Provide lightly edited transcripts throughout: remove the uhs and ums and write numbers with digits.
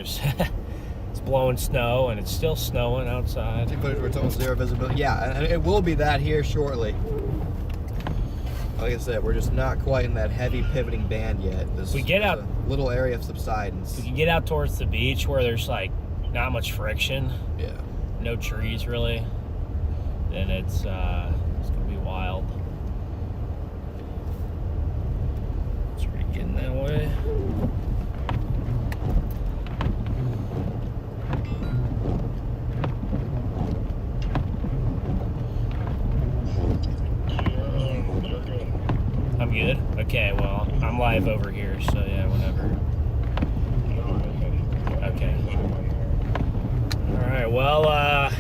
It's blowing snow, and it's still snowing outside. Take footage where it's almost zero visibility. Yeah, and it will be that here shortly. Like I said, we're just not quite in that heavy pivoting band yet. We get out a little area of subsidence. We can get out towards the beach where there's like not much friction. Yeah. No trees really. Then it's gonna be wild. It's already getting that way. I'm good. Okay, well, I'm live over here, so yeah, whatever. Okay. All right, well,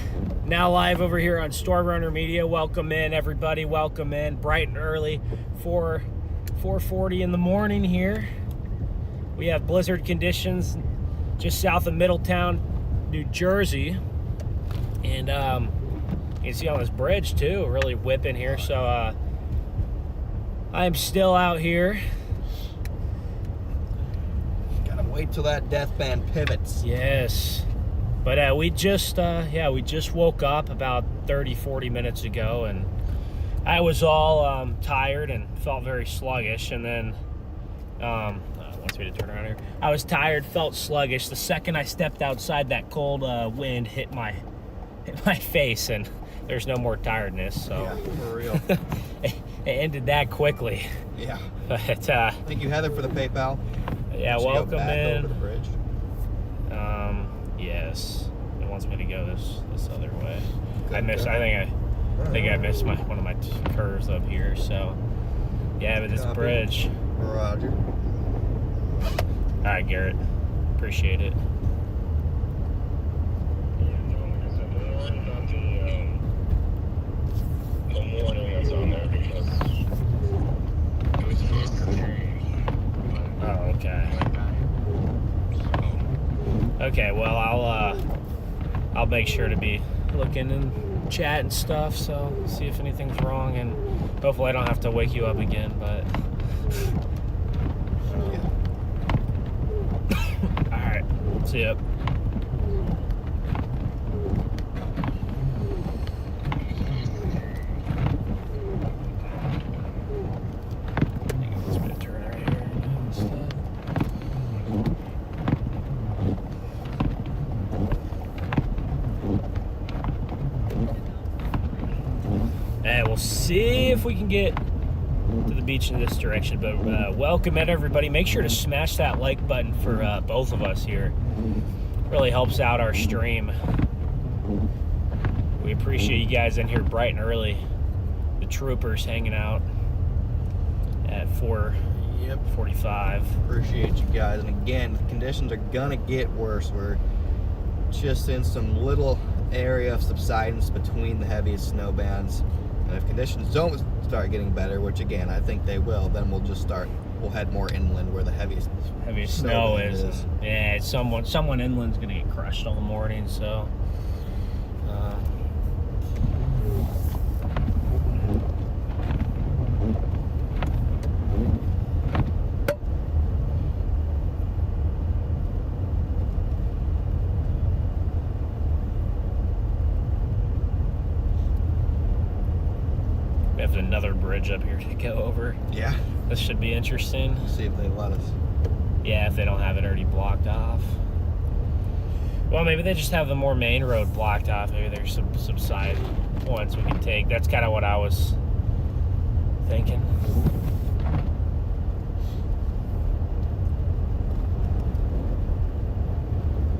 now live over here on StormRunner Media. Welcome in, everybody. Welcome in. Bright and early, 4:40 in the morning here. We have blizzard conditions just south of Middletown, New Jersey. And you can see on this bridge, too, really whipping here. So, I'm still out here. Gotta wait till that death band pivots. Yes. But we just woke up about 30-40 minutes ago, and I was all tired and felt very sluggish. And then wants me to turn around here. I was tired, felt sluggish. The second I stepped outside, that cold wind hit my face, and there's no more tiredness. So yeah, for real. It ended that quickly. Yeah. But thank you, Heather, for the PayPal. Yeah, welcome in. Over the bridge. Yes. It wants me to go this other way. Good, I think I missed one of my curves up here. So yeah, but this bridge. Roger. All right, Garrett. Appreciate it. Oh, okay. Okay, well, I'll make sure to be looking and chat and stuff, so see if anything's wrong, and hopefully I don't have to wake you up again, but all right, see ya. And we'll see if we can get to the beach in this direction. But welcome in, everybody. Make sure to smash that like button for both of us here. Really helps out our stream. We appreciate you guys in here bright and early. The troopers hanging out at 4:45. Appreciate you guys. And again, the conditions are gonna get worse. We're just in some little area of subsidence between the heaviest snow bands. And if conditions don't start getting better, which again I think they will, then we'll head more inland where the heaviest snow is. Yeah, someone inland's gonna get crushed all the morning, so we have another bridge up here to go over. Yeah. This should be interesting. See if they let us. Yeah, if they don't have it already blocked off. Well, maybe they just have the more main road blocked off. Maybe there's some side ones we can take. That's kind of what I was thinking.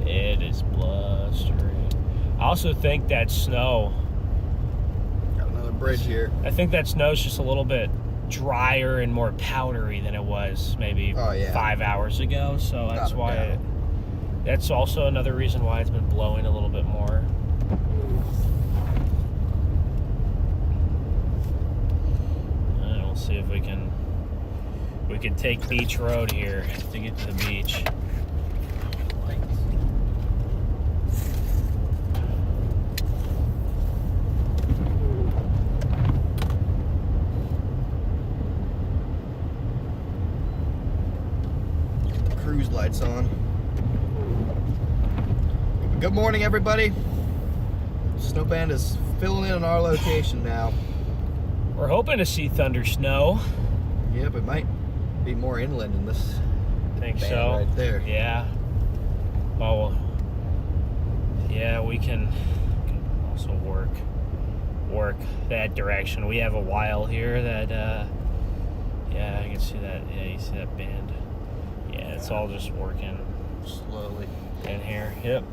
It is blustery. I also think that snow... Bridge here. I think that snow's just a little bit drier and more powdery than it was maybe 5 hours ago. So that's why that's also another reason why it's been blowing a little bit more. And we'll see if we can take Beach Road here to get to the beach. Cruise lights on. Good morning, everybody. Snowband is filling in on our location now. We're hoping to see thunder snow. Yep, it might be more inland in this Think band so. right there. Yeah. Oh, yeah, we can also work that direction. We have a while here that, yeah, I can see that. Yeah, you see that band? Yeah, it's all just working Slowly. in here. Yep.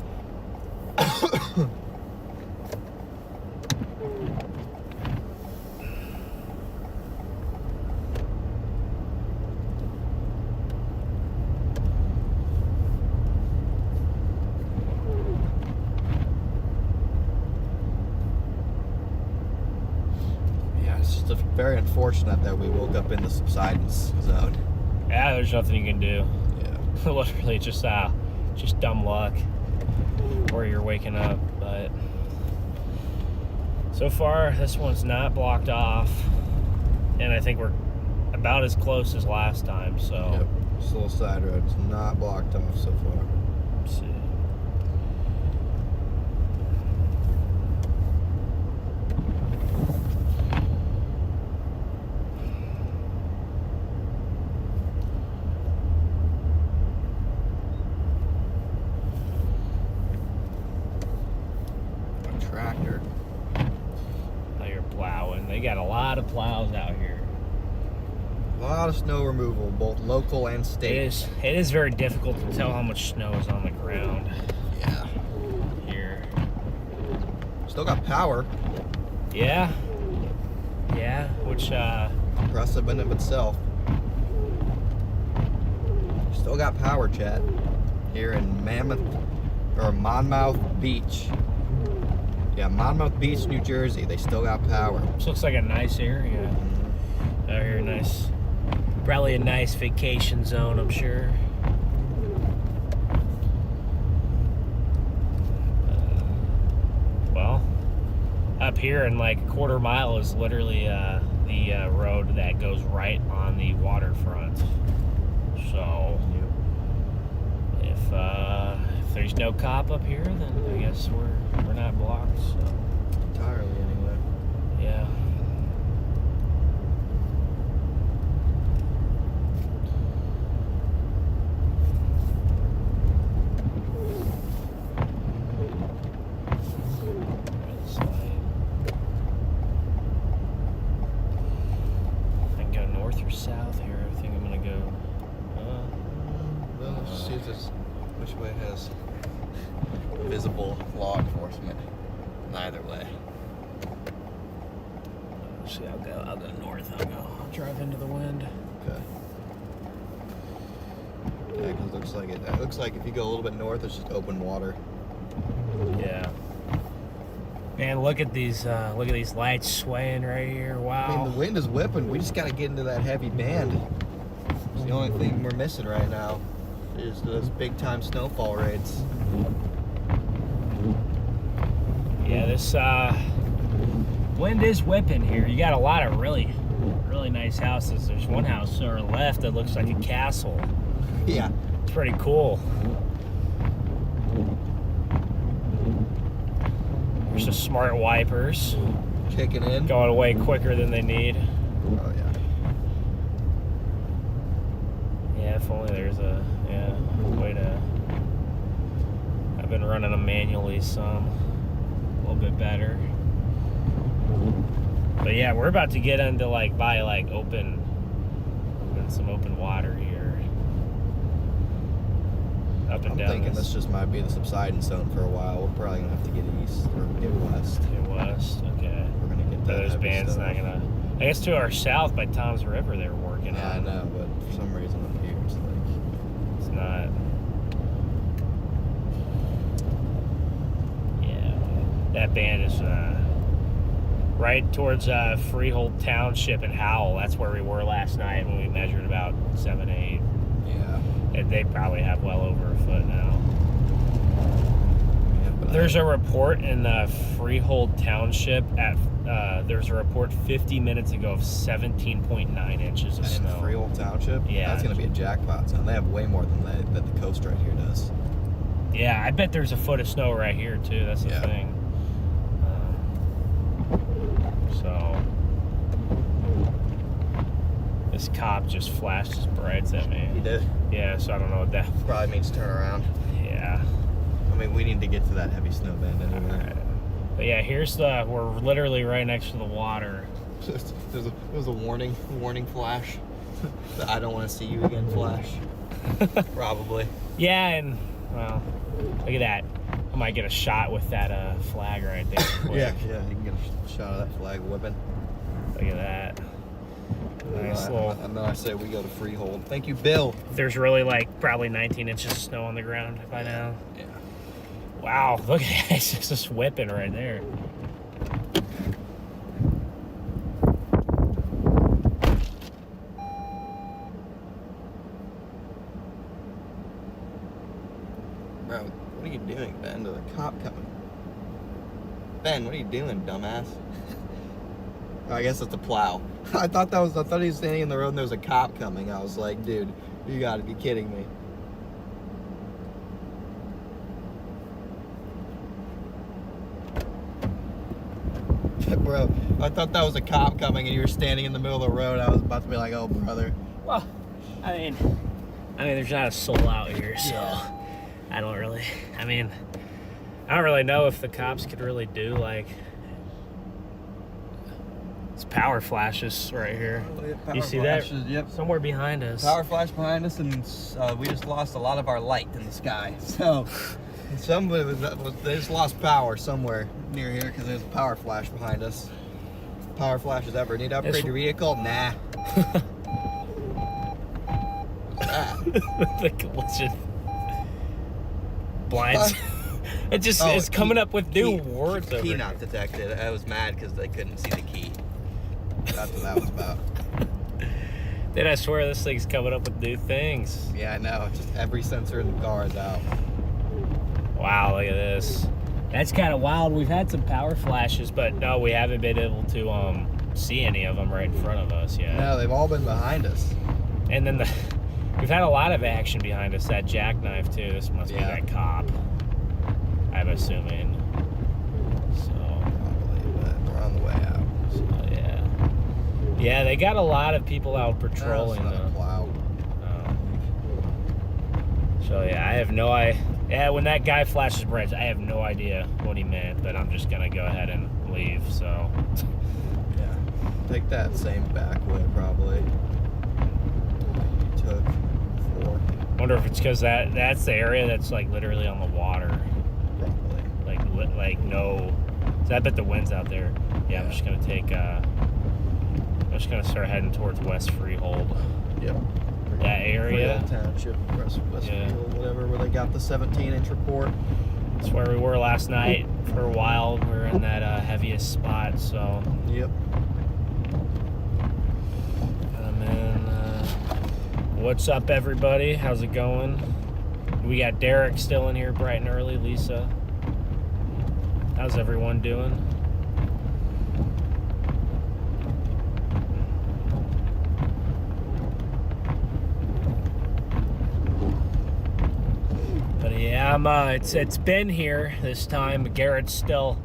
It's just very unfortunate that we woke up in the subsidence zone. Yeah, there's nothing you can do. Yeah. Literally just dumb luck where you're waking up. But so far, this one's not blocked off, and I think we're about as close as last time. So, Yep. This little side road's not blocked off so far. let's see. Tractor. Now you're plowing. They got a lot of plows out here. A lot of snow removal, both local and state. It is very difficult to tell how much snow is on the ground Yeah. here. Still got power. Yeah. Yeah, which Impressive in of itself. Still got power, chat. Here in Monmouth Beach. Yeah, Monmouth Beach, New Jersey. They still got power. this looks like a nice area out here. Nice, probably a nice vacation zone, I'm sure. Well, up here in like a quarter mile is literally the road that goes right on the waterfront. So if there's no cop up here, then I guess we're not blocked. So Entirely, anyway. yeah. I can go north or south here. I think I'm gonna go. Well, let's see which way has visible law enforcement. Neither way. See, I'll go north. I'll drive into the wind. Okay. Yeah, because it looks like if you go a little bit north, it's just open water. Yeah. Man, look at these lights swaying right here. I Wow. mean, the wind is whipping. We just got to get into that heavy band. It's the only thing we're missing right now is those big time snowfall rates. Yeah, this wind is whipping here. You got a lot of really nice houses. There's one house to our left that looks like a castle. Yeah. It's pretty cool. There's the smart wipers Kicking in. going away quicker than they need. Oh, yeah. Yeah, if only there's a way to. I've been running them manually some, a little bit better. But yeah, we're about to get into by some open water here. Up and I'm down. thinking this just might be the subsidence zone for a while. We're probably gonna have to get east or get west. Get west. Okay. We're gonna get that. Those heavy bands stuff. not gonna. I guess to our south by Tom's River they were working Yeah, I on. know, but for some reason up here it's like It's not. Yeah, that band is right towards Freehold Township in Howell. That's where we were last night when we measured about 7, 8. yeah. And they probably have well over a foot now. Yeah, but There's a report in Freehold Township there's a report 50 minutes ago of 17.9 inches of in snow. Freehold Township. Yeah. That's gonna be a jackpot zone. They have way more than that the coast right here does. Yeah, I bet there's a foot of snow right here too. That's the thing. So this cop just flashed his brights at me. He did? Yeah, so I don't know what that Probably means turn around. Yeah. I mean, we need to get to that heavy snow band anyway. All right. But yeah, we're literally right next to the water. It was a warning flash. The I don't want to see you again flash. Probably. Yeah, and well, look at that. I might get a shot with that flag right there. Quick. Yeah, you can get a shot of that flag whipping. Look at that. Nice little. And then I say we go to freehold. Thank you, Bill. There's really like probably 19 inches of snow on the ground by now. Yeah. Wow, look at that. It's just whipping right there. Bro, what are you doing, Ben? There's a cop coming. Ben, what are you doing, dumbass? I guess it's a plow. I thought he was standing in the road and there was a cop coming. I was like, dude, you gotta be kidding me. Bro, I thought that was a cop coming and you were standing in the middle of the road. I was about to be like, oh, brother. Well, I mean, there's not a soul out here, so I don't really know if the cops could really do like it's power flashes right here. You see that? Yep. Somewhere behind us. Power flash behind us, and we just lost a lot of our light in the sky. So, they just lost power somewhere near here because there's a power flash behind us. Power flashes ever. Need to upgrade your vehicle? Nah. What's just blinds? It just is coming up with new words. Key not detected. I was mad because they couldn't see the key. That's what that was about. Then I swear this thing's coming up with new things. Yeah, I know. Just every sensor in the car is out. Wow, look at this. That's kind of wild. We've had some power flashes, but no, we haven't been able to see any of them right in front of us yet. No, they've all been behind us. And then we've had a lot of action behind us. That jackknife too. This must be that cop, I'm assuming. So probably, but we're on the way out. So yeah, they got a lot of people out patrolling. Wow. So yeah, I have no idea. Yeah, when that guy flashes brights, I have no idea what he meant, but I'm just gonna go ahead and leave. So yeah, take that same back way probably. Took before. Wonder if it's because that's the area that's like literally on the water. Probably. Like no. So I bet the wind's out there. Yeah, I'm just gonna take. I'm just gonna start heading towards West Freehold. Yep. That area. Township, West Freehold, whatever, where they got the 17-inch report. That's where we were last night for a while. We were in that heaviest spot. So. Yep. What's up, everybody? How's it going? We got Derek still in here bright and early. Lisa, how's everyone doing? But yeah, it's Ben here this time. Garrett's still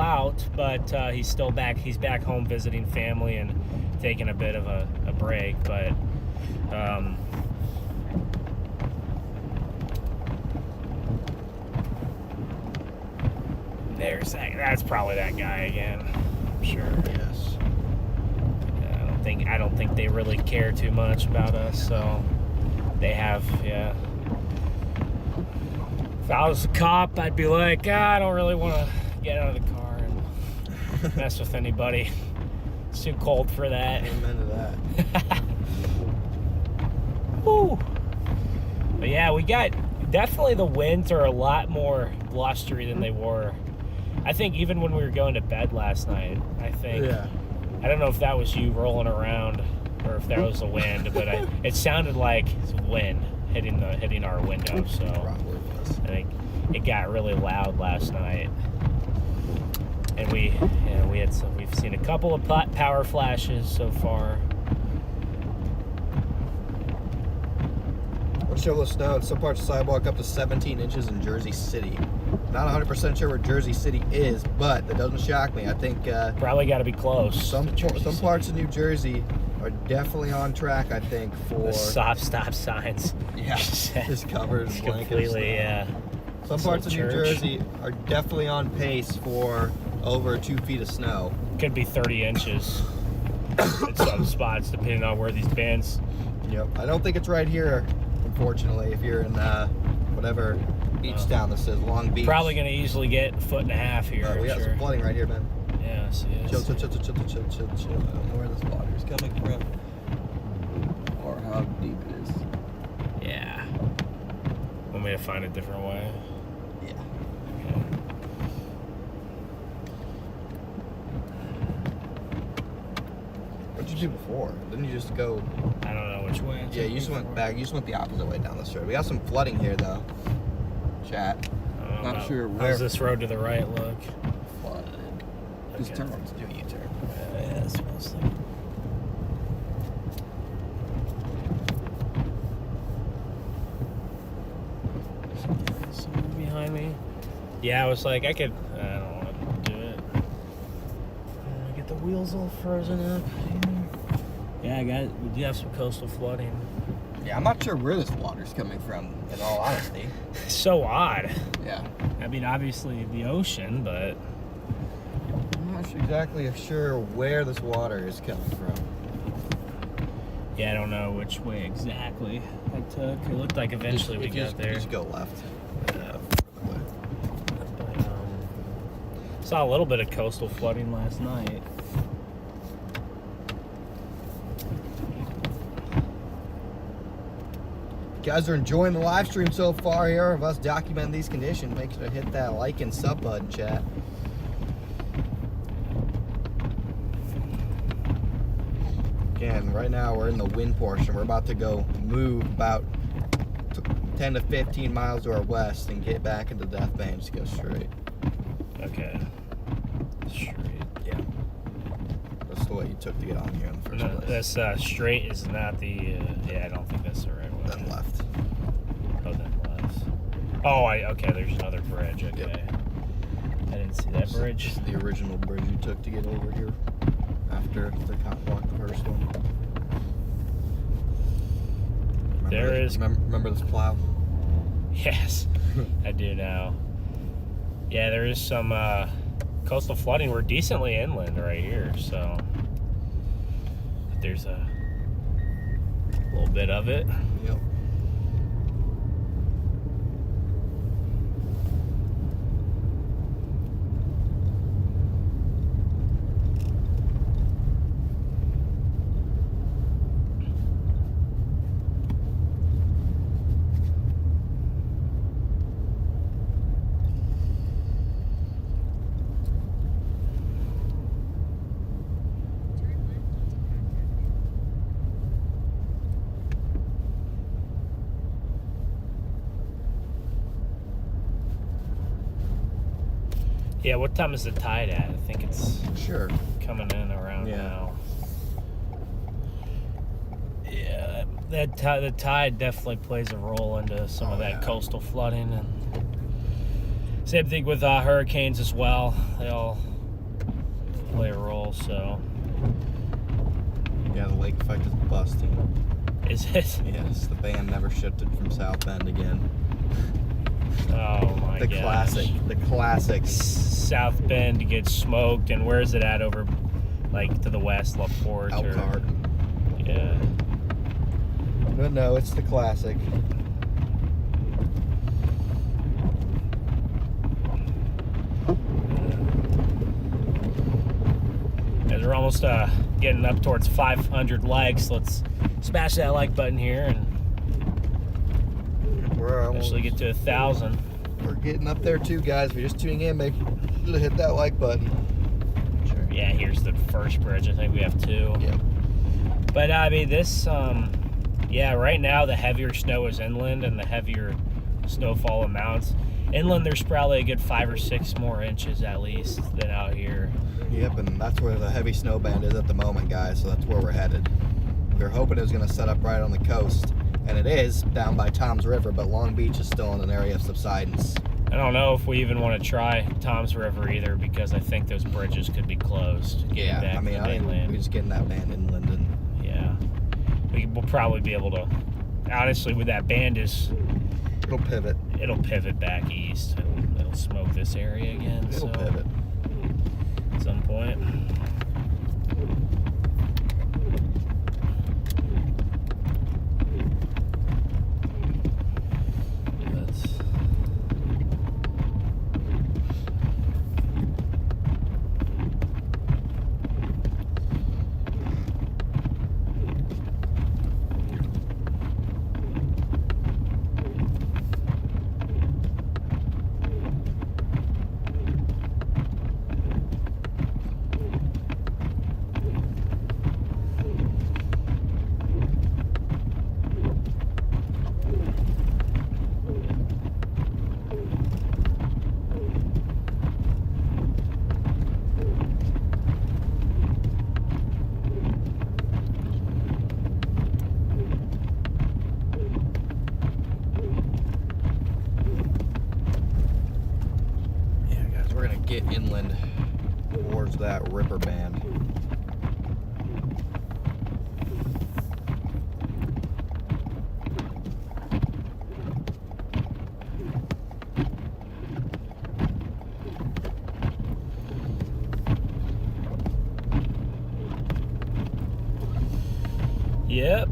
out, but he's still back. He's back home visiting family and taking a bit of a break, but. That's probably that guy again. I'm sure. Yes. Yeah, I don't think they really care too much about us, so they have, yeah. If I was a cop, I'd be like, I don't really want to get out of the car and mess with anybody. It's too cold for that. Amen to that. Woo. But yeah, we got definitely the winds are a lot more blustery than they were. I think even when we were going to bed last night, I don't know if that was you rolling around or if that was the wind, but it sounded like wind hitting our window. So I think it got really loud last night, and we've seen a couple of power flashes so far. A shovel of snow in some parts of the sidewalk up to 17 inches in Jersey City. Not 100% sure where Jersey City is, but that doesn't shock me. I think probably got to be close. Some parts of New Jersey are definitely on track, I think, for the stop signs. Yeah, just covered in blankets. Completely, yeah. Some parts of New Jersey are definitely on pace for over 2 feet of snow. Could be 30 inches in some spots, depending on where these bands. Yep. I don't think it's right here, unfortunately. If you're in whatever beach town this is, Long Beach. Probably going to easily get 1.5 feet here. We got some flooding right here, man. Yeah, see it. Chill. I don't know where this water is coming from, or how deep it is. Yeah. Want me to find a different way? Yeah. Okay. What'd you do before? Didn't you just go? I don't know which way. Yeah, you just went back. You just went the opposite way down this road. We got some flooding here, though. Chat. Not sure where. How's this road to the right look? Flooded. Just turn. Let's do a U-turn. Yeah, that's mostly. Someone behind me. Yeah, I was like, I don't want to do it. Get the wheels all frozen up. Yeah, we do have some coastal flooding. Yeah, I'm not sure where this water's coming from, in all honesty. So odd. Yeah. I mean, obviously the ocean, but I'm not exactly sure where this water is coming from. Yeah, I don't know which way exactly I took. It looked like eventually we got there. Just go left. Saw a little bit of coastal flooding last night. You guys are enjoying the live stream so far here of us documenting these conditions. Make sure to hit that like and sub button, chat. Again, right now we're in the wind portion. We're about to go move about 10 to 15 miles to our west and get back into Death Band. Just go straight. Okay. Straight. Yeah. That's the way you took to get on here in the first place. This straight is not the. Yeah, I don't think that's the right way. Then left. Oh, then left. Oh, okay. There's another bridge. Okay. Yep. I didn't see that bridge. This is the original bridge you took to get over here after the cop blocked the first one. Remember this plow? Yes, I do now. Yeah, there is some coastal flooding. We're decently inland right here, so there's a little bit of it. Yep. Yeah, what time is the tide at? I think it's coming in around now. Yeah, the tide definitely plays a role into some of that coastal flooding, and same thing with hurricanes as well. They all play a role. So yeah, the lake effect is busting. Is it? Yes, the band never shifted from South Bend again. Oh my god. The classic. South Bend gets smoked, and where is it at over, like, to the west, La Porte? Elkhart. Yeah. But no, it's the classic. As we're almost getting up towards 500 likes, let's smash that like button here and eventually get to 1,000. We're getting up there too, guys. If you're just tuning in, make sure to hit that like button. Sure. Yeah, here's the first bridge. I think we have 2. Yep. But I mean, this, yeah, right now the heavier snow is inland and the heavier snowfall amounts. Inland, there's probably a good 5 or 6 more inches at least than out here. Yep, and that's where the heavy snow band is at the moment, guys. So that's where we're headed. We were hoping it was going to set up right on the coast And it is down by Tom's River, but Long Beach is still in an area of subsidence. I don't know if we even want to try Tom's River either, because I think those bridges could be closed. Yeah, back I mean, to the mainland. we're just getting that band inland. And yeah, we'll probably be able to. Honestly, with that band it'll pivot. It'll pivot back east. It'll smoke this area again. It'll pivot at some point. Get inland towards that ripper band. Yep.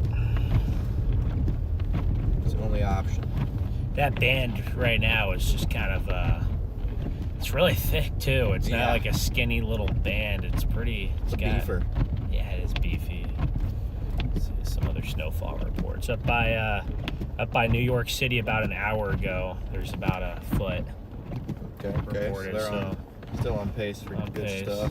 It's the only option. That band right now is just kind of it's really thick too. It's not like a skinny little band. It's pretty. It's got beefer. Yeah, it is beefy. Let's see some other snowfall reports up by New York City about an hour ago. There's about a foot. Okay. Reported, So they're still on pace for good stuff.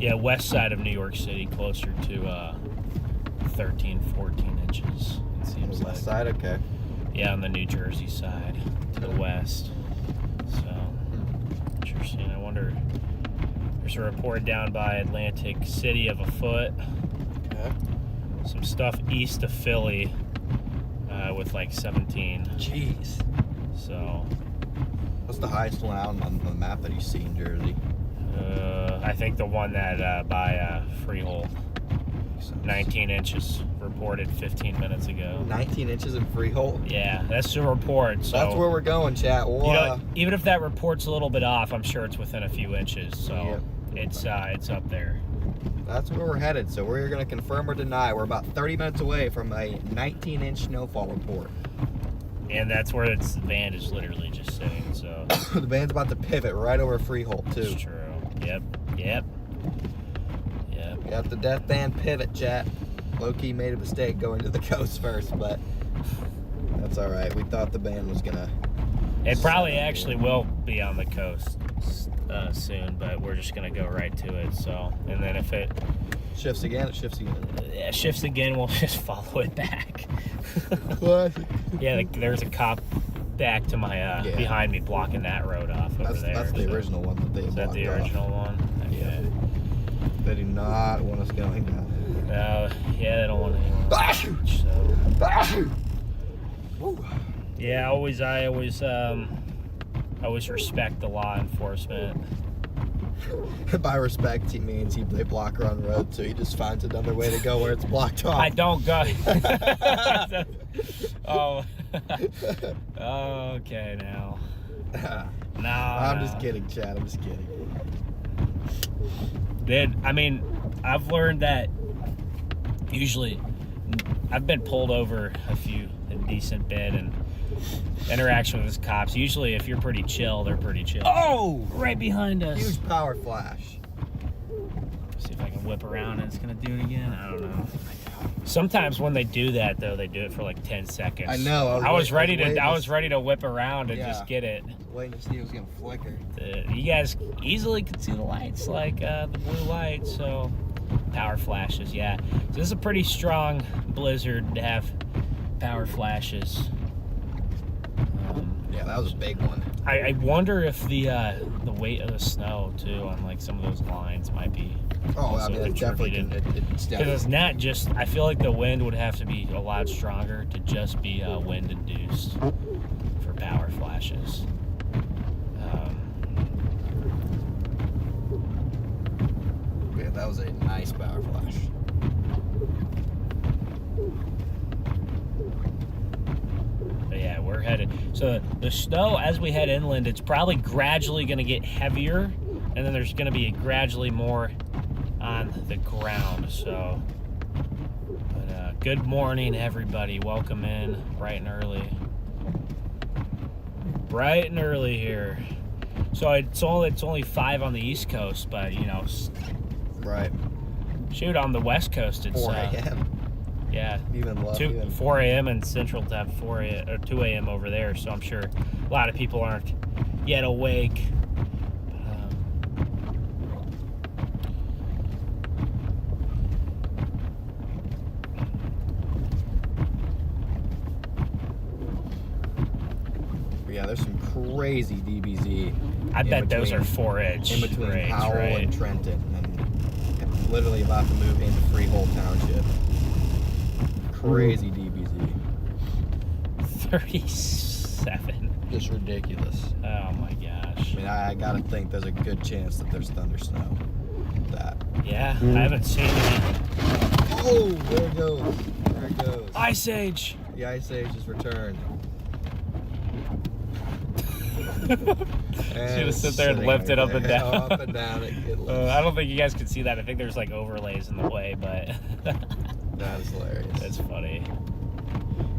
Yeah, west side of New York City, closer to 13, 14 inches. It seems on the west side, okay. Yeah, on the New Jersey side to the west. So, interesting. I wonder. There's a report down by Atlantic City of a foot. Okay. Some stuff east of Philly with like 17. Jeez. So. What's the highest one out on the map that you see in Jersey? I think the one that by Freehold. 19 inches reported 15 minutes ago. 19 inches in Freehold? Yeah, that's the report. So that's where we're going, chat. We'll, you know, even if that report's a little bit off, I'm sure it's within a few inches. So it's up there. That's where we're headed. So we're going to confirm or deny. We're about 30 minutes away from a 19-inch snowfall report. And that's where the band is literally just sitting. So the band's about to pivot right over Freehold too. It's true. Yep. Got the death band pivot, chat. Low-key made a mistake going to the coast first, but that's all right. We thought the band was gonna. It probably actually will be on the coast soon, but we're just gonna go right to it. So, and then if it shifts again, it shifts again. Yeah, shifts again. We'll just follow it back. What? Yeah, there's a cop back to my behind me blocking that road off over there. That's the original one that they blocked off. Is that the original one? Yeah. They do not want us going down. No, yeah, they don't want anyone. So. Yeah, I always respect the law enforcement. By respect, he means they block her on the road, so he just finds another way to go where it's blocked off. I don't go. Oh. Okay, now. No. I'm just kidding, Chad. I'm just kidding. I mean, I've learned that usually I've been pulled over a decent bit, and interaction with the cops. Usually, if you're pretty chill, they're pretty chill. Oh, right behind us. Huge power flash. See if I can whip around and it's gonna do it again. I don't know. Sometimes when they do that, though, they do it for like 10 seconds. I know. I was ready to whip around and just get it. Waiting to see if it was gonna flicker. You guys easily could see the lights, like the blue lights. So Power flashes, yeah. So this is a pretty strong blizzard to have power flashes. Yeah, that was a big one. I wonder if the weight of the snow too on like some of those lines might be. Oh, I mean, it's definitely. Because it's not just. I feel like the wind would have to be a lot stronger to just be wind induced for power flashes. Yeah, that was a nice power flash. But yeah, we're headed. So the snow, as we head inland, it's probably gradually going to get heavier, and then there's going to be gradually more on the ground. So, but good morning, everybody. Welcome in bright and early. Bright and early here. So it's only 5 on the East Coast, but you know, Right. shoot, on the West Coast it's 4 a.m. Yeah, Even love. 4 a.m. in Central Time, 4 a.m. or 2 a.m. over there. So I'm sure a lot of people aren't yet awake. Yeah, there's some crazy DBZ. I bet those are 4-inch. In between grades, Powell right? and Trenton, and it's literally about to move into Freehold Township. Crazy DBZ. 37. Just ridiculous. Oh my gosh. I mean, I gotta think there's a good chance that there's thunder snow. That. Yeah, I haven't seen any. Oh, there it goes. There it goes. Ice Age. The Ice Age has returned. Should have sit there and lift it up and down. Up and down. I don't think you guys could see that. I think there's like overlays in the way, but that is hilarious. That's funny.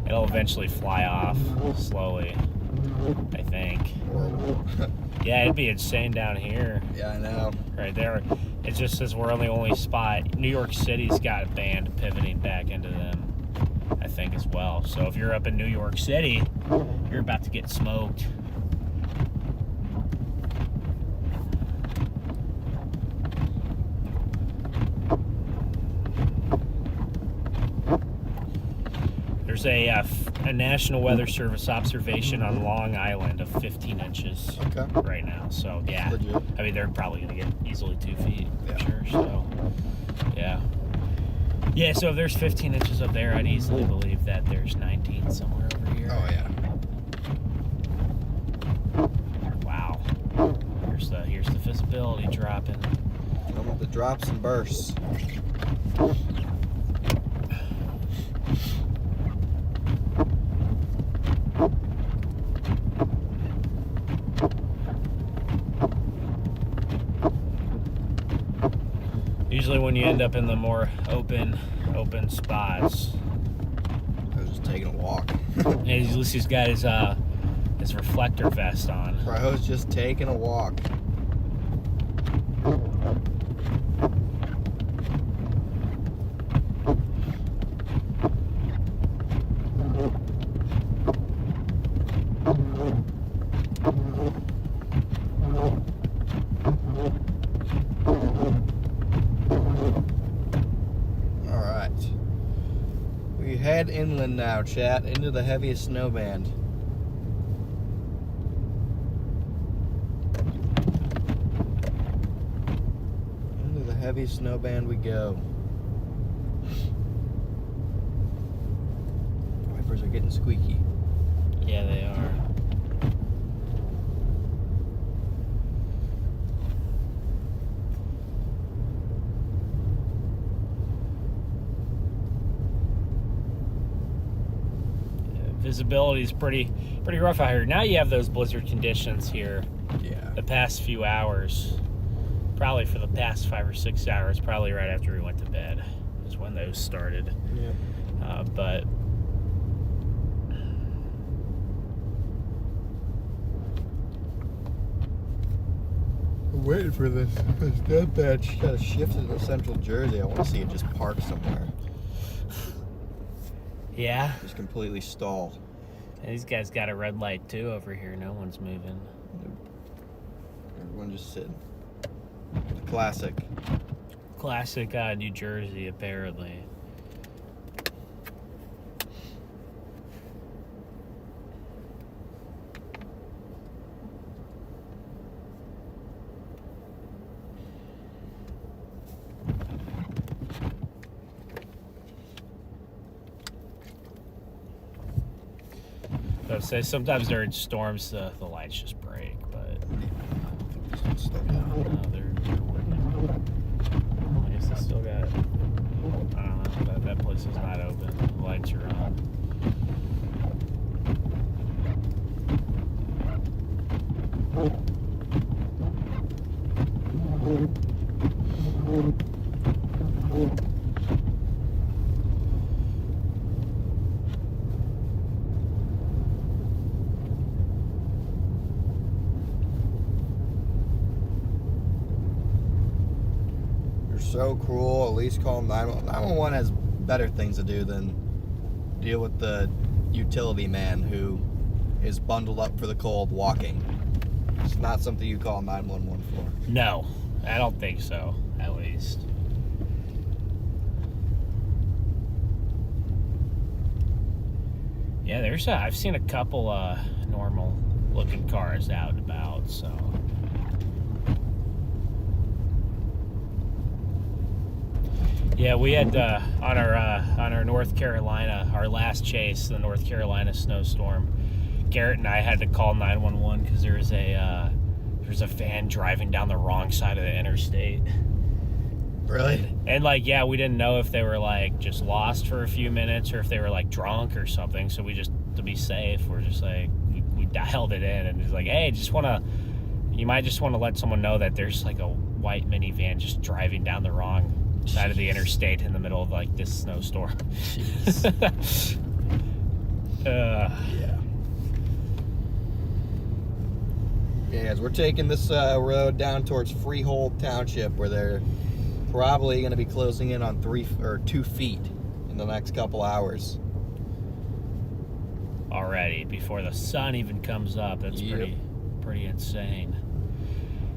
It'll eventually fly off slowly, I think. Horrible. Yeah, it'd be insane down here. Yeah, I know. Right there. It just says we're on the only spot. New York City's got a band pivoting back into them, I think, as well. So if you're up in New York City, you're about to get smoked. There's a National Weather Service observation on Long Island of 15 inches right now. So, yeah. Legit. I mean, they're probably going to get easily 2 feet, Yeah. for sure. So, yeah. Yeah, so if there's 15 inches up there, I'd easily believe that there's 19 somewhere over here. Oh, yeah. Wow. Here's the visibility dropping. Come with the drops and bursts. Usually when you end up in the more open spots. I was just taking a walk. At least he's got his reflector vest on. I was just taking a walk. Head inland now, chat, into the heaviest snow band. Into the heaviest snow band we go. Wipers are getting squeaky. Yeah, they are. Visibility is pretty rough out here. Now you have those blizzard conditions here. Yeah. The past few hours, probably for the past 5 or 6 hours, probably right after we went to bed is when those started. Yeah. But I'm waiting for this death batch to shift into central Jersey. I want to see it just park somewhere. yeah, Just completely stall. and these guys got a red light too over here. No one's moving. Everyone just sitting. Classic. Classic New Jersey, apparently. I would say sometimes during storms the lights just break, but no, they're working. I guess they still got. I don't know. That place is not open. The lights are on. So cruel. At least call 911. 911 has better things to do than deal with the utility man who is bundled up for the cold walking. It's not something you call 911 for. No, I don't think so, at least. Yeah, I've seen a couple normal looking cars out and about, so. Yeah, we had on our North Carolina, our last chase, the North Carolina snowstorm. Garrett and I had to call 911 because there's a van driving down the wrong side of the interstate. Really? And like, yeah, we didn't know if they were like just lost for a few minutes or if they were like drunk or something. So we just, to be safe, we're just like we dialed it in and it's like, hey, you might just want to let someone know that there's like a white minivan just driving down the wrong side of the interstate in the middle of like this snowstorm. Yeah. Yeah, guys, we're taking this road down towards Freehold Township, where they're probably going to be closing in on 2 feet in the next couple hours. Already, before the sun even comes up. That's Yep. pretty insane.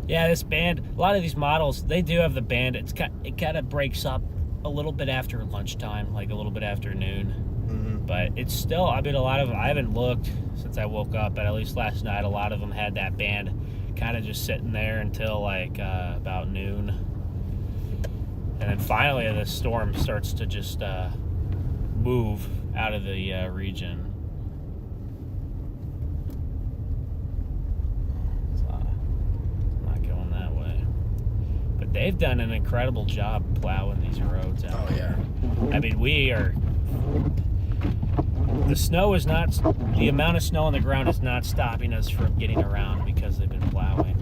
Yeah, this band, a lot of these models, they do have the band. It kind of breaks up a little bit after lunchtime, like a little bit after noon. Mm-hmm. But it's still, I mean, a lot of them, I haven't looked since I woke up, but at least last night, a lot of them had that band kind of just sitting there until like about noon. And then finally the storm starts to just move out of the region. They've done an incredible job plowing these roads out. Oh, yeah. I mean, the snow is not, the amount of snow on the ground is not stopping us from getting around because they've been plowing.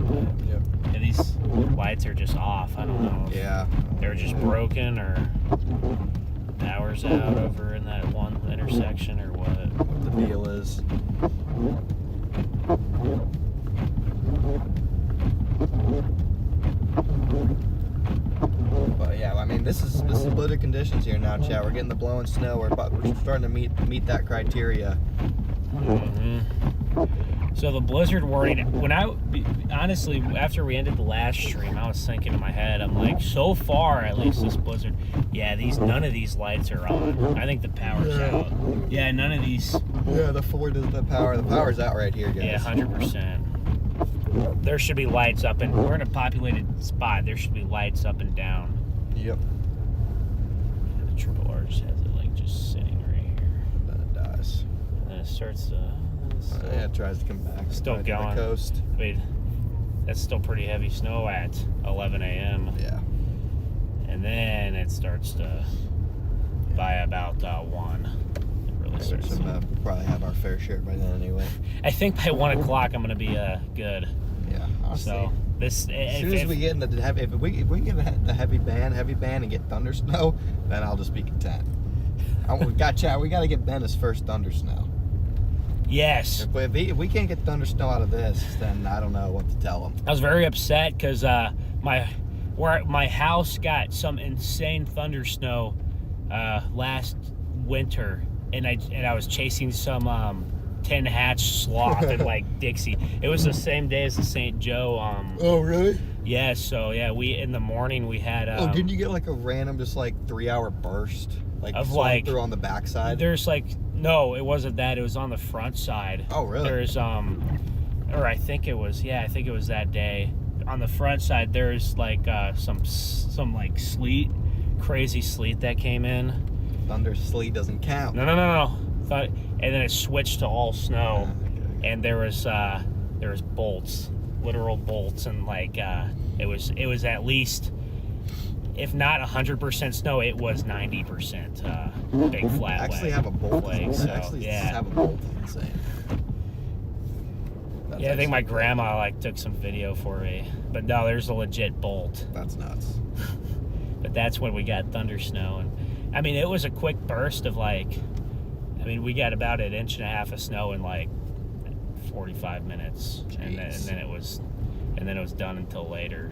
Yep. And these lights are just off. I don't know if they're just broken or power's out over in that one intersection or what the deal is. But yeah, I mean, this is blizzard conditions here now, Chad. We're getting the blowing snow. We're starting to meet that criteria. Mm-hmm. So the blizzard warning. Honestly, after we ended the last stream, I was thinking in my head, I'm like, so far at least this blizzard. Yeah, none of these lights are on. I think the power's out. Yeah, none of these. Yeah, the power. The power's out right here, guys. Yeah, 100%. There should be lights up, and we're in a populated spot. There should be lights up and down. Yep. Yeah, the Triple R just has it like just sitting right here. Then it dies. And then it starts to. Yeah, it tries to come back. Still to going. the coast. I mean, that's still pretty heavy snow at 11 a.m. Yeah. And then it starts to, by about 1, it really starts to. We'll probably have our fair share by then anyway. I think by 1 o'clock I'm going to be good. Yeah, honestly. So this, as soon as we get into the heavy, if we can get the heavy band and get thunder snow, then I'll just be content. We got to get Ben his first thunder snow. Yes. If we can't get thunder snow out of this, then I don't know what to tell him. I was very upset because my house got some insane thunder snow last winter, and I was chasing some 10 hatch sloth in like Dixie. It was the same day as the St. Joe. Oh really? Yeah, so yeah, we in the morning we had. Didn't you get like a random, just like 3-hour burst, like of swung like through on the backside? There's like no, it wasn't that. It was on the front side. Oh, really? There's or I think it was that day. On the front side, there's like some like sleet, crazy sleet that came in. Thunder sleet doesn't count. No. And then it switched to all snow, and there was bolts, literal bolts, and like it was at least, if not 100% snow, it was 90% big flat. Actually, have a bolt. So, Have a bolt is insane. That's I think my grandma like took some video for me, but no, there's a legit bolt. That's nuts. But that's when we got thunder snow, and I mean it was a quick burst of like, I mean we got about 1.5 inches of snow in like 45 minutes, and then it was done until later.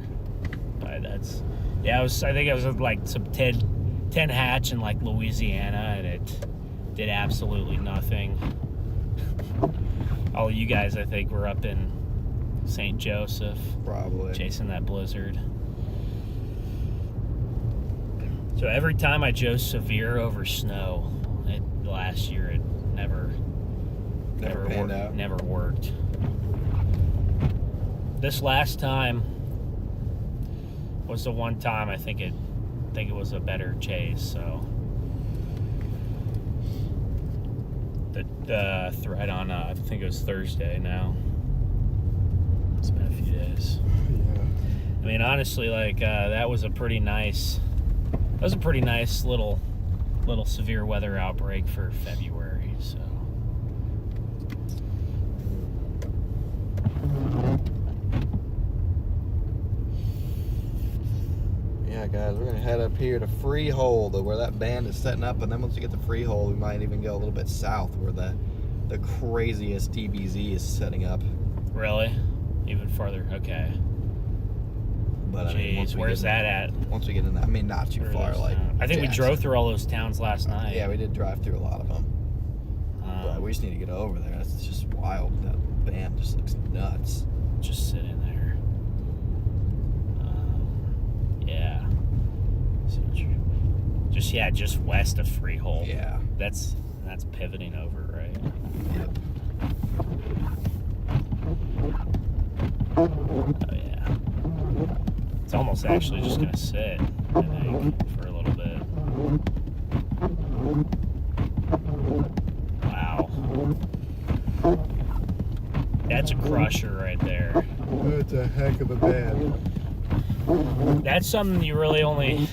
But that's I think it was like some 10 hatch in like Louisiana, and it did absolutely nothing. All you guys, I think, were up in St. Joseph, probably chasing that blizzard. So every time I chose severe over snow, last year it never panned out. Never worked. This last time was the one time I think it was a better chase. So the thread on I think it was Thursday now. It's been a few days. Yeah. I mean, honestly, like that was a pretty nice little severe weather outbreak for February. So yeah, guys, we're gonna head up here to Freehold, where that band is setting up, and then once we get to Freehold, we might even go a little bit south, where the craziest DBZ is setting up. really, even farther. Okay. But I mean, where's that at? Once we get in that, I mean, not too far. Like, I think we Jackson. drove through all those towns last night. Yeah, we did drive through a lot of them. But we just need to get over there. It's just wild. That band just looks nuts. Just sitting there. Yeah. So just west of Freehold. Yeah. That's pivoting over, right? Yep. Oh yeah. It's almost actually just gonna sit, I think, for a little bit. Wow. That's a crusher right there. That's a heck of a band. That's something you really only,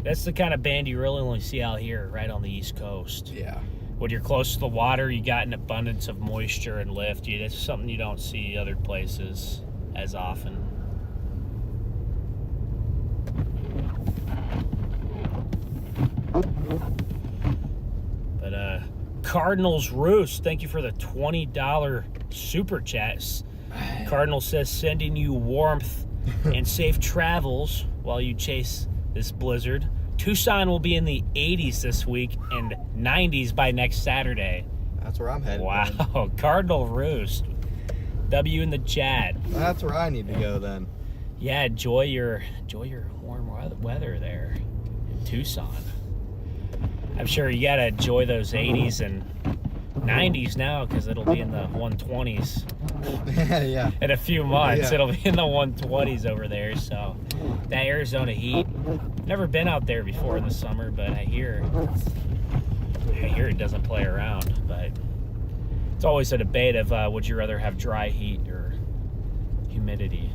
that's the kind of band you really only see out here, right on the East Coast. Yeah. When you're close to the water, you got an abundance of moisture and lift. It's something you don't see other places as often. But Cardinals Roost, thank you for the $20 super chats. Cardinal says sending you warmth and safe travels while you chase this blizzard. Tucson will be in the 80s this week and 90s by next Saturday. That's where I'm headed. Wow, then. Cardinal Roost. W in the chat. That's where I need to go then. Yeah, enjoy your warm weather there in Tucson. I'm sure you gotta enjoy those 80s and 90s now, because it'll be in the 120s. Yeah. In a few months, yeah. It'll be in the 120s over there. So that Arizona heat. Never been out there before in the summer, but I hear it doesn't play around. But it's always a debate of would you rather have dry heat or humidity?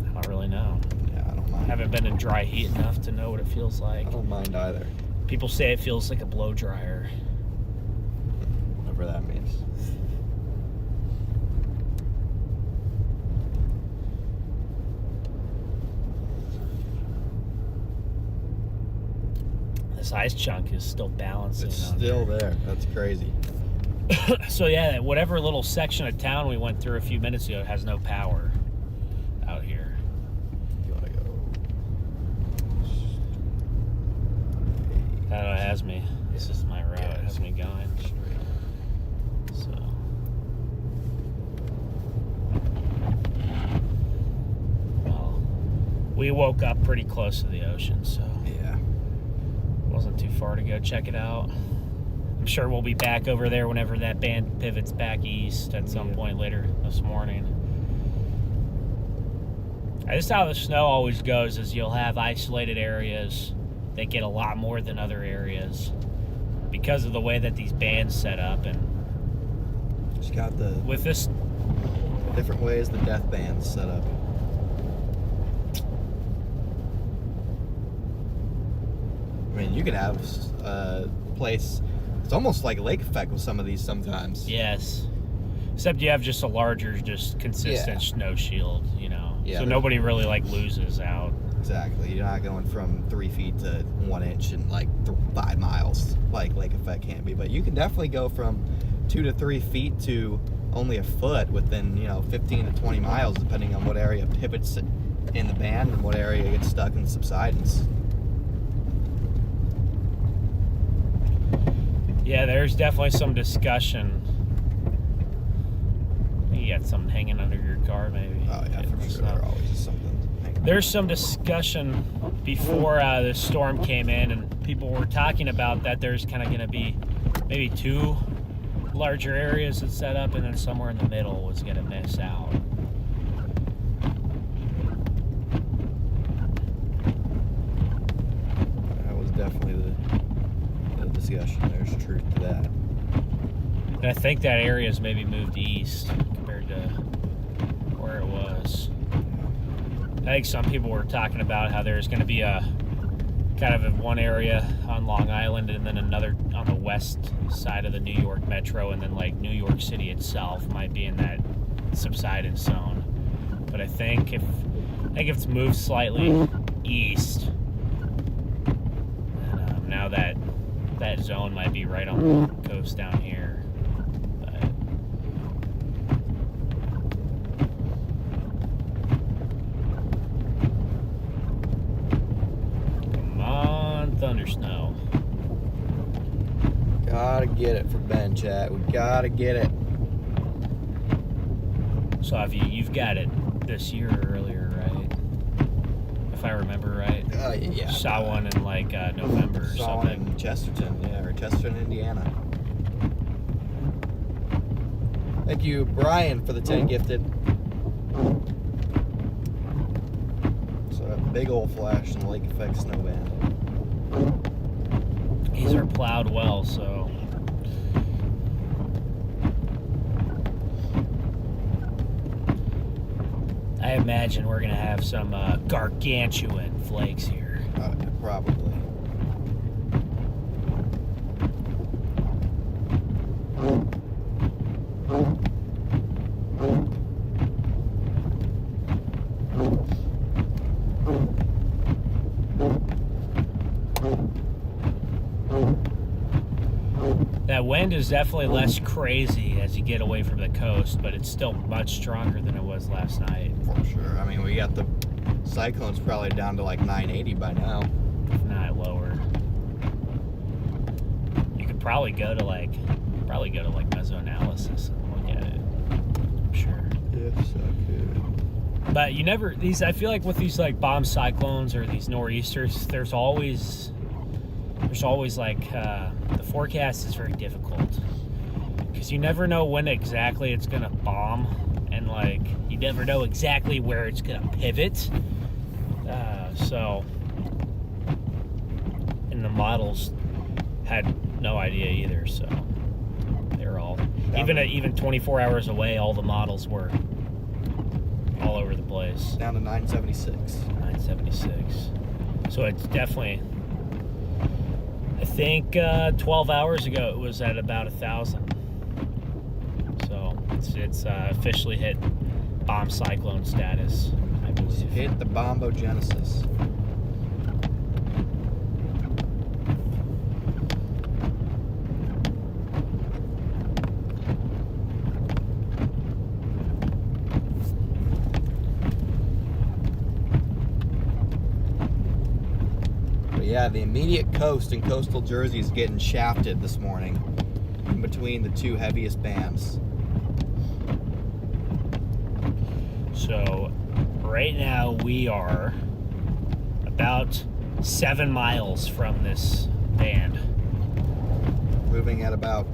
I don't really know. Yeah, I don't mind. Haven't been in dry heat enough to know what it feels like. I don't mind either. People say it feels like a blow dryer. Whatever that means. This ice chunk is still balancing. It's still there. That's crazy. So yeah, whatever little section of town we went through a few minutes ago has no power out here. You want to go? It has me. This is my route. It has me going. So we woke up pretty close to the ocean, so Yeah. wasn't too far to go check it out. I'm sure we'll be back over there whenever that band pivots back east at some point later this morning. This is how the snow always goes, is you'll have isolated areas that get a lot more than other areas because of the way that these bands set up. And Just got the with this, different ways the death band's set up. I mean, you could have a place, it's almost like a lake effect with some of these sometimes. yes, except you have just a larger, just consistent snow shield, you know. Yeah, so nobody really like loses out. Exactly. You're not going from 3 feet to 1 inch in like 5 miles like lake effect can be, but you can definitely go from 2 to 3 feet to only a foot within, 15 to 20 miles, depending on what area pivots in the band and what area gets stuck in subsidence. Yeah, there's definitely some discussion. You got something hanging under your car, maybe. Oh yeah, for sure. There always is something hanging. There's some discussion before the storm came in, and people were talking about that there's kind of going to be maybe 2 larger areas that set up, and then somewhere in the middle was going to miss out. That was definitely the discussion. There's truth to that. And I think that area has maybe moved east compared to where it was. I think some people were talking about how there's going to be a kind of one area on Long Island and then another on the west side of the New York metro, and then like New York City itself might be in that subsidence zone. But I think if it's moved slightly east, and now that zone might be right on the coast down here. But come on, thunder snow. Gotta get it for Ben, chat. We gotta get it. So have you've got it this year or earlier, right? If I remember right. Yeah. Saw one in like November or Saw one something. in Chesterton, or Chesterton, Indiana. Thank you, Brian, for the 10 gifted. So a big old flash in the lake effect snow band. These are plowed well, so. I imagine we're gonna have some gargantuan flakes here. Probably. That wind is definitely less crazy as you get away from the coast, but it's still much stronger than it was last night. For sure. I mean, we got the cyclone's probably down to like 980 by now. If not lower. You could probably go to like mesoanalysis and look at it. I'm sure. Yes, I could. But I feel like with these like bomb cyclones or these nor'easters, there's always like the forecast is very difficult because you never know when exactly it's gonna bomb, and like you never know exactly where it's gonna pivot. And the models had no idea either, so they were all even 24 hours away. All the models were all over the place. Down to 976. 976. So it's definitely. I think 12 hours ago it was at about 1,000. So it's officially hit bomb cyclone status, I believe. Hit the bombogenesis. Yeah, the immediate coast in coastal Jersey is getting shafted this morning in between the 2 heaviest bands. So right now we are about 7 miles from this band. Moving at about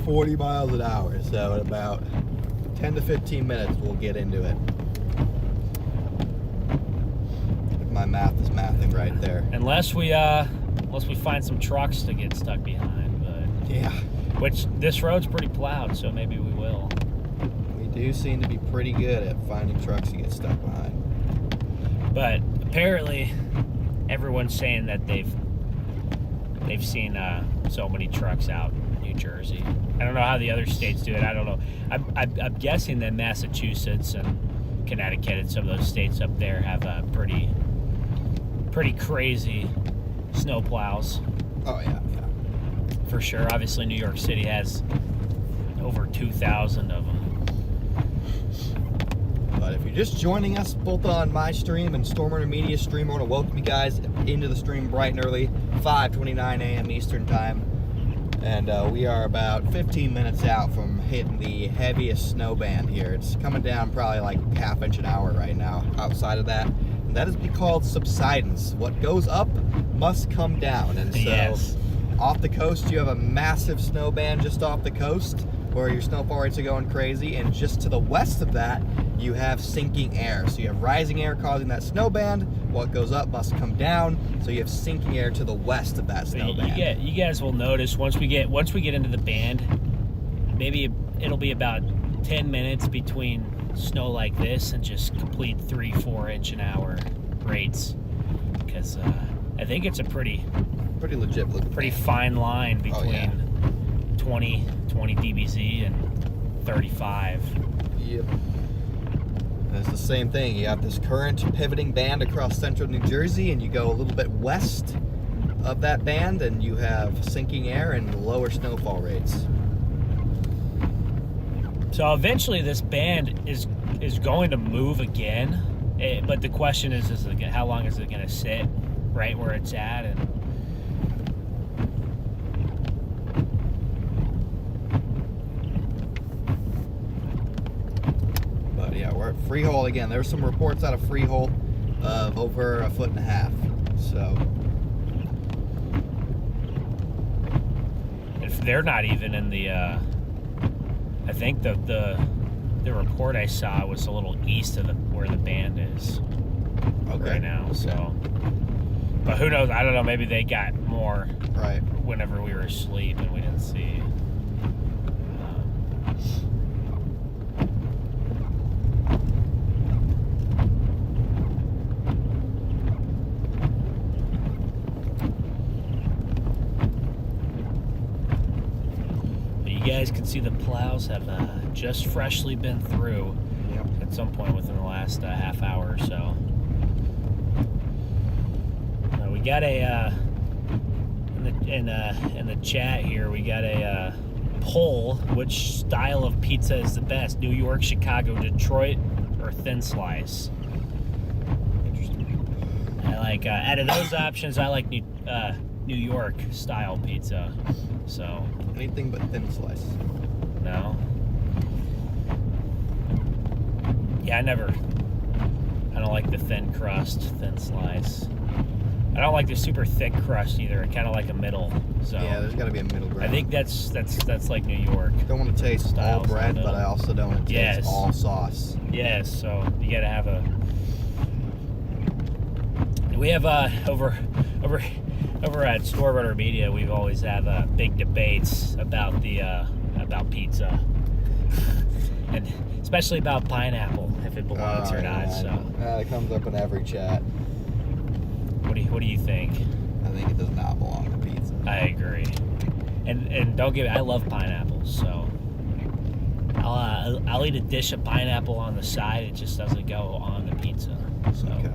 40 miles an hour, so in about 10 to 15 minutes we'll get into it. If my math is mathing right there. Unless we find some trucks to get stuck behind, but Yeah. which this road's pretty plowed, so maybe we will. We do seem to be pretty good at finding trucks to get stuck behind. But apparently, everyone's saying that they've seen so many trucks out in New Jersey. I don't know how the other states do it. I don't know. I'm guessing that Massachusetts and Connecticut and some of those states up there have pretty crazy snow plows. Oh yeah, yeah. For sure. Obviously, New York City has over 2,000 of them. But if you're just joining us both on my stream and StormRunner Media stream, I want to welcome you guys into the stream bright and early, 5:29 a.m. Eastern time. And we are about 15 minutes out from hitting the heaviest snow band here. It's coming down probably like ½ inch an hour right now. Outside of that, and that is called subsidence. What goes up must come down. And so Yes. off the coast, you have a massive snow band just off the coast where your snowfall rates are going crazy, and just to the west of that, you have sinking air. So you have rising air causing that snow band. What goes up must come down. So you have sinking air to the west of that snow band. You guys will notice once we get into the band, maybe it'll be about 10 minutes between snow like this and just complete 3-4 inch an hour rates, because I think it's a pretty legit looking. pretty fine line between 20 dBz and 35. Yep. And it's the same thing. You have this current pivoting band across central New Jersey, and you go a little bit west of that band, and you have sinking air and lower snowfall rates. So eventually, this band is going to move again, but the question is how long is it going to sit right where it's at? And yeah, we're at Freehold again. There's some reports out of Freehold of over 1.5 feet. So if they're not even in the, I think the report I saw was a little east of where the band is right now. So, but who knows? I don't know. Maybe they got more right whenever we were asleep and we didn't see. You guys can see the plows have just freshly been through at some point within the last half hour or so. We got a in the chat here. We got a poll: which style of pizza is the best? New York, Chicago, Detroit, or thin slice? Interesting. I like out of those options, I like New York style pizza. So anything but thin slice. No. Yeah, I don't like the thin crust, thin slice. I don't like the super thick crust either. I kind of like a middle. So yeah, there's got to be a middle ground. I think that's like New York. Don't want to taste all bread, but I also don't want to taste all sauce. Yes, so you got to have a. We have over at StormRunner Media, we've always had big debates about about pizza, and especially about pineapple, if it belongs or not. So it comes up in every chat. What do you think? I think it does not belong to pizza. I agree, and don't get me. I love pineapples, so I'll eat a dish of pineapple on the side. It just doesn't go on the pizza. So. Okay.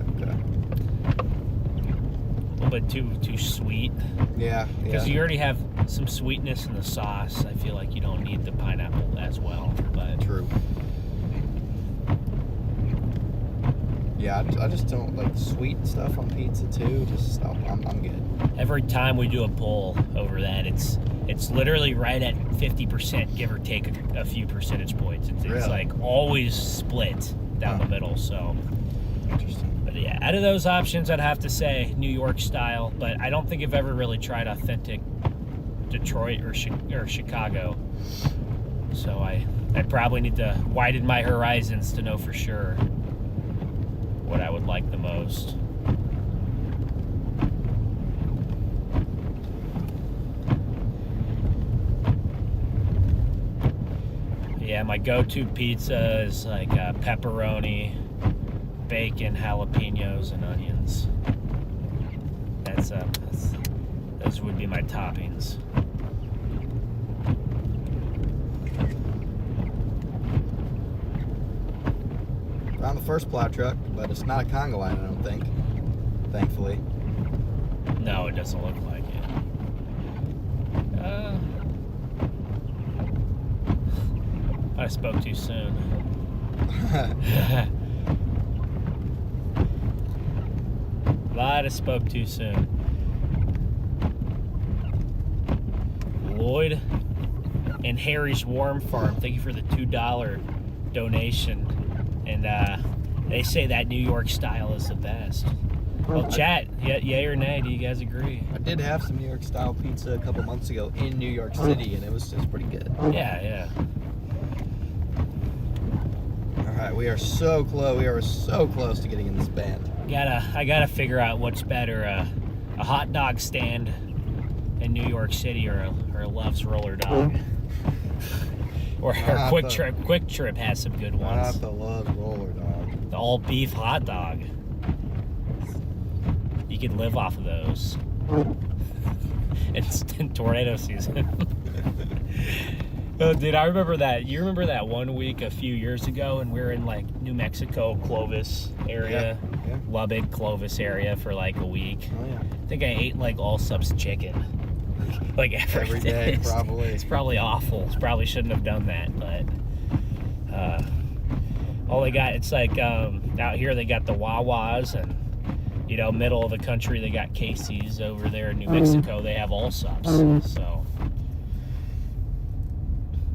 A little bit too sweet. Yeah. Because you already have some sweetness in the sauce. I feel like you don't need the pineapple as well. But true. Yeah, I just don't like sweet stuff on pizza too. Just I'm good. Every time we do a poll over that, it's literally right at 50%, give or take a few percentage points. It's Really? like always split down the middle. So Interesting. But yeah, out of those options, I'd have to say New York style. But I don't think I've ever really tried authentic Detroit or Chicago. So I'd probably need to widen my horizons to know for sure what I would like the most. Yeah, my go-to pizza is like pepperoni, bacon, jalapenos, and onions. Those would be my toppings. We're on the first plow truck, but it's not a Congo line, I don't think. Thankfully. No, it doesn't look like it. I spoke too soon. Might have spoke too soon. Lloyd and Harry's Worm Farm, thank you for the $2 donation. And they say that New York style is the best. Well, chat, yay or nay, do you guys agree? I did have some New York style pizza a couple months ago in New York City, and it was pretty good. Yeah. All right, we are so close. We are so close to getting in this band. I gotta figure out what's better, a hot dog stand in New York City or a Love's Roller Dog. Or Quick Trip has some good ones. Not the Love Roller Dog. The all beef hot dog. You could live off of those. It's in tornado season. Oh, dude, I remember that. You remember that one week a few years ago, and we were in like New Mexico, Clovis area, Yeah. Lubbock, Clovis area for like a week. Oh yeah. I think I ate like all subs chicken. Like Every day, probably. It's probably awful. Probably shouldn't have done that, but all they got, it's like out here they got the Wawas, and middle of the country they got Casey's. Over there in New Mexico they have all subs. So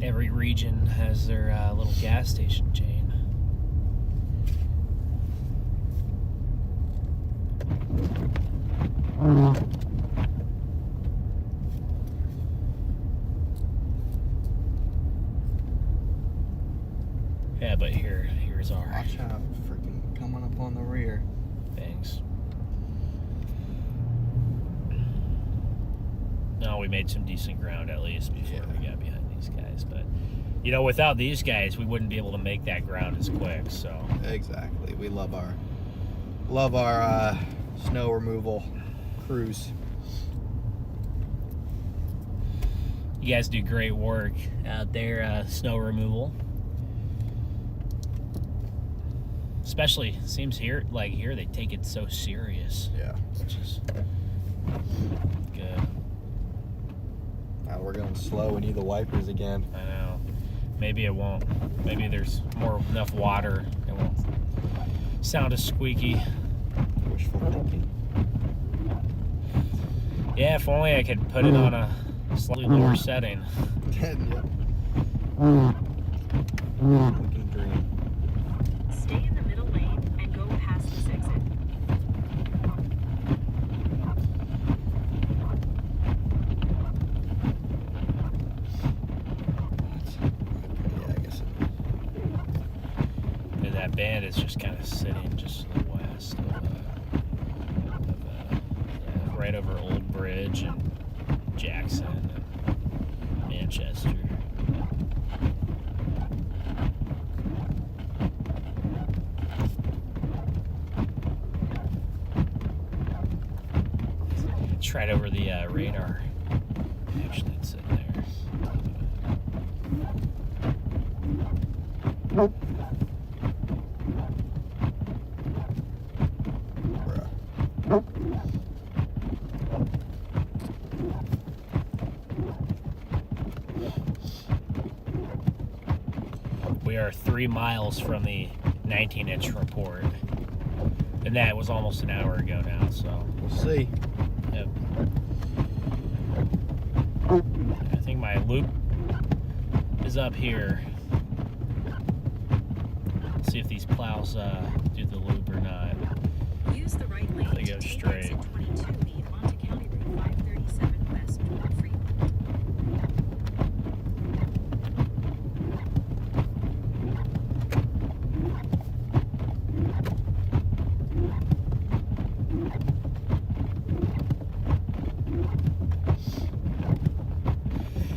every region has their little gas station chain. Yeah, but here's our. Watch out, freaking coming up on the rear. Thanks. No, we made some decent ground at least before we got behind these guys. But, without these guys, we wouldn't be able to make that ground as quick. So Exactly. We love our snow removal crews. you guys do great work out there, snow removal. Especially, seems here they take it so serious. Yeah. Which is good. Now we're going slow. We need the wipers again. I know. Maybe it won't. Maybe there's enough water. It won't sound as squeaky. Wishful thinking. Yeah, if only I could put it on a slightly lower setting. Yep. We can dream. Stay in the middle lane and go past this exit. Yeah, I guess. And that band is just kind of sitting just to the west of right over Old Bridge and Jackson and Manchester. It's right over the radar. Actually, it's sitting there. Bruh. We are 3 miles from the 19-inch report. And that was almost an hour ago now, so. We'll see. Yep. I think my loop is up here. See if these plows do the loop or not. Use the right lane They go to take straight. exit 22B onto County Route 537 west toward Fremont.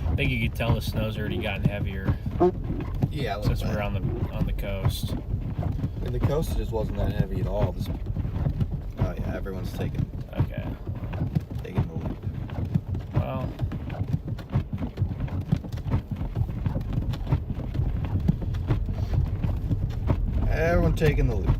I think you could tell the snow's already gotten heavier Yeah, a little since bit. we're on the coast. And the coast just wasn't that heavy at all. Oh yeah, everyone's taking Okay. the loop. Well, Everyone taking the loop.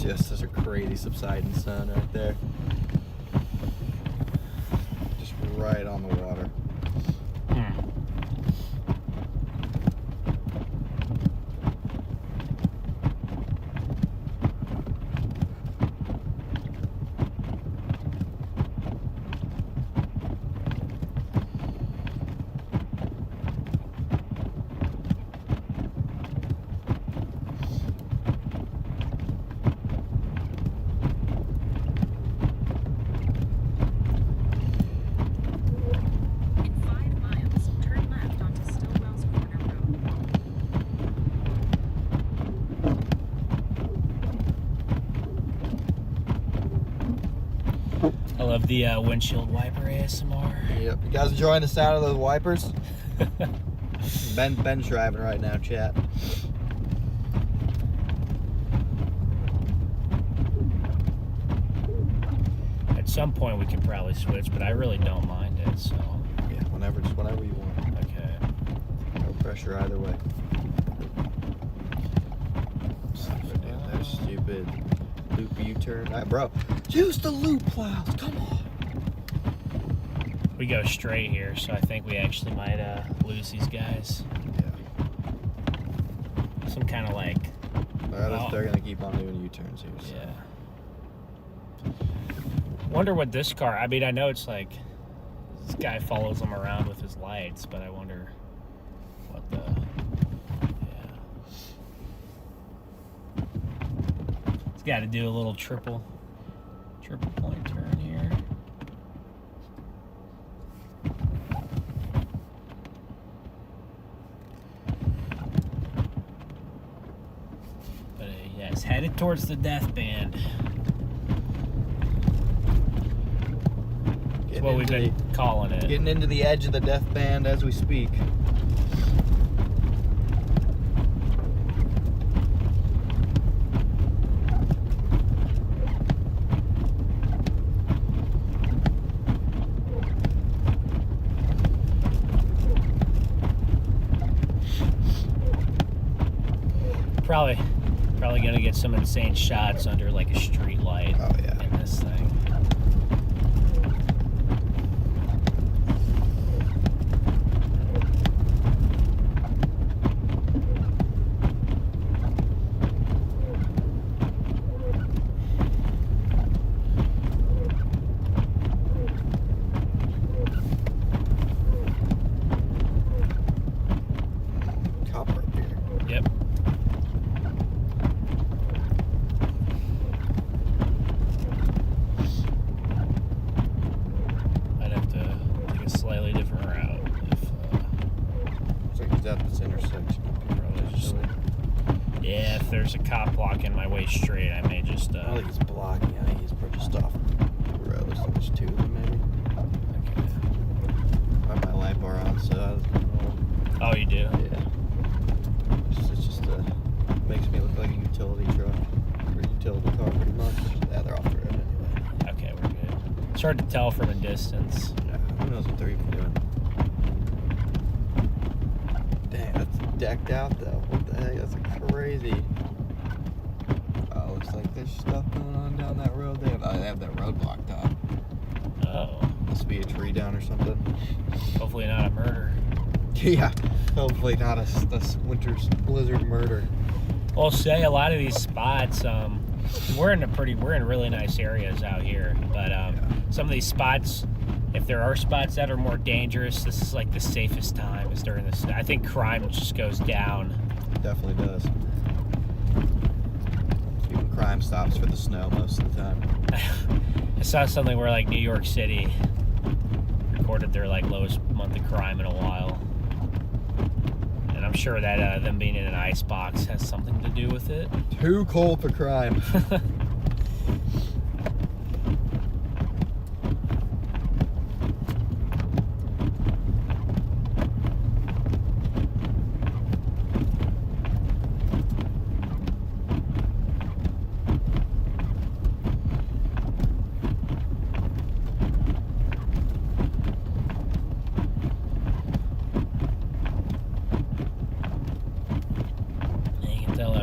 Just such a crazy subsiding sun right there. Just right on the water. In 5 miles, turn left onto Stillwell's Corner Road. I love the windshield wiper ASMR. Yep. You guys enjoying the sound of those wipers? Ben's driving right now, chat. At some point we could probably switch, but I really don't mind it, so. Yeah, just whenever you want. Okay. No pressure either way. That stupid loop U-turn. All right, bro. Use the loop plows. Come on. We go straight here, so I think we actually might lose these guys. Yeah. Some kind of like, They're gonna keep on doing U-turns here. So. yeah. Wonder what this car, I mean, I know it's like, this guy follows them around with his lights, but I wonder what the, yeah. It's got to do a little triple point turn here. But yeah, it's headed towards the death band. That's what we've been calling it. Getting into the edge of the death band as we speak. Probably gonna get some insane shots under like a street light. Oh yeah. In this thing. Copper up here. Yep. if there's a cop blocking my way straight, I may just. I don't think he's blocking. I think he's just off the road. So there's two of them, maybe. I have my light bar on, so. Oh, you do? Yeah. It's just makes me look like a utility truck or utility car, pretty much. Yeah, they're off the road anyway. Okay, we're good. It's hard to tell from a distance. Yeah, who knows what they're even doing? Dang, that's decked out though. What the heck? That's crazy. Oh, looks like there's stuff going on down that road. They have that road blocked off. Oh. Must be a tree down or something. Hopefully not a murder. Yeah, hopefully not a winter's blizzard murder. Well, say a lot of these spots, we're in really nice areas out here, but some of these spots, if there are spots that are more dangerous, this is like the safest time is during this. I think crime just goes down. It definitely does. Even crime stops for the snow most of the time. I saw something where like New York City recorded their like lowest month of crime in a while. And I'm sure that them being in an ice box has something to do with it. Too cold for crime.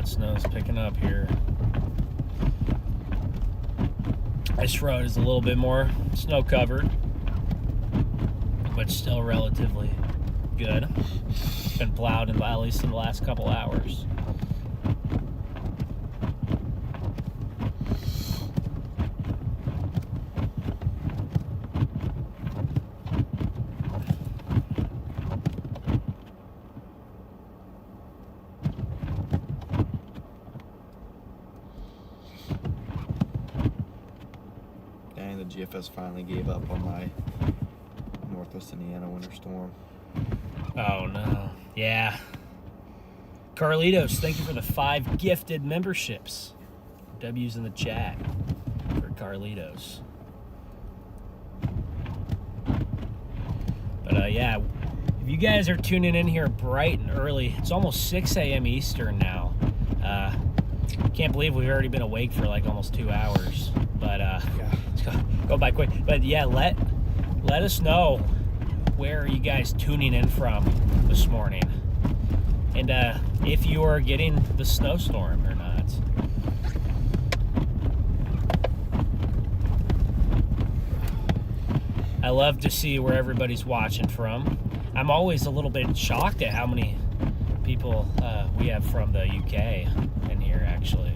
Snow's picking up here. This road is a little bit more snow covered, but still relatively good. It's been plowed at least in the last couple hours. The GFS finally gave up on my Northwest Indiana winter storm. Oh no. Yeah. Carlitos, thank you for the 5 gifted memberships. W's in the chat for Carlitos. But yeah, if you guys are tuning in here bright and early, it's almost 6 a.m. Eastern now. Can't believe we've already been awake for like almost 2 hours. But yeah. Go by quick. But yeah, let us know where you guys tuning in from this morning, and if you are getting the snowstorm or not. I love to see where everybody's watching from. I'm always a little bit shocked at how many people we have from the UK in here, actually.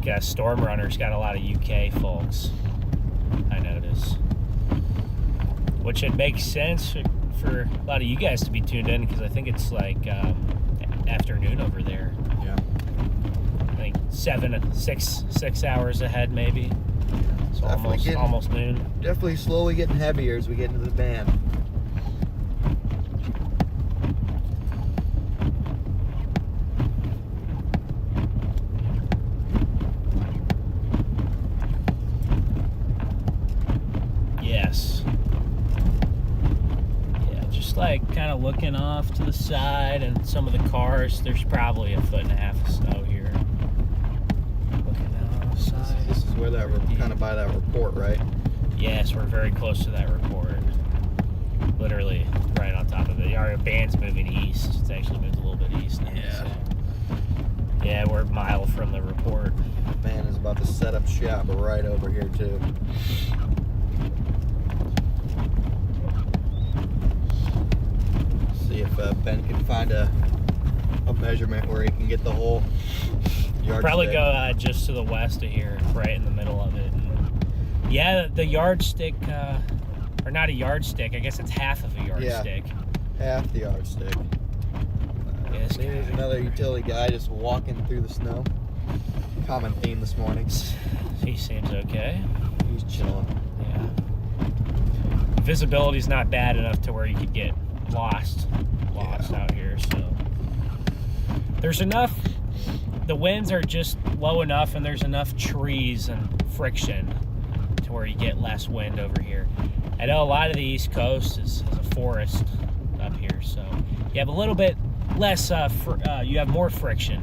StormRunner's got a lot of UK folks, I notice, which it makes sense for a lot of you guys to be tuned in, because I think it's like afternoon over there. Yeah, I think 6 hours ahead maybe. So almost noon. Definitely slowly getting heavier as we get into the band. Like kind of looking off to the side and some of the cars, there's probably 1.5 feet of snow here. Looking out on the side. This is where that we're kind of by that report, right? Yes, we're very close to that report. Literally right on top of it. Our band's moving east. It's actually moved a little bit east now. Yeah. So. Yeah, we're a mile from the report. The band is about to set up shop right over here too. See if Ben can find a measurement where he can get the whole yardstick. Probably go just to the west of here, right in the middle of it. And yeah, the yardstick, or not a yardstick, I guess it's half of a yardstick. Yeah, half the yardstick. Yes, there's another utility guy just walking through the snow. Common theme this morning. He seems okay. He's chilling. Yeah. Visibility's not bad enough to where you could get lost. lost out here. So there's enough. The winds are just low enough, and there's enough trees and friction to where you get less wind over here. I know a lot of the East Coast is a forest up here, so you have a little bit less. You have more friction,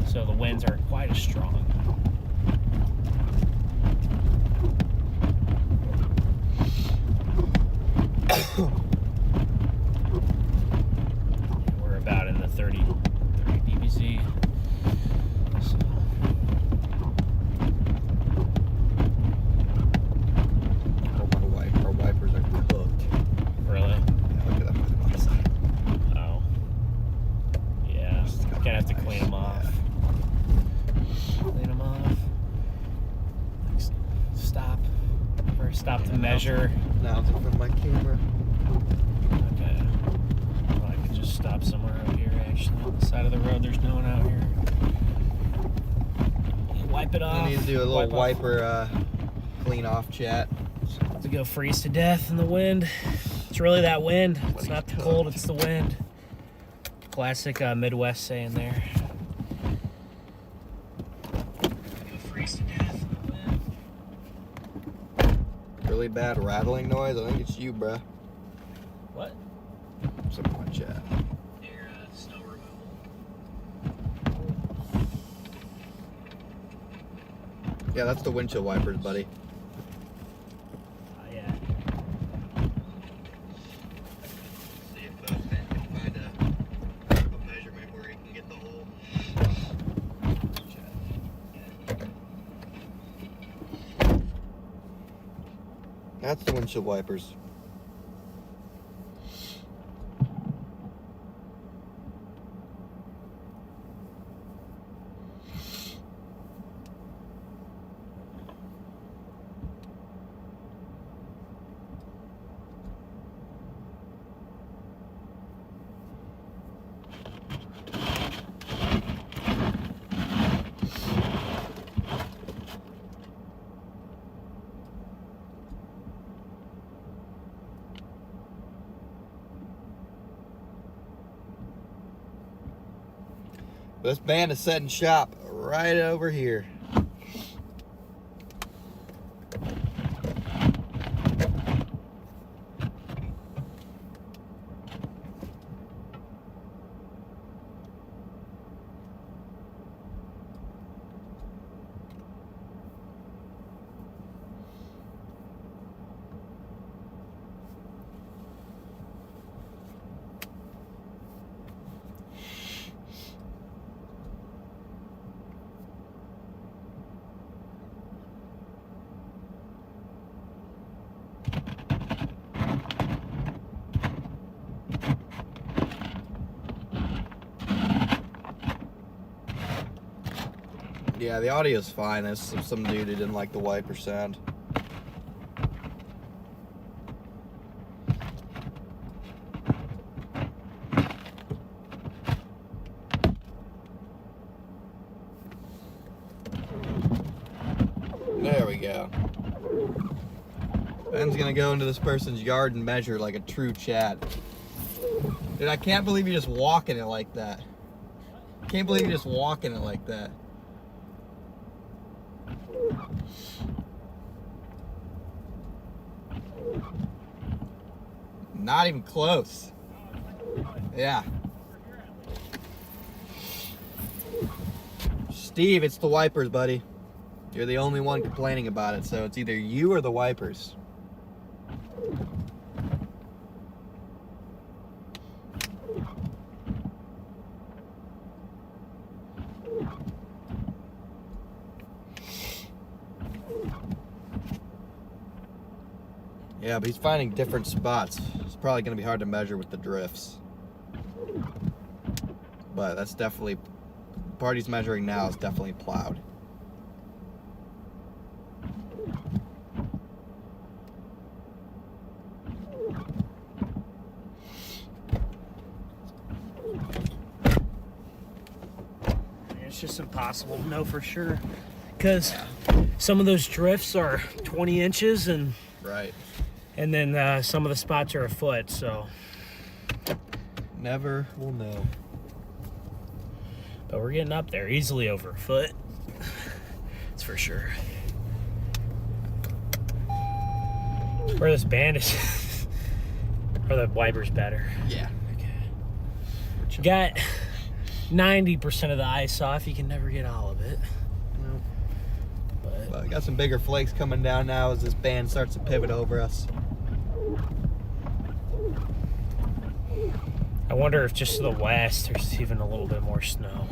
so the winds aren't quite as strong. We're about in the 30 dBz. So. Our wipers are cooked. Really? Yeah, look at that one on the side. Oh. Yeah. Gonna have to clean them off. Clean them off. Stop. Or stop to measure. Now it's in front of my camera. Okay. Well, I could just stop somewhere out here, actually. On the side of the road, there's no one out here. Wipe it off. I need to do a little Wipe off. wiper clean off chat. To go freeze to death in the wind. It's really that wind. It's not the cold, it's the wind. Classic Midwest saying there. Go freeze to death in the wind. Really bad rattling noise. I think it's you, bruh. What? Something in my chat. Your snow removal. Yeah, that's the windshield wipers, buddy. Yeah. See if Ben can find a measurement where he can get the whole. That's the windshield wipers. This band is setting shop right over here. Yeah, the audio's fine. There's some dude who didn't like the wiper sound. There we go. Ben's gonna go into this person's yard and measure like a true Chad. Dude, I can't believe you're just walking it like that. Can't believe you're just walking it like that. Not even close. Yeah. Steve, it's the wipers, buddy. You're the only one complaining about it, so it's either you or the wipers. Yeah, but he's finding different spots. It's probably going to be hard to measure with the drifts. But that's definitely, the part he's measuring now is definitely plowed. It's just impossible to know for sure. Because some of those drifts are 20 inches and Right. then some of the spots are a foot, so. Never will know. But we're getting up there, easily over a foot. That's for sure. Where this band is, are the wipers better? Yeah. Okay. Got 90% of the ice off. You can never get all of it. Nope. But I got some bigger flakes coming down now as this band starts to pivot over us. I wonder if just to the west there's even a little bit more snow.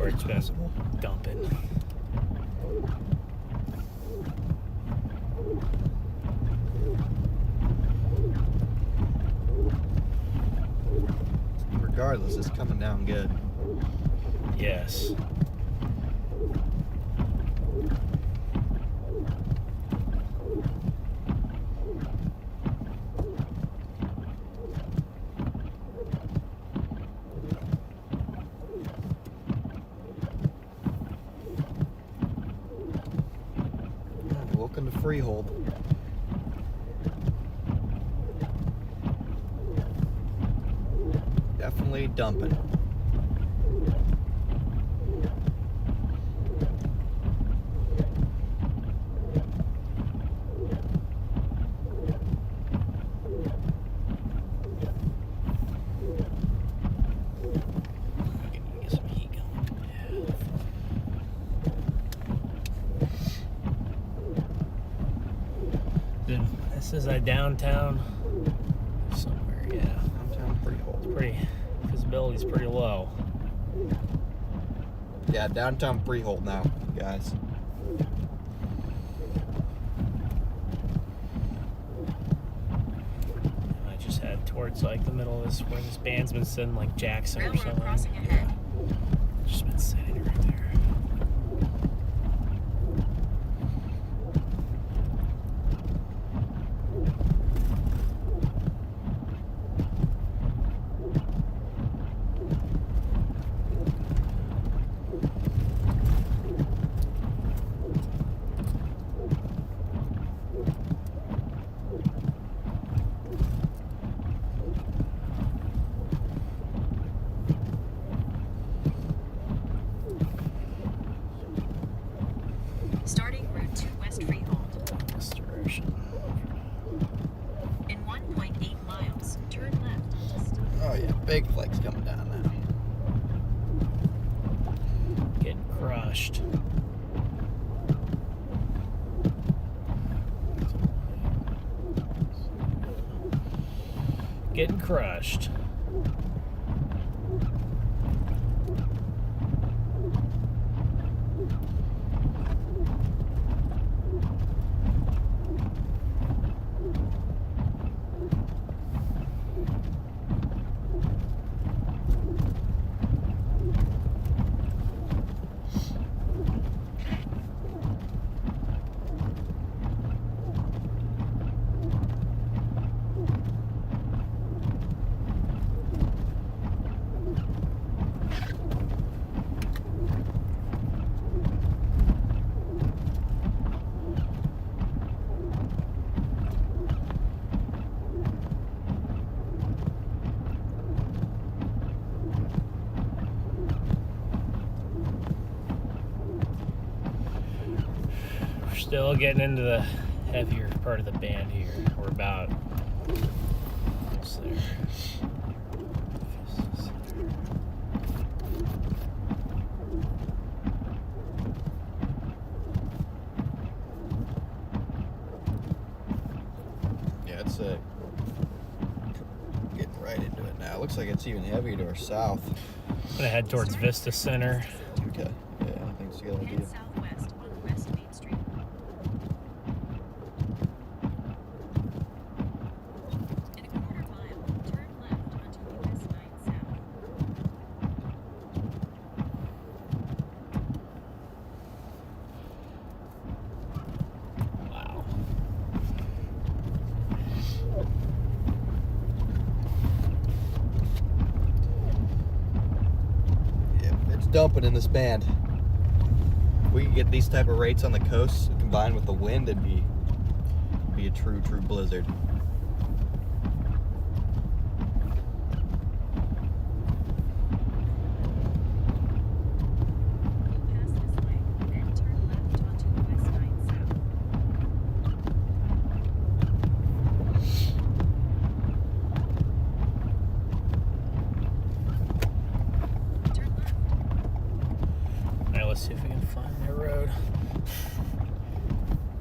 Or it's been dumping. Regardless, it's coming down good. Yes. Welcome to Freehold. Definitely dumping. Get some heat going. Yeah. This is a downtown somewhere, yeah. Downtown Freehold. Pretty, visibility's pretty low. Yeah, downtown Freehold now, guys. I just head towards like the middle of this, where this band's been sitting, like Jackson or Railroad something. crossing ahead. Just been sitting right there. Starting route to West Freehold. This direction. In 1.8 miles, turn left. Oh yeah, big flakes coming down now. Getting crushed. Getting crushed. Still getting into the heavier part of the band here. We're about almost there. Yeah, it's getting right into it now. Looks like it's even heavier to our south. I'm gonna head towards Vista Center. Okay. Yeah, I think it's a good idea. Head southwest on West Main Street. In a quarter mile, turn left onto US 9 South. Wow. Yeah, it's dumping in this band. If we could get these type of rates on the coast combined with the wind, it'd be a true blizzard. let's see if we can find their road.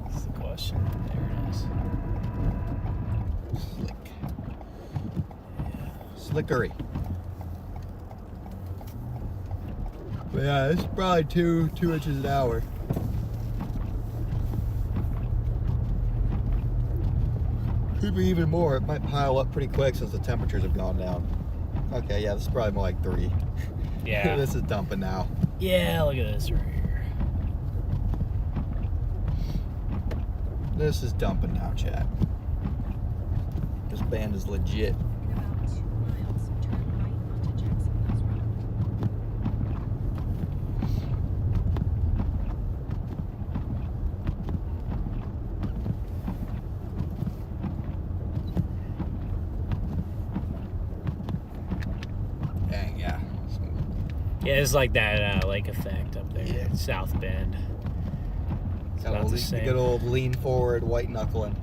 That's the question. There it is. Slick. Slickery. But yeah, it's probably two inches an hour. Could be even more. It might pile up pretty quick since the temperatures have gone down. Okay, yeah, this is probably more like 3. Yeah. This is dumping now. Yeah, look at this right here. This is dumping now, chat. This band is legit. In about 2 miles, turn right onto Jacksonville's Road. Dang, yeah. Yeah, it's like that lake effect up there. Yeah. South Bend. It's about the The same. good old lean forward, white knuckling.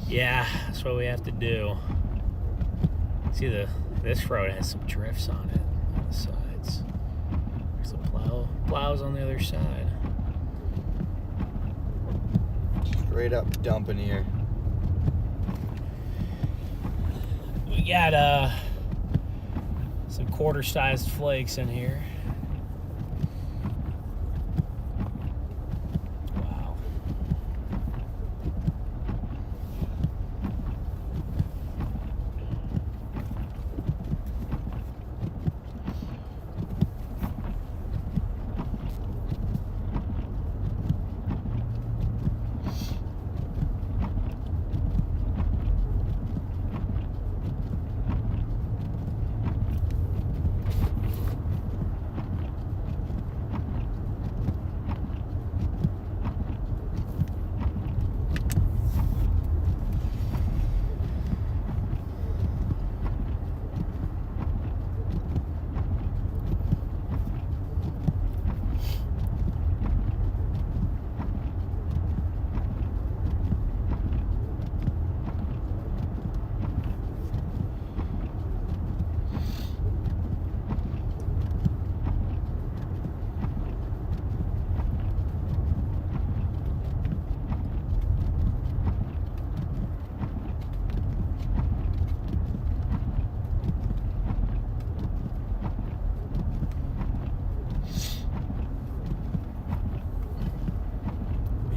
Yeah, that's what we have to do. See, this road has some drifts on it on the sides. There's a plows on the other side. Straight up dumping here. We got some quarter-sized flakes in here. Wow.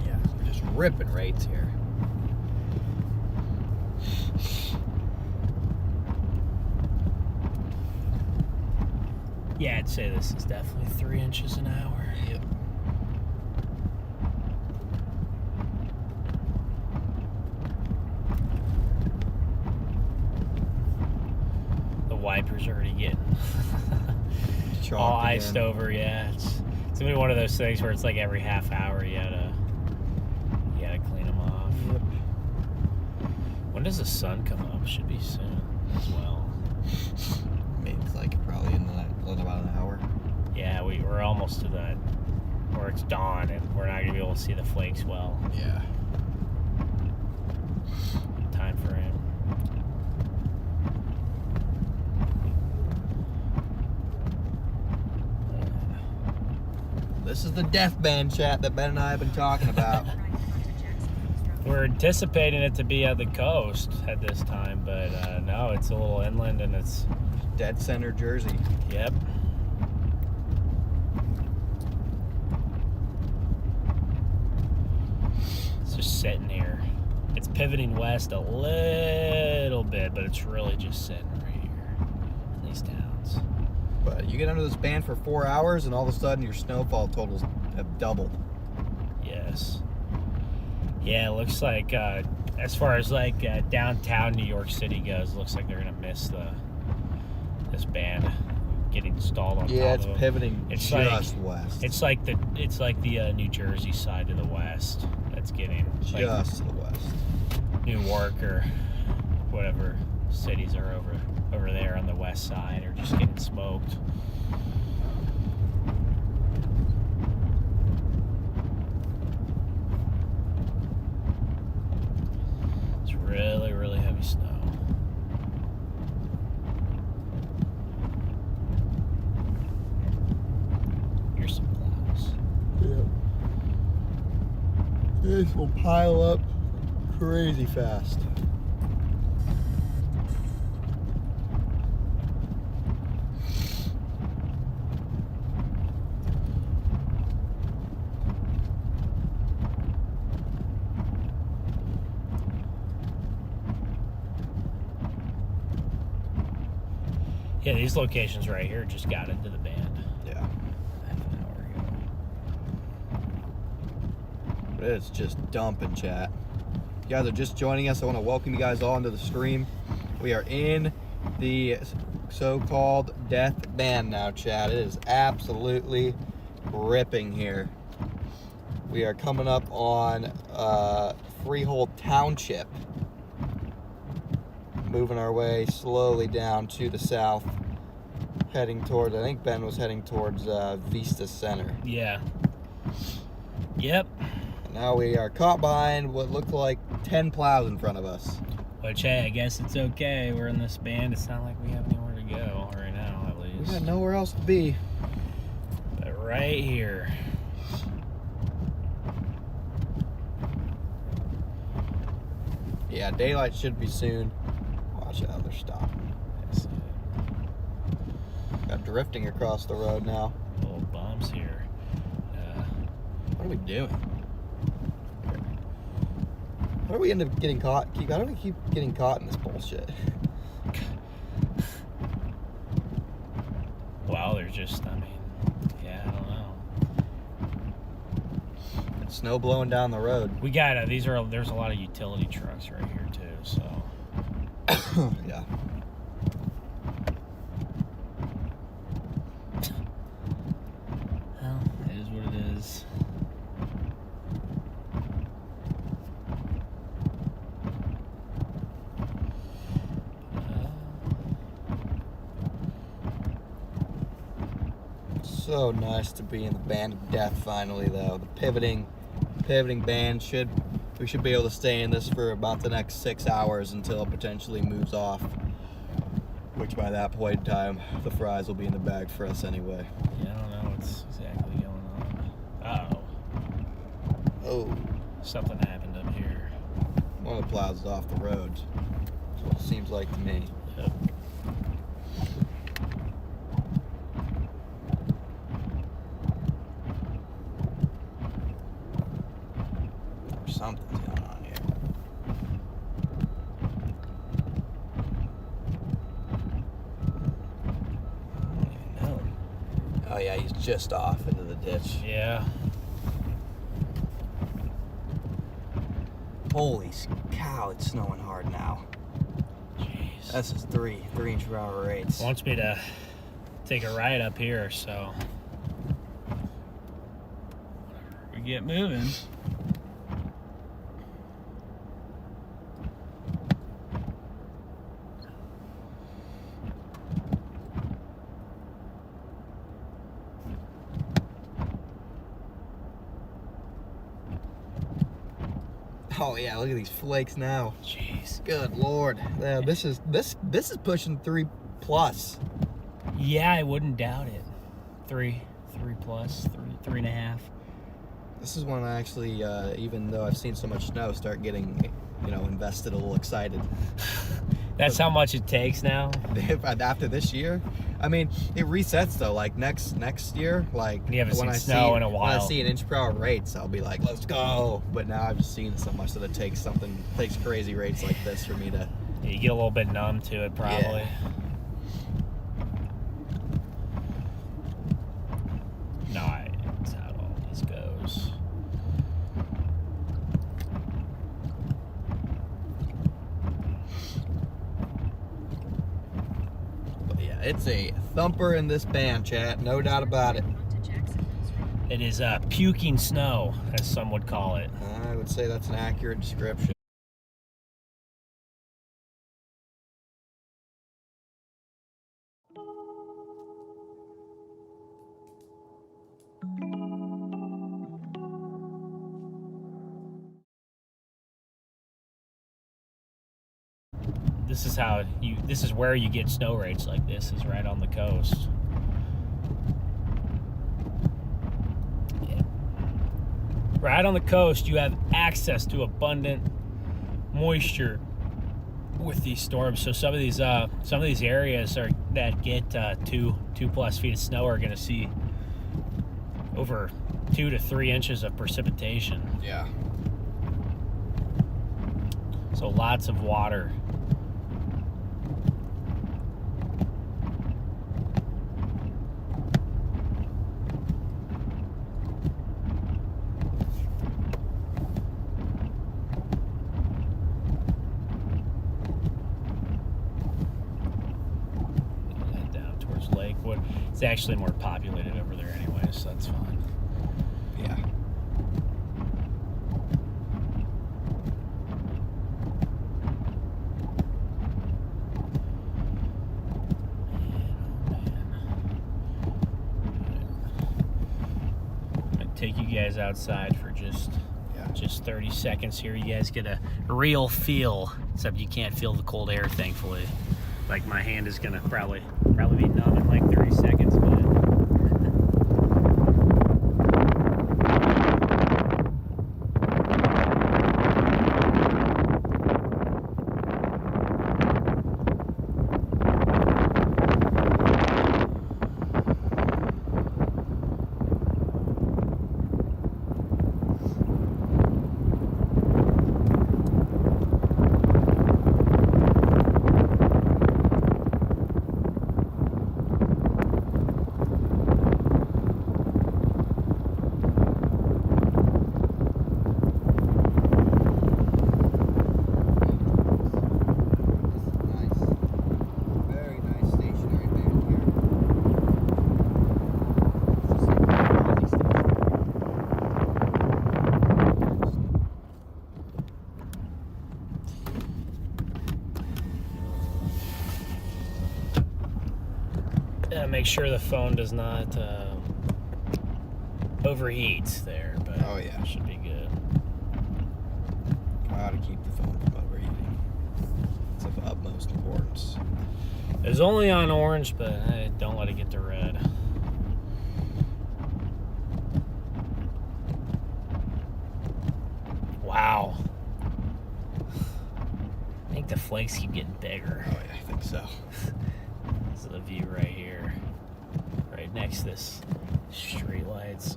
Yeah, just ripping rates here. Yeah, I'd say this is definitely 3 inches an hour. Yep. The wipers are already getting Chalked all again. iced over. Yeah, it's gonna be one of those things where it's like every half hour you gotta clean them off. Yep. When does the sun come up? Should be soon as well. Maybe it's like probably in about an hour. Yeah, we're almost to that where it's dawn and we're not gonna be able to see the flakes well. Yeah. Time frame. This is the death band chat that Ben and I have been talking about. Right onto Jacksonville's Road. We're anticipating it to be at the coast at this time, but no, it's a little inland and it's, Dead center Jersey. yep. It's just sitting here. It's pivoting west a little bit, but it's really just sitting right here in these towns. But you get under this band for 4 hours and all of a sudden your snowfall totals have doubled. Yes. Yeah, it looks like as far as like downtown New York City goes, it looks like they're gonna miss this band getting installed on Yeah, top it's of them. pivoting It's just west. It's like the New Jersey side to the west that's getting like just to the west. Newark or whatever cities are over there on the west side are just getting smoked. It's really, really heavy snow. Here's some plows. This will pile up crazy fast. Yeah, these locations right here just got into the band. Yeah. Half an hour ago. But it's just dumping, chat. If you guys are just joining us, I want to welcome you guys all into the stream. We are in the so-called death band now, chat. It is absolutely ripping here. We are coming up on Freehold Township. Moving our way slowly down to the south, heading towards, I think Ben was heading towards Vista Center. Yeah. Yep. And now we are caught behind what looked like 10 plows in front of us. Which, hey, I guess it's okay. We're in this band. It's not like we have anywhere to go right now, at least. We got nowhere else to be. But right here. Yeah, daylight should be soon. Watch out, they're stopping. Got drifting across the road now. Little bumps here. What are we doing? How do we end up getting caught? How do we keep getting caught in this bullshit? Well, there's just, I mean, yeah, I don't know. It's snow blowing down the road. We got there's a lot of utility trucks right here too, so. Yeah. Well, it is what it is. So nice to be in the band of death finally, though. The pivoting band we should be able to stay in this for about the next 6 hours until it potentially moves off. Which by that point in time, the fries will be in the bag for us anyway. Yeah, I don't know what's exactly going on. Uh-oh. Oh, Something happened up here. one of the plows is off the road. That's what it seems like to me. Yep. Something's going on here. I don't even know. Oh yeah, he's just off into the ditch. Yeah. Holy cow, it's snowing hard now. Jeez. This is 3-inch per hour rates. Wants me to take a ride up here, so we get moving. Oh yeah, look at these flakes now. Jeez. Good lord. Yeah, this is pushing 3+. Yeah, I wouldn't doubt it. 3 plus, 3.5. This is when I actually, even though I've seen so much snow, start getting, invested, a little excited. That's how much it takes now. After this year, I mean, it resets though. Like next year, like You haven't when seen snow in a when while. I see an inch per hour rates, I'll be like, let's go. But now I've just seen so much that it takes crazy rates like this for me to. You get a little bit numb to it, probably. Yeah. No, it's how all this goes. But yeah, it's a thumper in this band, chat. No doubt about it. Onto Jacksonville Street. It is puking snow, as some would call it. I would say that's an accurate description. This is where you get snow rates like this, is right on the coast. Yeah. right on the coast, you have access to abundant moisture with these storms. So some of these areas that get 2+ feet of snow are going to see over 2 to 3 inches of precipitation. Yeah. So lots of water. Down towards Lakewood. It's actually more populated over there anyway, so that's fine. Yeah. Take you guys outside for just 30 seconds here. You guys get a real feel, except you can't feel the cold air, thankfully. Like my hand is gonna probably be numb in like 30 seconds, but make sure the phone does not overheat there, but Oh, yeah. it should be good. Gotta keep the phone from overheating. It's of utmost importance. It was only on orange, but don't let it get to red. Wow. I think the flakes keep getting bigger. Oh yeah, I think so. This is the view right here. Right next to this street lights.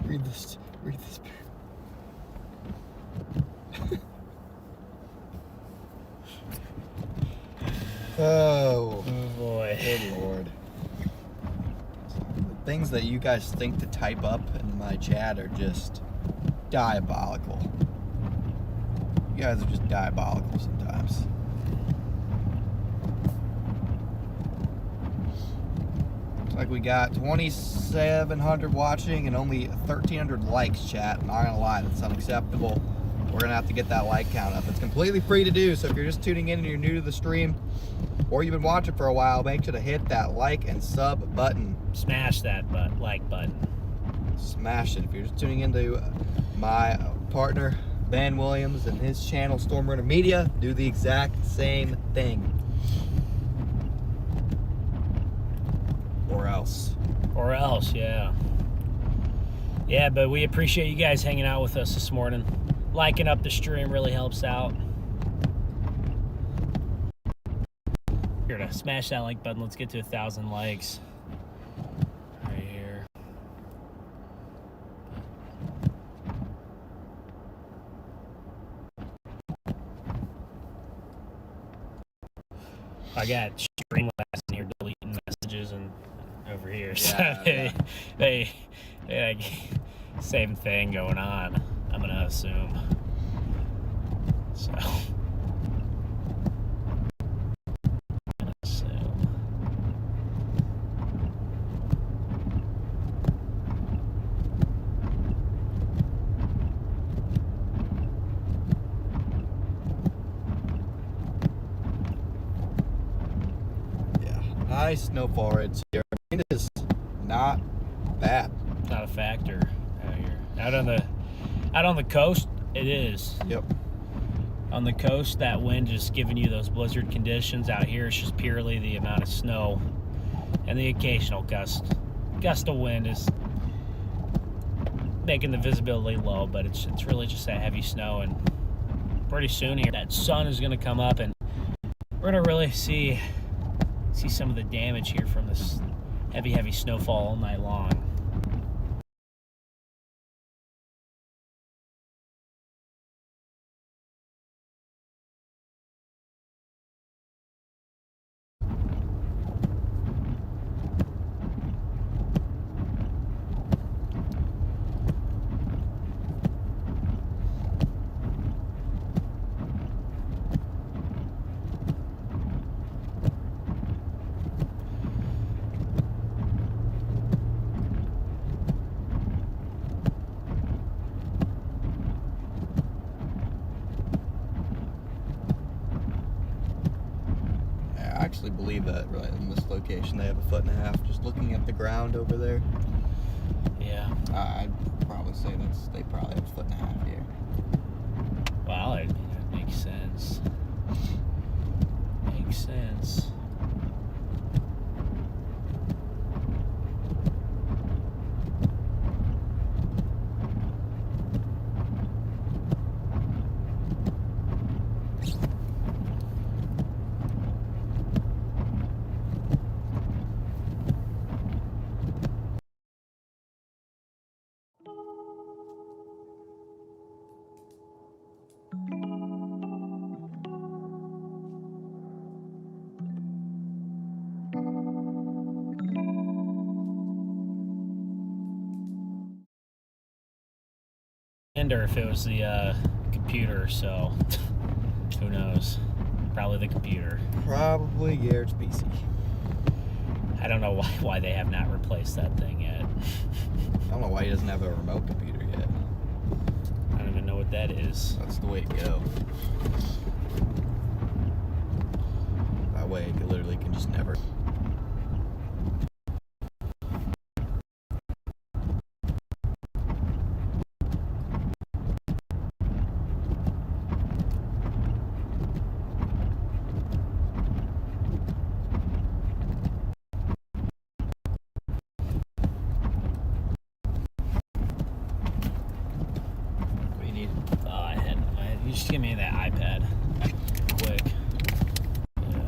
Read this. Oh boy. Good Lord. The things that you guys think to type up in my chat are just diabolical. You guys are just diabolical sometimes. Looks like we got 2,700 watching and only 1,300 likes, chat. Not gonna lie, that's unacceptable. We're gonna have to get that like count up. It's completely free to do, so if you're just tuning in and you're new to the stream, or you've been watching for a while, make sure to hit that like and sub button. Smash that like button. Smash it. If you're just tuning into my partner, Ben Williams, and his channel, StormRunner Media, do the exact same thing. Or else. Or else, yeah. Yeah, but we appreciate you guys hanging out with us this morning. Liking up the stream really helps out. Here to smash that like button. Let's get to 1,000 likes. Right here. I got Streamlabs in here deleting messages and over here. Yeah, So they like, same thing going on, I'm gonna assume. So Nice snowfall rates here. It is not bad. not a factor out here. Out on the coast, it is. Yep. On the coast, that wind just giving you those blizzard conditions. Out here, it's just purely the amount of snow and the occasional gust gust of wind is making the visibility low, but it's really just that heavy snow, and pretty soon here that sun is going to come up and we're going to really see some of the damage here from this heavy snowfall all night long. I actually believe that right in this location they have 1.5 feet. Just looking at the ground over there. Yeah. I'd probably say they probably have 1.5 feet here. Well, it makes sense. Makes sense. Or if it was the computer, so who knows? Probably the computer. Probably Garrett's PC. I don't know why they have not replaced that thing yet. I don't know why he doesn't have a remote computer yet. I don't even know what that is. That's the way to go. That way you literally can just never. You just give me that iPad, quick. Yeah.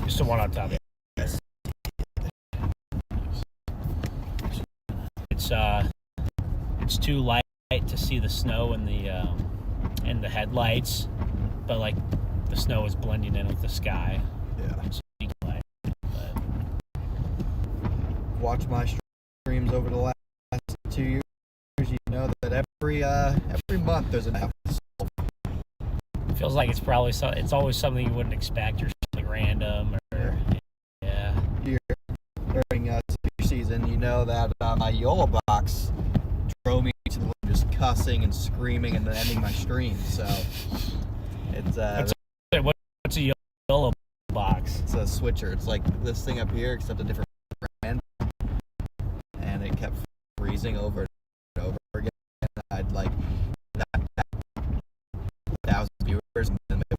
Just the one on top of it. It's too light to see the snow in the headlights, but like the snow is blending in with the sky. Yeah. So you can light it, but Watch my streams over the last 2 years. You know that every month there's an episode. it feels like it's always something you wouldn't expect, or something random, or yeah. During season, you know that my YOLO box drove me to the room just cussing and screaming and ending my stream. So it's what's a YOLO box? It's a switcher. It's like this thing up here, except a different brand, and it kept freezing over and over again. I'd like 1,000 viewers, and then it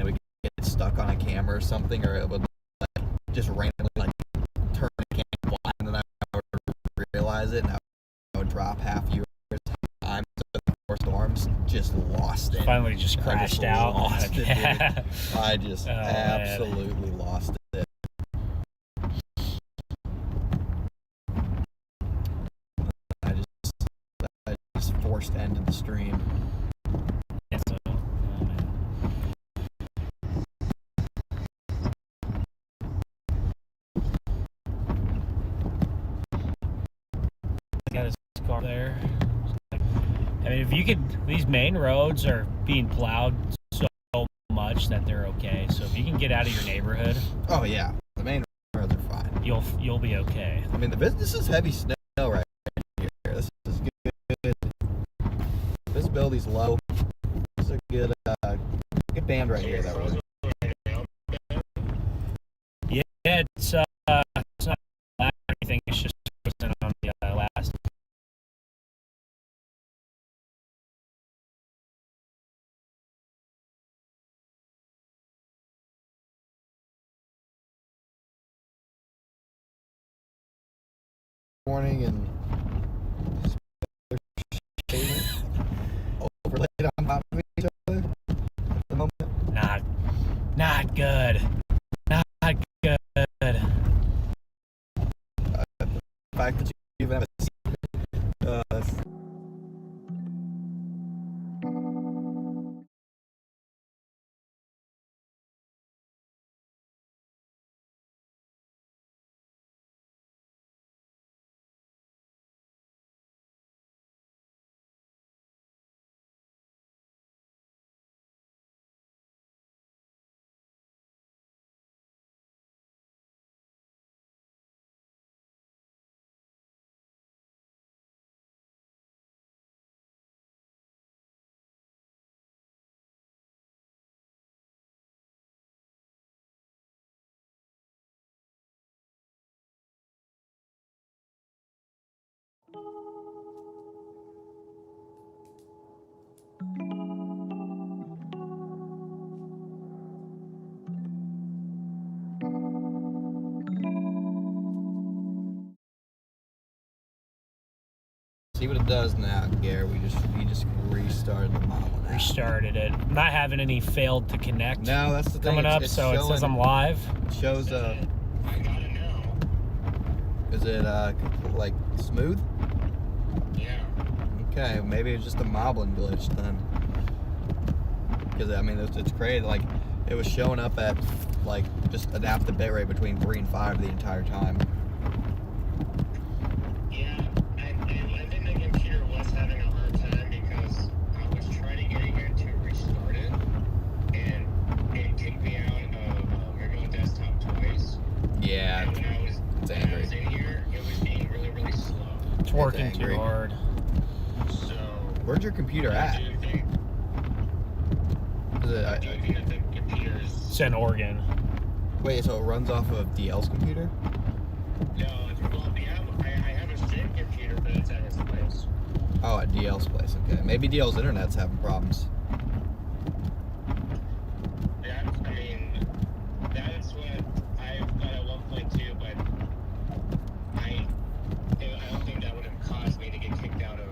would get stuck on a camera or something, or it would like just randomly like turn the camera blind, and then I would realize it, and I would drop half viewers. I'm before storms, just lost it. Finally, just crashed out. Lost it, Yeah. dude. I just absolutely lost it. I just forced ended the stream. Got his car there. I mean, if you could, these main roads are being plowed so much that they're okay. So if you can get out of your neighborhood, Oh yeah, the main roads are fine. you'll be okay. I mean, this is heavy snow right here. This is good. Visibility's low. This is a good band right here that was. Yeah, it's not anything. It's just on the last. warning and overlaid on top of each other at the moment. Not good. Not good. The fact that you even have a see what it does now, Gary. We just restarted the model now. Restarted it. I'm not having any failed to connect. No, that's the thing. Coming up, so it says I'm live. It shows I gotta know. Is it like smooth? Yeah. Okay, maybe it's just a mobbling glitch then. Because I mean, it's crazy. Like, it was showing up at like just adapt the bitrate between 3 and 5 the entire time. Yeah, I think the computer was having a hard time because I was trying to get in here to restart it, and it kicked me out of regular desktop twice. Yeah, And when I was angry. in here, it was being really, really slow. It's working It's too angry. hard. So Where's your computer I at? do think, Is it, I do think that the computer's It's in Oregon. wait, so it runs off of DL's computer? no. Well, I have a stream computer, but it's at his place. Oh, at DL's place. Okay, maybe DL's internet's having problems. Yeah, I mean, that's what I thought at one point too, but I don't think that would have caused me to get kicked out of.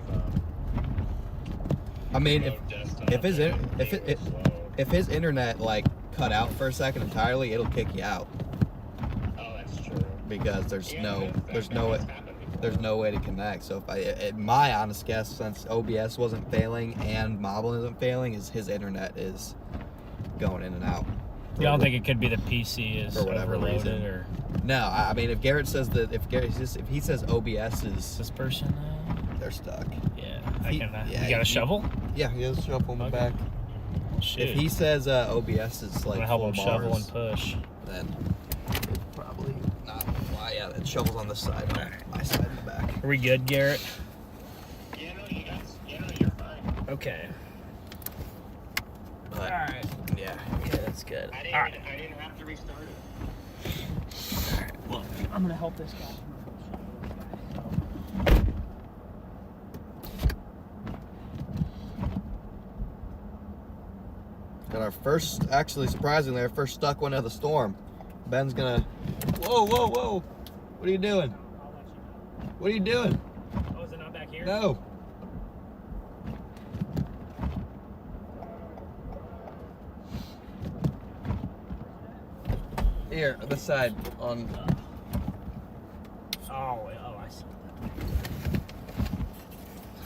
I mean, Remote desktop. if his It in- if it- was slow. if his internet like cut out for a second entirely, it'll kick you out Oh, that's true. because there's Yeah, no that has happened before. there's no way to connect. So if my honest guess, since OBS wasn't failing and Moblin isn't failing, is his internet is going in and out. You don't think it could be the PC is For whatever overloaded reason. or No, I mean, if Garrett says that, if he says OBS is, this person? they're stuck. Yeah, Yeah, you got a shovel? Yeah, he has a shovel in the Okay. back. Shit. If he says OBS is I'm like gonna help him full shovel bars, and push. then it's probably not. Why? Yeah, the shovel's on this side, on my side in the back. Are we good, Garrett? Yeah, no, you're fine. Okay. But, Alright. yeah. Yeah, that's good. I Alright. didn't have to restart it. Well, I'm gonna help this guy. Got our first, actually surprisingly, our first stuck one of the storm. Ben's gonna, whoa, whoa, whoa. What are you doing? What are you doing? Oh, is it not back here? No. Here, this side on. Oh, I see.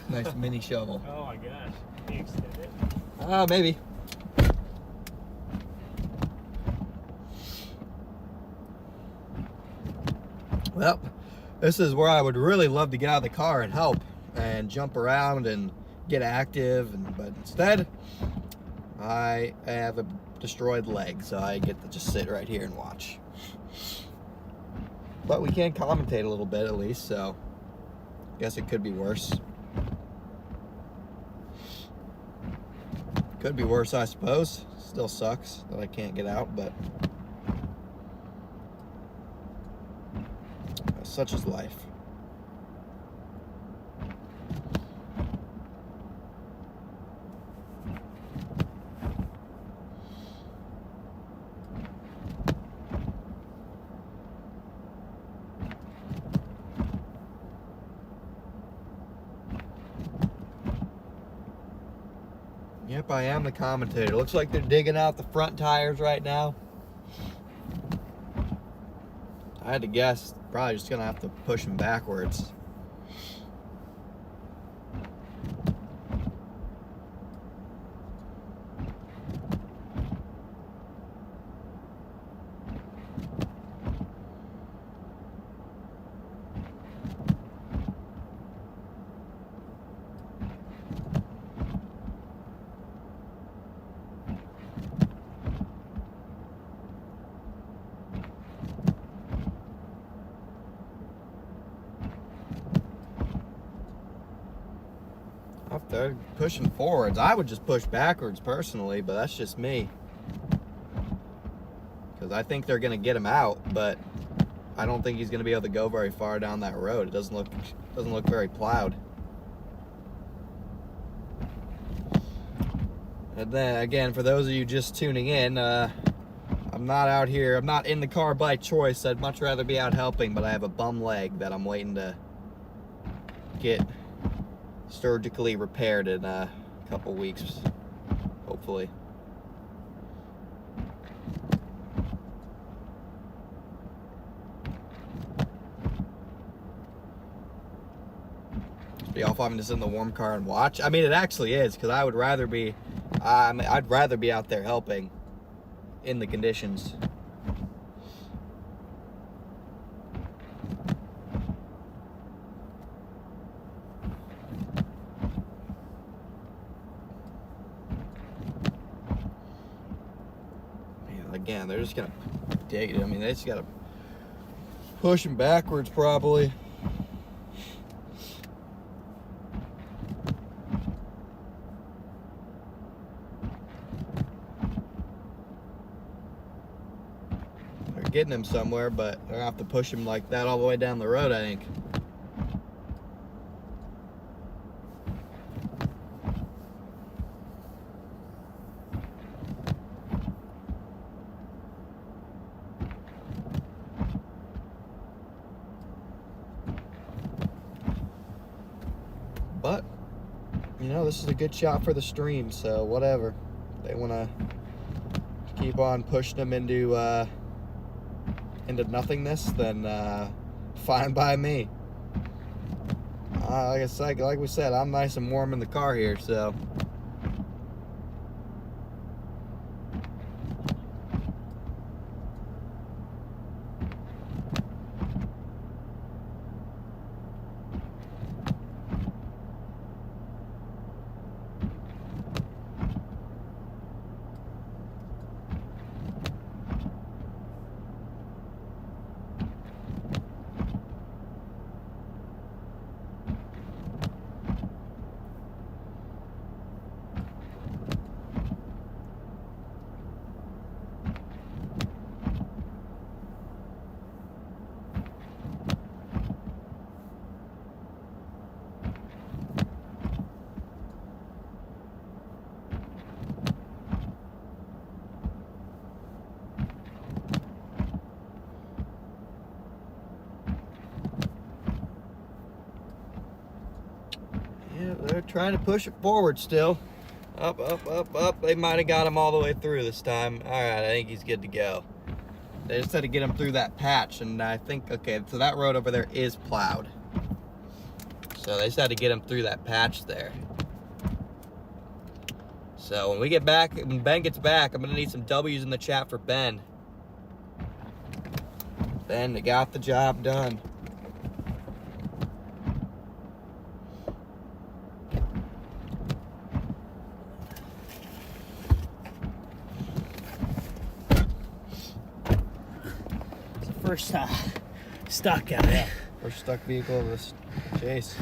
Nice mini shovel. Oh my gosh. Can you extend it? Maybe. Well, this is where I would really love to get out of the car and help and jump around and get active, but instead I have a destroyed leg, so I get to just sit right here and watch. But we can commentate a little bit at least, so I guess it could be worse. Could be worse, I suppose. Still sucks that I can't get out, but such is life. if I am the commentator. Looks like they're digging out the front tires right now. I had to guess, probably just gonna have to push them backwards. If they're pushing forwards, I would just push backwards personally, but that's just me. Because I think they're going to get him out, but I don't think he's going to be able to go very far down that road. It doesn't look very plowed. And then again, for those of you just tuning in, I'm not out here. I'm not in the car by choice. I'd much rather be out helping, but I have a bum leg that I'm waiting to get surgically repaired in a couple weeks, hopefully. Be off having to sit in the warm car and watch. I mean, it actually is, because I would rather be, I'd rather be out there helping in the conditions. Again, they're just gonna dig it. I mean, they just gotta push him backwards, probably. They're getting him somewhere, but they're gonna have to push him like that all the way down the road, I think. But, you know, this is a good shot for the stream, so whatever. If they want to keep on pushing them into nothingness, then fine by me. Like we said, I'm nice and warm in the car here, so. Yeah, they're trying to push it forward still. Up, up, up, up. They might have got him all the way through this time. All right, I think he's good to go. They just had to get him through that patch, and I think, okay, so that road over there is plowed. So they just had to get him through that patch there. So when we get back, when Ben gets back, I'm gonna need some W's in the chat for Ben. Ben, they got the job done. First stuck guy. Yeah, first stuck vehicle of this chase.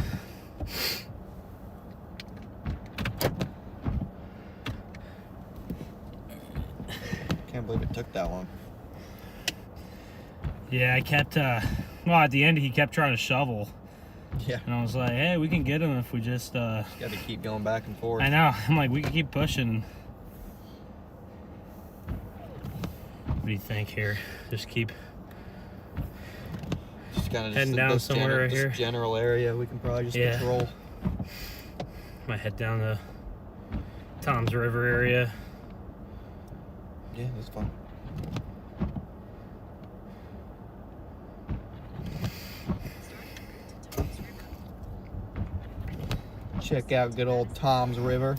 Can't believe it took that long. Yeah, I kept, well, at the end he kept trying to shovel. Yeah. And I was like, hey, we can get him if we just Got to keep going back and forth. I know. I'm like, we can keep pushing. What do you think here? Just keep Kind of heading down somewhere right here. General area we can probably just patrol. Might head down Tom's River area. Yeah, that's fun. Check out good old Tom's River.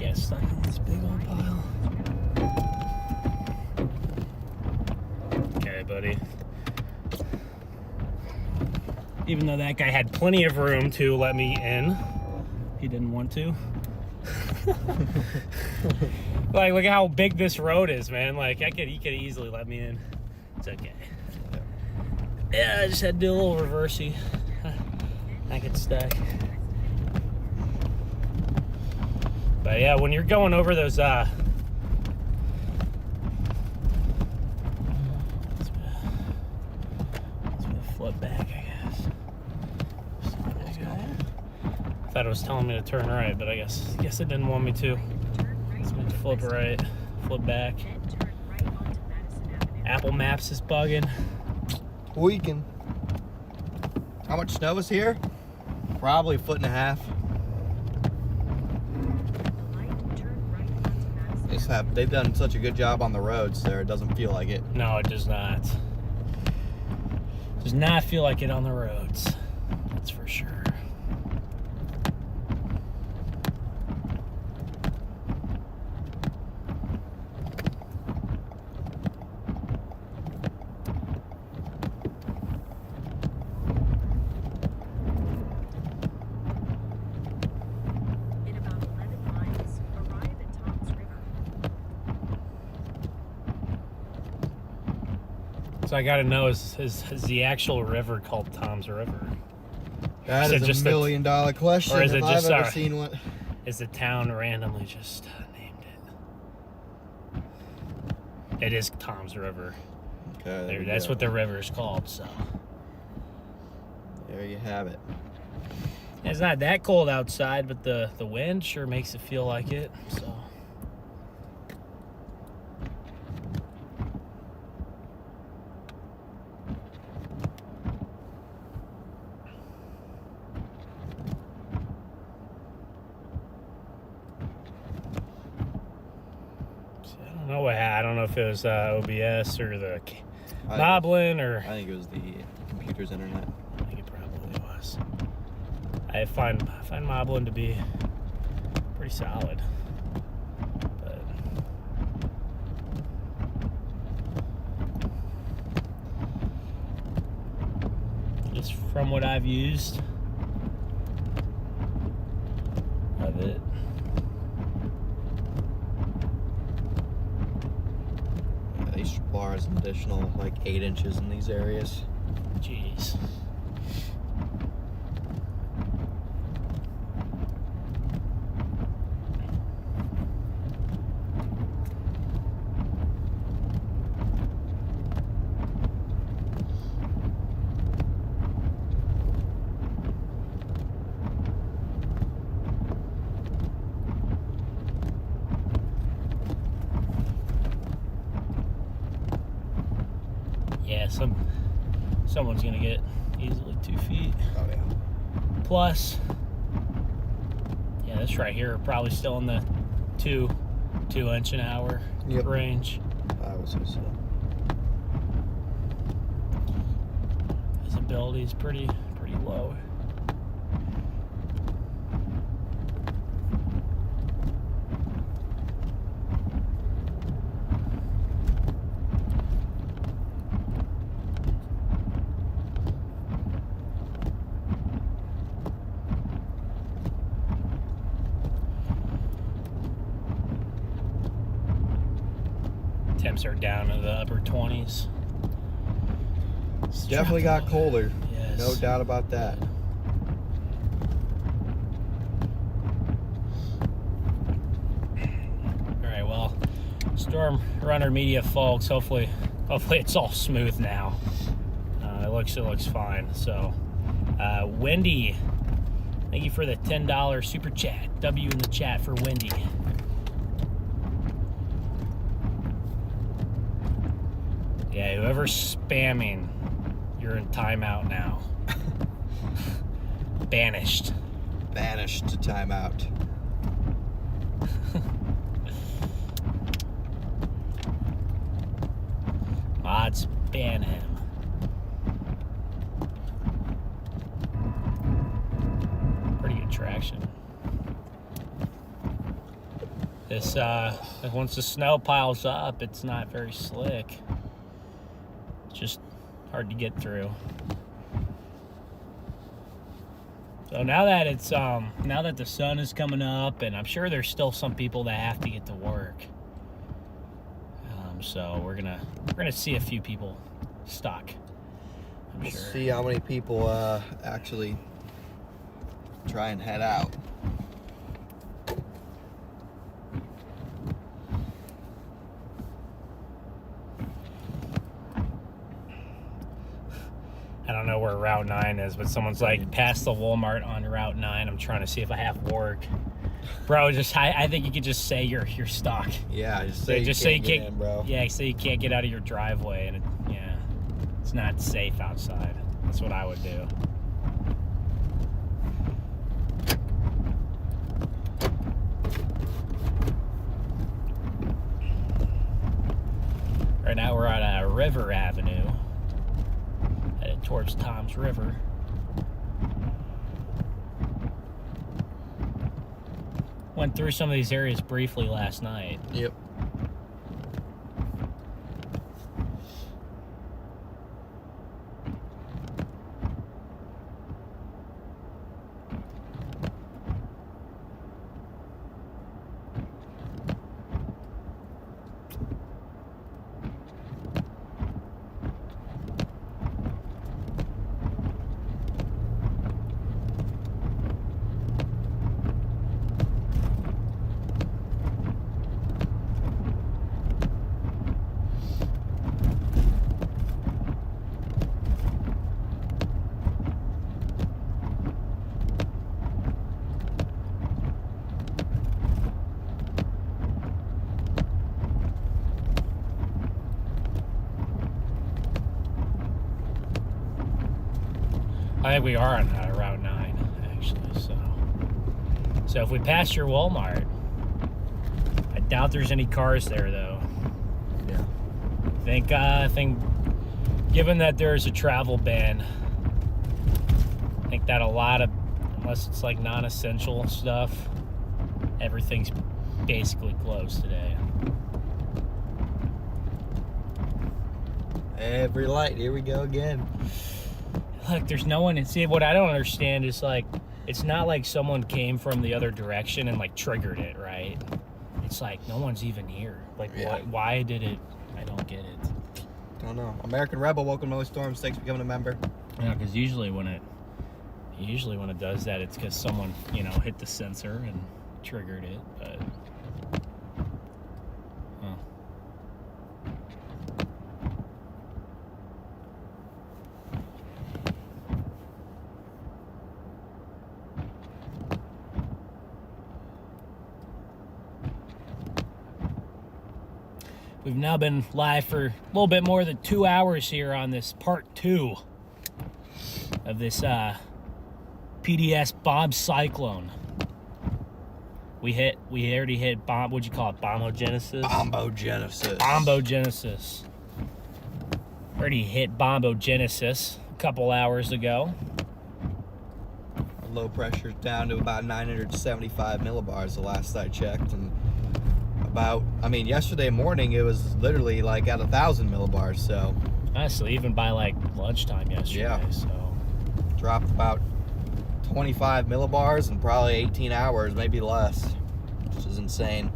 Yeah, stuck in this big old pile. Okay, buddy. Even though that guy had plenty of room to let me in, he didn't want to. Like, look at how big this road is, man. Like, he could easily let me in. It's okay. Yeah, I just had to do a little reversey. I get stuck. But yeah, when you're going over those, let's flip back, I guess. I thought it was telling me to turn right, but I guess it didn't want me to. So I'm gonna flip right, flip back. Apple Maps is bugging. Tweaking. How much snow is here? Probably a 1.5 feet. They've done such a good job on the roads there, it doesn't feel like it. No, it does not. Does not feel like it on the roads. That's for sure. In about 11 miles, arrive at Tom's River. So I gotta know, is the actual river called Tom's River? That Is it is just a $1 million question. or is it if just I've ever our- seen one. Is the town randomly just named it? It is Tom's River. Okay, there we That's go. what the river is called, so. There you have it. It's not that cold outside, but the wind sure makes it feel like it, so. I don't know if it was OBS or the Moblin or. I think it was the computer's internet. I think it probably was. I find Moblin to be pretty solid, but just from what I've used of it. They requires an additional like 8 inches in these areas. Jeez. Yeah, someone's gonna get easily 2 feet. Oh yeah. Plus, yeah, this right here probably still in the 2 inch an hour Yep. range. I would say so. Visibility is pretty low. Temps are down to the upper 20s. It's Definitely got dropped. colder. Yes. No doubt about that. All right, well, StormRunner Media folks, hopefully it's all smooth now. It looks fine. So, Wendy, thank you for the $10 super chat. W in the chat for Wendy. Yeah, whoever's spamming, you're in timeout now. Banished. banished to timeout. Mods ban him. Pretty good traction. This once the snow piles up, it's not very slick. It's just hard to get through. So now that it's now that the sun is coming up, and I'm sure there's still some people that have to get to work. So we're gonna see a few people stock. I'm We'll sure. see how many people actually try and head out. I don't know where Route 9 is, but someone's like, past the Walmart on Route 9. I'm trying to see if I have work. Bro, I think you could just say you're stuck. Yeah, just say you can't get in, bro. Yeah, say you can't get out of your driveway, and it's not safe outside. That's what I would do. Right now we're on River Avenue, headed towards Tom's River. Went through some of these areas briefly last night. Yep. I think we are on Route 9, actually. So if we pass your Walmart, I doubt there's any cars there, though. Yeah. I think, given that there's a travel ban, I think that a lot of, unless it's like non-essential stuff, everything's basically closed today. Every light, here we go again. Look, there's no one. And see, what I don't understand is, like, it's not like someone came from the other direction and like triggered it, right? It's like no one's even here. Like, Yeah. why did it? I don't get it. Don't know. American Rebel, welcome to Noise Storms. Thanks for becoming a member. Yeah, because usually when it does that, it's because someone hit the sensor and triggered it. But we've now been live for a little bit more than 2 hours here on this part 2 of this PDS Bob Cyclone. We already hit bomb. What'd you call it? Bombogenesis. Bombogenesis. Already hit Bombogenesis a couple hours ago. Our low pressure's down to about 975 millibars the last I checked, and yesterday morning it was literally like at 1,000 millibars. So Honestly, even by like lunchtime yesterday. Yeah. So dropped about 25 millibars in probably 18 hours, maybe less, which is insane.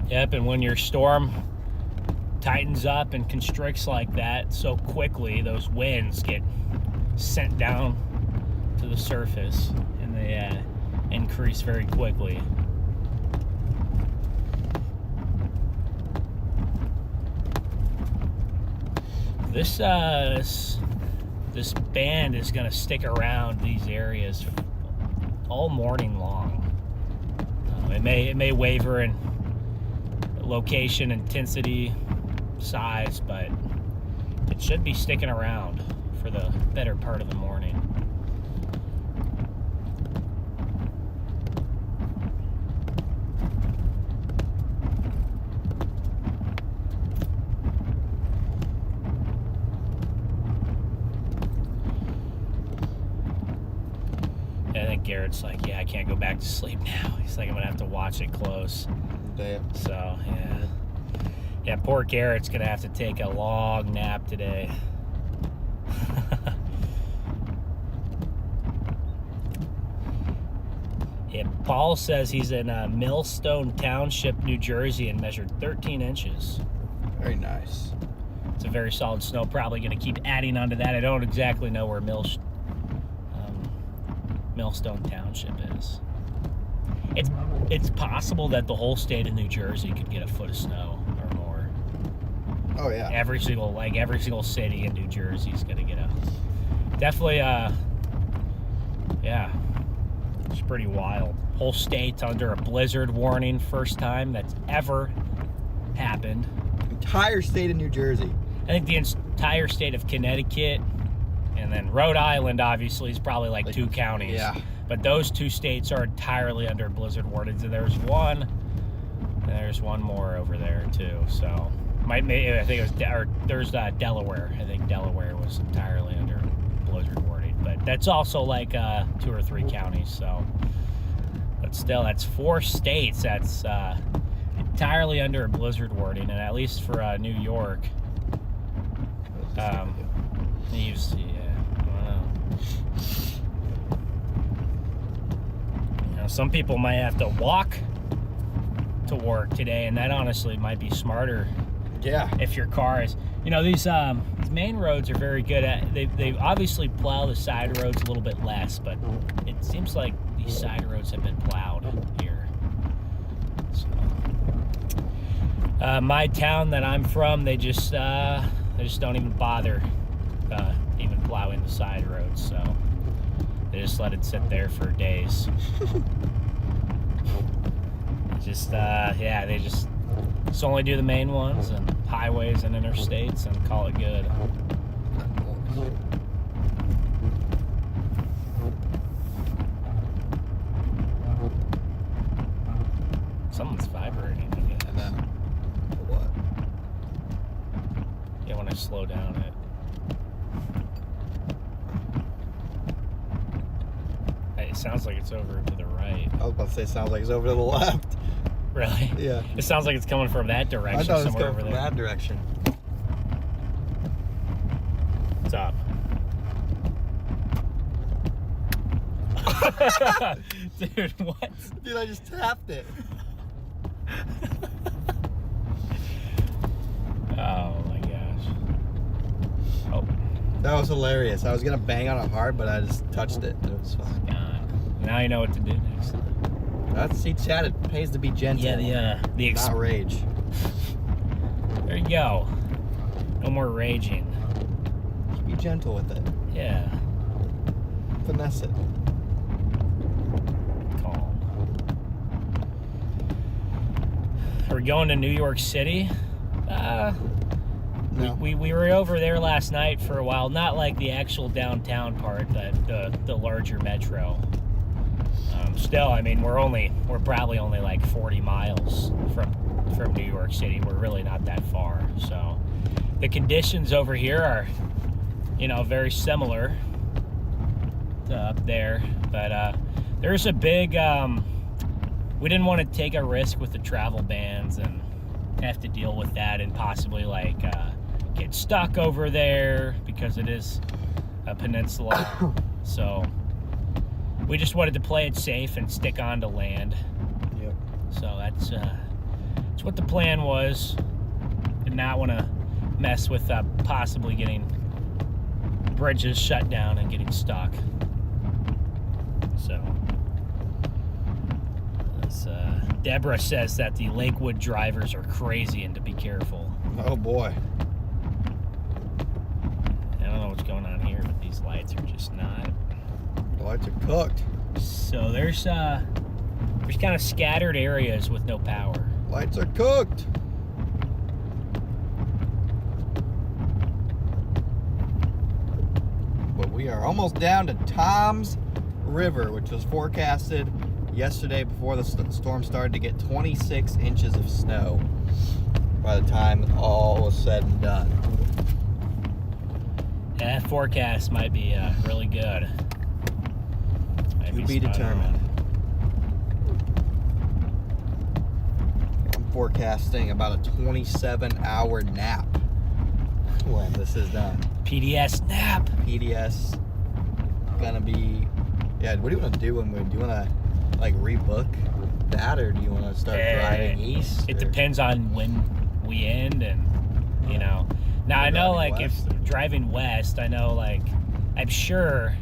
Yep, and when your storm tightens up and constricts like that so quickly, those winds get sent down to the surface and they increase very quickly. This band is going to stick around these areas all morning long. it may waver in location, intensity, size, but it should be sticking around for the better part of the morning. I think Garrett's like, yeah, I can't go back to sleep now. He's like, I'm gonna have to watch it close. Damn. So yeah, poor Garrett's gonna have to take a long nap today. Yeah, Paul says he's in Millstone Township, New Jersey, and measured 13 inches. Very nice. It's a very solid snow. Probably going to keep adding onto that. I don't exactly know where Millstone Township is. It's possible that the whole state of New Jersey could get a foot of snow or more. Oh yeah. Every single city in New Jersey is going to get definitely yeah. It's pretty wild. Whole state's under a blizzard warning, first time that's ever happened. Entire state of New Jersey. I think the entire state of Connecticut, and then Rhode Island obviously is probably like 2 counties. Yeah. But those 2 states are entirely under blizzard warnings, and there's one more over there too. So I think it was there's Delaware. I think Delaware was entirely under blizzard warning, but that's also like 2 or 3 counties. So, but still, that's 4 states that's entirely under a blizzard warning, and at least for New York, some people might have to walk to work today, and that honestly might be smarter. Yeah. If your car is, these main roads are very good at. They obviously plow the side roads a little bit less, but it seems like these side roads have been plowed here. So, my town that I'm from, they just don't even bother even plowing the side roads. So they just let it sit there for days. They just only do the main ones and highways and interstates and call it good. Something's vibrating again. And then what? Yeah, when I slow down it. It sounds like it's over to the right. I was about to say, sounds like it's over to the left. Really? Yeah. It sounds like it's coming from that direction. I thought it was somewhere coming over from there. that direction. What's up? Dude, what? Dude, I just tapped it. Oh my gosh. Oh, That was hilarious. I was gonna bang on it hard, but I just touched it. It was fine. God. Now you know what to do next. He chatted. Pays to be gentle. Yeah, not rage. There you go. No more raging. Just be gentle with it. Yeah. Finesse it. Calm. Are we going to New York City? No. We were over there last night for a while. Not like the actual downtown part, but the larger metro. Still, I mean, we're probably only like 40 miles from New York City. We're really not that far. So the conditions over here are, very similar to up there. But there's a big, we didn't want to take a risk with the travel bans and have to deal with that and possibly get stuck over there because it is a peninsula. So we just wanted to play it safe and stick on to land. Yep. So that's what the plan was. Did not want to mess with possibly getting bridges shut down and getting stuck. So Deborah says that the Lakewood drivers are crazy and to be careful. Oh boy. I don't know what's going on here, but these lights are just not. The lights are cooked. So there's There's kind of scattered areas with no power. Lights are cooked. But we are almost down to Tom's River, which was forecasted yesterday before the storm started to get 26 inches of snow by the time all was said and done. Yeah, that forecast might be really good. Might To be spot determined. on. I'm forecasting about a 27-hour nap when this is done. PDS nap. PDS gonna be, yeah, what do you want to do when do you want to like rebook that, or do you want to start driving east? It or- depends on when we end, and you know. Now I know, driving like, west, if or- driving west, I know, like, I'm sure,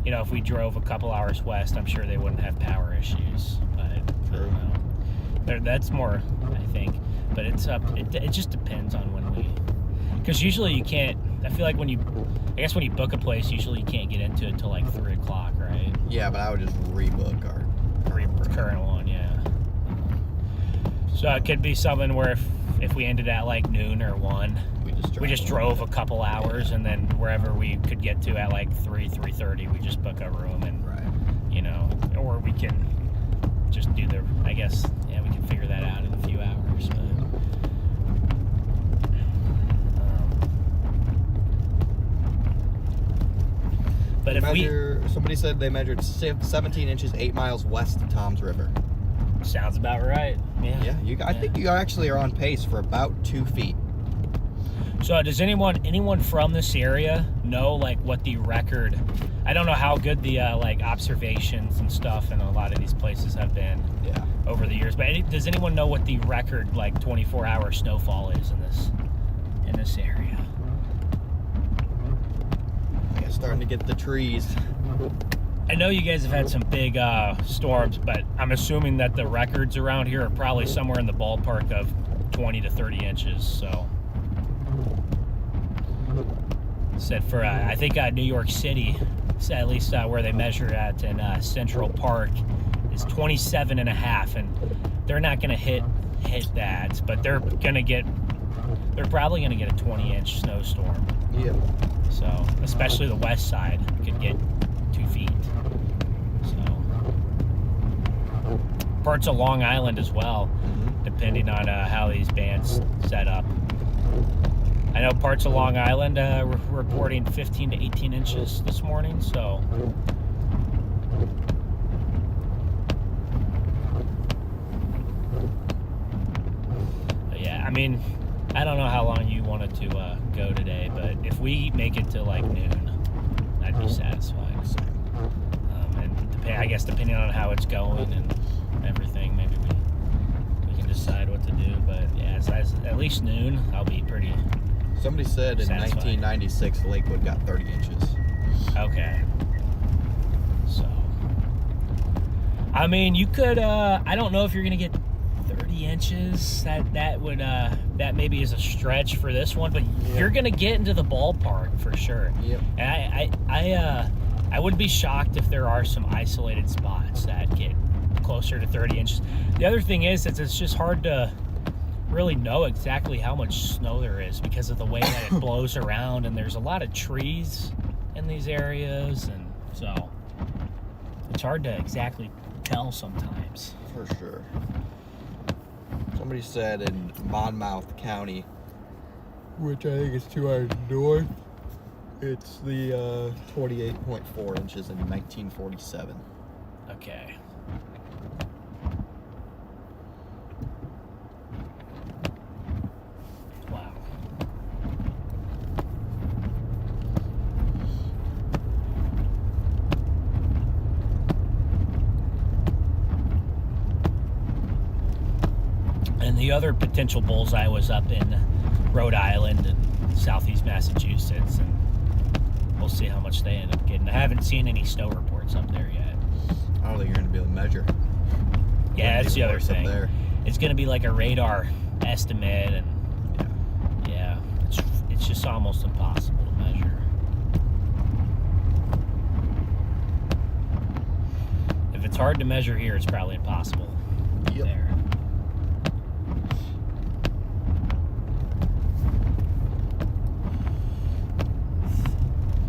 you know, if we drove a couple hours west, I'm sure they wouldn't have power issues. But I don't know. That's more, I think. But it's up. It just depends on when we, because usually you can't. I feel like when you book a place, usually you can't get into it until like 3 o'clock, right? Yeah, but I would just rebook our Current one, yeah. So it could be something where if we ended at like noon or 1, we just drove a couple hours, and then wherever we could get to at like 3:30, we just book a room, and Right. you know, or we can just do the. I guess we can figure that out in a few hours. But if somebody said they measured 17 inches 8 miles west of Tom's River. sounds about right. Yeah. Yeah, I think you actually are on pace for about 2 feet. So does anyone from this area know like what the record? I don't know how good the like observations and stuff in a lot of these places have been over the years, but does anyone know what the record like 24-hour snowfall is in this area? Yeah, starting to get the trees. I know you guys have had some big storms, but I'm assuming that the records around here are probably somewhere in the ballpark of 20 to 30 inches. So, said for I think New York City, at least where they measure at in Central Park, is 27 and a half, and they're not going to hit that, but they're probably going to get a 20-inch snowstorm. Yep. So, especially the west side could get 2 feet. So, parts of Long Island as well, depending on how these bands set up. I know parts of Long Island were reporting 15 to 18 inches this morning, so. But yeah, I mean, I don't know how long you wanted to go today, but if we make it to like noon, I'd be satisfied. And I guess depending on how it's going and everything, maybe we can decide what to do. But yeah, at least noon, I'll be pretty. Somebody said in Satisfied. 1996 Lakewood got 30 inches. Okay. So, I mean, you could. I don't know if you're gonna get 30 inches. That maybe is a stretch for this one, but you're gonna get into the ballpark for sure. Yep. And I wouldn't be shocked if there are some isolated spots that get closer to 30 inches. The other thing is that it's just hard to really know exactly how much snow there is because of the way that it blows around, and there's a lot of trees in these areas, and so it's hard to exactly tell sometimes. For sure. Somebody said in Monmouth County, which I think is 2 hours north, it's the 28.4 inches in 1947. Okay. Wow. And the other potential bullseye was up in Rhode Island and southeast Massachusetts, and we'll see how much they end up getting. I haven't seen any snow reports up there yet. I don't think you're going to be able to measure. Yeah, that's the other Worse up thing. there. It's going to be like a radar estimate, and yeah, it's just almost impossible to measure. hard to measure here, it's probably impossible. Yep. There.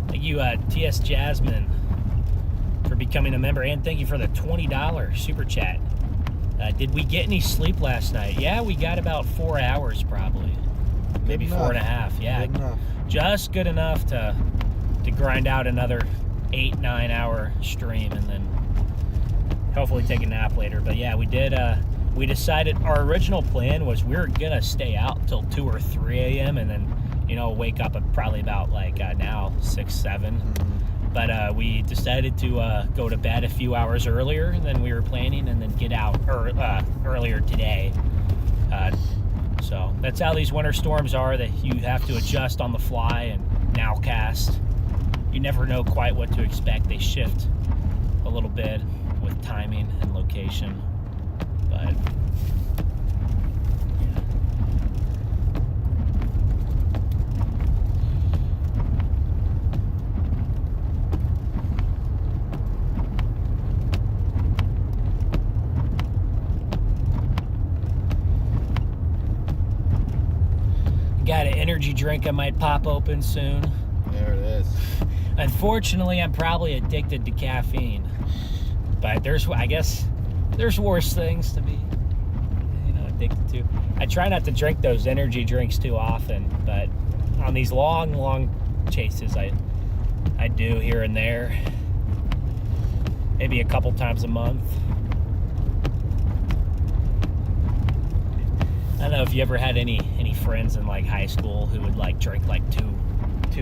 Thank you, TS Jasmine, for becoming a member, and thank you for the $20 super chat. Did we get any sleep last night? Yeah, we got about 4 hours probably. Maybe Good 4.5. Yeah, Good enough. just good enough to grind out another 8-9 hour stream and then hopefully take a nap later. But yeah, we did. We decided our original plan was we were gonna stay out till 2 or 3 a.m. and then wake up at probably about like now 6, 7. Mm-hmm. But we decided to go to bed a few hours earlier than we were planning and then get out earlier today. So that's how these winter storms are, that you have to adjust on the fly and nowcast. You never know quite what to expect. They shift a little bit with timing and location. But got an energy drink I might pop open soon. There it is. Unfortunately, I'm probably addicted to caffeine. But I guess there's worse things to be, addicted to. I try not to drink those energy drinks too often, but on these long chases, I do here and there. Maybe a couple times a month. I don't know if you ever had any friends in like high school who would like drink like two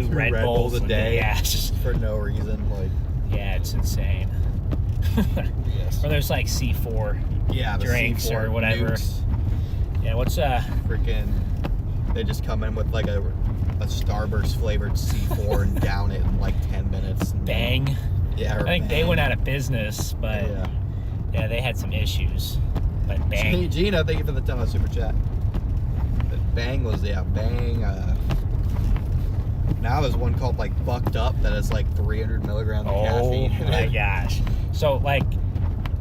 Red Bulls a day. Yeah, it's just For no reason. Like, yeah, it's insane. yes. Or there's like C4 Yeah, the drinks C4 or whatever. nukes. Yeah, what's Freaking, they just come in with like a Starburst flavored C4 and down it in like 10 minutes. And Bang? Yeah, or I think they Bang. went out of business, but yeah, they had some issues. But Bang. Gina, thank you for the $10 super chat. But Bang was, Bang. Now there's one called like Bucked Up that is like 300 milligrams of caffeine. Oh my gosh. So like,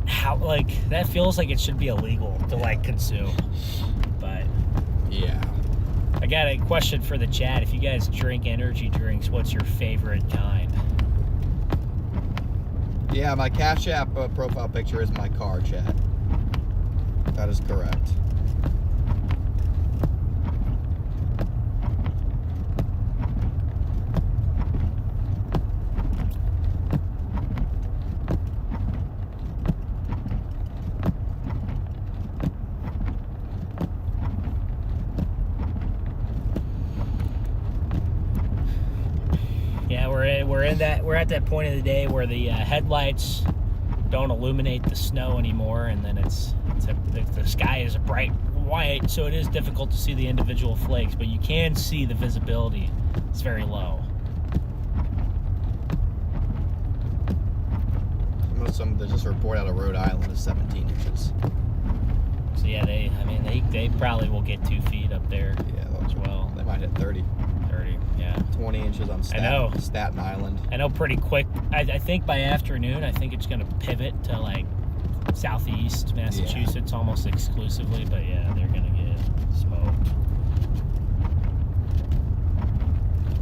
how, like, that feels like it should be illegal to like consume. But Yeah. I got a question for the chat. If you guys drink energy drinks, what's your favorite kind? Yeah, my Cash App profile picture is my car, chat. That is correct. Yeah, we're at that point of the day where the headlights don't illuminate the snow anymore, and then the sky is a bright white, so it is difficult to see the individual flakes, but you can see the visibility. It's very low. There's just a report out of Rhode Island is 17 inches. So yeah, they probably will get 2 feet up there as well. They might hit 30. 30, yeah. 20 inches on Staten Island. I know pretty quick. I think by afternoon, I think it's going to pivot to like southeast Massachusetts almost exclusively, but yeah, they're going to get smoked.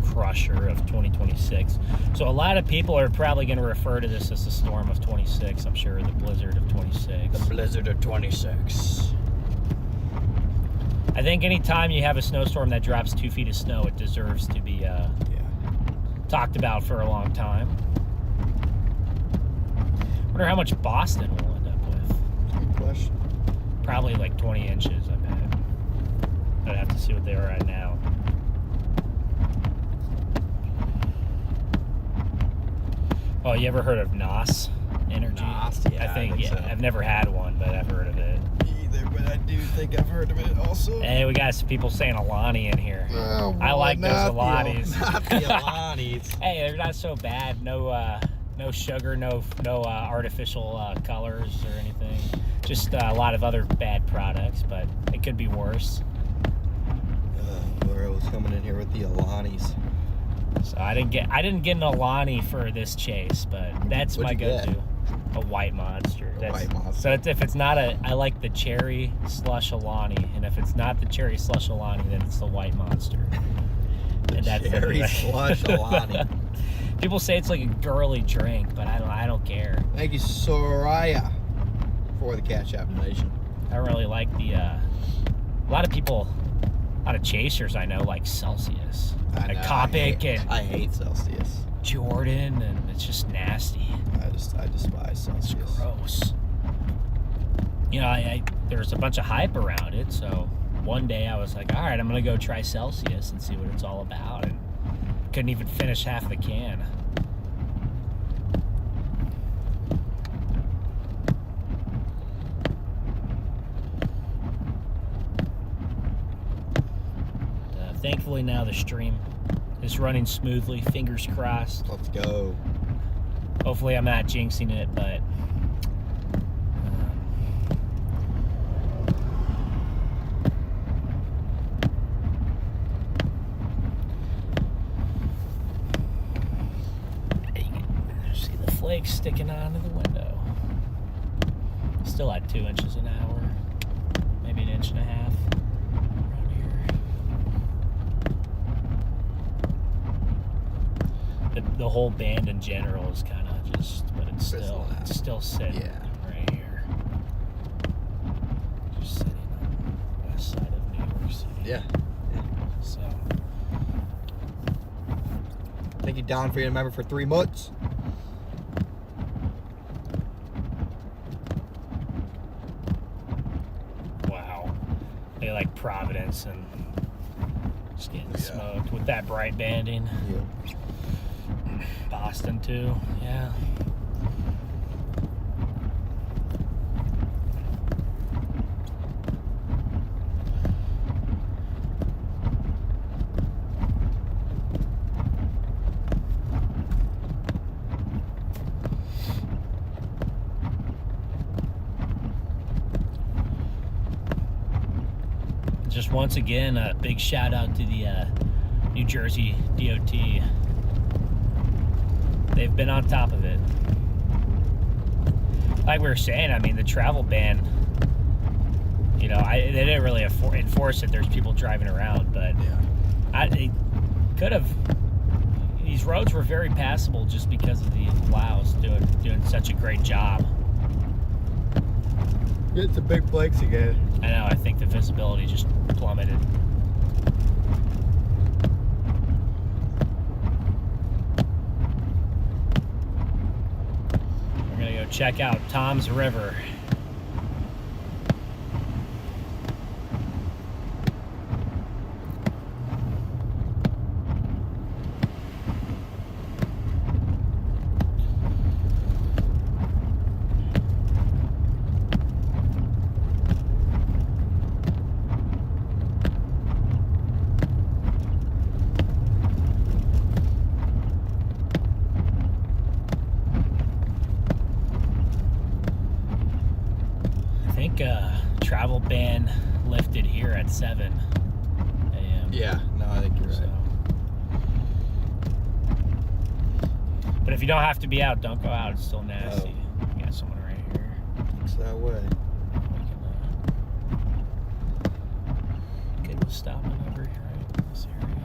Crusher of 2026. So a lot of people are probably going to refer to this as the storm of 26. I'm sure the blizzard of 26. The blizzard of 26. I think anytime you have a snowstorm that drops 2 feet of snow, it deserves to be talked about for a long time. Wonder how much Boston will end up with. Good question. Probably like 20 inches, I bet. I'd have to see what they are at now. Oh, you ever heard of NOS Energy? NOS? Yeah, I think so. I've never had one, but I've heard of it. Either, but I do think I've heard of it also. Hey, we got some people saying Alani in here. Oh, boy, I like those not Alanis. Not the Alanis. Hey, they're not so bad. No sugar, no artificial colors or anything. Just a lot of other bad products, but it could be worse. Where I was coming in here with the Alanis. So I didn't get an Alani for this chase, but that's What'd my you get? go-to. A white monster. White monster. So if it's not I like the cherry slush Alani, and if it's not the cherry slush Alani, then it's the white monster. The cherry slush Alani. People say it's like a girly drink, but I don't care. Thank you, Soraya, for the catch-up donation. I don't really like the. A lot of chasers I know like Celsius, I know, Copic, and I hate Celsius. Jordan, and it's just nasty. I despise Celsius. It's gross. You know, there's a bunch of hype around it, so one day I was like, all right, I'm gonna go try Celsius and see what it's all about, and couldn't even finish half the can. Thankfully now the stream is running smoothly, fingers crossed. Let's go. Hopefully I'm not jinxing it, but see the flakes sticking onto the window. Still at 2 inches an hour, maybe 1.5 inches around here. The whole band in general is kind of just, but it's still sitting right here. Just sitting on the west side of New York City. Yeah. So. Thank you, Don, for being a member for 3 months. Wow. They like Providence and just getting smoked with that bright banding. Yeah. Boston too, yeah. Just once again, a big shout out to the New Jersey DOT. They've been on top of it. Like we were saying, I mean, the travel ban, you know, they didn't really enforce it. There's people driving around, but they could have. These roads were very passable just because of the plows doing such a great job. Get the big flakes again. I know, I think the visibility just plummeted. We're gonna go check out Tom's River. Travel ban lifted here at 7 a.m. Yeah, no, I think you're right. But if you don't have to be out, don't go out. It's still nasty. We got someone right here. It's that way. Good with stopping over here, right? In this area.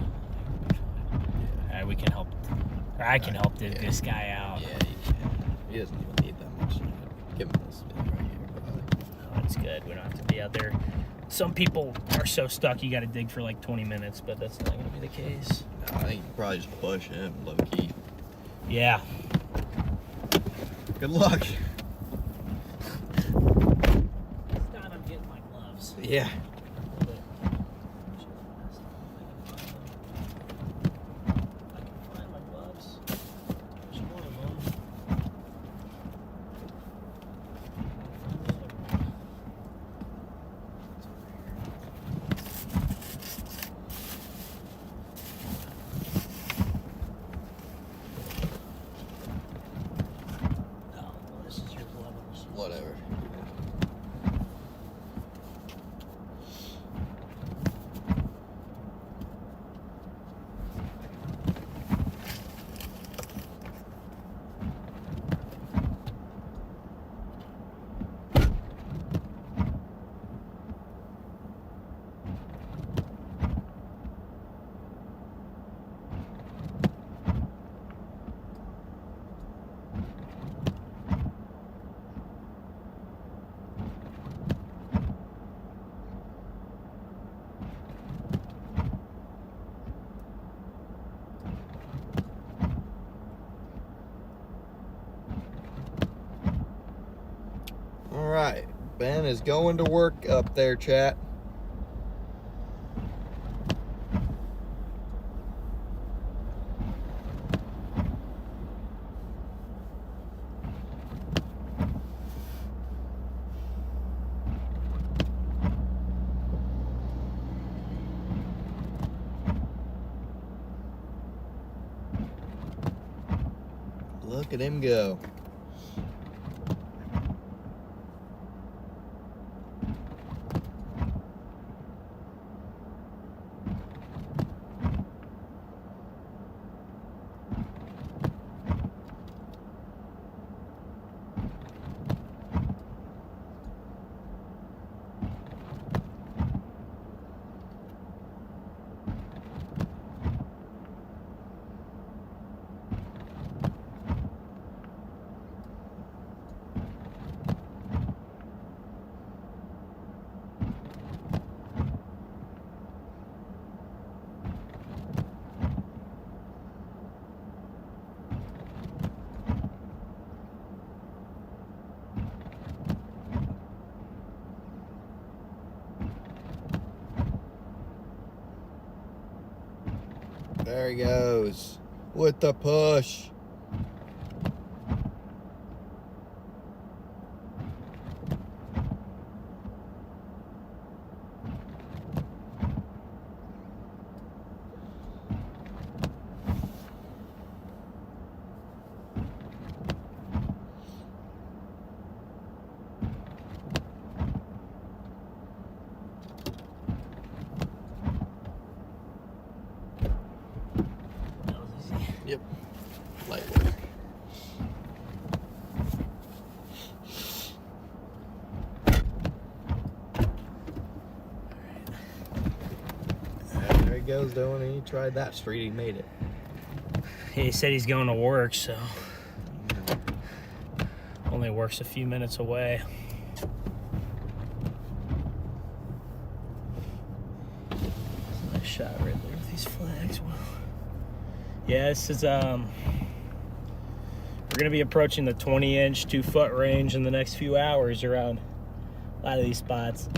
All right, we can help. Or I can help this guy out. Yeah, you can. He doesn't even need that much. Give him this right here, probably. That's good. We don't have to be out there. Some people are so stuck you got to dig for like 20 minutes, but that's not going to be the case. No, I think you can probably just push him low key. Yeah. Good luck. This time I'm getting my gloves. Yeah. This is your gloves. Whatever. Ben is going to work up there, chat. Look at him go. There he goes with the push. Yep, light work. There he goes doing it. He tried that street, he made it. He said he's going to work, so only works a few minutes away. Nice shot right there with these flags. Wow. Yeah, this is we're gonna be approaching the 20-inch, 2-foot range in the next few hours around a lot of these spots.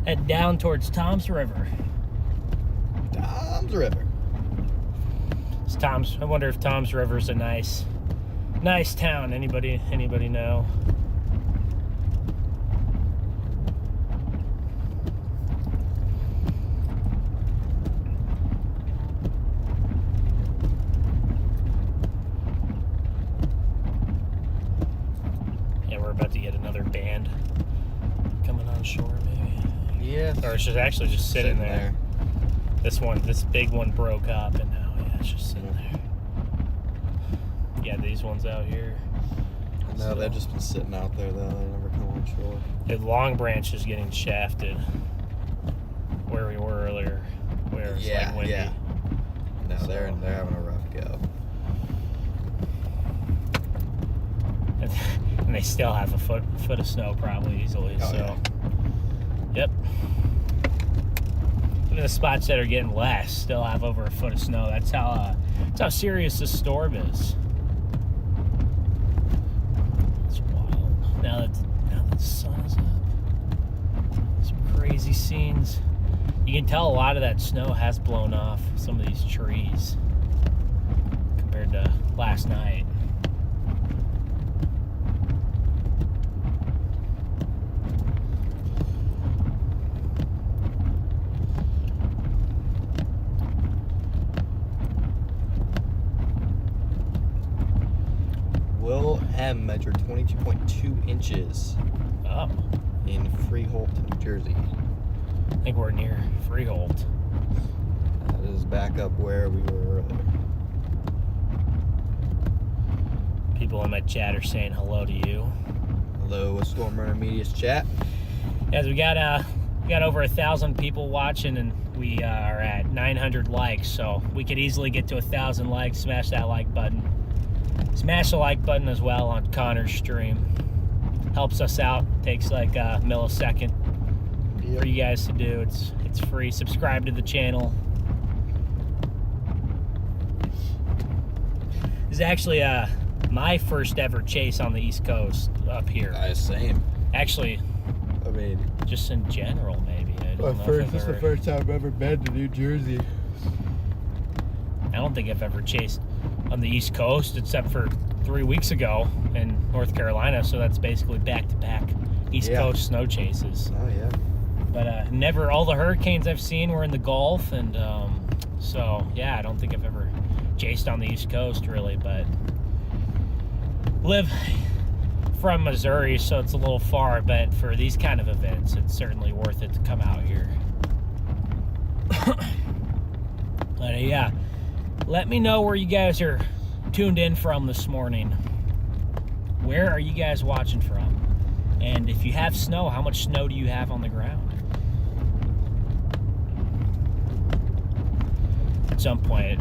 Head down towards Tom's River. Tom's River. It's Tom's. I wonder if Tom's River's a nice town. Anybody know? Yeah, we're about to get another band coming on shore, maybe. Yeah. Or it's just actually just sitting there. This big one broke up, and now it's just sitting there. Yeah, these ones out here. No, they've just been sitting out there though. They never come on shore. The Long Branch is getting shafted. Where we were earlier, where it's like windy. Yeah. No, they're having a rough go. And they still have a foot of snow probably easily. Oh, so, yeah. Yep. Even the spots that are getting less still have over a foot of snow. That's how serious this storm is. It's wild. Now that the sun is up, some crazy scenes. You can tell a lot of that snow has blown off some of these trees compared to last night. Will M measured 22.2 inches Oh, in Freehold, New Jersey. I think we're near Freehold. That is back up where we were earlier. People in my chat are saying hello to you. Hello, StormRunner Media's chat. As we got over 1,000 people watching, and we are at 900 likes, so we could easily get to 1,000 likes. Smash that like button. Smash the like button as well on Connor's stream. Helps us out. Takes like a millisecond for you guys to do. It's free. Subscribe to the channel. This is actually my first ever chase on the East Coast up here. Same. Actually, I mean, just in general, maybe. I don't know if I've this is the ever- first time I've ever been to New Jersey. I don't think I've ever chased on the East Coast except for 3 weeks ago in North Carolina. So that's basically back-to-back East Coast snow chases. Oh yeah. But never, all the hurricanes I've seen were in the Gulf. And so, yeah, I don't think I've ever chased on the East Coast really. But live from Missouri, so it's a little far. But for these kind of events, it's certainly worth it to come out here. But yeah. Let me know where you guys are tuned in from this morning. Where are you guys watching from? And if you have snow, how much snow do you have on the ground? At some point,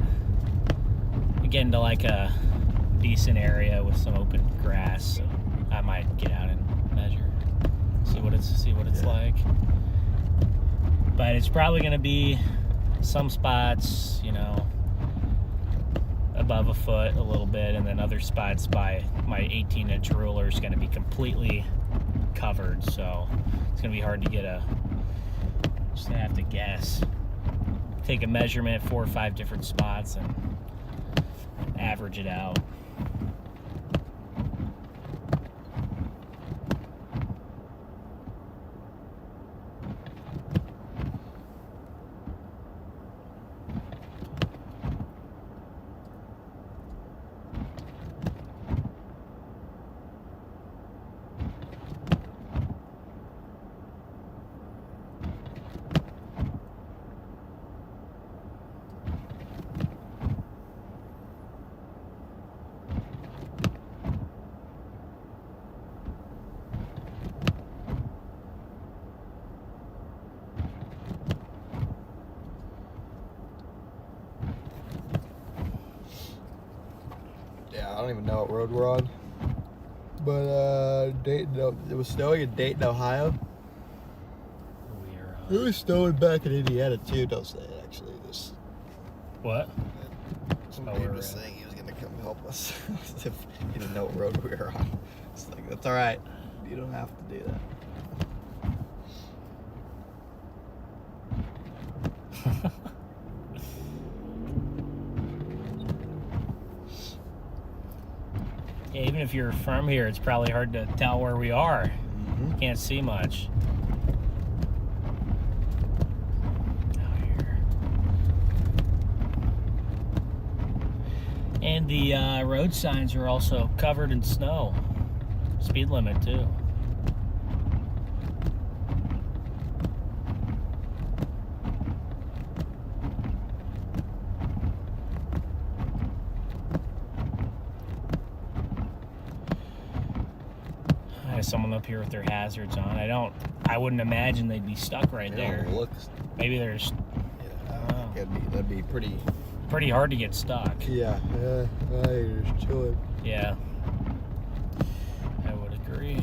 get into like a decent area with some open grass. I might get out and measure, see what it's like. But it's probably going to be some spots, you know, above a foot a little bit, and then other spots by my 18-inch ruler is going to be completely covered, so it's going to be hard to get just gonna have to guess. Take a measurement at 4 or 5 different spots and average it out. I don't even know what road we're on, but Dayton, it was snowing in Dayton, Ohio. It was snowing back in Indiana too. Don't say it. Actually, this. What? Some Oh, dude we're was right. saying he was gonna come help us if he didn't know what road we were on. It's like, that's all right. You don't have to do that. Yeah, even if you're from here, it's probably hard to tell where we are. Mm-hmm. Can't see much. Out here. And the road signs are also covered in snow. Speed limit too. Someone up here with their hazards on. I wouldn't imagine they'd be stuck right there. Maybe there's That'd be pretty hard to get stuck. Yeah, you're just chilling. Yeah, I would agree.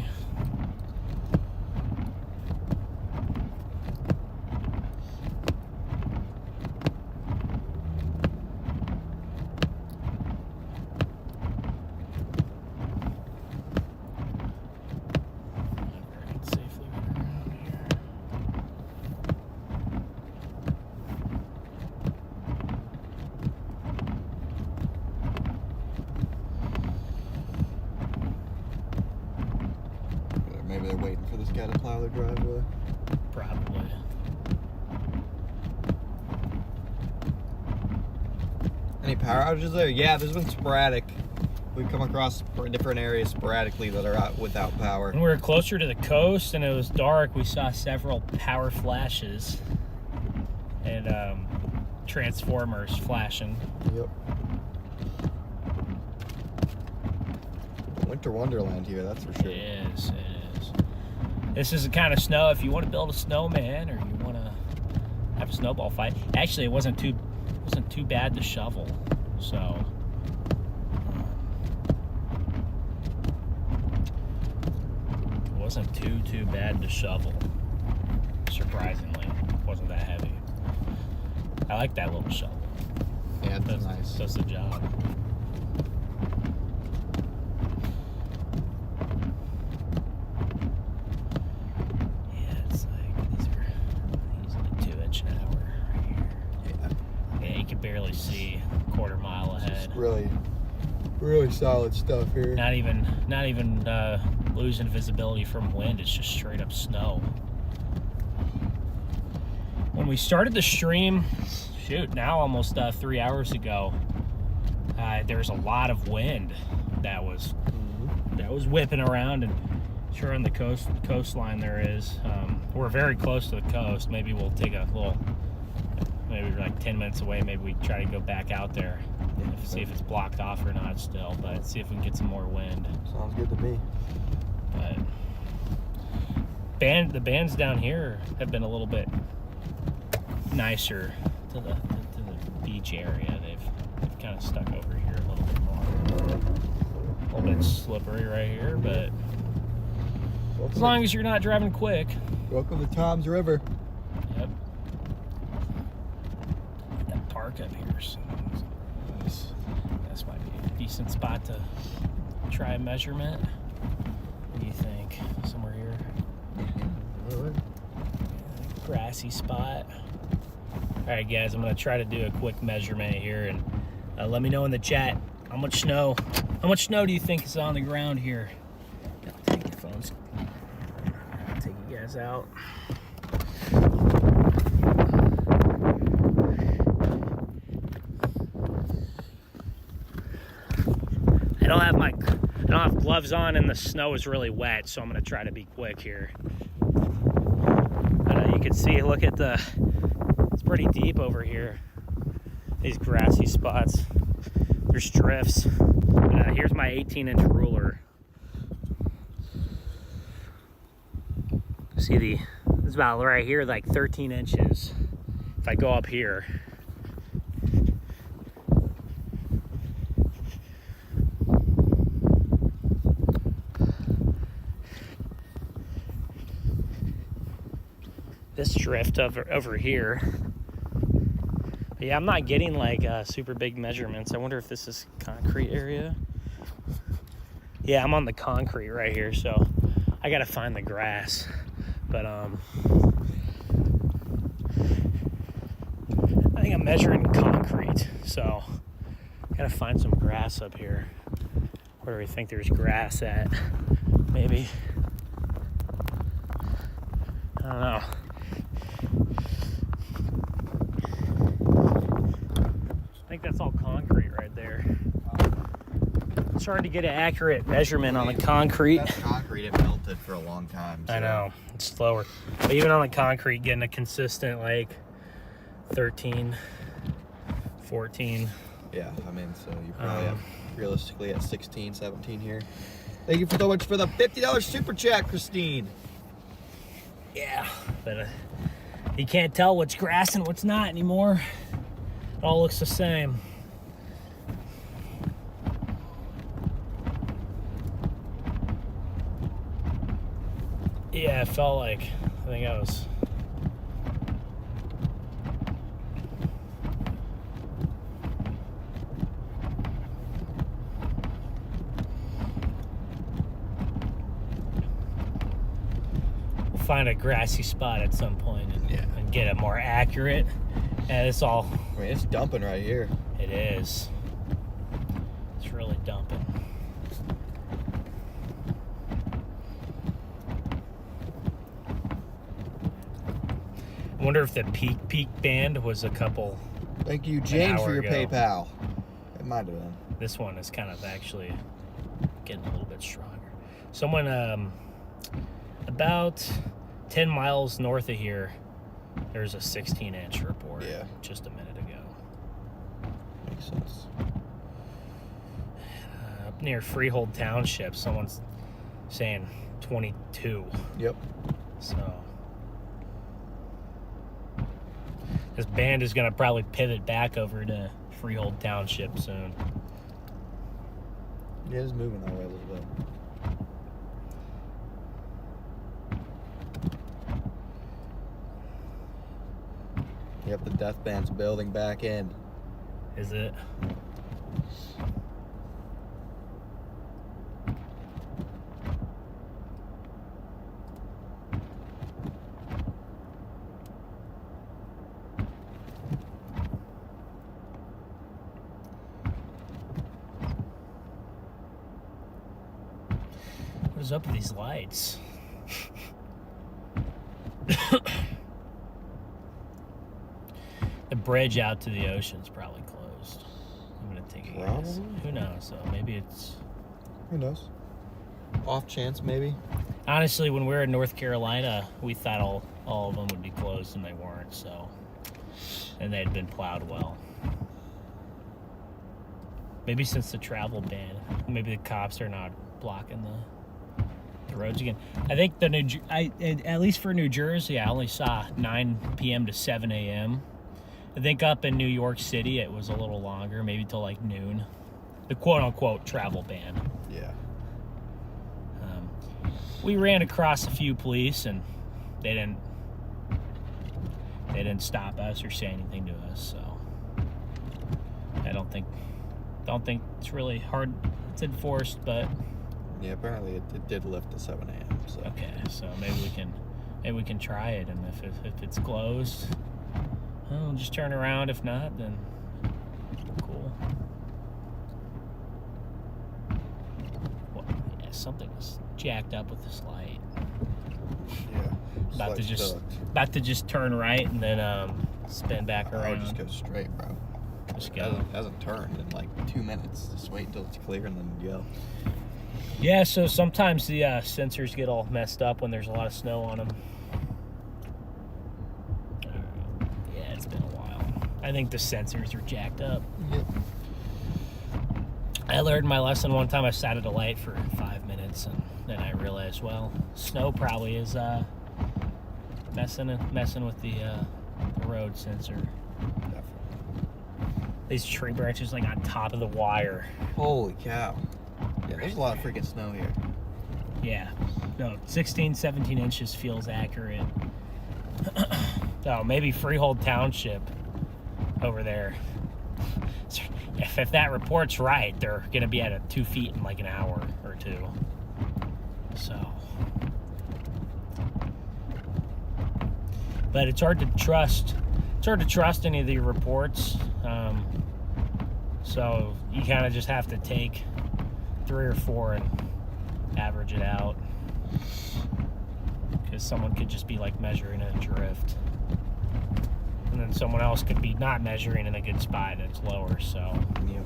Maybe they're waiting for this guy to plow their driveway. Probably. Any power outages there? Yeah, there's been sporadic. We've come across different areas sporadically that are out without power. When we were closer to the coast and it was dark, we saw several power flashes and transformers flashing. Yep. Winter wonderland here, that's for sure. It is. This is the kind of snow, if you want to build a snowman or you want to have a snowball fight. Actually, it wasn't too bad to shovel. So wasn't too bad to shovel. Surprisingly, it wasn't that heavy. I like that little shovel. Yeah, it's nice. Does the job. Yeah, it's like these are easily 2 inch an hour right here. Yeah, you can barely see a quarter mile ahead. It's really solid stuff here. Not even losing visibility from wind. It's just straight up snow. When we started the stream, now almost 3 hours ago, there was a lot of wind that was whipping around, and sure on the coastline there is. We're very close to the coast. Maybe we'll take a little, maybe like 10 minutes away. Maybe we try to go back out there, see if it's blocked off or not still, but see if we can get some more wind. Sounds good to me. But the bands down here have been a little bit nicer to the beach area. They've kind of stuck over here a little bit more. A little bit slippery right here, but as long as you're not driving quick. Welcome to Tom's River. Yep. That park up here. So Nice. this might be a decent spot to try a measurement. What do you think? Somewhere here? Grassy spot. All right, guys, I'm gonna try to do a quick measurement here, and let me know in the chat how much snow do you think is on the ground here? I'll take your phones. I'll take you guys out. I don't have gloves on, and the snow is really wet, so I'm gonna try to be quick here. But you can see, look at it's pretty deep over here. These grassy spots. There's drifts. But, here's my 18-inch ruler. See it's about right here, like 13 inches. If I go up here. This drift over here. But yeah, I'm not getting like super big measurements. I wonder if this is concrete area. Yeah, I'm on the concrete right here, so I gotta find the grass. But I think I'm measuring concrete, so I gotta find some grass up here. Where do we think there's grass at? Maybe. I don't know. I think that's all concrete right there. It's hard to get an accurate measurement on the concrete. That's concrete. It melted for a long time. So. I know, it's slower. But even on the concrete, getting a consistent like 13, 14. Yeah, I mean, so you probably have realistically at 16, 17 here. Thank you so much for the $50 super chat, Christine. Yeah, but you can't tell what's grass and what's not anymore. It all looks the same. Yeah, it felt like, I think I was... We'll find a grassy spot at some point and get it more accurate. And it's all... I mean, it's dumping right here. It is. It's really dumping. I wonder if the peak band was a couple. Thank you, James, for your ago. PayPal. It might have been. This one is kind of actually getting a little bit stronger. Someone about 10 miles north of here, there's a 16-inch report. Yeah. Just a minute ago. Makes sense. Up near Freehold Township, someone's saying 22. Yep. So this band is going to probably pivot back over to Freehold Township soon. It is moving that way a little bit. Yep, the death band's building back in. Is it? What is up with these lights? The bridge out to the ocean's probably closed. I'm gonna take a guess. Probably. Who knows? So maybe it's. Who knows? Off chance, maybe. Honestly, when we were in North Carolina, we thought all of them would be closed, and they weren't. So, and they had been plowed well. Maybe since the travel ban, maybe the cops are not blocking the roads again. I think at least for New Jersey, I only saw 9 p.m. to 7 a.m. I think up in New York City, it was a little longer, maybe till like noon. The quote-unquote travel ban. Yeah. We ran across a few police, and they didn't stop us or say anything to us. So I don't think it's really hard. It's enforced, but Yeah, apparently it did lift to 7 a.m. So. okay. So maybe we can try it, and if it's closed, well, just turn around. If not, then cool. Well, yeah, something's jacked up with this light. Yeah. About to just turn right and then spin back I around. would just go straight, bro. Just It go. hasn't turned in like 2 minutes. Just wait until it's clear and then go. Yeah, so sometimes the sensors get all messed up when there's a lot of snow on them. Yeah, it's been a while. I think the sensors are jacked up. Yep. I learned my lesson one time. I sat at a light for 5 minutes, and then I realized, well, snow probably is messing with the road sensor. Definitely. These tree branches like on top of the wire. Holy cow. Yeah, there's a lot of freaking snow here. Yeah, no, 16, 17 inches feels accurate. So maybe Freehold Township over there. If that report's right, they're going to be at 2 feet in like an hour or two. So, but it's hard to trust. It's hard to trust any of the reports. So you kind of just have to take 3 or 4 and average it out, because someone could just be like measuring a drift, and then someone else could be not measuring in a good spot and it's lower. So Yeah.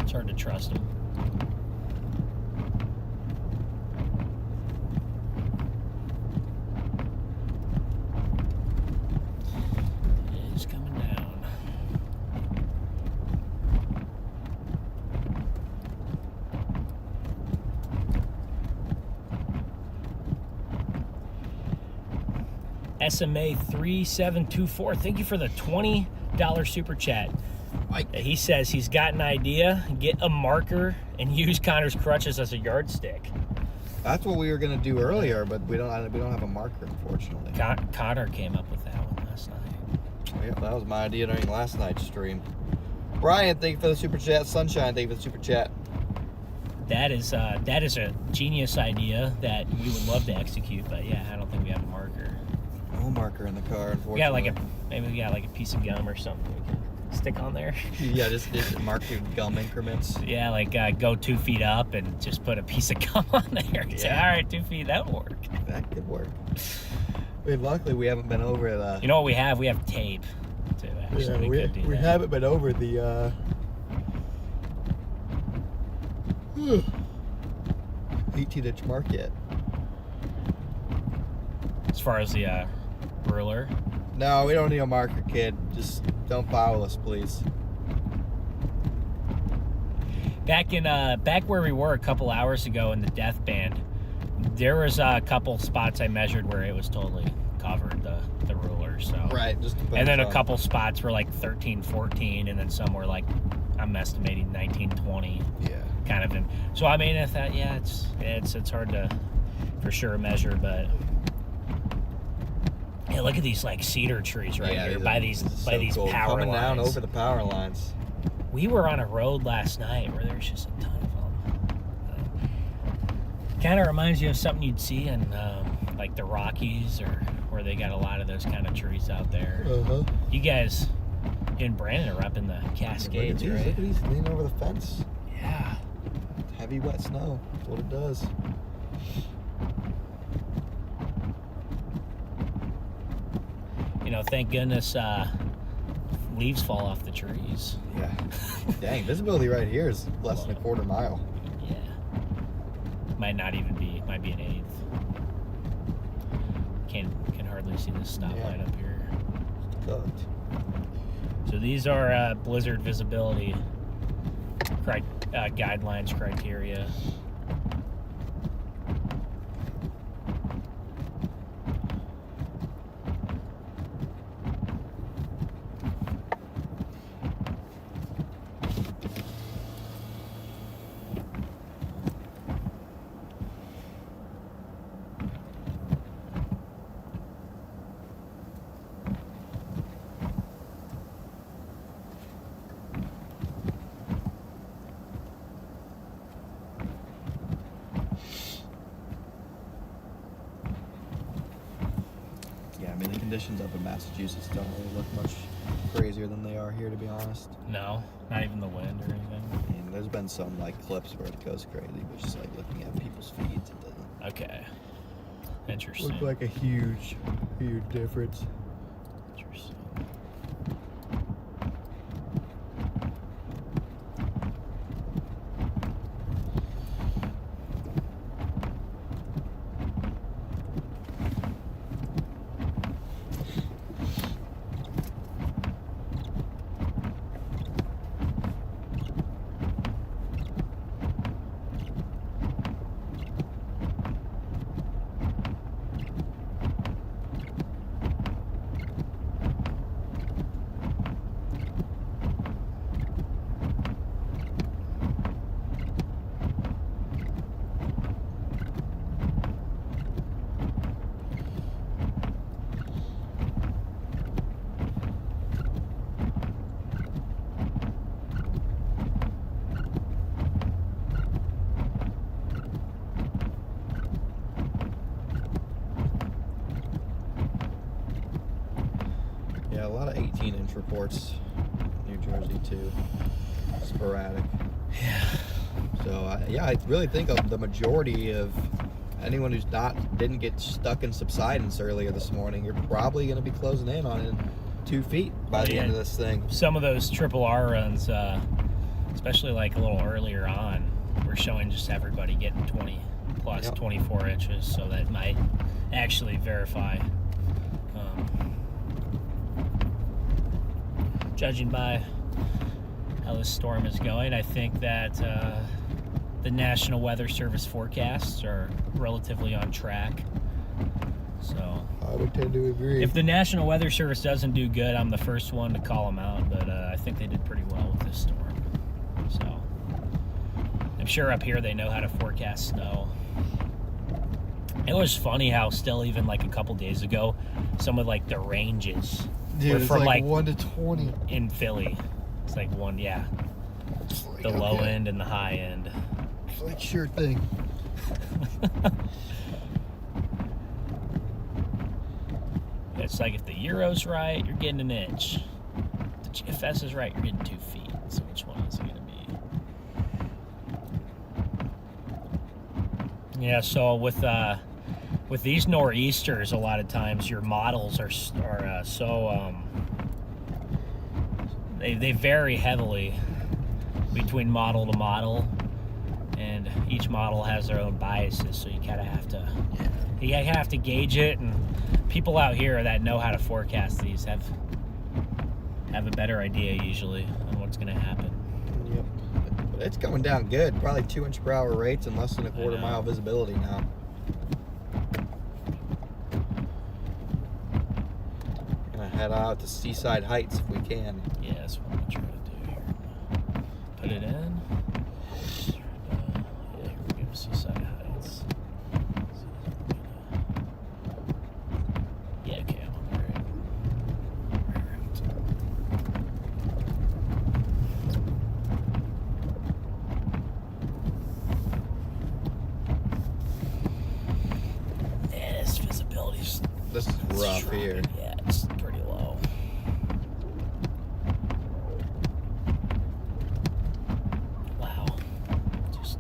it's hard to trust them. It is coming down. SMA 3724, thank you for the $20 super chat. Mike. He says he's got an idea: get a marker and use Connor's crutches as a yardstick. That's what we were gonna do earlier, but we don't have a marker, unfortunately. Connor came up with that one last night. Yeah, that was my idea during last night's stream. Brian, thank you for the super chat. Sunshine, thank you for the super chat. That is a genius idea that we would love to execute, but yeah, I don't think we have a marker. No marker in the car, unfortunately. We got like a piece of gum or something we can stick on there. Yeah, just mark your gum increments. Yeah, like go 2 feet up and just put a piece of gum on there. Yeah. Say, all right, 2 feet, that would work. That could work. I mean, luckily we haven't been over the. You know what we have? We have tape too. Actually, we could do that. haven't been over the 18-inch mark yet. As far as the ruler. No, we don't need a marker, kid. Just don't follow us, please. Back where we were a couple hours ago in the death band, there was a couple spots I measured where it was totally covered, the ruler. So Right, just. and then a couple spots were like 13, 14, and then some were like, I'm estimating 19, 20. Yeah. Kind of. So I mean, I thought, yeah, it's hard to for sure measure, but Yeah, look at these like cedar trees right here by these cool. power Coming lines. down over the power lines. We were on a road last night where there's just a ton of them. Kind of reminds you of something you'd see in like the Rockies, or where they got a lot of those kind of trees out there. You guys in Brandon are up in the Cascades, right? Look at these leaning over the fence. Yeah. Heavy wet snow. That's what it does. You know, thank goodness leaves fall off the trees. Yeah. Dang, visibility right here is less than a quarter mile. Yeah. Might be an eighth. Can hardly see this stoplight up here. Cooked. So these are blizzard visibility guidelines criteria. Yeah, I mean, the conditions up in Massachusetts don't really look much crazier than they are here, to be honest. No, not even the wind or anything. I mean, there's been some like clips where it goes crazy, but just like looking at people's feeds, it doesn't Okay. Interesting. look like a huge difference. Interesting. Yeah, a lot of 18-inch reports in New Jersey too. Sporadic. Yeah. So yeah, I really think the majority of anyone who's didn't get stuck in subsidence earlier this morning, you're probably going to be closing in on it 2 feet by the end of this thing. Some of those triple R runs, especially like a little earlier on, we're showing just everybody getting 20 plus 24 inches, so that might actually verify. Judging by how this storm is going, I think that the National Weather Service forecasts are relatively on track. So I would tend to agree. if the National Weather Service doesn't do good, I'm the first one to call them out, but I think they did pretty well with this storm. So I'm sure up here they know how to forecast snow. It was funny how still even like a couple days ago, some of like the ranges were from like 1 to 20 in Philly. It's like one, yeah. It's like, The low end and the high end. It's like sure thing. It's like if the Euro's right, you're getting an inch. If the GFS is right, you're getting 2 feet. So which one is it going to be? Yeah, so with these nor'easters, a lot of times your models are so they vary heavily between model to model, and each model has their own biases. So you kind of have to gauge it, and people out here that know how to forecast these have a better idea usually on what's going to happen. Yep. But it's going down good. Probably 2 inch per hour rates and less than a quarter mile visibility now. Gonna head out to Seaside Heights if we can. Yeah, that's what I'm going to try to do here. Put it in. Yeah, here we go, Seaside Heights. Yeah, okay, I'm on rough dropping. here. Yeah, it's pretty low. Wow. Just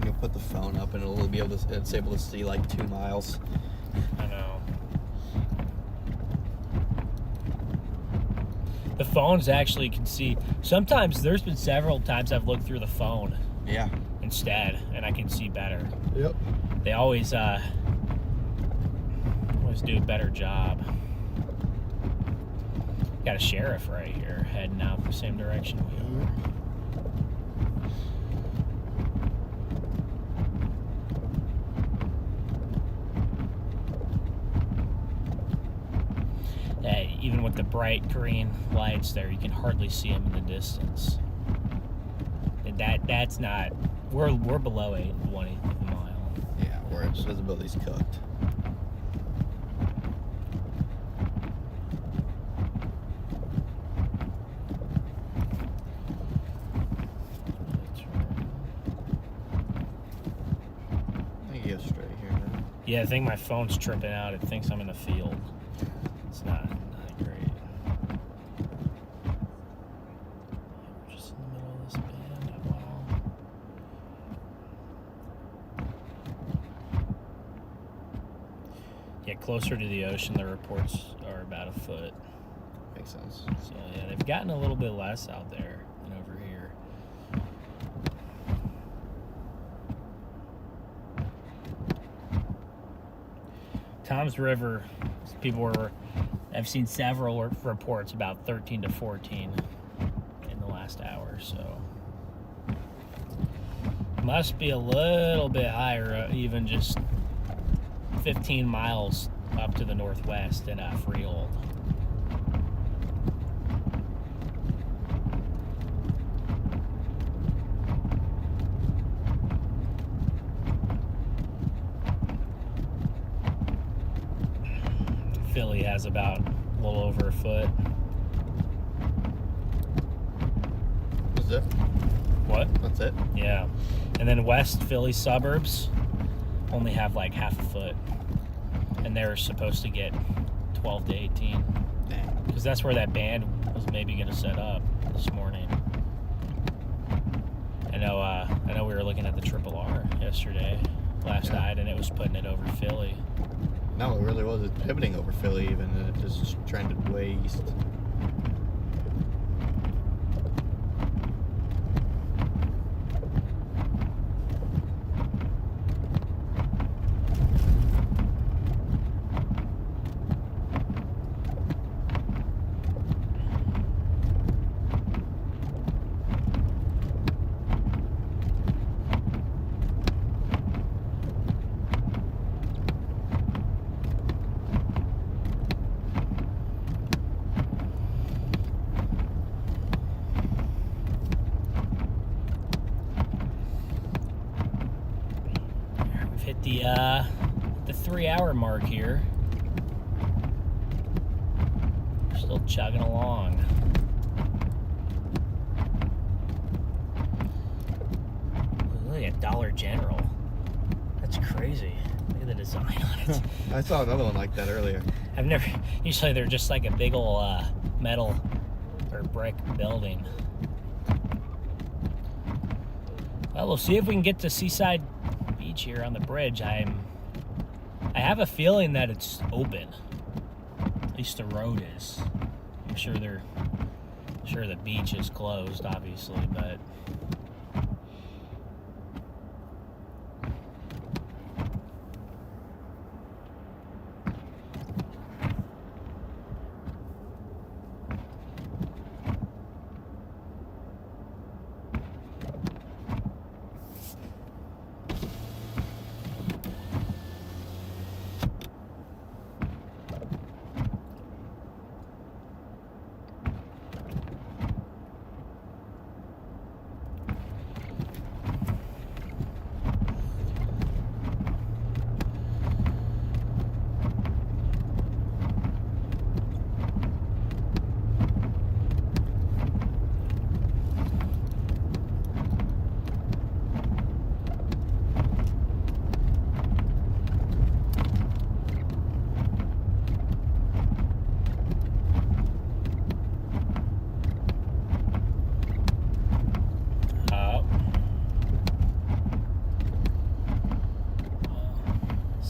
You'll put the phone up and it'll be able to. It's able to see like 2 miles. I know. The phones actually can see. Sometimes there's been several times I've looked through the phone Yeah. instead, and I can see better. Yep. They always do a better job. Got a sheriff right here heading out the same direction we are. Even with the bright green lights there, you can hardly see them in the distance. And that's not. We're below 1/8 of a mile. Yeah, where its visibility's cooked. I think you go straight here now. Yeah, I think my phone's tripping out. It thinks I'm in the field. It's not great. We're just in the middle of this band. Wow. Yeah, closer to the ocean, the reports are about a foot. Makes sense. So yeah, they've gotten a little bit less out there than over here. Tom's River, I've seen several reports about 13 to 14 in the last hour, so must be a little bit higher, even just 15 miles up to the northwest in Freehold. Philly has about a little over a foot. That's it? What? That's it? Yeah. And then West Philly suburbs only have like half a foot. And they're supposed to get 12 to 18. Dang. Because that's where that band was maybe going to set up this morning. I know we were looking at the Triple R yesterday, last night, and it was putting it over Philly. No, it really was. It's pivoting over Philly even, and it just trended way east. Hit the 3-hour mark here. We're still chugging along. Look at Dollar General. That's crazy. Look at the design on it. I saw another one like that earlier. Usually they're just like a big ol' metal or brick building. Well, we'll see if we can get to Seaside Beach here on the bridge. I have a feeling that it's open. At least the road is. I'm sure the beach is closed, obviously, but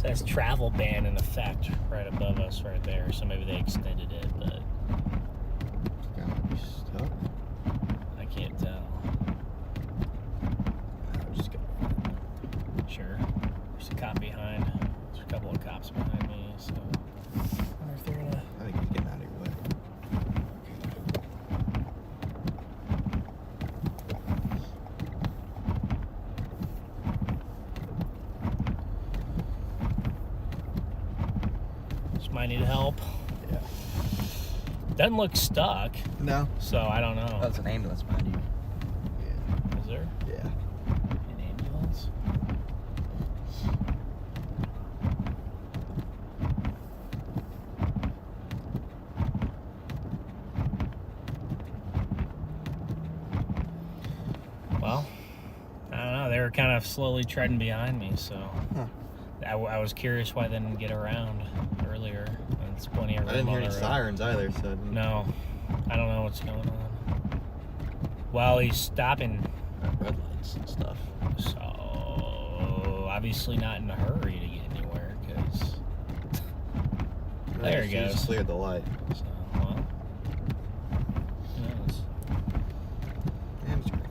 says travel ban in effect right above us right there. So maybe they extended it, but Gotta be stuck. I can't tell. I'll just go. Sure. There's a cop behind. There's a couple of cops behind me, so I wonder if they're gonna. I think he's getting out of your way. Just might need help. Yeah. Doesn't look stuck, No. so I don't know. That's an ambulance behind you. Yeah. Is there Yeah. an ambulance? Well, I don't know. They were kind of slowly treading behind me, so Huh. I was curious why they didn't get around earlier. There's plenty of room I didn't hear on any the road. sirens either, so I didn't- No, I don't know what's going on. Well, he's stopping, red lights and stuff. so obviously not in a hurry to get anywhere, because there he He just goes. cleared the light. So, well, who knows? And it's great.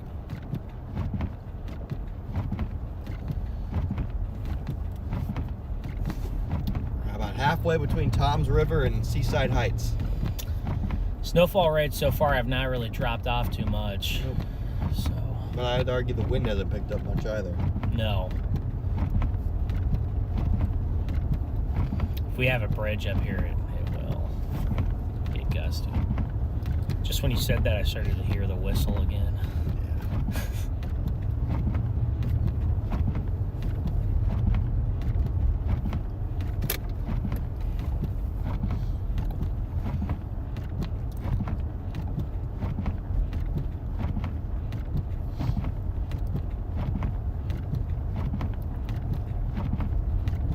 We're about halfway between Tom's River and Seaside Heights. Snowfall rates so far have not really dropped off too much. Nope. So, But I'd argue the wind hasn't picked up much either. no. If we have a bridge up here, it will get gusty. Just when you said that, I started to hear the whistle again.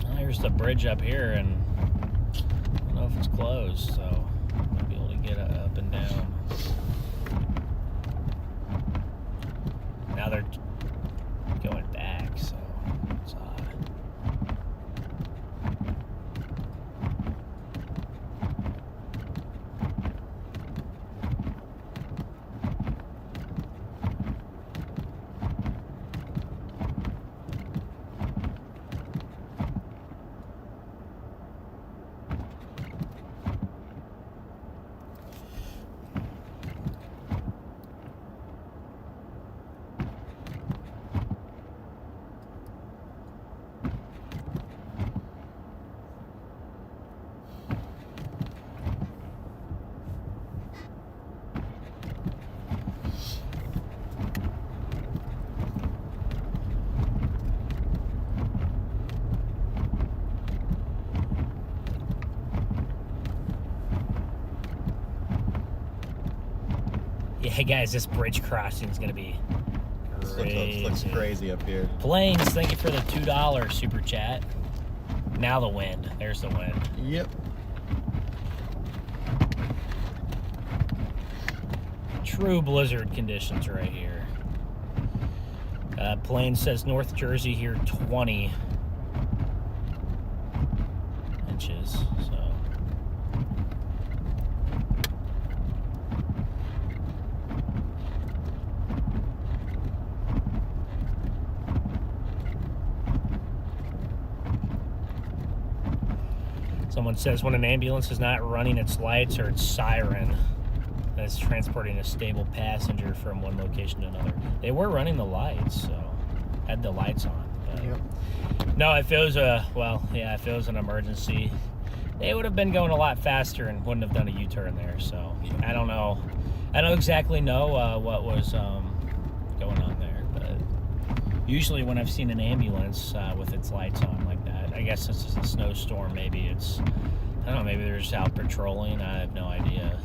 Well, here's the bridge up here, and I don't know if it's closed, so I'll be able to get up and down. Now they're going back, so it's odd. Yeah, guys, this bridge crossing is gonna be This looks crazy. crazy up here. Planes, thank you for the $2 super chat. Now the wind. There's the wind. Yep. True blizzard conditions right here. Plane says North Jersey here 20 inches. So someone says when an ambulance is not running its lights or its siren, that's transporting a stable passenger from one location to another. They were running the lights, so had the lights on. But Yep. no, if it was if it was an emergency, they would have been going a lot faster and wouldn't have done a U-turn there. So I don't know. I don't exactly know what was going on there, but usually when I've seen an ambulance with its lights on like that, I guess it's just a snowstorm. Maybe it's, I don't know, maybe they're just out patrolling. I have no idea.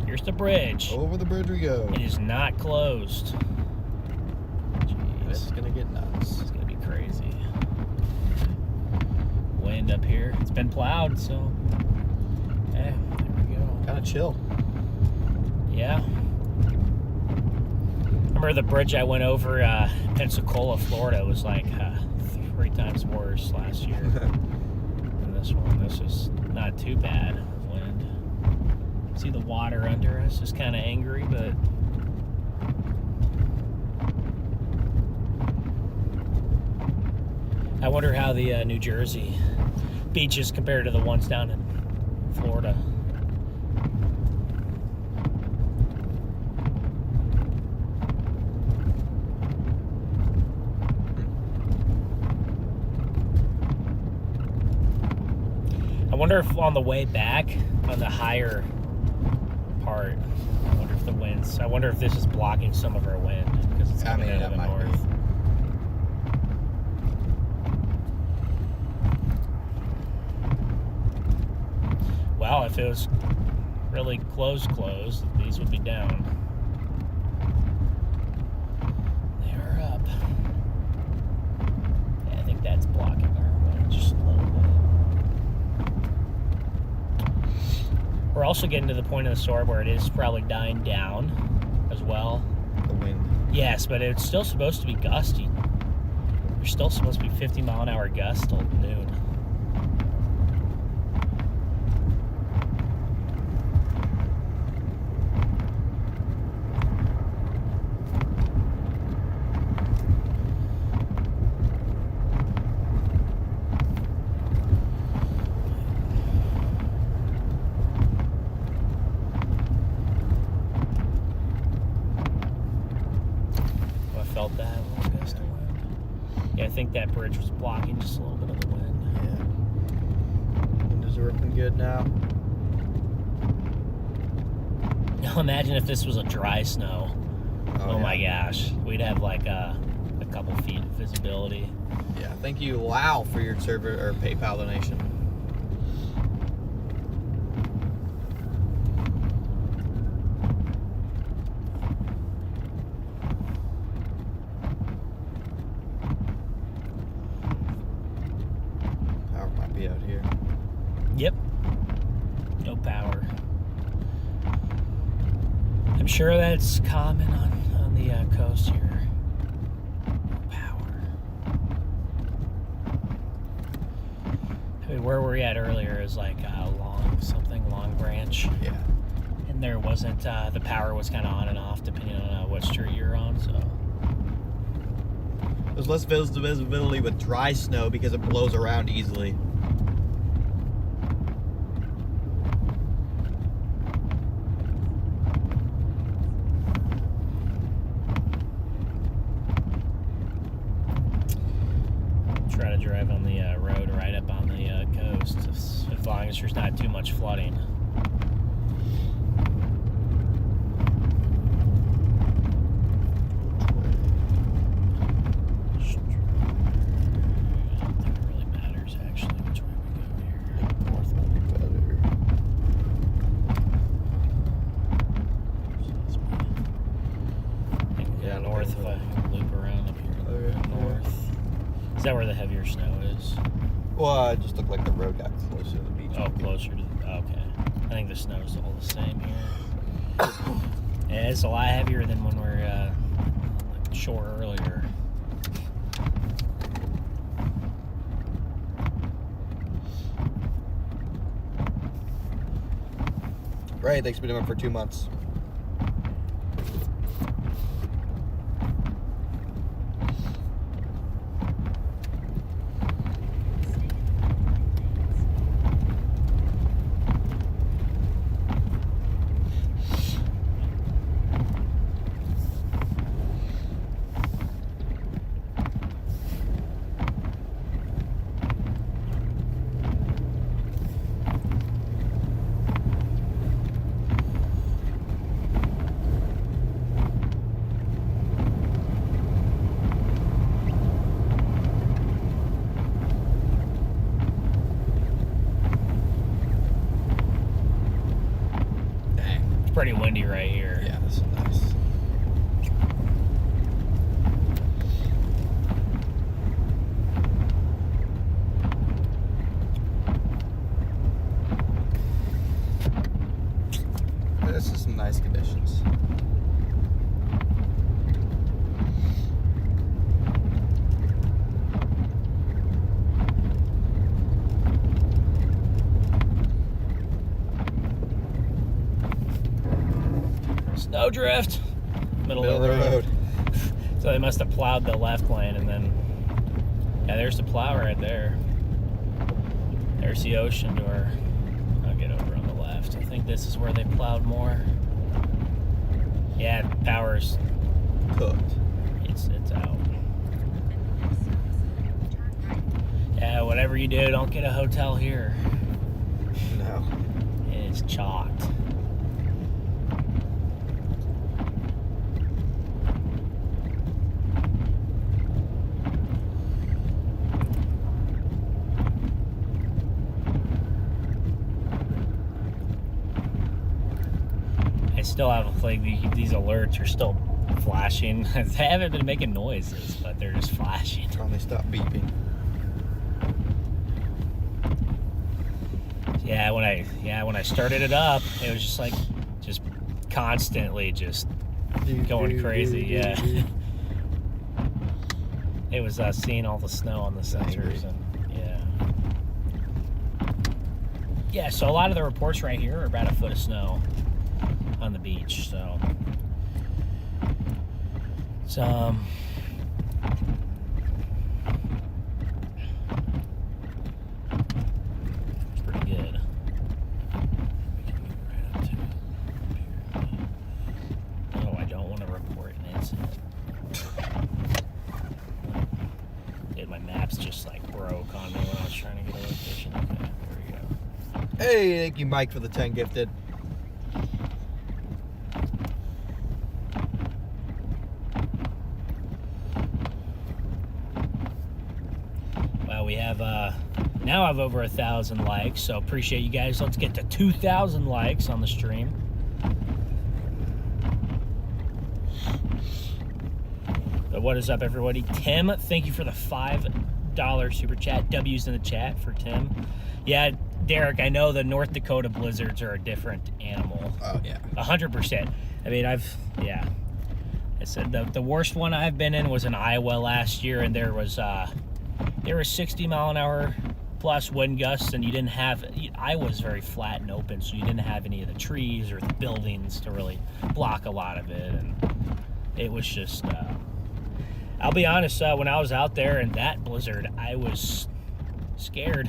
Here's the bridge. Over the bridge we go. It is not closed. It's Jeez, gonna get nuts. it's gonna be crazy. Wind up here. It's been plowed, so there we go. Kind of chill. Yeah. Remember the bridge I went over, Pensacola, Florida, was like 3 times worse last year than this one. This is not too bad of wind. See the water under us, just kind of angry, but I wonder how the New Jersey beaches compare to the ones down in Florida. I wonder if on the way back, on the higher part, I wonder if the winds, I wonder if this is blocking some of our wind because it's coming out of the north. Well, if it was really close, these would be down. They are up. Yeah, I think that's blocking our wind just a little bit. We're also getting to the point of the storm where it is probably dying down as well. The wind. Yes, but it's still supposed to be gusty. There's still supposed to be 50-mile-an-hour gusts till noon. Felt that a little gust of wind. Yeah, I think that bridge was blocking just a little bit of the wind. Yeah. Windows are open good now. Now imagine if this was a dry snow. Oh yeah. my gosh. We'd have like a couple feet of visibility. Yeah, thank you, Wow, for your server or PayPal donation. Power might be out here. Yep. No power. I'm sure that's common on the coast here. No power. I mean, where we at earlier is like Long Branch. Yeah. And there wasn't, the power was kind of on and off depending on what street you're on, so. There's less visibility with dry snow because it blows around easily. Try to drive on the road right up on the coast as long as there's not too much flooding. I don't think it really matters actually which way we go here. North might be better. Yeah, north if I loop around up here. Okay. North. Is that where the heavier snow is? Well, it just looked like the road got closer to the beach. Oh, closer to the, okay. I think the snow's all the same here. Yeah, it's a lot heavier than when we're like shore earlier. Right, thanks for doing it for 2 months. Pretty windy right here. Yeah, this is nice. No drift. Middle Middle of the road. road. So they must have plowed the left lane and then, yeah, there's the plow right there. There's the ocean door. I'll get over on the left. I think this is where they plowed more. Yeah, power's, Cooked. it's out. Turn right. Yeah, whatever you do, don't get a hotel here. No. It's chalked. I still have a feeling these alerts are still flashing. They haven't been making noises, but they're just flashing. Finally stopped beeping. Yeah, when I started it up, it was just like constantly just going crazy. Yeah. It was seeing all the snow on the sensors and yeah. So a lot of the reports right here are about a foot of snow on the beach. So it's pretty good. Oh, I don't want to report an incident. Dude, my maps just like broke on me when I was trying to get a location. Okay, there we go. Hey, thank you, Mike, for the 10 gifted. Well, we have now I have over 1,000 likes, so appreciate you guys. Let's get to 2,000 likes on the stream. But what is up, everybody? Tim, thank you for the $5 super chat. W's in the chat for Tim. Yeah, Derek, I know the North Dakota blizzards are a different animal. Oh, yeah. 100%. I mean, I said the worst one I've been in was in Iowa last year, and there was 60 mile an hour plus wind gusts, and you didn't have, Iowa's very flat and open, so you didn't have any of the trees or the buildings to really block a lot of it, and it was just, I'll be honest, when I was out there in that blizzard, I was scared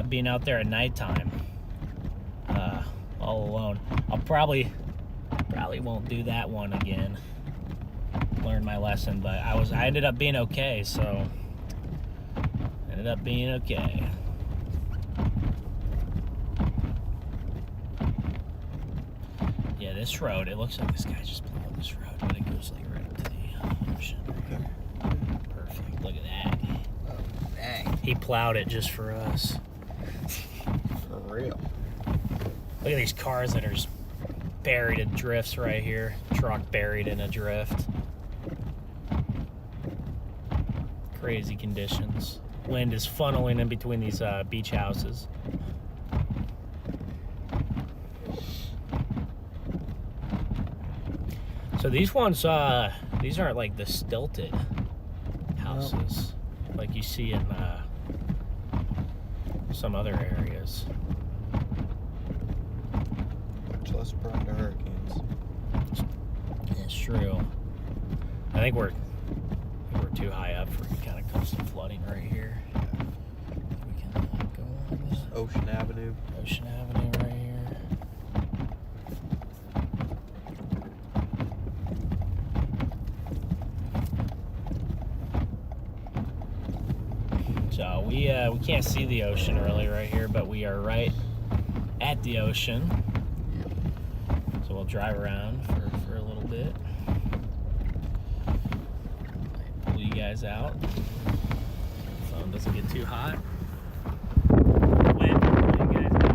being out there at nighttime, all alone. I'll probably won't do that one again. Learned my lesson, but I ended up being okay, so ended up being okay. Yeah, this road, it looks like this guy just plowed this road, but it goes like right up to the ocean. Okay. Perfect. Look at that. Oh, dang. He plowed it just for us. For real. Look at these cars that are just buried in drifts right here. Truck buried in a drift. Crazy conditions. Wind is funneling in between these beach houses. So these ones, these aren't like the stilted houses like you see in some other areas. Much less prone to hurricanes. It's true. I think we're too high up for kind of coastal flooding right here. We can go on this Ocean Avenue. Ocean Avenue right here. So we can't see the ocean really right here, but we are right at the ocean. So we'll drive around for a little bit. Pull you guys out. The phone doesn't get too hot. Wind, pull you guys out.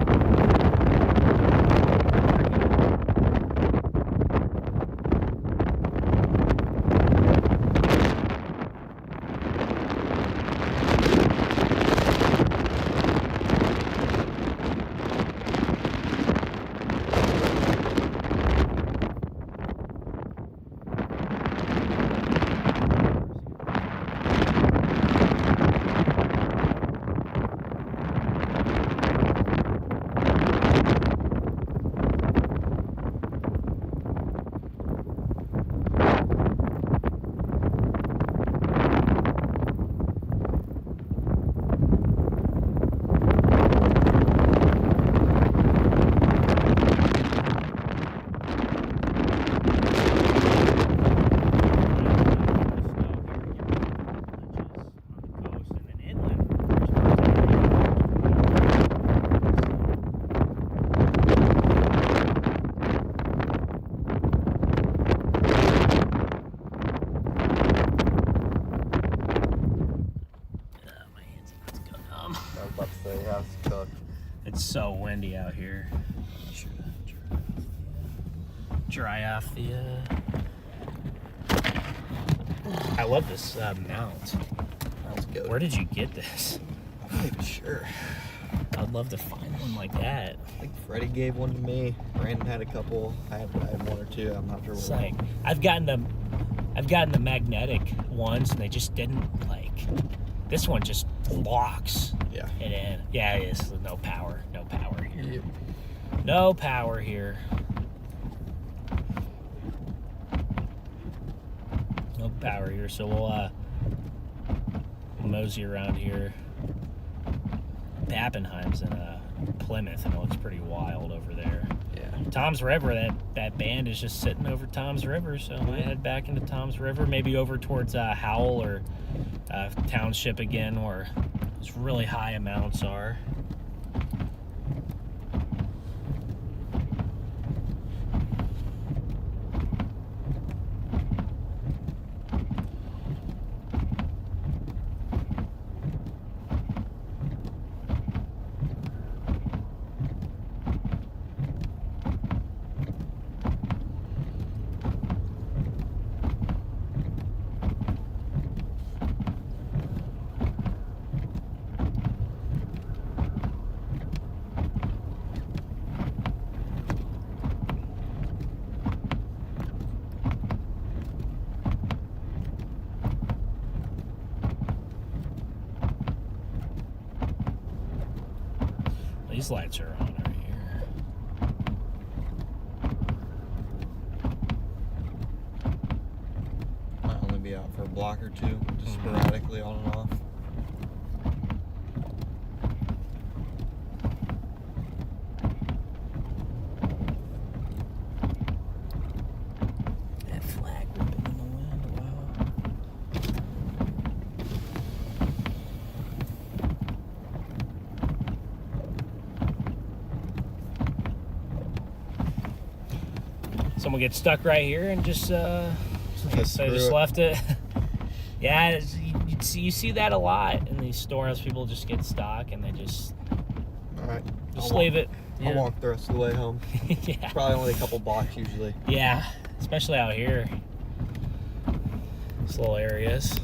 Yeah, it's cooked. It's so windy out here. Dry off the. I love this mount. That's good. Where did you get this? I'm not even sure. I'd love to find one like that. I think Freddie gave one to me. Brandon had a couple. I had one or two. I'm not sure It's what. like I've gotten the magnetic ones, and they just didn't like. This one just locks. Yeah. It in. Yeah, it is. No power. No power here. Yep. No power here. No power here. So we'll mosey around here. Pappenheim's in Plymouth, and it looks pretty wild over there. Yeah. Tom's River, that band is just sitting over Tom's River, so I might head back into Tom's River, maybe over towards Howell or Township again, where those really high amounts are. These lights are on right here. Might only be out for a block or two, just sporadically on and off. That flag ripping in the wind, wow. Someone gets stuck right here and just they just left it. Yeah, you see that a lot in these stores. People just get stuck and they just Alright. leave it. I'll walk the rest of the way home. Yeah. Probably only a couple blocks usually. Yeah, especially out here. These little areas.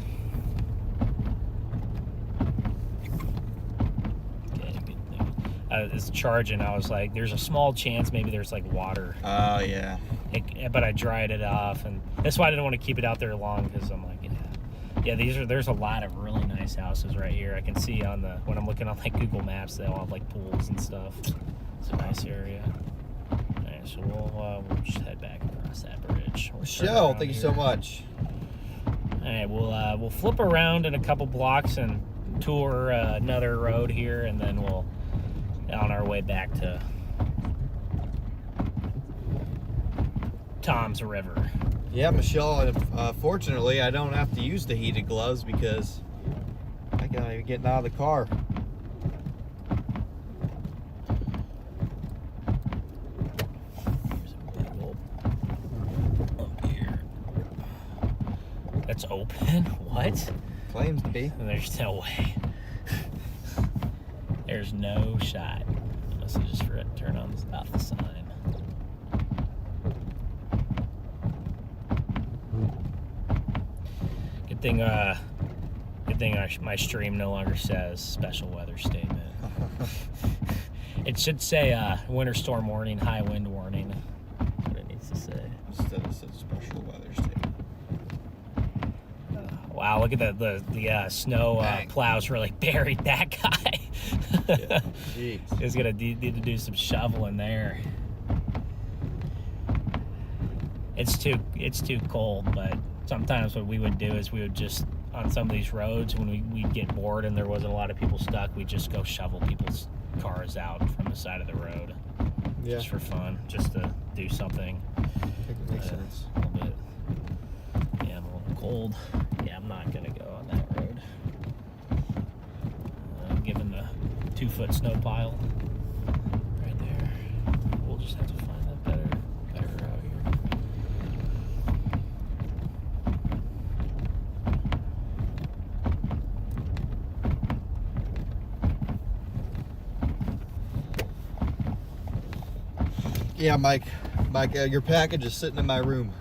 Okay, good thing. It's charging. I was like, there's a small chance maybe there's like water. Oh, yeah. But I dried it off, and that's why I didn't want to keep it out there long, because I'm like, yeah, there's a lot of really nice houses right here. I can see when I'm looking on like Google Maps, they all have like pools and stuff. It's a nice area. All right, so we'll just head back across that bridge. Michelle, thank you so much. All right, we'll flip around in a couple blocks and tour another road here, and then we'll on our way back to Tom's River. Yeah, Michelle, fortunately, I don't have to use the heated gloves because I can't even get out of the car. There's a big old up here. That's open? What? Claims to be. There's no way. There's no shot. Unless I just forgot to turn off the sign. Good thing my stream no longer says special weather statement. It should say winter storm warning, high wind warning. That's what it needs to say. Instead it says special weather statement. Wow, look at the snow plows really buried that guy. Yeah. Jeez. He's gonna need to do some shoveling there. It's too cold, but sometimes what we would do is we would just, on some of these roads, when we'd get bored and there wasn't a lot of people stuck, we'd just go shovel people's cars out from the side of the road. Yeah. Just for fun, just to do something. I think it makes sense. A little bit. Yeah, I'm a little cold. Yeah, I'm not gonna go on that road. Given the 2-foot snow pile right there, we'll just have to find a better route here. Yeah, Mike, your package is sitting in my room.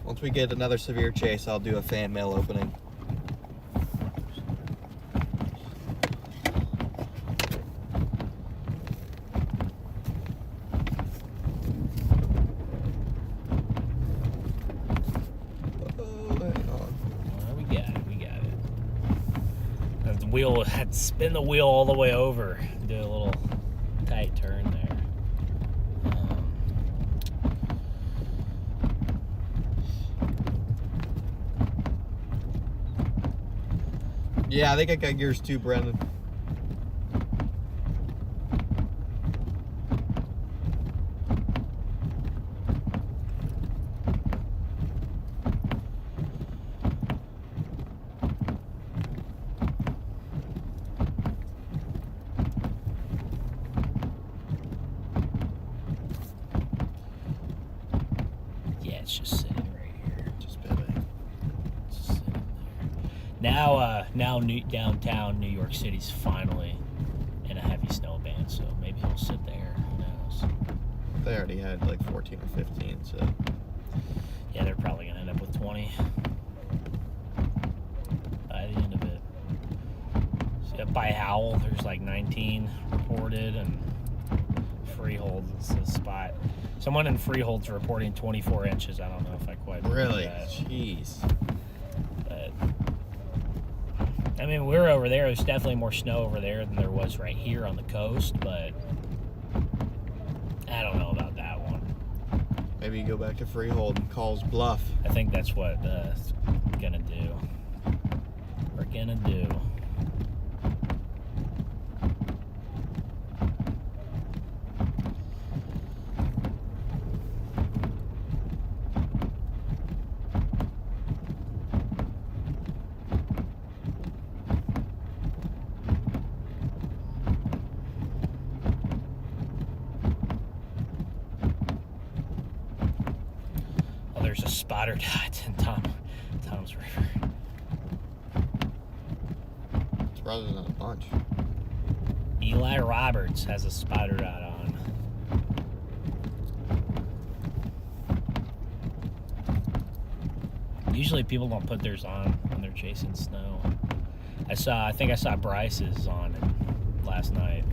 Once we get another severe chase, I'll do a fan mail opening. Wheel had to spin the wheel all the way over, do a little tight turn there. Yeah, I think I got yours too, Brendan. It's just sitting right here. Just pivoting. Just sitting there. Now downtown New York City's finally in a heavy snow band, so maybe he'll sit there. Who knows? They already had like 14 or 15, so. Yeah, they're probably gonna end up with 20 by the end of it. So by Howell, there's like 19 reported, and Freehold is the spot. Someone in Freehold's reporting 24 inches. I don't know if I quite really that. Jeez. But I mean, we're over there. There's definitely more snow over there than there was right here on the coast, but I don't know about that one. Maybe you go back to Freehold and calls bluff. I think that's what we're gonna do. We're gonna do. There's a spotter dot in Tom's River. It's rather than a bunch. Eli Roberts has a spotter dot on. Usually people don't put theirs on when they're chasing snow. I think I saw Bryce's on it last night.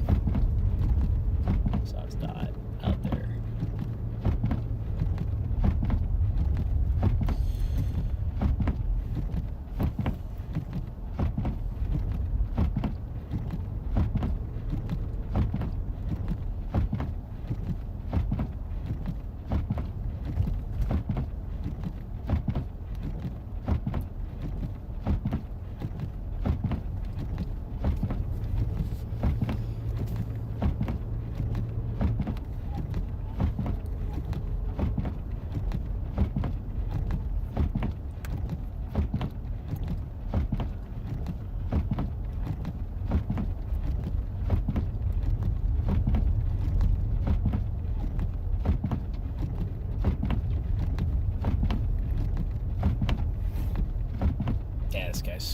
Saw his dot out there.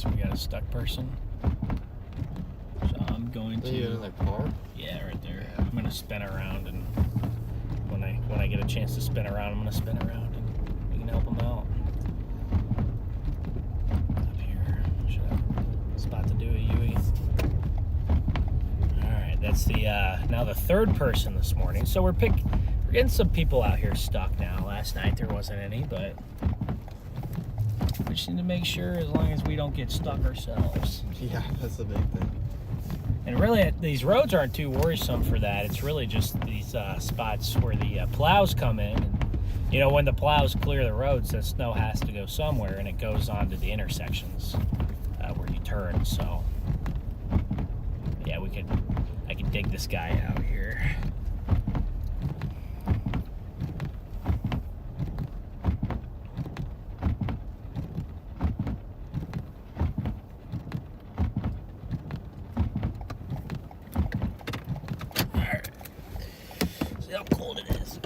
We got a stuck person. So I'm going to. In their car? Yeah, right there. I'm gonna spin around, and when I get a chance to spin around, I'm gonna spin around, and we can help them out. Up here, should have a spot to do a Yui. All right, that's the now the third person this morning. So we're getting some people out here stuck now. Last night there wasn't any, but. We just need to make sure as long as we don't get stuck ourselves. Yeah, that's the big thing. And really, these roads aren't too worrisome for that. It's really just these spots where the plows come in. And, when the plows clear the roads, the snow has to go somewhere, and it goes onto the intersections where you turn. So, yeah, I can dig this guy out here. How cold it is.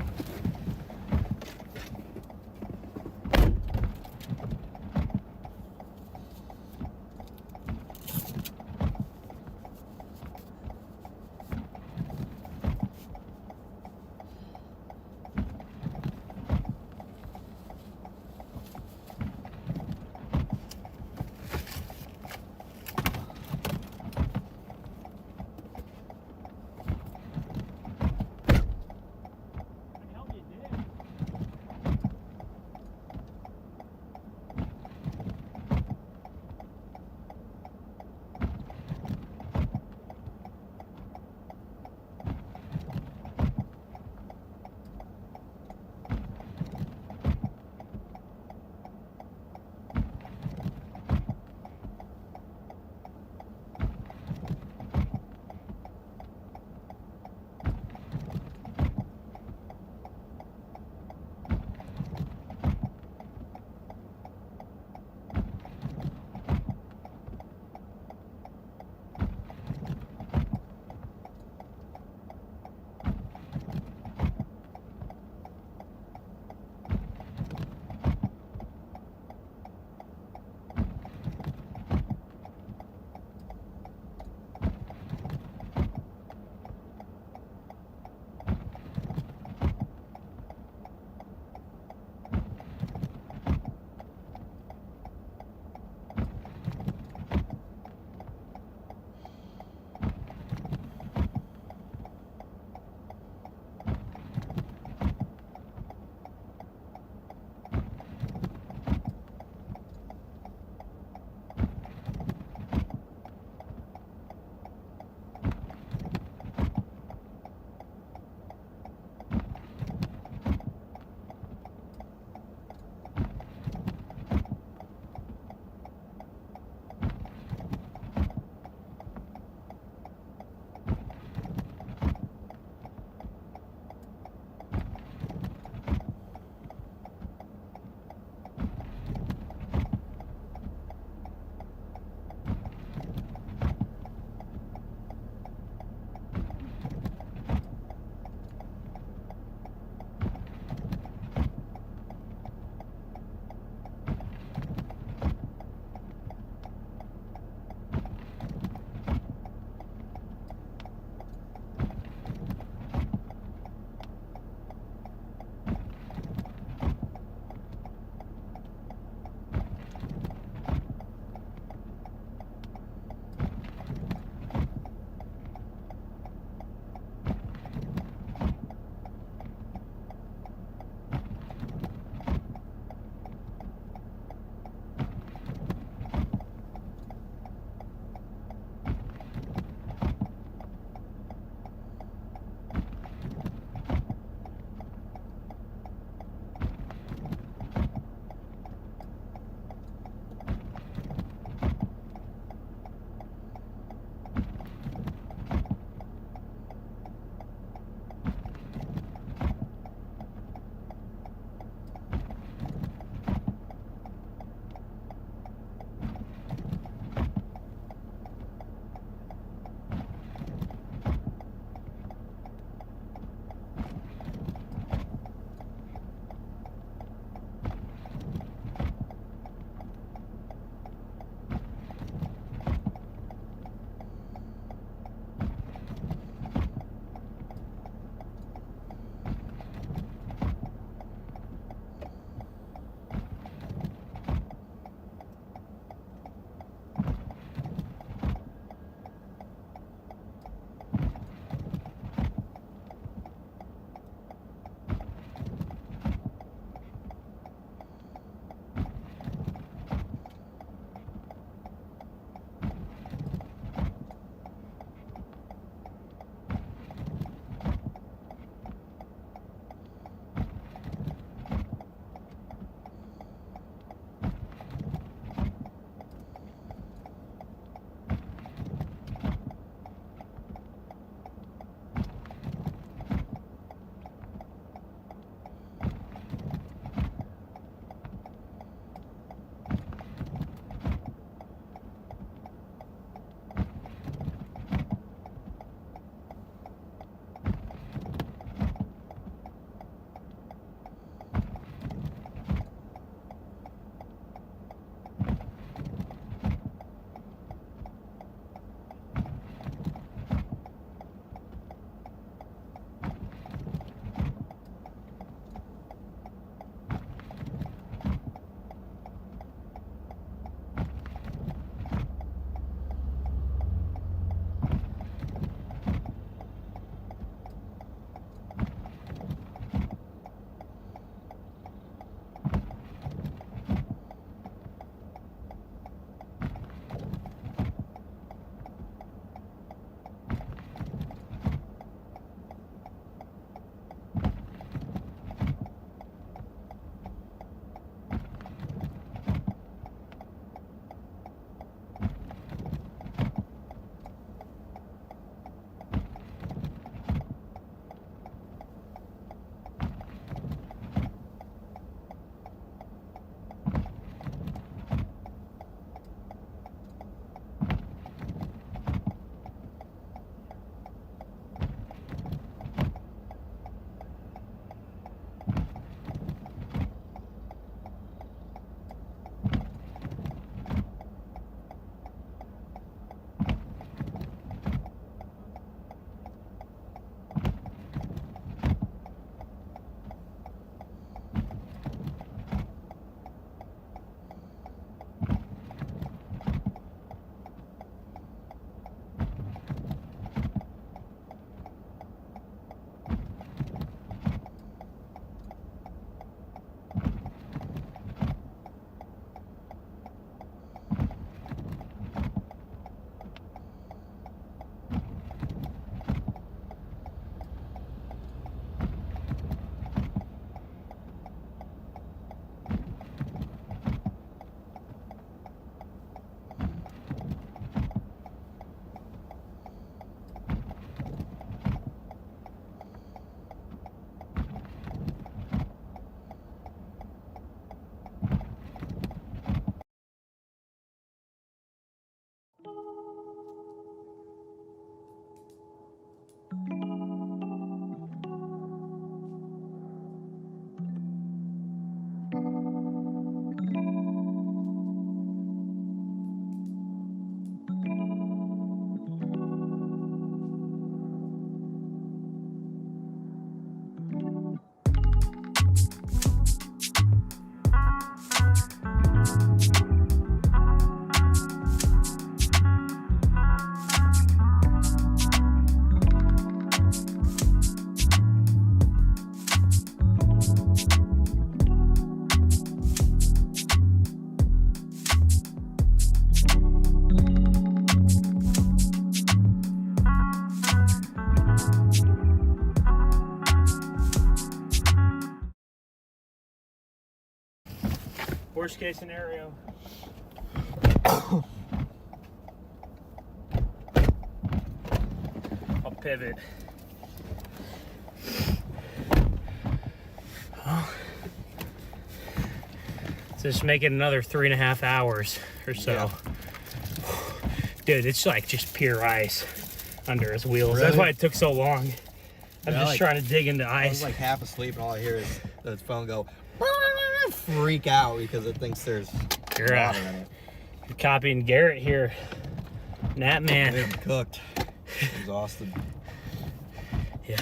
Worst case scenario. I'll pivot. Well, just make it another 3.5 hours or so. Yeah. Dude, it's like just pure ice under his wheels. Really? That's why it took so long. I'm Yeah, just like- trying to dig into I ice. was like half asleep, and all I hear is the phone go freak out because it thinks there's You're, water in it. You're copying Garrett here. Nat man. I'm cooked, exhausted. Yeah.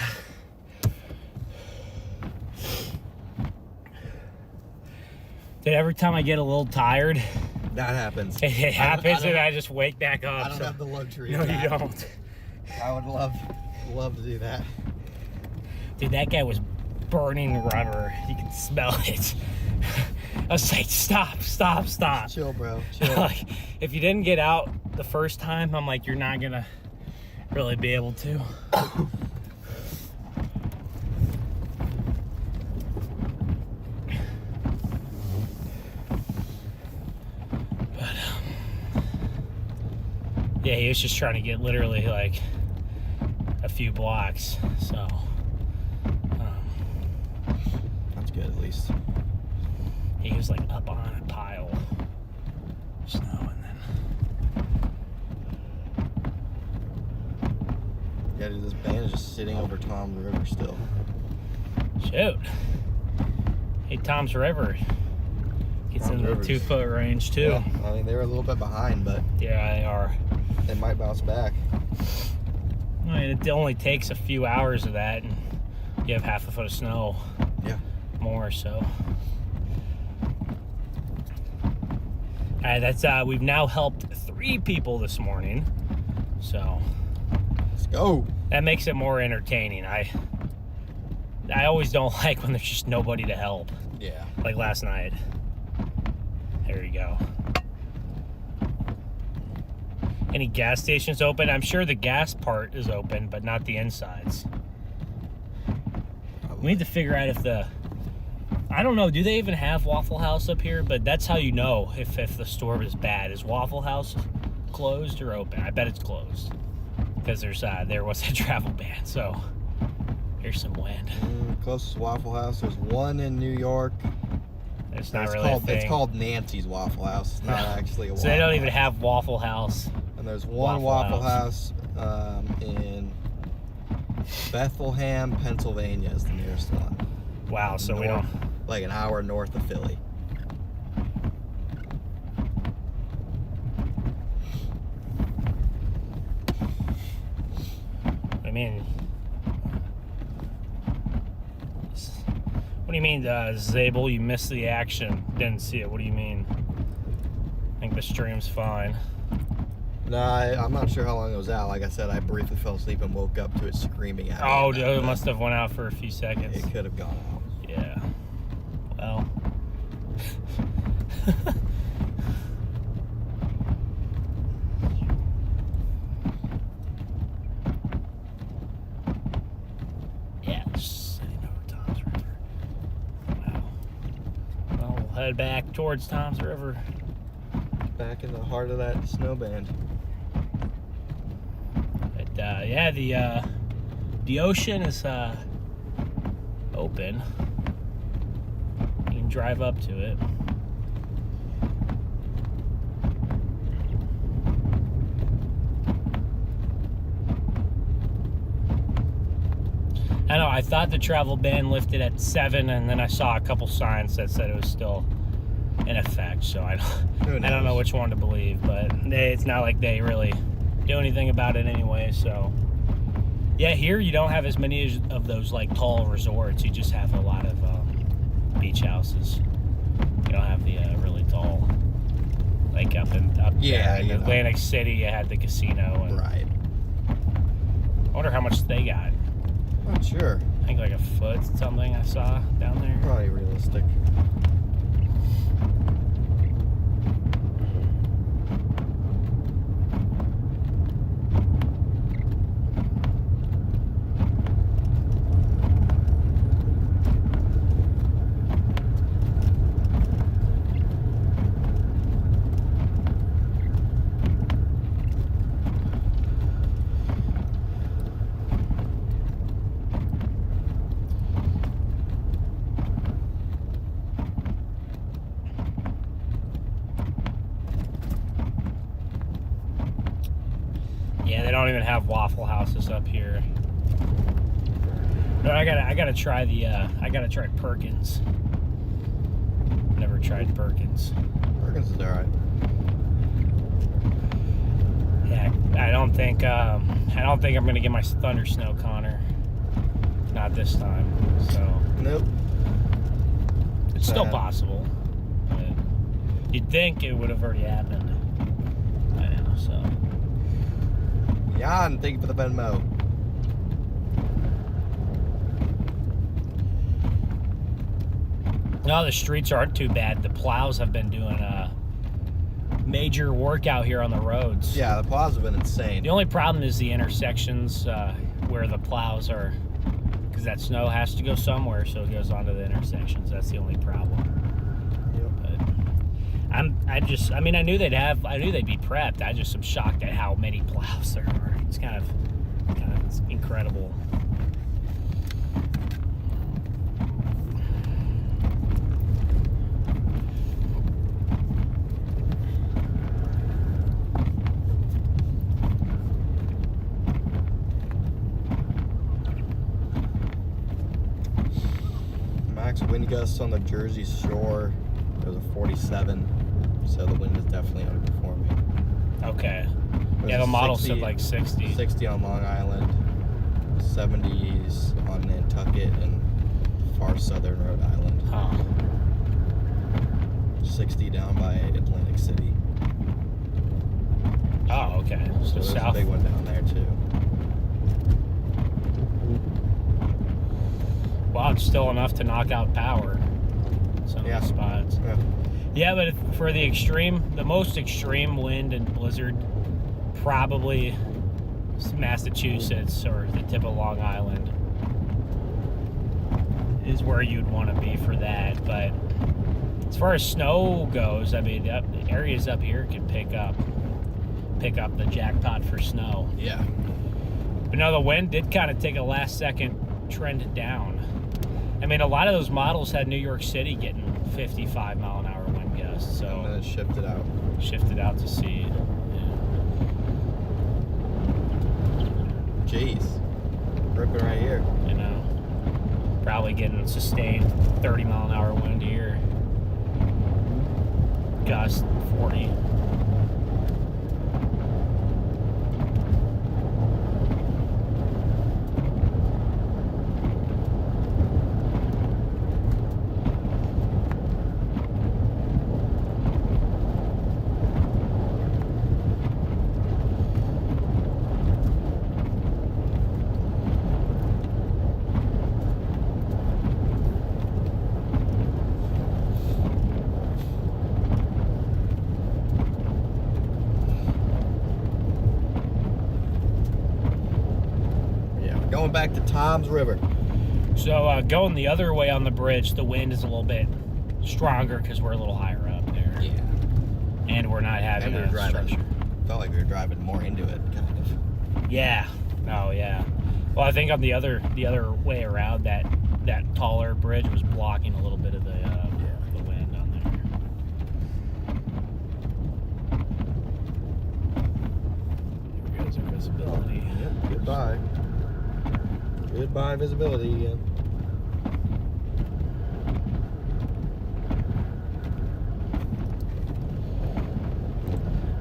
Dude, every time I get a little tired, That happens. it happens I don't- and I just wake back up. I don't so- have the luxury No, of that. you don't. I would love to do that. Dude, that guy was burning rubber. You could smell it. I was like, stop. Chill, bro. Chill. Like, if you didn't get out the first time, I'm like, you're not gonna really be able to. Yeah, he was just trying to get literally like a few blocks, so That's good, at least. he was like up on a pile of snow, and then Yeah, dude, this band is just sitting over Tom's River still. shoot. Hey, Tom's River gets Tom's in the River's- 2 foot range too. Yeah, I mean, they were a little bit behind, but Yeah, they are. they might bounce back. I mean, it only takes a few hours of that, and you have half a foot of snow. Yeah. More so. All right, that's we've now helped 3 people this morning, so Let's go. that makes it more entertaining. I always don't like when there's just nobody to help, Yeah. like last night. There you go. Any gas stations open? I'm sure the gas part is open, but not the insides. We need to figure out if I don't know, do they even have Waffle House up here? But that's how you know if the storm is bad. Is Waffle House closed or open? I bet it's closed because there was a travel ban. So here's some wind. Closest Waffle House. There's one in New York. It's not really a thing. It's called Nancy's Waffle House. It's not actually a Waffle So they don't even House. have Waffle House. And there's one Waffle House in Bethlehem, Pennsylvania is the nearest one. Wow, so we don't. Like an hour north of Philly. I mean, what do you mean, Zabel? You missed the action. Didn't see it. What do you mean? I think the stream's fine. No, I'm not sure how long it was out. Like I said, I briefly fell asleep and woke up to it screaming at me. Oh, And it must have went out for a few seconds. It could have gone out. Yeah. Well. Yeah, just sitting over Tom's River. Wow. Well, we'll head back towards Tom's River. Back in the heart of that snow band. But yeah, the ocean is open. You can drive up to it. I know. I thought the travel ban lifted at 7, and then I saw a couple signs that said it was still in effect. So I don't know which one to believe, but it's not like they really do anything about it anyway. So yeah, here you don't have as many of those like tall resorts. You just have a lot of beach houses. You don't have the really tall, like up there in Atlantic City. You had the casino. And Right. I wonder how much they got. Not sure. I think like a foot something I saw down there. Probably realistic. Yeah, they don't even have Waffle Houses up here. But I gotta try Perkins. Never tried Perkins. Perkins is alright. Yeah, I don't think I'm gonna get my Thunder Snow, Connor. Not this time. So Nope. it's still possible. But you'd think it would have already happened. I know. So. Jan, thank you for the Venmo. No, the streets aren't too bad. The plows have been doing a major work out here on the roads. Yeah, the plows have been insane. The only problem is the intersections where the plows are, because that snow has to go somewhere, so it goes onto the intersections. That's the only problem. But I knew they'd be prepped. I just am shocked at how many plows there are. It's kind of incredible. Max wind gusts on the Jersey Shore. There's a 47, so the wind is definitely underperforming. Okay. There's Yeah, the a model 60 said like 60. 60 on Long Island, 70s on Nantucket and far southern Rhode Island. Huh. 60 down by Atlantic City. Oh, okay. So there's south. a big one down there too. Wow, it's still enough to knock out power in some of the spots. Yeah. Yeah, but for the most extreme wind and blizzard, probably Massachusetts or the tip of Long Island is where you'd want to be for that. But as far as snow goes, I mean, the areas up here can pick up the jackpot for snow. Yeah. But no, the wind did kind of take a last second trend down. I mean, a lot of those models had New York City getting 55 mile an hour wind gusts. So And then it shifted out. Shifted out to sea. Jeez. Ripping right here. You know, probably getting sustained 30 mile an hour wind here. Gust 40. Going back to Tom's River. So going the other way on the bridge, the wind is a little bit stronger because we're a little higher up there. Yeah. And we're not having And we were a driving. structure. Felt like we were driving more into it, kind of. Yeah. Oh, yeah. Well, I think on the other way around, that taller bridge was blocking a little bit of the wind on there. There goes our visibility. Yep. Goodbye. Goodbye visibility again.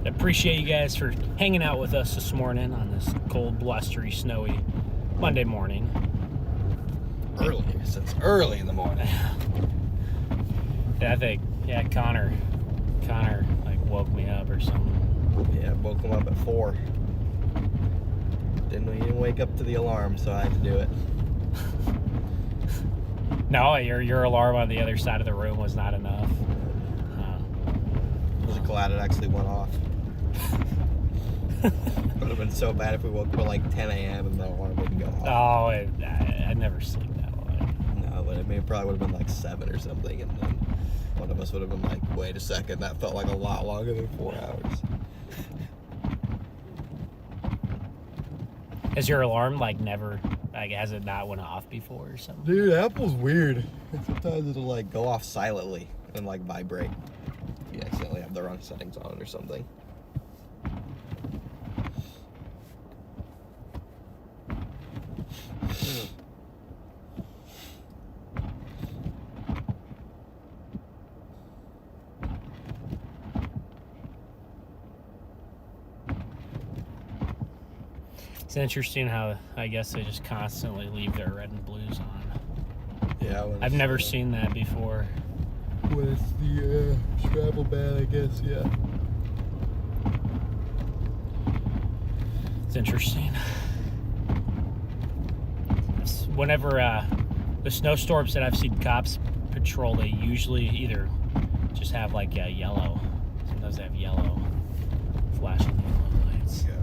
I appreciate you guys for hanging out with us this morning on this cold, blustery, snowy Monday morning. Early, since early in the morning. Yeah, I think, Connor like woke me up or something. Yeah, woke him up at 4. He didn't wake up to the alarm, so I had to do it. No, your alarm on the other side of the room was not enough. I was glad it actually went off. It would have been so bad if we woke up at like 10 a.m. and the alarm wouldn't go off. Oh, I never sleep that late. No, but I mean, it probably would have been like 7 or something, and then one of us would have been like, wait a second, that felt like a lot longer than 4 hours. Has your alarm has it not went off before or something? Dude, Apple's weird. Sometimes it'll like go off silently and like vibrate. You accidentally have the wrong settings on or something. It's interesting how I guess they just constantly leave their red and blues on. Yeah, I've never seen that before. When it's the travel ban, I guess, yeah. It's interesting. Whenever the snowstorms that I've seen cops patrol, they usually either just have like a yellow. Sometimes they have yellow, flashing yellow lights. Yeah.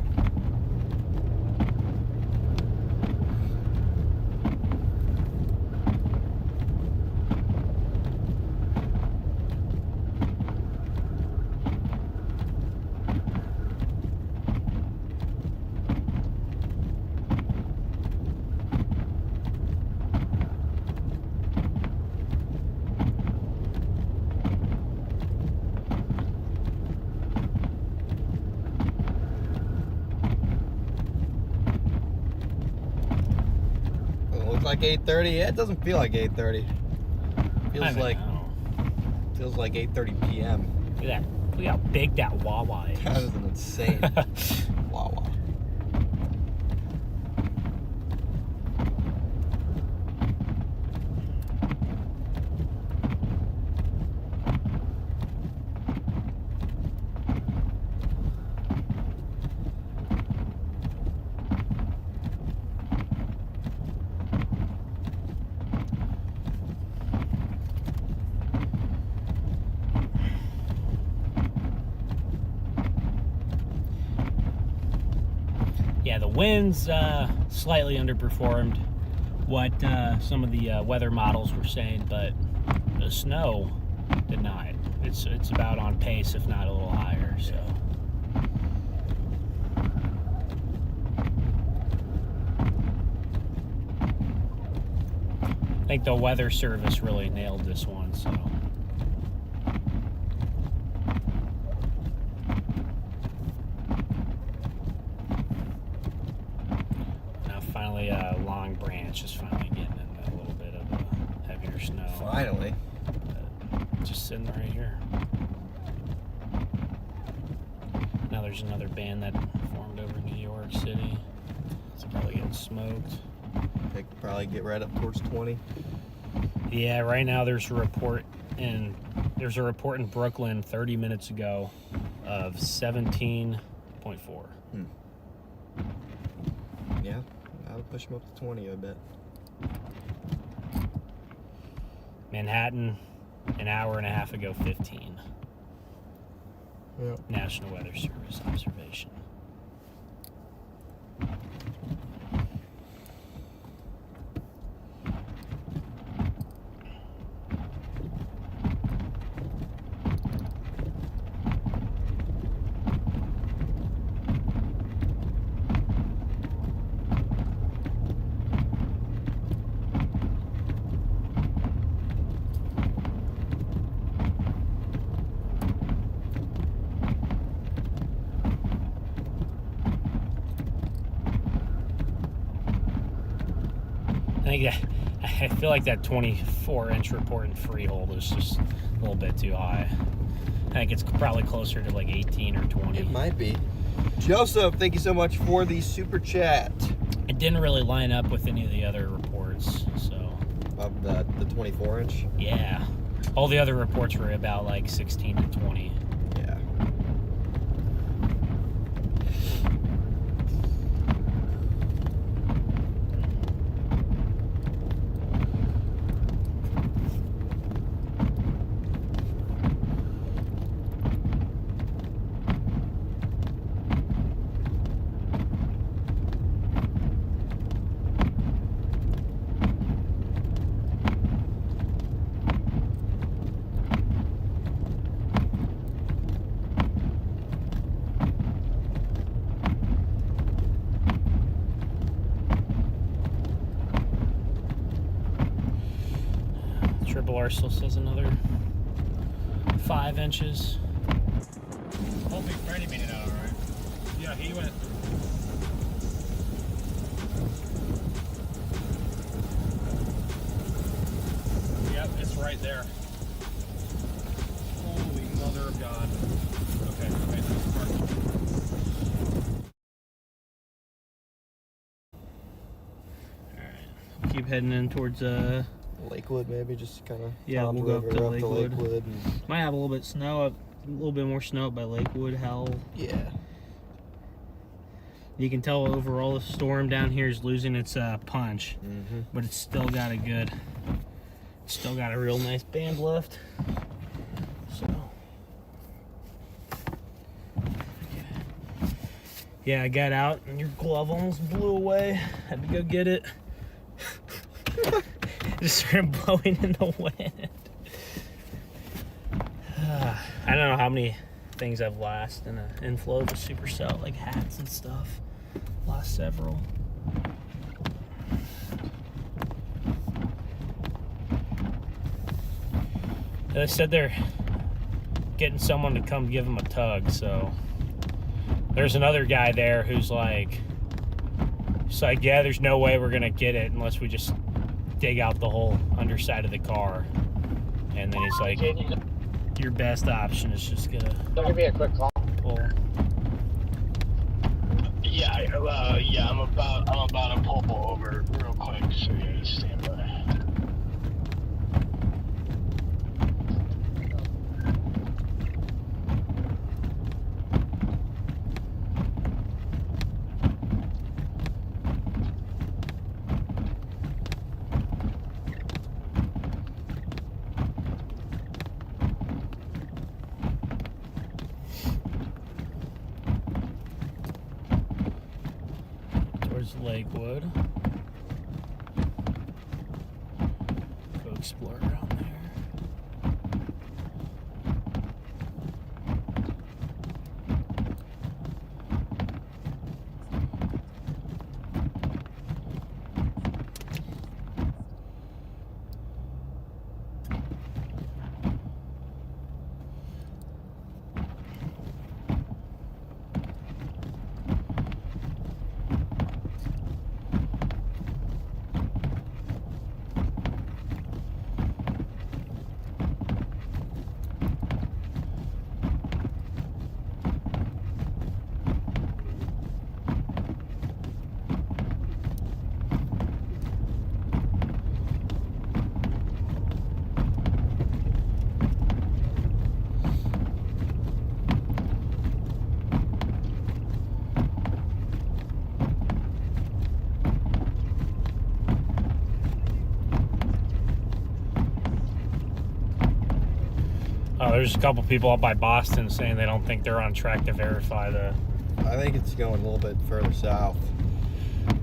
Like 8:30. Yeah, it doesn't feel like 8:30. Feels like 8:30 p.m. Look at that. Look how big that Wawa is. That is an insane Wawa. Yeah, the winds slightly underperformed what some of the weather models were saying, but the snow did not. It's about on pace, if not a little higher. So. I think the weather service really nailed this one. So. Finally, Long Branch is finally getting into a little bit of heavier snow. Finally. Just sitting right here. Now there's another band that formed over New York City. It's probably getting smoked. They could probably get right up towards 20. Yeah, right now there's a report in Brooklyn 30 minutes ago of 17.4. Yeah. I'll push them up to 20, I bet. Manhattan, an hour and a half ago, 15. Yeah. National Weather Service observation. I feel like that 24-inch report in Freehold is just a little bit too high. I think it's probably closer to like 18 or 20. It might be. Joseph, thank you so much for the super chat. It didn't really line up with any of the other reports, so. Of the 24-inch? Yeah. All the other reports were about like 16 to 20. Yeah. Triple R still says another 5 inches. Hopefully Freddie made it out all right. Yeah, he went. Yep, it's right there. Holy mother of God. Okay, that's perfect. Alright. Keep heading in towards Lakewood, maybe, just kind of. Yeah, we'll go up to Lakewood. And, might have a little bit of snow, a little bit more snow up by Lakewood, Howell. yeah. You can tell overall the storm down here is losing its punch, Mm-hmm. but it's still got a real nice band left. So, yeah, I got out and your glove almost blew away. Had to go get it. Just started blowing in the wind. I don't know how many things I've lost in an inflow of a supercell, like hats and stuff. Lost several. They said they're getting someone to come give them a tug, so there's another guy there who's like, yeah, there's no way we're gonna get it unless we just dig out the whole underside of the car. And then he's like, your best option is just gonna Give me a quick call. pull. Yeah, I'm about to pull over real quick, so yeah, just stand by. Towards Lakewood. Go explore around there. There's a couple people up by Boston saying they don't think they're on track to verify the. I think it's going a little bit further south.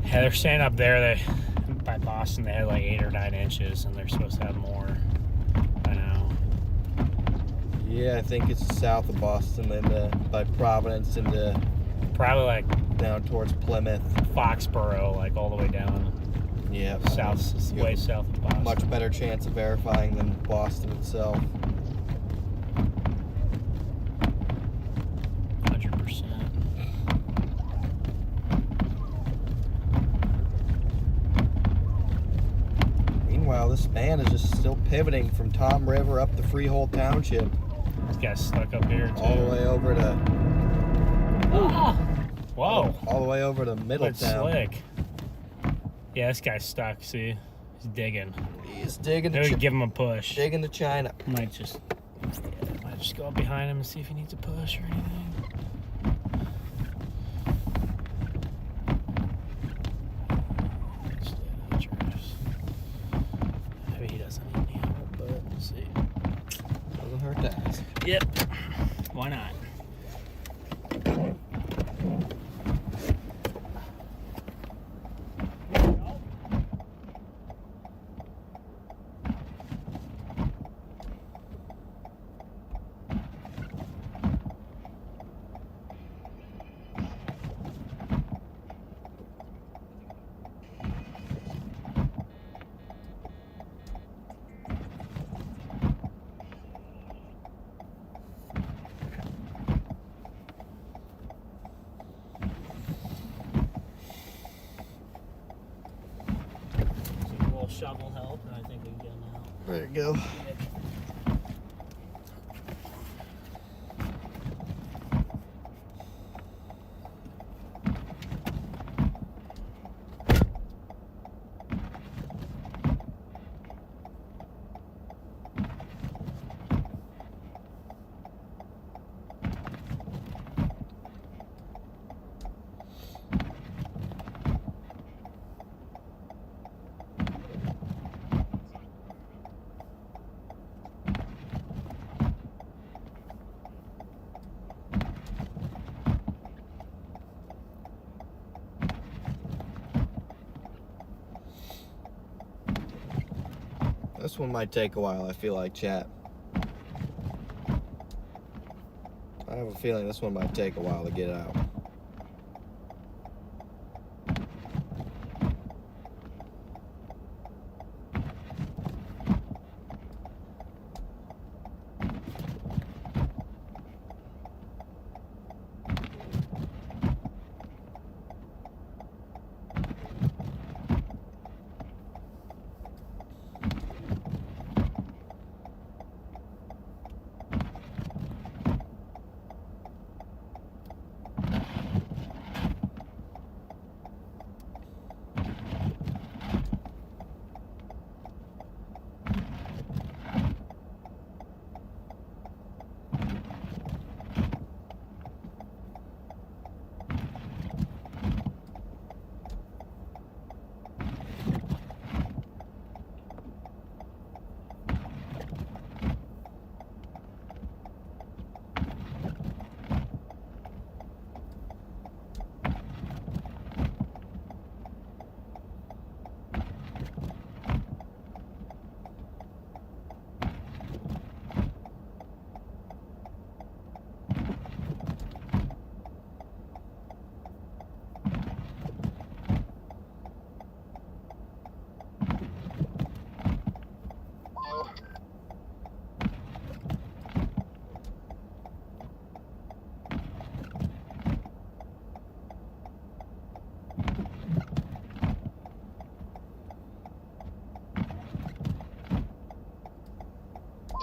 Yeah, they're saying up there by Boston they had like 8 or 9 inches, and they're supposed to have more. I know. Yeah, I think it's south of Boston, then by Providence into Probably like down towards Plymouth. Foxborough, like all the way down Yeah, south, you way have south of Boston. much better chance of verifying than Boston itself. 100%. van is just still pivoting from Tom River up the Freehold Township. This guy's stuck up here too. All the way over to... Oh! Whoa. All the way over to That's Middletown. slick. Yeah, this guy's stuck, see? He's digging. He's digging Maybe we to can give him a push. digging to China. Might just go up behind him and see if he needs a push or anything. Maybe he doesn't need any help, but we'll see. Doesn't hurt to ask. Yep. Why not? Shovel help, and I think we can get him out. There you go. This one might take a while, I feel like, chat. I have a feeling this one might take a while to get out.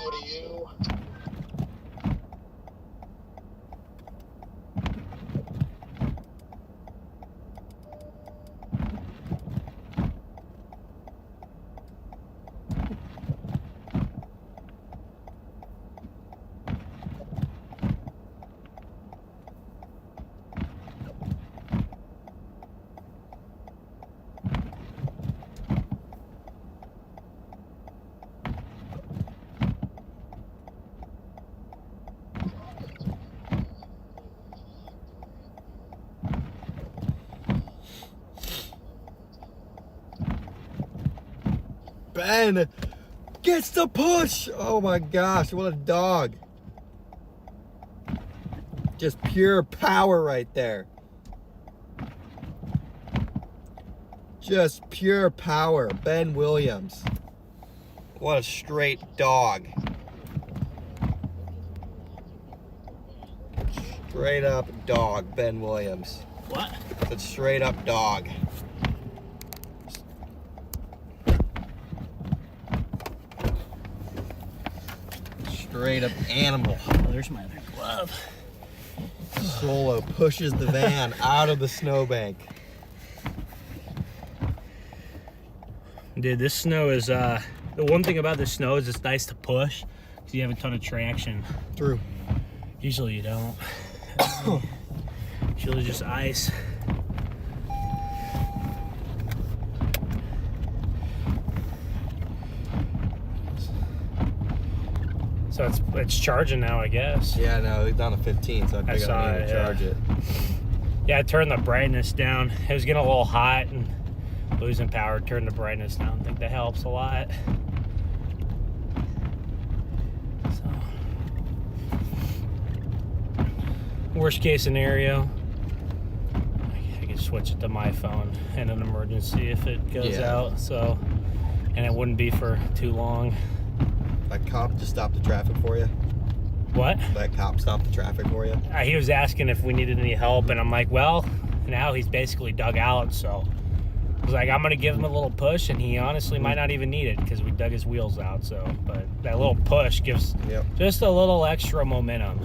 To you. Ben gets the push. Oh my gosh, what a dog. Just pure power right there. Just pure power. Ben Williams. What a straight dog. Straight up dog, Ben Williams. What? It's a straight up dog. Straight up animal. Oh, there's my other glove. Solo pushes the van out of the snowbank. Dude, this snow is, the one thing about this snow is it's nice to push because you have a ton of traction. True. Usually you don't. Usually just ice. So it's charging now, I guess. Yeah, no, it's down to 15, so I saw need it, to charge it. Yeah, I turned the brightness down. It was getting a little hot and losing power. Turned the brightness down. I think that helps a lot. So, worst case scenario, I can switch it to my phone in an emergency if it goes out. So, and it wouldn't be for too long. That cop just stopped the traffic for you? What? That cop stopped the traffic for you? He was asking if we needed any help, and I'm like, well, now he's basically dug out, so I was like, I'm gonna give him a little push, and he honestly might not even need it because we dug his wheels out. So, but that little push gives just a little extra momentum.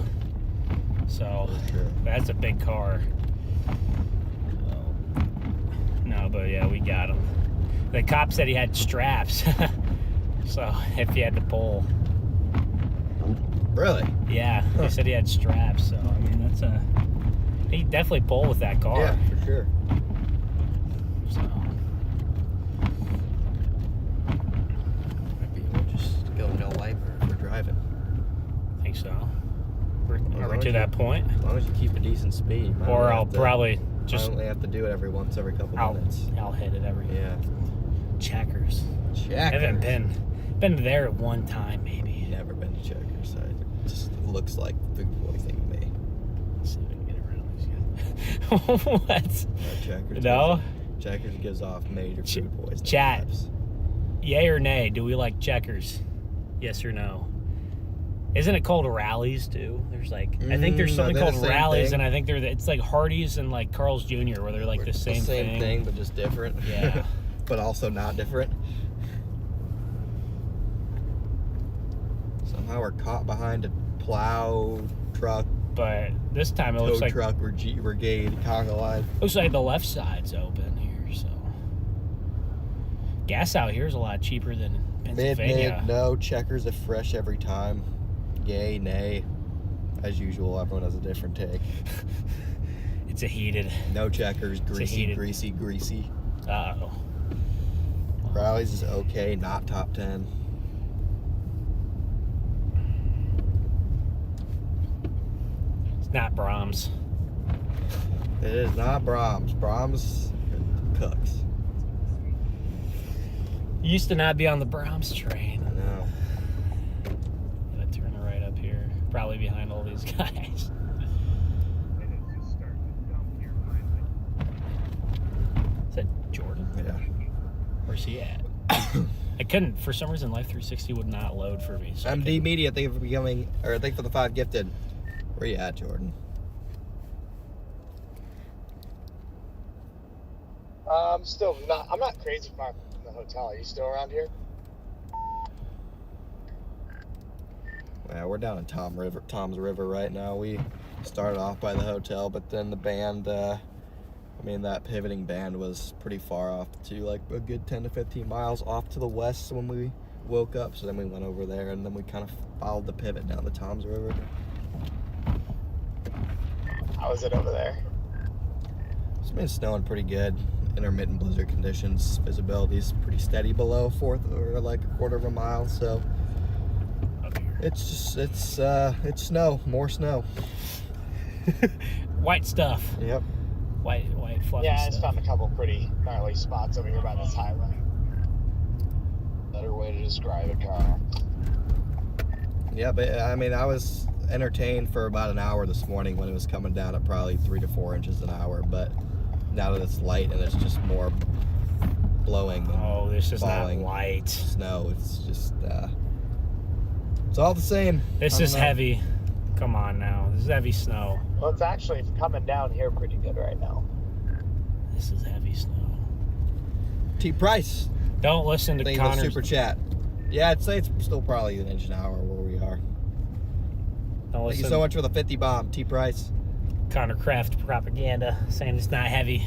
So that's a big car. No, but yeah, we got him. The cop said he had straps, so if he had to pull. Really? Yeah, he said he had straps, so I mean he definitely pulled with that car. Yeah, for sure. So Maybe we'll just go no light for driving. I think so. Are we to that point? As long as you keep a decent speed. Or I'll probably just I only have to do it every couple minutes. I'll hit it every Checkers. Checkers. I haven't been there at one time maybe. Never been to Checkers. It just looks like the boy thing to me. Let's see if we can get around these guys. What? Checkers. No? Checkers gives off major food poisoning. Chat. vibes. Yay or nay? Do we like Checkers? Yes or no? Isn't it called Rallies too? There's like I think there's something called Rallies, and I think it's like Hardee's and like Carl's Jr. where they're like the same thing, but just different. Yeah. But also not different. Somehow we're caught behind a plow truck. But this time it looks tow like truck brigade conga line. looks like the left side's open here. So gas out here is a lot cheaper than Pennsylvania. Mid, no. Checkers are fresh every time. Yay, nay. As usual, everyone has a different take. It's a heated. No Checkers, greasy, heated. greasy. Uh-oh. Rallies is okay, not top 10. It's not Brahms. It is not Brahms. Brahms cooks. Used to not be on the Brahms train. I know. Gotta turn right up here. Probably behind all these guys. Is that Jordan? Yeah. Where's he at? I couldn't, for some reason, Life 360 would not load for me. So MD Media, thank you for becoming, or thank you for the 5 gifted. Where you at, Jordan? I'm not crazy far from the hotel. Are you still around here? Yeah, we're down in Tom's River right now. We started off by the hotel, but then the band, that pivoting band was pretty far off too, like a good 10 to 15 miles off to the west when we woke up. So then we went over there, and then we kind of followed the pivot down the Tom's River. How is it over there? It's been snowing pretty good. Intermittent blizzard conditions. Visibility's pretty steady below a quarter of a mile. So it's snow, more snow. White stuff. Yep. White fluffy Yeah, I stuff. just found a couple pretty gnarly spots over here by this highway. Better way to describe it, Carl. Yeah, but I was entertained for about an hour this morning when it was coming down at probably 3 to 4 inches an hour, but now that it's light and it's just more blowing than this is not falling light. snow, it's just it's all the same. This is heavy. Come on now. This is heavy snow. Well, it's actually coming down here pretty good right now. This is heavy snow. T Price, Don't listen to thank you for the Connor's. super chat. Yeah, I'd say it's still probably an inch an hour where we are. All Thank you so much for the 50 bomb, T Price. Connor Craft propaganda saying it's not heavy.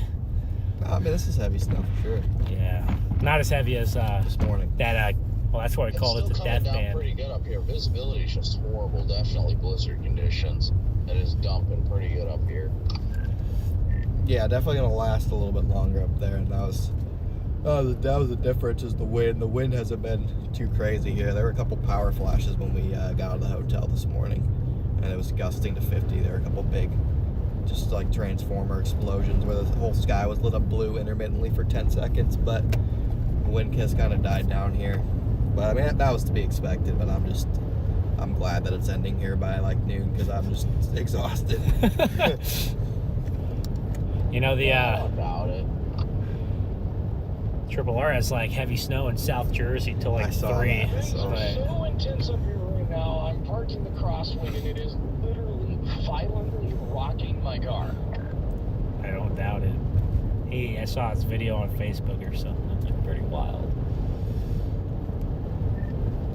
I mean, this is heavy stuff for sure. Yeah, not as heavy as This morning. that. Well, that's what we called it, the It's still death coming down band. pretty good up here. Visibility is just horrible. Definitely blizzard conditions. It is dumping pretty good up here. Yeah, definitely gonna last a little bit longer up there, and that was the difference. Is the wind. The wind hasn't been too crazy here. There were a couple power flashes when we got out of the hotel this morning, and it was gusting to 50. There were a couple big, just like transformer explosions where the whole sky was lit up blue intermittently for 10 seconds, but the wind has kind of died down here. But I mean, that was to be expected. But I'm glad that it's ending here by like noon because I'm just exhausted. You know, the About it. Triple R has like heavy snow in South Jersey till like I saw 3. that. I Things saw are that. so intense up here right now. I'm parked in the crosswind and it is literally violently rocking my car. I don't doubt it. I saw his video on Facebook or something. It looked pretty wild.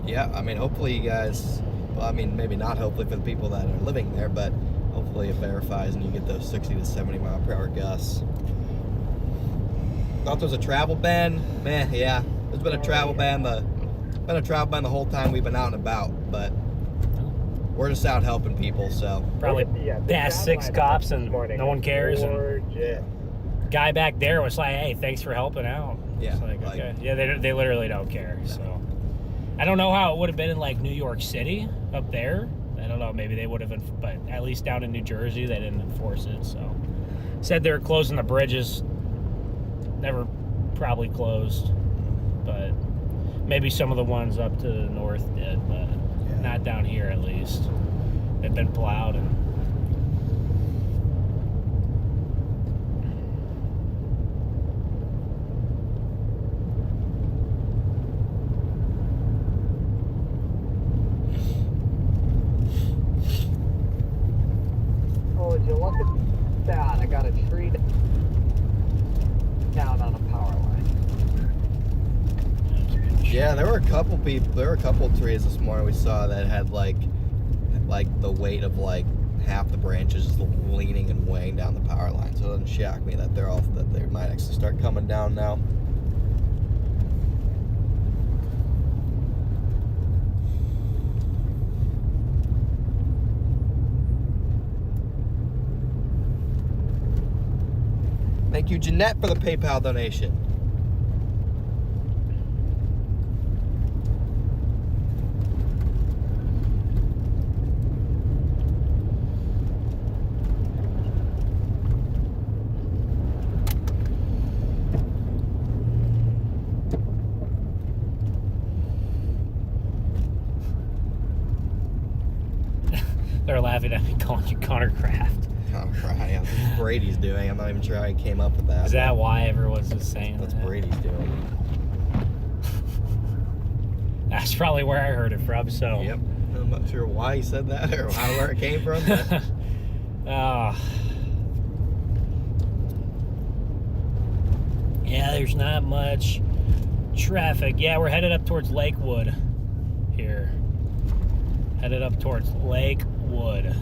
Yeah, I mean, hopefully you guys, well, I mean, maybe not hopefully for the people that are living there, but hopefully it verifies and you get those 60 to 70 mile per hour gusts. Thought there was a travel ban? Man, yeah. There's been a travel ban the whole time we've been out and about, but we're just out helping people, so. Probably past 6 cops and no one cares. And guy back there was like, "Hey, thanks for helping out." Yeah, It's like, like- okay. Yeah, they literally don't care. So I don't know how it would have been in like New York City up there. I don't know. Maybe they would have, but at least down in New Jersey, they didn't enforce it. So said they were closing the bridges. Never probably closed, but maybe some of the ones up to the north did, but Yeah. not down here at least. They've been plowed and. Oh, would you look at that? I got a tree down on a power line. Yeah, there were a couple trees this morning we saw that had like the weight of like half the branches just leaning and weighing down the power line. So it doesn't shock me that they might actually start coming down now. Thank you, Jeanette, for the PayPal donation. They're laughing at me calling you Connor Craft. I'm crying. That's what Brady's doing. I'm not even sure how he came up with that. Is that why everyone's just saying That's that? Brady's doing. That's probably where I heard it from. So. Yep. I'm not sure why he said that or where it came from. But Yeah, there's not much traffic. Yeah, we're headed up towards Lakewood here. Headed up towards Lakewood.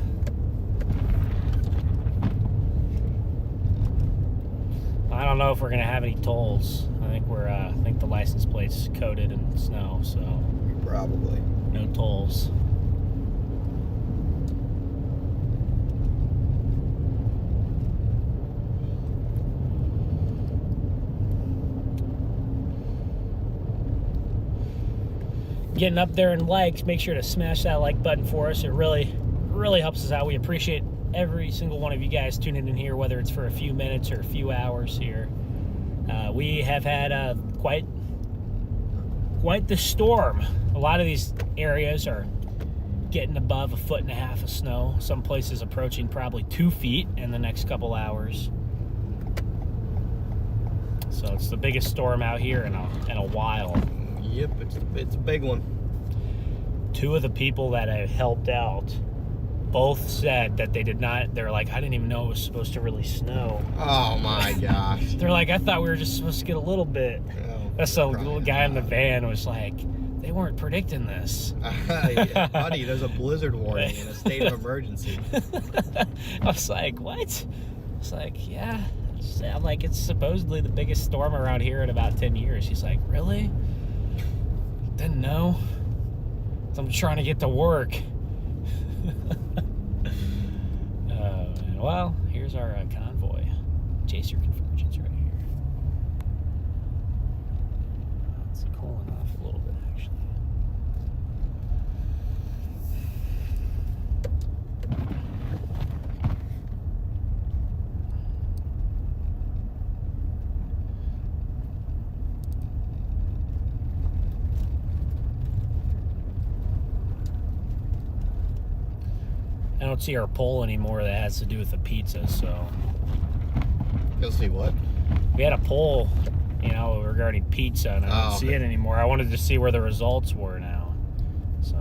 I don't know if we're gonna have any tolls. I think the license plate's coated in snow, so probably. no tolls. Getting up there in likes, make sure to smash that like button for us. It really helps us out. We appreciate every single one of you guys tuning in here, whether it's for a few minutes or a few hours here. We have had quite the storm. A lot of these areas are getting above 1.5 feet of snow. Some places approaching probably 2 feet in the next couple hours. So it's the biggest storm out here in a while. Yep, it's a big one. 2 of the people that I helped out both said that they're like, I didn't even know it was supposed to really snow. Oh my gosh. They're like, I thought we were just supposed to get a little bit. Oh, That's the crying little guy in the out. van was like, they weren't predicting this. Yeah, buddy, there's a blizzard warning in a state of emergency. I was like, what? It's like, yeah. I'm like, it's supposedly the biggest storm around here in about 10 years. She's like, really? Didn't know. So I'm trying to get to work. Well, here's our convoy. Chase your convergence right here. It's cooling off a little bit, actually. I don't see our poll anymore that has to do with the pizza, so. You'll see what? We had a poll, regarding pizza, and I don't see it anymore. I wanted to see where the results were now. So,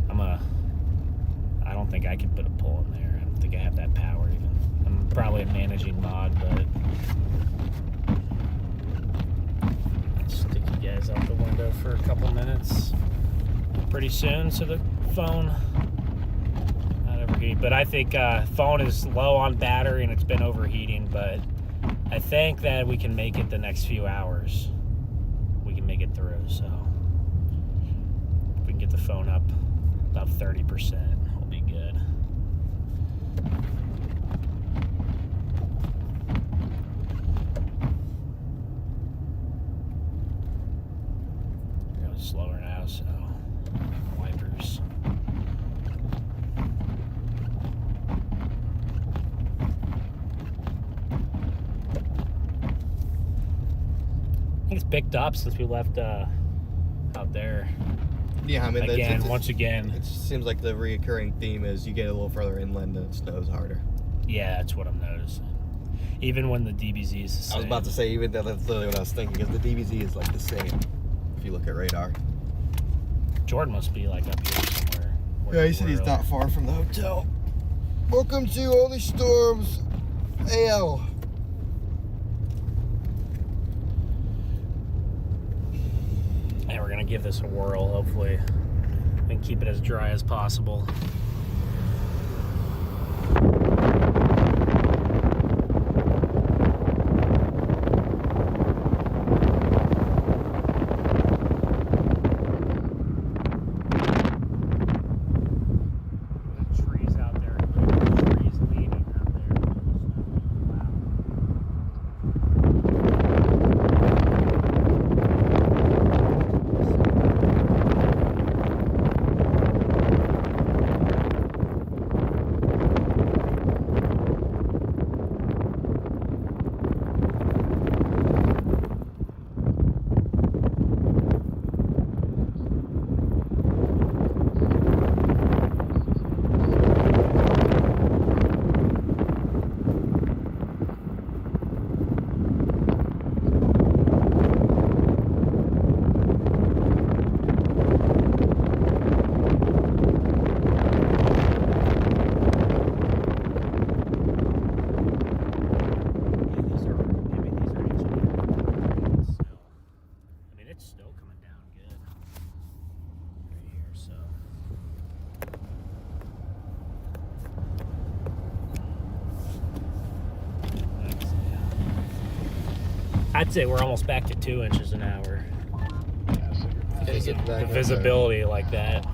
I don't think I can put a poll in there. I don't think I have that power even. I'm probably a managing mod, but I'll stick you guys out the window for a couple minutes. Pretty soon, so the phone not overheat. But I think phone is low on battery and it's been overheating, but I think that we can make it the next few hours. We can make it through, so if we can get the phone up about 30%, we'll be good. We're going slower now, so wipers. I think it's picked up since we left out there. Yeah, I mean, Again, once again. it seems like the reoccurring theme is you get a little further inland and it snows harder. Yeah, that's what I'm noticing. Even when the DBZ is the same. I was about to say, even that's literally what I was thinking, because the DBZ is like the same if you look at radar. Jordan must be like up here somewhere. Yeah, he said he's not far from the hotel. Welcome to Only Storms AL. And we're gonna give this a whirl, hopefully. And keep it as dry as possible. Trees out there. Trees leaning out there. Wow. It's still coming down good right here, so. I'd say we're almost back to 2 inches an hour. The visibility like that.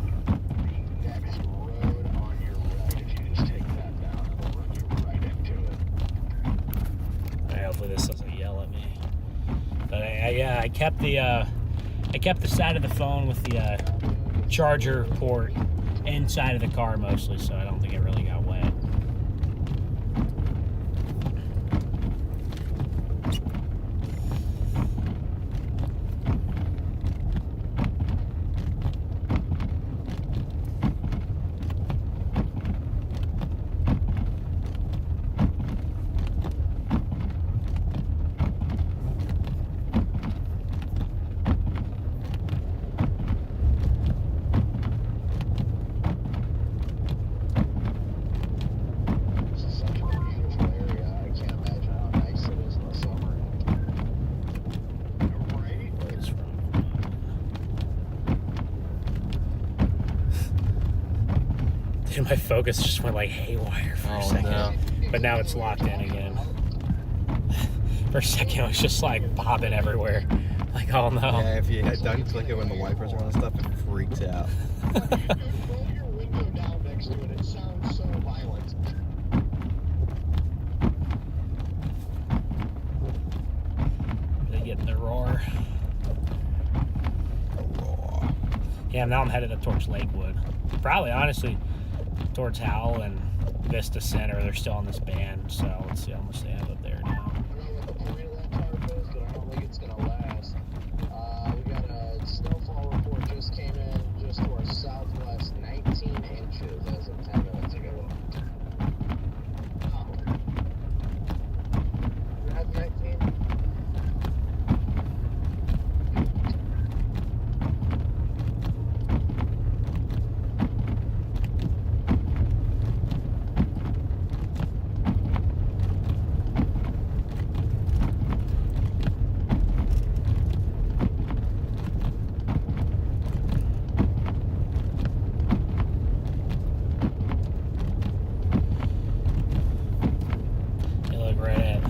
Next road on your right. If you just take that down, it'll run you right into it. Hopefully this doesn't yell at me. But I kept the side of the phone with the charger port inside of the car mostly, so I don't think it really got wet. Dude, my focus just went like haywire for a second. no. But now it's locked in again. For a second, it was just like bobbing everywhere. Like, oh no. Yeah, if you don't click it when the wipers are on and stuff, it freaks out. Roll your window down next to it. It sounds so violent. They get in the roar. Yeah, now I'm headed up towards Lakewood. Probably, honestly, towards Howell and Vista Center. They're still on this band, so let's see how much they have up there now. I don't know what the point of that tarp is, but I don't think it's gonna last. We got a snowfall report just came in just to our southwest, 19 inches as of 10 minutes ago. Wow. That's 19. You look right at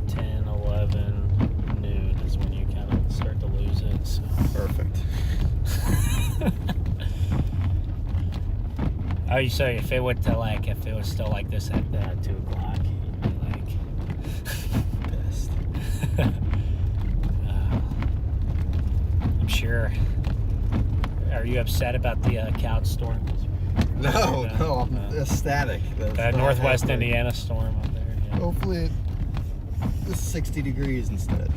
10, 11, noon is when you kind of start to lose it. So. Perfect. Oh, you say if it went to like, if it was still like this at 2 o'clock, you'd be like Pissed. I'm sure. Are you upset about the couch storm? No, I'm ecstatic. That's not Northwest happening. Indiana storm up there. Yeah. Hopefully it's 60 degrees instead.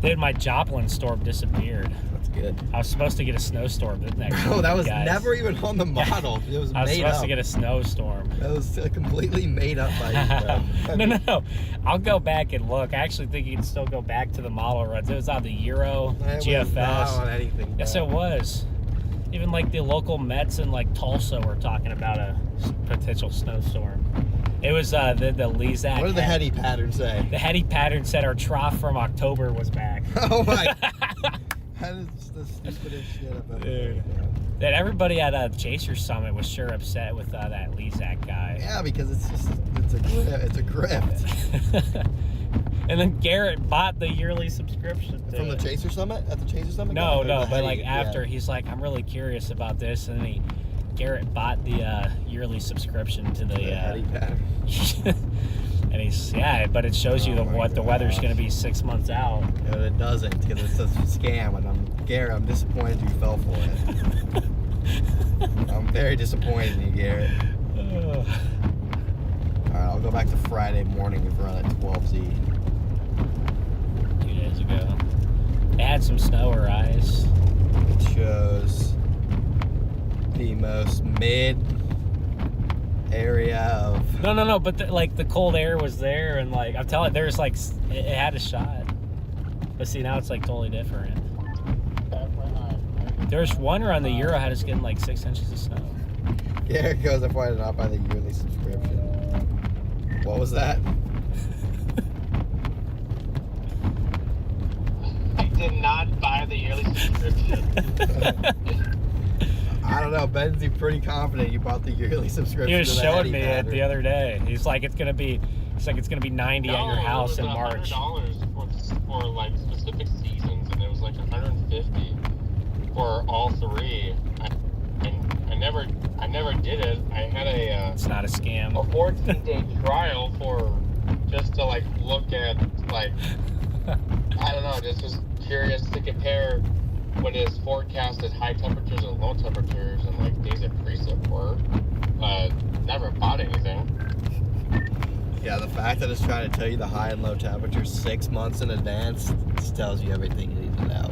Dude, my Joplin storm disappeared. That's good. I was supposed to get a snowstorm next No, week, that was guys. never even on the model. It was I was made supposed up. to get a snowstorm. That was completely made up by you. bro. No. I'll go back and look. I actually think you can still go back to the model runs. It was on the Euro, It was GFS. not on anything. Yes, bro. it was. Even like the local Mets in like Tulsa were talking about a potential snowstorm. It was the Lezak. What did the heady pattern say? The heady pattern said our trough from October was back. Oh my! That is the stupidest shit I've ever Dude. heard. That everybody at Chaser Summit was sure upset with that Lezak guy. Yeah, because it's a grift. And then Garrett bought the yearly subscription to From the it. Chaser Summit? At the Chaser Summit? No, Or the but heady- like yeah. after, he's like, I'm really curious about this, and then Garrett bought the yearly subscriction to the. The heady pattern. And he's but it shows you Oh my what the weather's gosh. going to be 6 months out. But it doesn't, because it's a scam, and Garrett, I'm disappointed you fell for it. I'm very disappointed in you, Garrett. Alright, I'll go back to Friday morning. We've run at 12Z. 2 days ago, they had some snow or ice. It shows the most mid area of. No, but the cold air was there, and like I'm telling, there's like it had a shot. But see, now it's like totally different. There's one run the Euro had us getting like 6 inches of snow. Garrett goes, if I did not buy the yearly subscription. What was that? I did not buy the yearly subscription. I don't know. Ben's pretty confident you bought the yearly subscription. He was to the showing heady me it pattern. the other day. He's like, it's gonna be 90 at your house in March. $100 for like specific seasons, and it was like 150 for all three. I never did it. I had a It's not a scam. 14-day trial for just to like look at like I don't know, just curious to compare what is forecasted high temperatures and low temperatures and like days of precip were. Never bought anything. Yeah, the fact that it's trying to tell you the high and low temperatures 6 months in advance just tells you everything you need to know.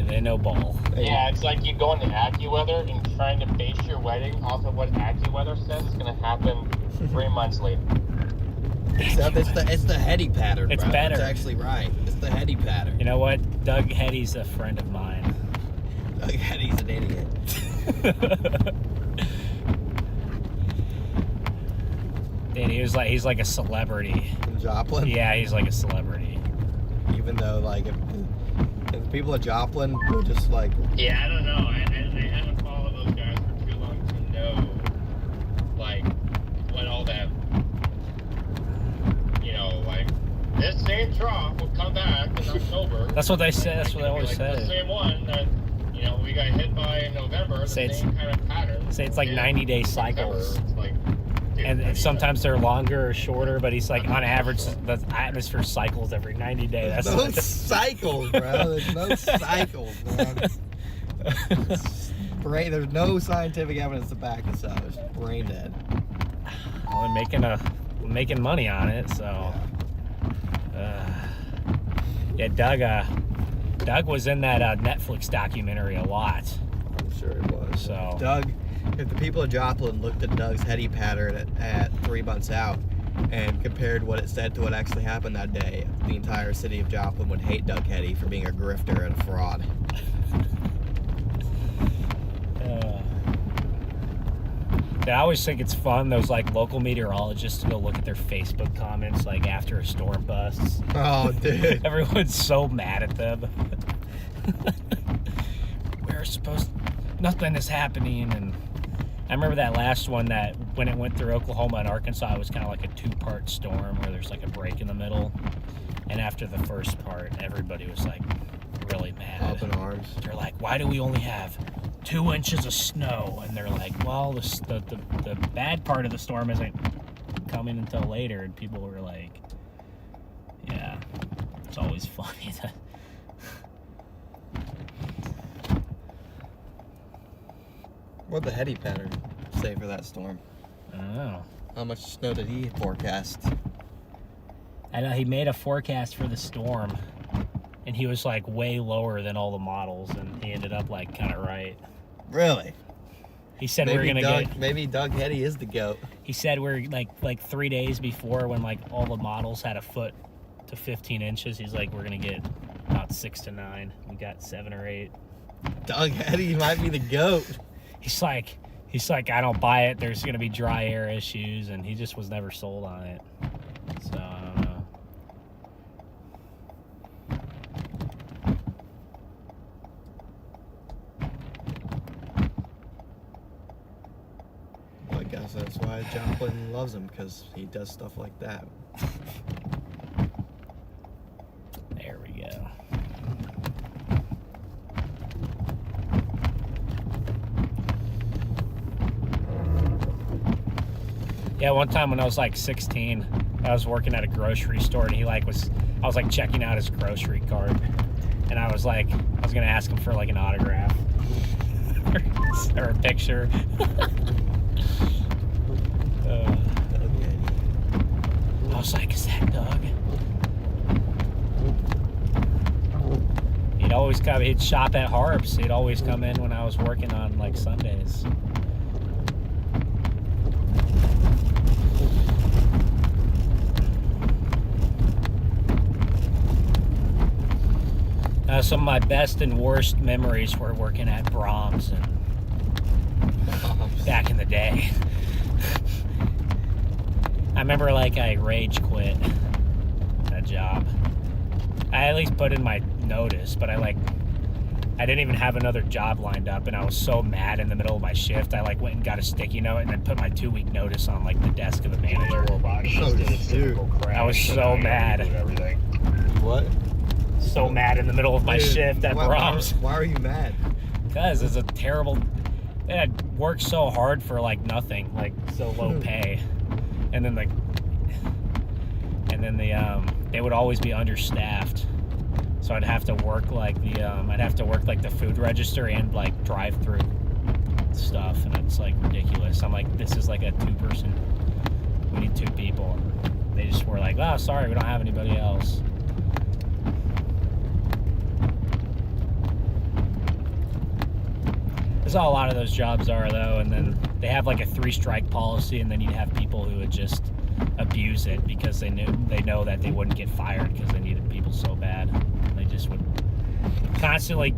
They know ball. Yeah, it's like you go into AccuWeather and trying to base your wedding off of what AccuWeather says is going to happen 3 months later. Except it's the heady pattern. It's bro. better. It's actually right. It's the heady pattern. You know what? Doug Heddy's a friend of mine. Doug Heady's an idiot. Dude, he's like a celebrity. In Joplin. Yeah, he's like a celebrity. Even though if the people of Joplin were just like, Yeah, I don't know. I haven't followed trough will come back in October. That's what they say. That's what they always The say. same one that, you know, we got hit by in November. The Say it's- same kind of pattern. Say it's like in 90-day September. cycles. It's like, dude, And sometimes they're longer or shorter, but he's like, on average, the atmosphere cycles every 90 days. There's That's no what cycles, bro. There's no cycles, man. There's no scientific evidence to back this up. It's brain dead. well, I'm making money on it, so. Yeah, Doug was in that Netflix documentary a lot. I'm sure it was. So Doug, if the people of Joplin looked at Doug's heady pattern at 3 months out and compared what it said to what actually happened that day, the entire city of Joplin would hate Doug Heddy for being a grifter and a fraud. yeah, I always think it's fun, those like local meteorologists, to go look at their Facebook comments like after a storm busts. Oh, dude. Everyone's so mad at them. Nothing is happening. And I remember that last one, that when it went through Oklahoma and Arkansas, it was kind of like a 2-part storm where there's like a break in the middle. And after the first part, everybody was like really mad. Up in arms. They're like, why do we only have 2 inches of snow? And they're like, well, the bad part of the storm isn't coming until later. And people were like, yeah, it's always funny that. What'd the heady pattern say for that storm? I don't know. How much snow did he forecast? I know he made a forecast for the storm, and he was like way lower than all the models, and he ended up like kind of right. Really? He said we we're gonna get. Maybe Doug Heddy is the GOAT. He said we're like 3 days before, when like all the models had a foot to 15 inches. He's like, we're gonna get about 6 to 9. We got 7 or 8. Doug Heddy might be the GOAT. He's like, I don't buy it. There's gonna be dry air issues, and he just was never sold on it. So I don't know. Well, I guess that's why Joplin loves him, because he does stuff like that. There we go. Yeah, one time when I was like 16, I was working at a grocery store, and I was like checking out his grocery cart, and I was gonna ask him for like an autograph or a picture. I was like, is that Doug? He'd shop at Harps. He'd always come in when I was working on like Sundays. Some of my best and worst memories were working at Brahms and back in the day. I remember like I rage quit that job. I at least put in my notice, but I didn't even have another job lined up, and I was so mad in the middle of my shift. I like went and got a sticky note and then put my 2-week notice on like the desk of the manager. I was so mad. What? So mad in the middle of my shift at Brahms. Why are you mad? Because it's a terrible. They had worked so hard for like nothing, like so low pay, and then they would always be understaffed. So I'd have to work like the food register and like drive-through stuff, and it's like ridiculous. I'm like, this is like a 2-person. We need 2 people. And they just were like, oh, sorry, we don't have anybody else. That's how a lot of those jobs are, though. And then they have like a 3-strike policy, and then you'd have people who would just abuse it because they know that they wouldn't get fired because they needed people so bad. And they just would constantly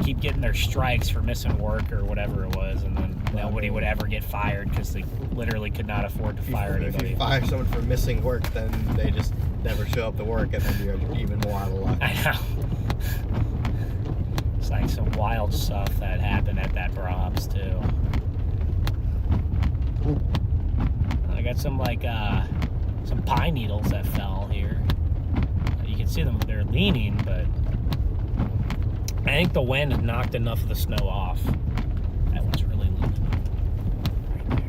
keep getting their strikes for missing work or whatever it was, and then nobody would ever get fired because they literally could not afford to fire anybody. If you fire someone for missing work, then they just never show up to work, and then you're even more out of luck. I know. It's like some wild stuff that happened at that Brahms too. I got some pine needles that fell here. You can see them, they're leaning, but I think the wind knocked enough of the snow off. That one's really leaning right there.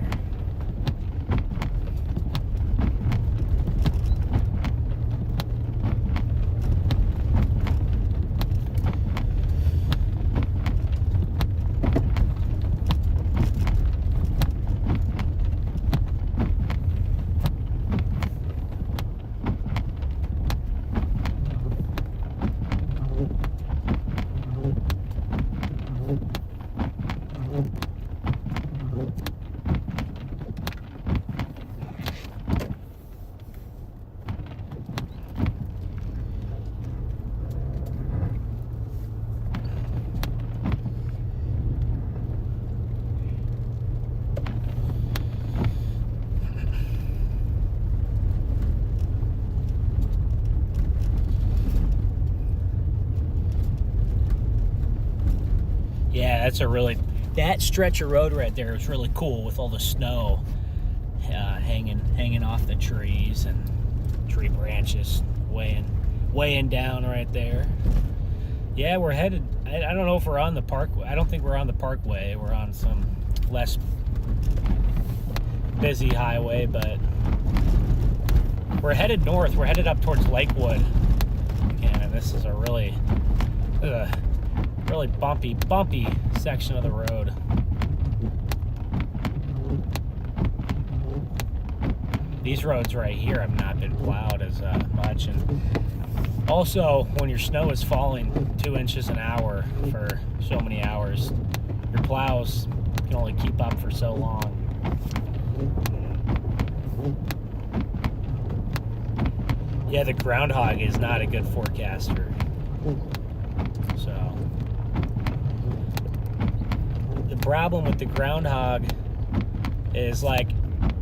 Yeah, that stretch of road right there is really cool with all the snow hanging off the trees and tree branches weighing down right there. Yeah, we're headed, I don't know if we're on the parkway. I don't think we're on the parkway. We're on some less busy highway, but we're headed north. We're headed up towards Lakewood. And this is a really bumpy section of the road. These roads right here have not been plowed as much, and also when your snow is falling 2 inches an hour for so many hours, your plows can only keep up for so long. Yeah, the groundhog is not a good forecaster. So the problem with the groundhog is, like,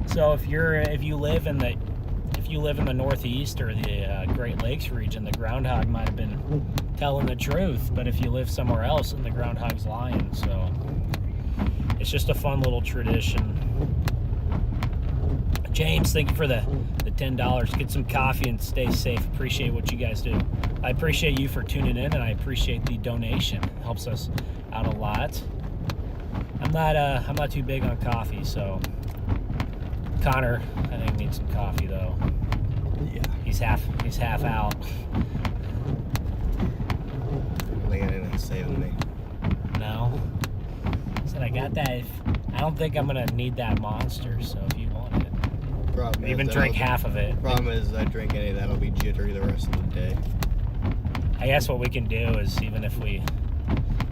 so if you live in the Northeast or the Great Lakes region, the groundhog might have been telling the truth, but if you live somewhere else, then the groundhog's lying. So it's just a fun little tradition. James, thank you for the $10. Get some coffee and stay safe. Appreciate what you guys do. I appreciate you for tuning in, and I appreciate the donation. It helps us out a lot. I'm not too big on coffee, so Connor, I think, needs some coffee though. Yeah. He's half out. I think anything's saving me. No. Said I got that. I don't think I'm gonna need that monster. So if you want it, Problem even is, drink half of it. Problem is, I drink any of that, I'll be jittery the rest of the day. I guess what we can do is, even if we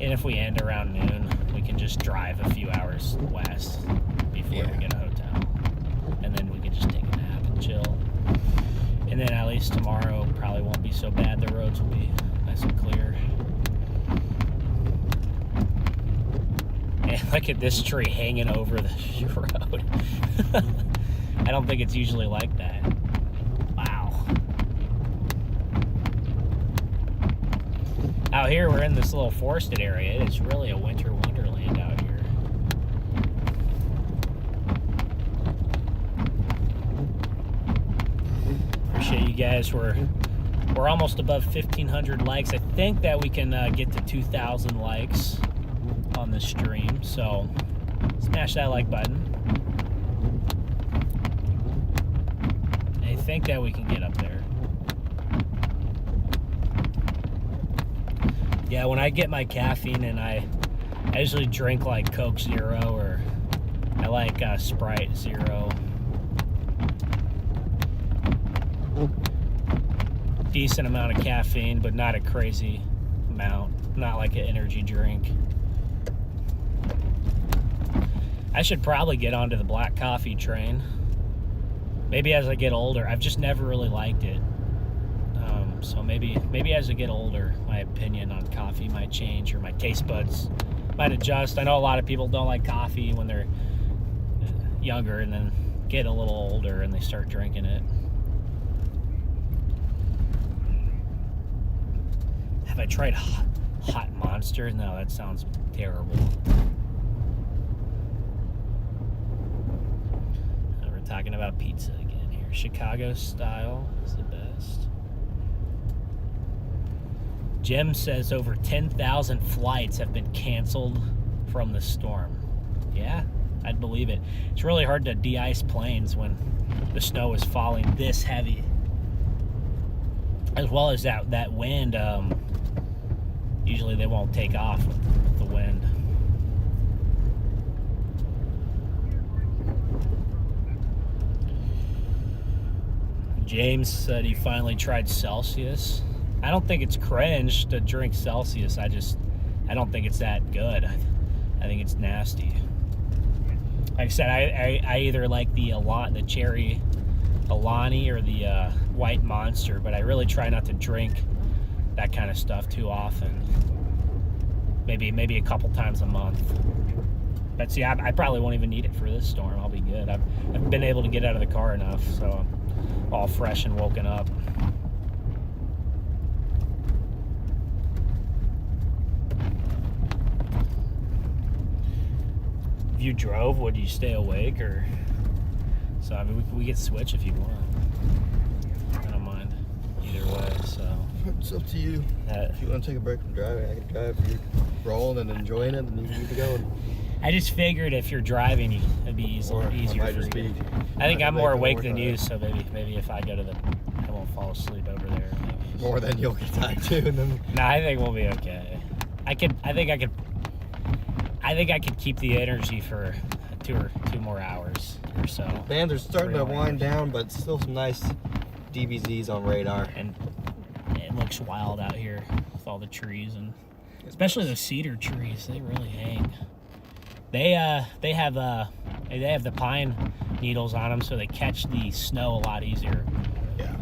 end around noon, we can just drive a few hours west before we get a hotel, and then we can just take a nap and chill. And then at least tomorrow probably won't be so bad. The roads will be nice and clear. And look at this tree hanging over the road. I don't think it's usually like that. Wow. Out here, we're in this little forested area. It is really a winter wonderland out here. Appreciate you guys. We're almost above 1,500 likes. I think that we can get to 2,000 likes on the stream. So smash that like button. I think that we can get up there. Yeah, when I get my caffeine, and I usually drink like Coke Zero, or I like Sprite Zero. Decent amount of caffeine, but not a crazy amount. Not like an energy drink. I should probably get onto the black coffee train. Maybe as I get older. I've just never really liked it. So maybe as I get older, my opinion on coffee might change, or my taste buds might adjust. I know a lot of people don't like coffee when they're younger, and then get a little older and they start drinking it. Have I tried hot Monster? No, that sounds terrible. We're talking about pizza again here. Chicago style is the best. Jim says over 10,000 flights have been canceled from the storm. Yeah, I'd believe it. It's really hard to de-ice planes when the snow is falling this heavy. As well as that wind, usually they won't take off with the wind. James said he finally tried Celsius. I don't think it's cringe to drink Celsius. I don't think it's that good. I think it's nasty. Like I said, I either like the cherry Alani or the white Monster, but I really try not to drink that kind of stuff too often. Maybe a couple times a month. But see, I probably won't even need it for this storm. I'll be good. I've been able to get out of the car enough, so I'm all fresh and woken up. If you drove, would you stay awake or? So I mean, we could switch if you want. I don't mind either way. So it's up to you. If you want to take a break from driving, I can drive. If you're rolling and enjoying it, then you need to go. I just figured if you're driving, it'd be easier for you. I think I'm more awake than you, so maybe if I go to I won't fall asleep over there. Maybe. More than you'll get tired too, and then. No, I think we'll be okay. I think I could keep the energy for two more hours or so. Man, they're starting to wind down, but still some nice DBZs on radar. And it looks wild out here with all the trees, and especially the cedar trees. They really hang. They have the pine needles on them, so they catch the snow a lot easier. Yeah.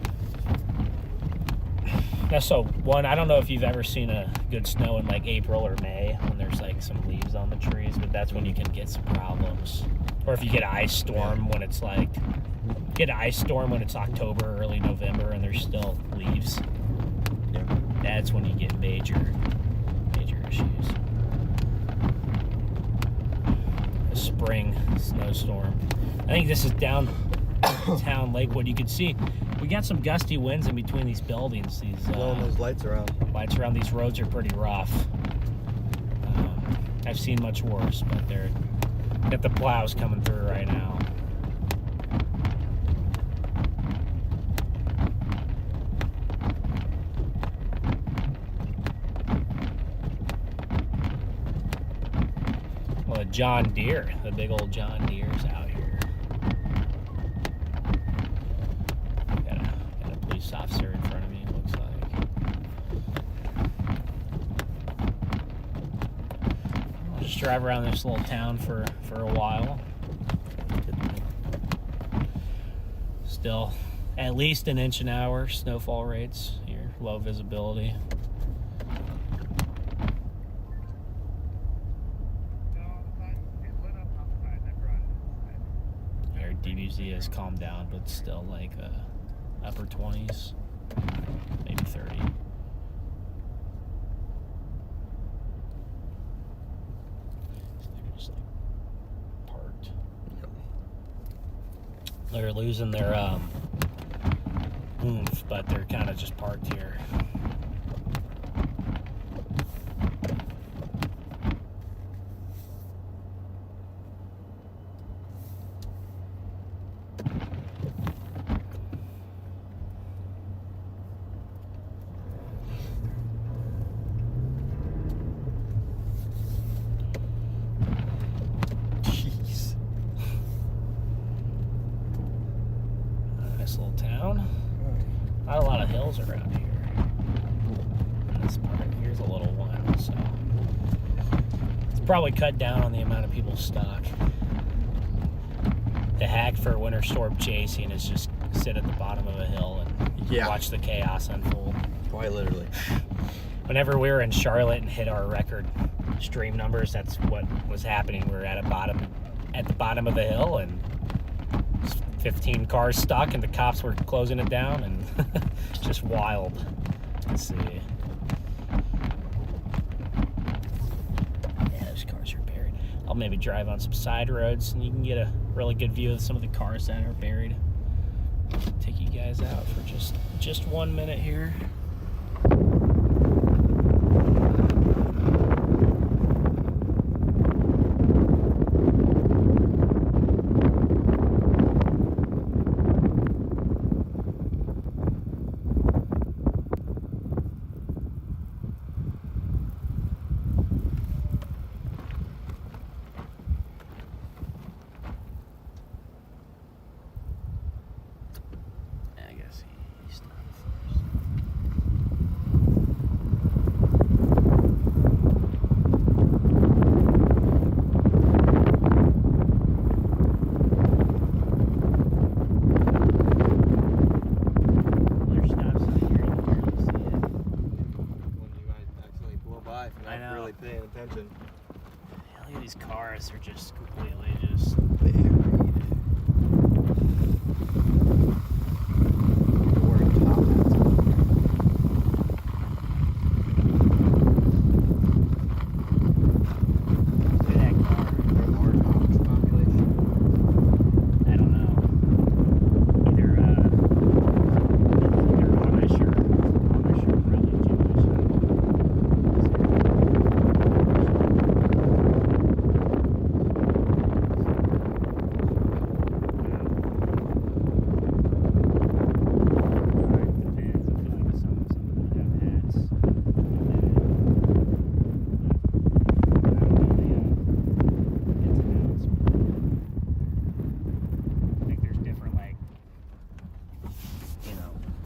That's so one. I don't know if you've ever seen a good snow in like April or May when there's like some leaves on the trees, but that's when you can get some problems. Or if you get an ice storm when it's October, early November, and there's still leaves. Yeah. That's when you get major issues. A spring snowstorm. I think this is downtown Lakewood. You can see we got some gusty winds in between these buildings. These blowing those lights around. Lights around these roads are pretty rough. I've seen much worse, but they're got the plows coming through right now. Well, a John Deere, the big old John Deere's out here. Got a police officer in front of me, it looks like. I'll just drive around this little town for a while. Still at least an inch an hour snowfall rates here, low visibility. Our DBZ has calmed down, but still like upper 20s, maybe 30. Just like parked. Yep. They're losing their oomph, but they're kind of just parked here. Little town. Not a lot of hills around here. This part here's a little one, so it's probably cut down on the amount of people stuck. The hack for winter storm chasing is just sit at the bottom of a hill and watch the chaos unfold. Quite literally. Whenever we were in Charlotte and hit our record stream numbers, that's what was happening. We were at the bottom of the hill, and 15 cars stuck, and the cops were closing it down, and it's just wild. Let's see. Yeah, those cars are buried. I'll maybe drive on some side roads, and you can get a really good view of some of the cars that are buried. Take you guys out for just 1 minute here.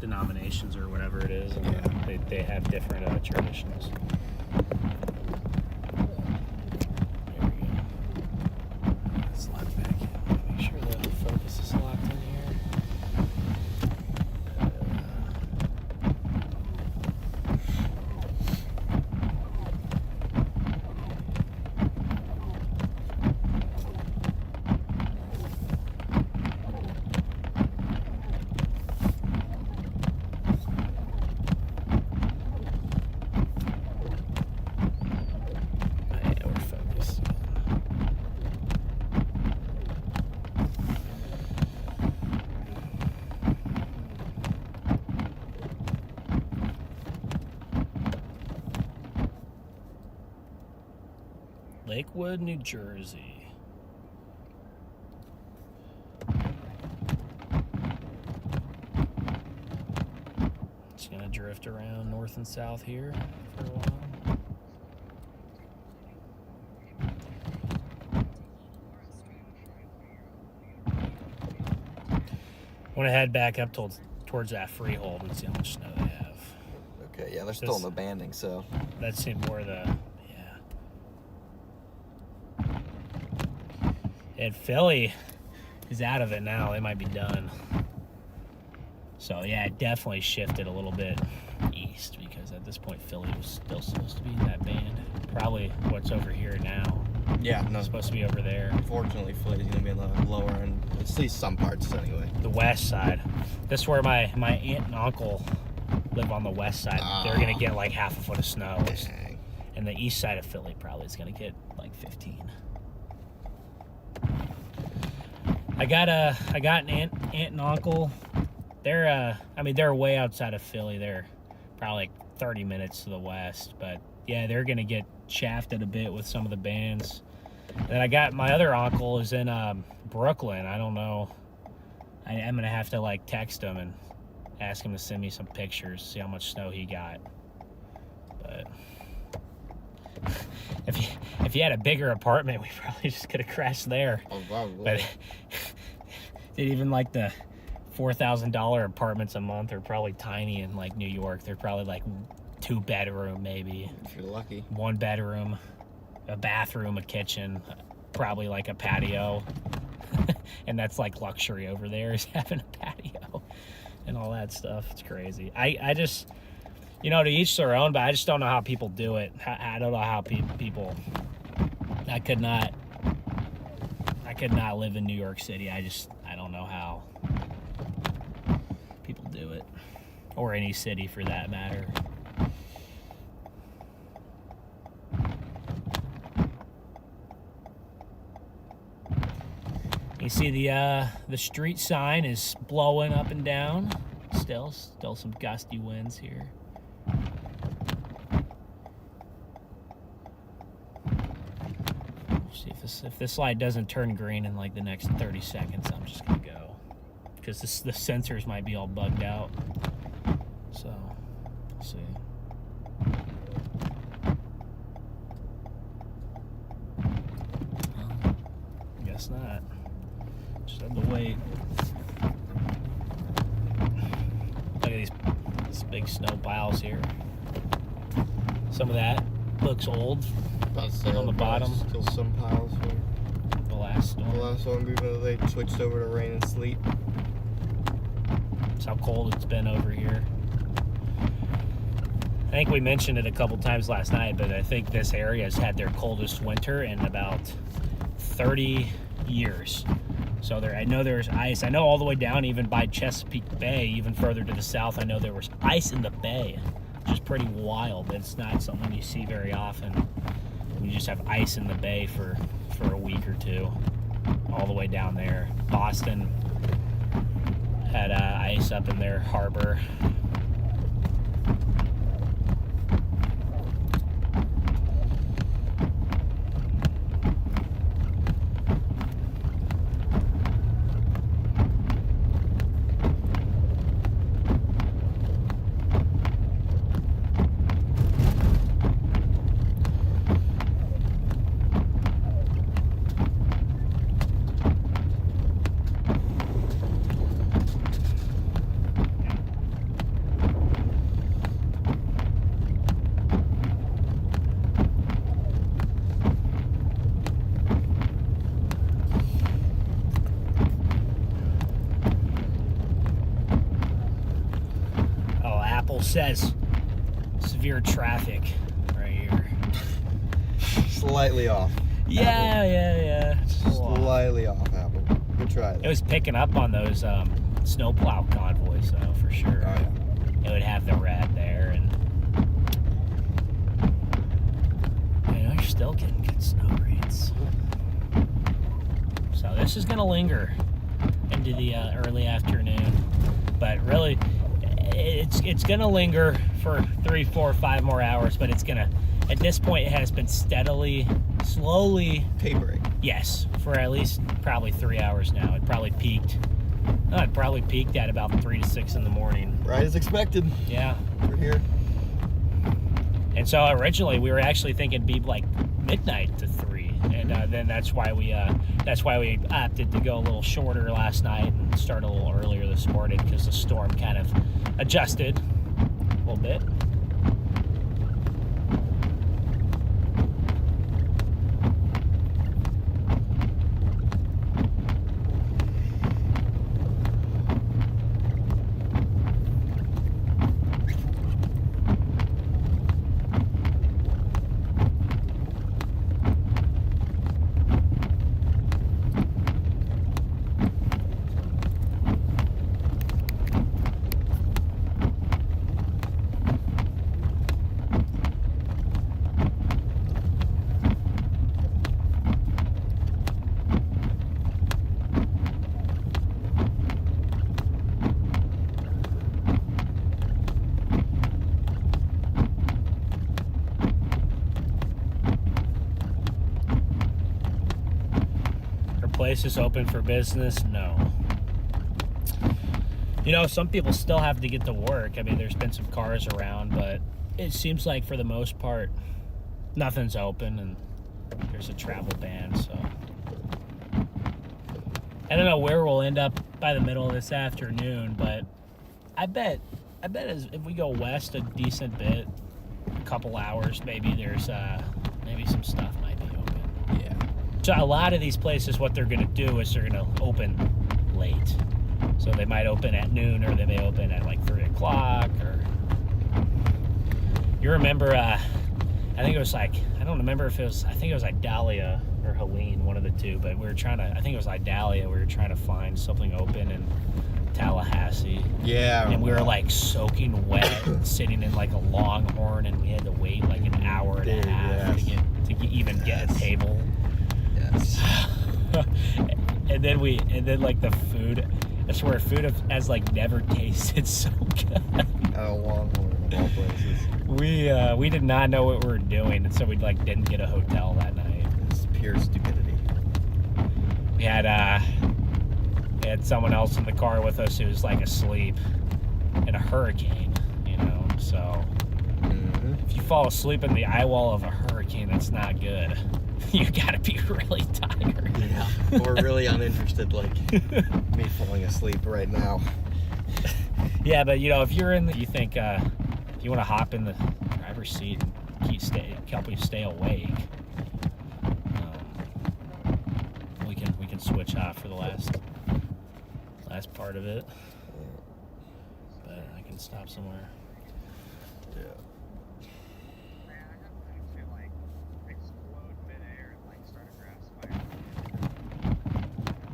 denominations or whatever it is. And Yeah. they have different traditions. There we go. Let's lock back in. Make sure the focus is locked in here. Lakewood, New Jersey. Just gonna drift around north and south here for a while. I want to head back up towards that freehold and see how much snow they have. Okay, yeah, they're still in the banding, so. That seemed more the, And Philly is out of it now. They might be done. So, yeah, it definitely shifted a little bit east because at this point, Philly was still supposed to be in that band. Probably what's over here now. Yeah, no. It's supposed to be over there. Unfortunately, Philly's going to be in the lower end, at least some parts anyway. The west side. This is where my aunt and uncle live on the west side. They're going to get like half a foot of snow. Dang. And the east side of Philly probably is going to get like 15. I got an aunt and uncle. They're they're way outside of Philly. They're probably like 30 minutes to the west, but yeah, they're gonna get shafted a bit with some of the bands. Then I got my other uncle is in Brooklyn. I don't know. I'm gonna have to like text him and ask him to send me some pictures, see how much snow he got. But if you had a bigger apartment, we probably just could have crashed there. Oh, wow. But even like the $4,000 apartments a month are probably tiny in like New York. They're probably like 2 bedroom maybe. If you're lucky. 1 bedroom, a bathroom, a kitchen, probably like a patio. And that's like luxury over there, is having a patio and all that stuff. It's crazy. I just, to each their own, but I just don't know how people do it. I don't know how people, I could not live in New York City. I don't know how people do it, or any city for that matter. You see the street sign is blowing up and down. Still some gusty winds here. See if this light doesn't turn green in like the next 30 seconds, I'm just gonna go, because the sensors might be all bugged out. So, we'll see. Guess not. Just have to wait. Look at these big snow piles here. Some of that looks old. On the bottom. Still some piles here. The last storm. The last one, even though they switched over to rain and sleet. That's how cold it's been over here. I think we mentioned it a couple times last night, but I think this area has had their coldest winter in about 30 years. So I know there's ice. I know all the way down even by Chesapeake Bay, even further to the south, I know there was ice in the bay, which is pretty wild. It's not something you see very often. You just have ice in the bay for a week or two, all the way down there. Boston had ice up in their harbor. Apple says severe traffic right here. Slightly off. Yeah. Slightly off, Apple. Good try. It was picking up on those snowplow convoys, though, for sure. Oh, yeah. It would have the red there, and you're still getting good snow rates. So this is going to linger into the early afternoon, but really, it's going to linger for 3, 4, 5 more hours. But it's going to, at this point, it has been slowly Tapering. Yes, for at least probably 3 hours now. It probably peaked at about 3 to 6 in the morning. Right as expected. Yeah. We're here. And so originally we were actually thinking it'd be like midnight to 3, and then that's why we opted to go a little shorter last night and start a little earlier this morning, because the storm kind of adjusted a little bit. Place is open for business? No. Some people still have to get to work. I mean, there's been some cars around, but it seems like for the most part, nothing's open, and there's a travel ban. So I don't know where we'll end up by the middle of this afternoon, but I bet if we go west a decent bit, a couple hours, maybe there's maybe some stuff might be open. Yeah. So a lot of these places, what they're going to do is they're going to open late. So they might open at noon, or they may open at like 3 o'clock. Or you remember? I think it was like, I don't remember if it was. I think it was Idalia or Helene, one of the two. But we were trying to. I think it was Idalia. We were trying to find something open in Tallahassee. Yeah. And we were like soaking wet, sitting in like a Longhorn, and we had to wait like an hour and a half to even get a table. Yes. and then like the food, I swear, food has like never tasted so good. At a Longhorn of all places. We did not know what we were doing, and so we like didn't get a hotel that night. It's pure stupidity. We had someone else in the car with us who was like asleep in a hurricane, so if you fall asleep in the eye wall of a hurricane, that's not good. You gotta be really tired. Yeah. Or really uninterested, like me falling asleep right now. Yeah, but if you're you think you want to hop in the driver's seat and help you stay awake, we can switch off for the last part of it. But I can stop somewhere. Yeah.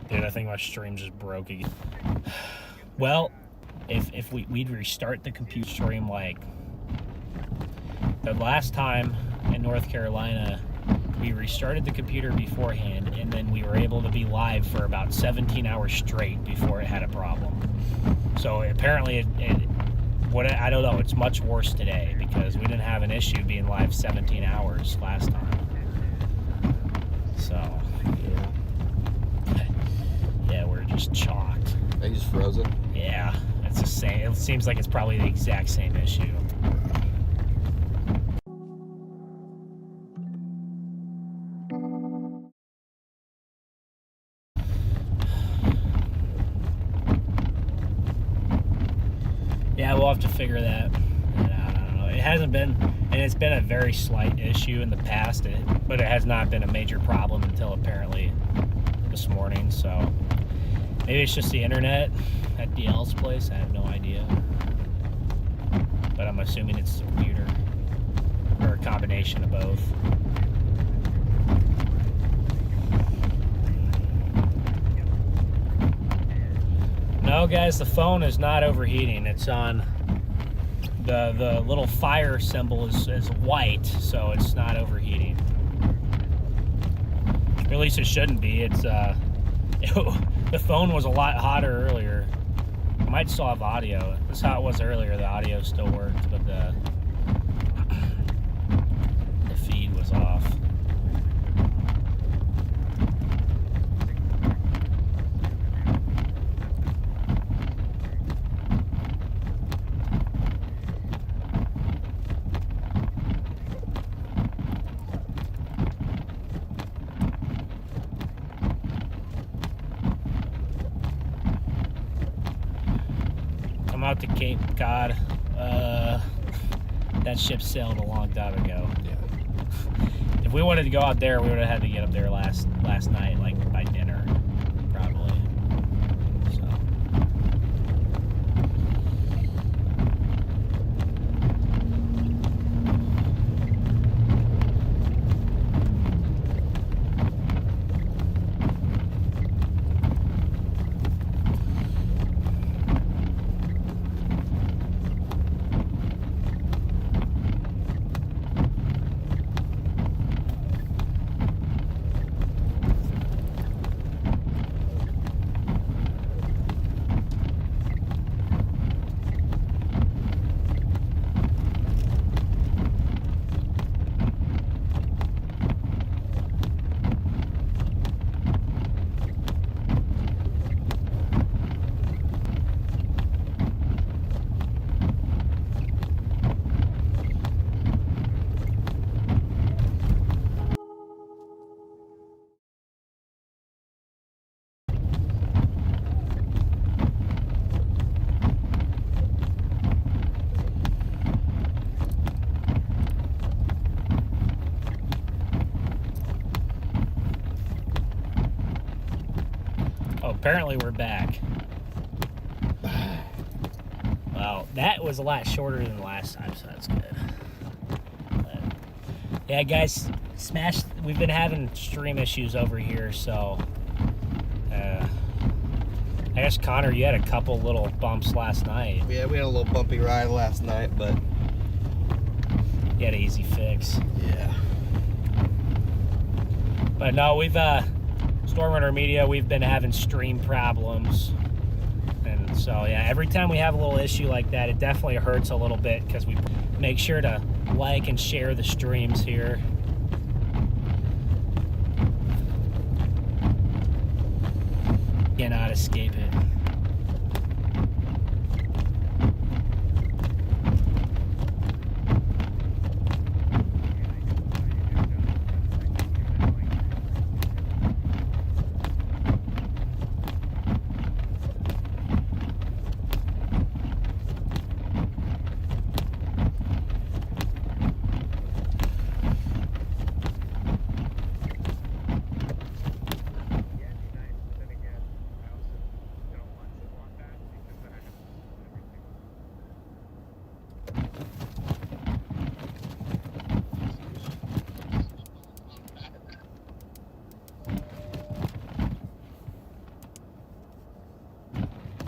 Dude, I think my stream just broke again. Well, if we'd restart the computer stream, like the last time in North Carolina, we restarted the computer beforehand, and then we were able to be live for about 17 hours straight before it had a problem. So apparently I don't know, it's much worse today, because we didn't have an issue being live 17 hours last time. So yeah, we're just chalked. Are you just frozen? Yeah, it's the same. It seems like it's probably the exact same issue. Yeah, we'll have to figure that out. I don't know. It hasn't been, and it's been a very slight issue in the past, but it has not been a major problem until apparently this morning. So maybe it's just the internet at DL's place. I have no idea. but I'm assuming it's a computer or a combination of both. No, guys, the phone is not overheating. It's on the little fire symbol is white, so it's not overheating. Or at least it shouldn't be. It's the phone was a lot hotter earlier. I might still have audio. This is how it was earlier. The audio still worked, but the feed was off. I'm out to Cape Cod. That ship sailed a long time ago. Yeah. If we wanted to go out there, we would have had to get up there last night, like by dinner, probably. So. Oh, apparently we're back. Well, that was a lot shorter than last time, so that's good. But, yeah, guys, we've been having stream issues over here, so I guess, Connor, you had a couple little bumps last night. Yeah, we had a little bumpy ride last night, but You had an easy fix. yeah. But no, we've StormRunner Media, we've been having stream problems, and so yeah, every time we have a little issue like that, it definitely hurts a little bit because we make sure to like and share the streams here. Cannot escape it.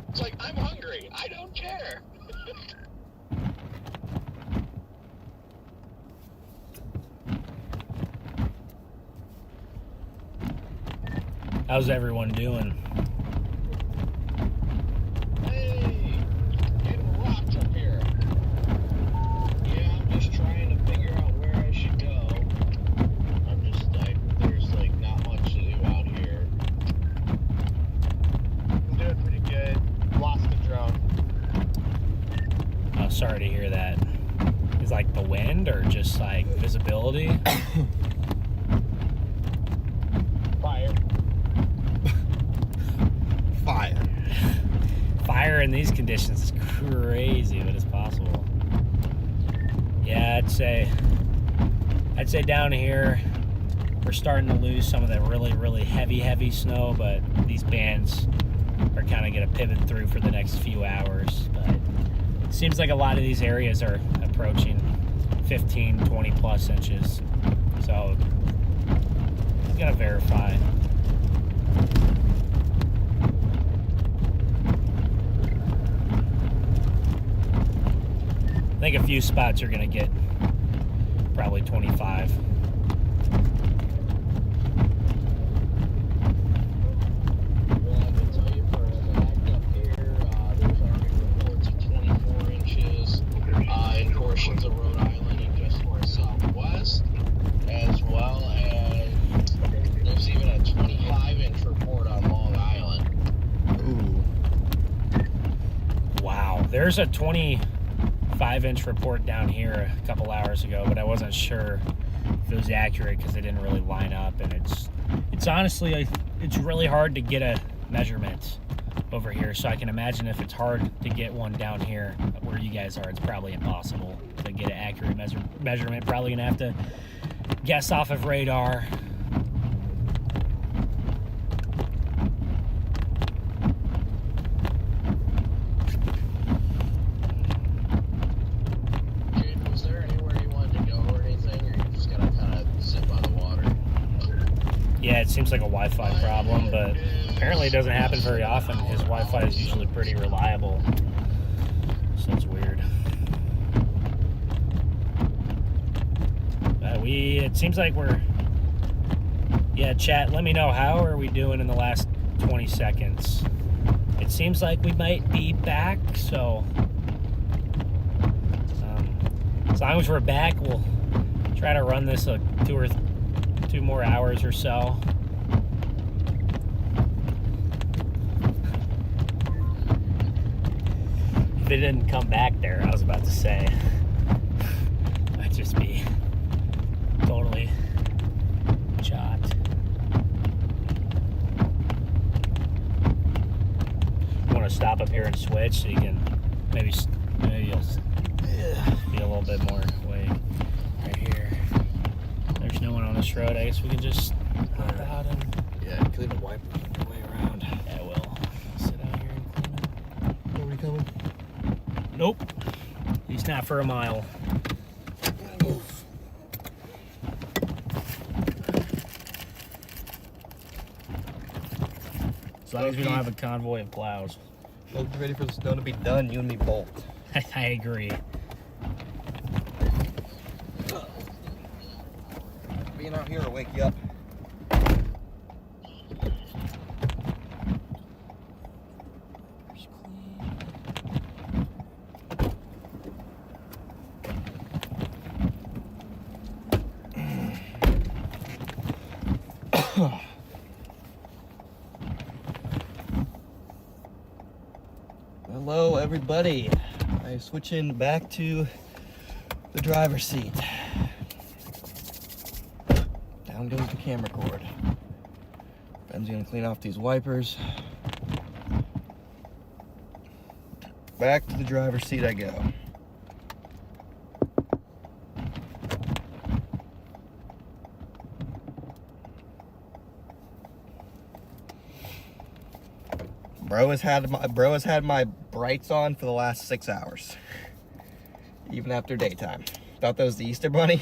It's like, I'm hungry. I don't care. How's everyone doing? Hey, getting rocked up here. Yeah, I'm just trying to figure out where I should go. I'm just like, there's like not much to do out here. I'm doing pretty good. Lost the drone. Oh, sorry to hear that. Is like the wind or just like visibility? Fire. Fire. Fire in these conditions is crazy, but it's possible. Yeah, I'd say down here we're starting to lose some of that really heavy snow, but these bands are kind of going to pivot through for the next few hours. But Seems like a lot of these areas are approaching 15, 20 plus inches. So, I'm gonna verify. I think a few spots are gonna get probably 25. Well, I can tell you for the act up here, there's already reports of 24 inches in portions of Rhode Island and just to our southwest, as well as there's even a 25-inch report on Long Island. Ooh. Wow, there's a 25-inch report down here a couple hours ago, but I wasn't sure if it was accurate because they didn't really line up. And it's honestly, it's really hard to get a measurement over here. So I can imagine if it's hard to get one down here where you guys are, it's probably impossible to get an accurate measurement. Probably gonna have to guess off of radar. Jaden, was there anywhere you wanted to go or anything, or you're just gonna kind of sit by the water? Yeah, it seems like a Wi-Fi problem, but apparently it doesn't happen very often. His Wi-Fi is usually pretty reliable, so it's weird. It seems like we're, yeah, chat, let me know, how are we doing in the last 20 seconds? It seems like we might be back, so as long as we're back, we'll try to run this 2 more hours or so. If it didn't come back there, I was about to say, might just be totally chopped. You want to stop up here and switch so you can maybe you'll be a little bit more awake right here. There's no one on this road. I guess we can just hop out and Yeah, clean the wipers on your way around. yeah, we'll sit out here and clean it. Nobody coming? Nope. At least not for a mile. As long as we don't have a convoy of plows. Folks, ready for the snow to be done, you and me both. I agree. Being out here will wake you up. Hello, everybody. I'm switching back to the driver's seat. Down goes the camera cord. Ben's gonna clean off these wipers. Back to the driver's seat I go. Bro has had my brights on for the last 6 hours, even after daytime. Thought that was the Easter Bunny.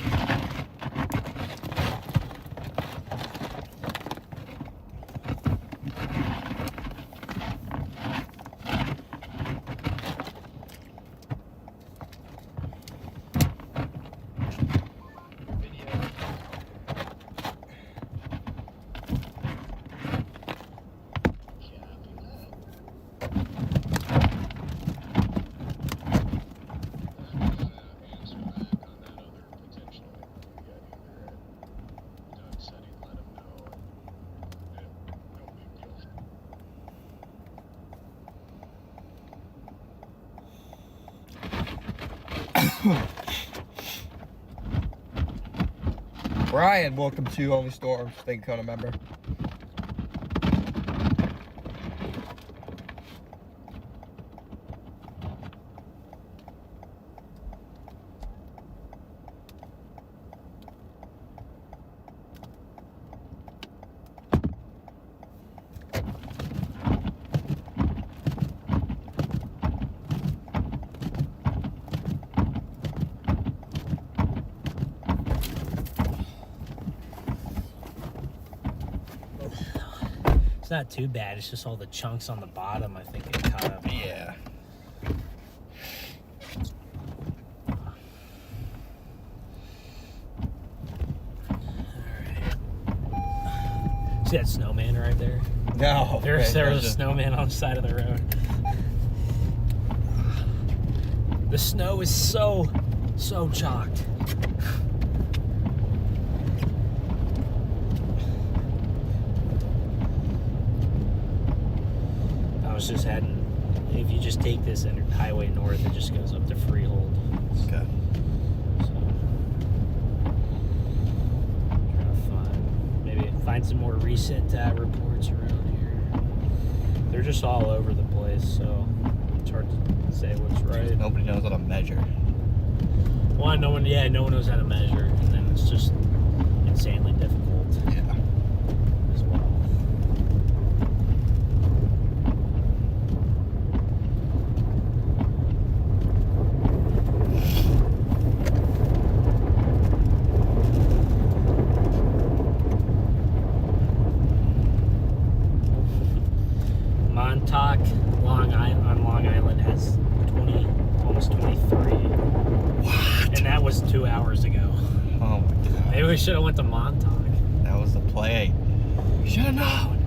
Brian, welcome to Only Storms. Thank you, Kona member. It's not too bad. It's just all the chunks on the bottom, I think, get caught up. Yeah. See that snowman right there? No. There was a snowman on the side of the road. The snow is so chalked. I was just heading, if you just take this highway north, it just goes up to Freehold. Okay. Find some more recent reports around here. They're just all over the place, so it's hard to say what's right. Nobody knows how to measure. Well, no one knows how to measure, and then it's just insanely difficult Yeah. as well. Montauk, Long Island has 20, almost 23. What? And that was 2 hours ago. Oh my god. Maybe we should have went to Montauk. That was the play. You should have known.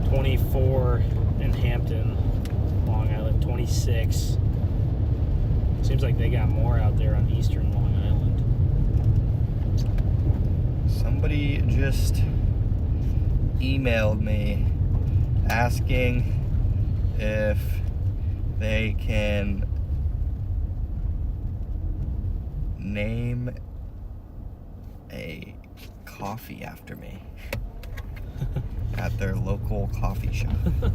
24 in Hampton, Long Island, 26. Seems like they got more out there on eastern Long Island. Somebody just emailed me asking if they can name a coffee after me at their local coffee shop. I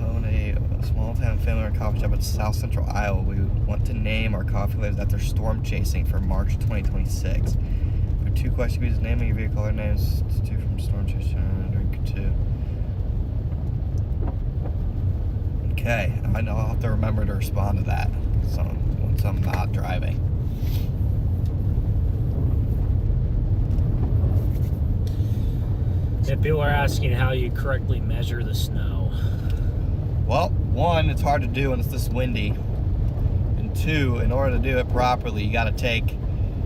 own a small town family coffee shop in South Central Iowa. We want to name our coffee flavors after storm chasing for March 2026. We have 2 questions. Naming your vehicle or names 2 from storm chasing. Drink 2. Okay, I know I'll have to remember to respond to that once I'm not driving. Yeah, people are asking how you correctly measure the snow. Well, 1, it's hard to do when it's this windy. And 2, in order to do it properly, you got to take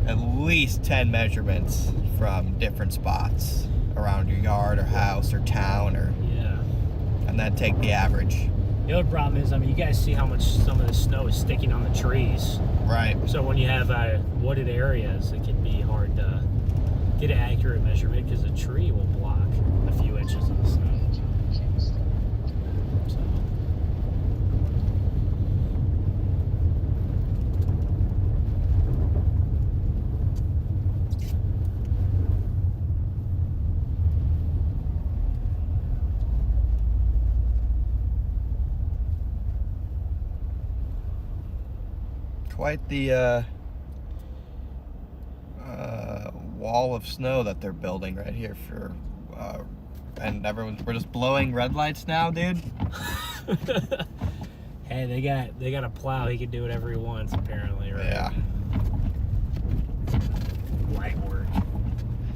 at least 10 measurements from different spots around your yard or house or town, Yeah. and then take the average. The other problem is, I mean, you guys see how much some of the snow is sticking on the trees. Right. So when you have wooded areas, it can be hard to get an accurate measurement because a tree will block a few inches of the snow. So. Quite the wall of snow that they're building right here for, and we're just blowing red lights now, dude. Hey, they got a plow. He can do whatever he wants, apparently, right? Yeah. Light work,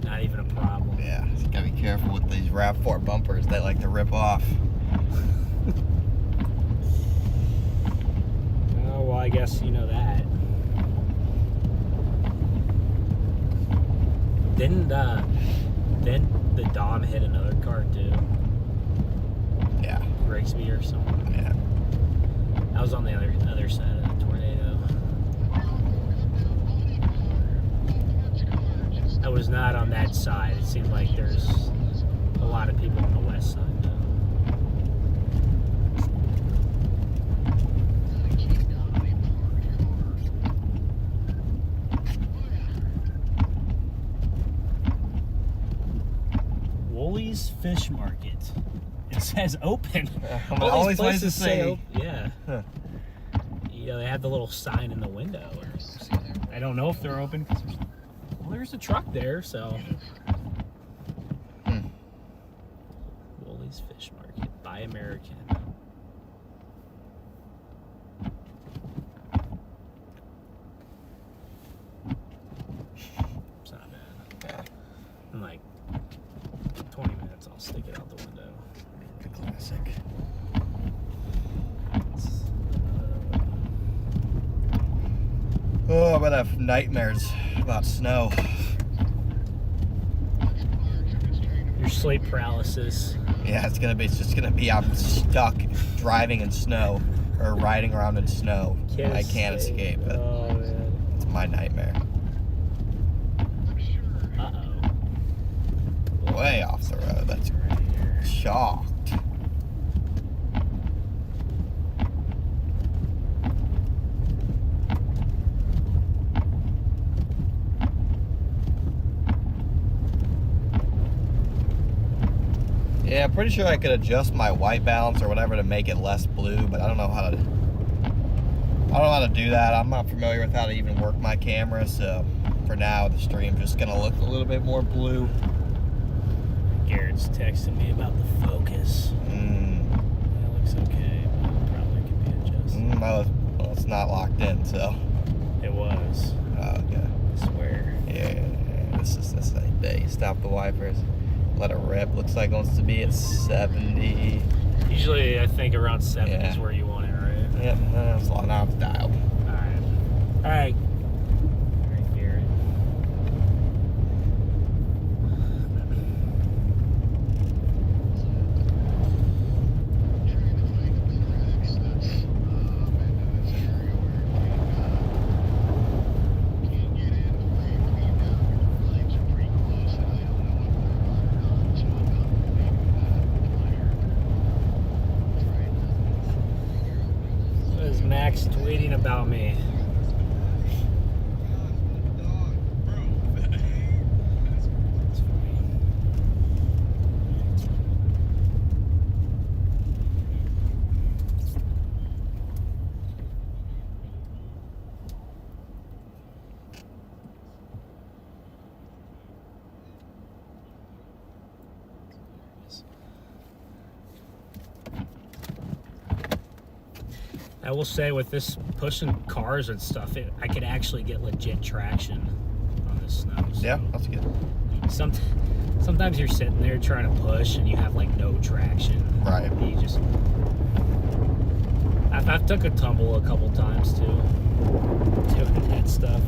not even a problem. Yeah. So you gotta be careful with these RAV4 bumpers. They like to rip off. Oh well, I guess you know that. Didn't the Dom hit another car too? Yeah. Grigsby or something. Yeah. I was on the other side of the tornado. I was not on that side. It seemed like there's a lot of people on the west side though. Woolies Fish Market. It says open. All these places say open. Yeah. Huh. You know, they have the little sign in the window. I don't know if they're open because there's a truck there, so. Woolies Fish Market. Buy American. It's not bad. Yeah. In like 20 minutes, I'll stick Oh, I'm gonna have nightmares about snow. Your sleep paralysis. Yeah, it's just gonna be I'm stuck driving in snow or riding around in snow. I can't escape it. Oh man. It's my nightmare. Uh-oh. Way off the road. That's Right here. shocked. Yeah, I'm pretty sure I could adjust my white balance or whatever to make it less blue, but I don't know how to do that. I'm not familiar with how to even work my camera, so for now the stream's just gonna look a little bit more blue. Garrett's texting me about the focus. That looks okay, but probably could be adjusted. Well, it's not locked in, so. It was. Oh, okay. I swear. Yeah, this is the day. Stop the wipers. Let it rip. Looks like it wants to be at 70. Usually, I think around 70 is Yeah. where you want it, right? Yep, that's long. Now it's dialed. All right. All right, Garrett. What is Max tweeting about me? That's funny. I will say with this pushing cars and stuff, I could actually get legit traction on this snow. So Yeah, that's good. sometimes you're sitting there trying to push and you have like no traction. Right. You just. I've took a tumble a couple times too, doing that stuff.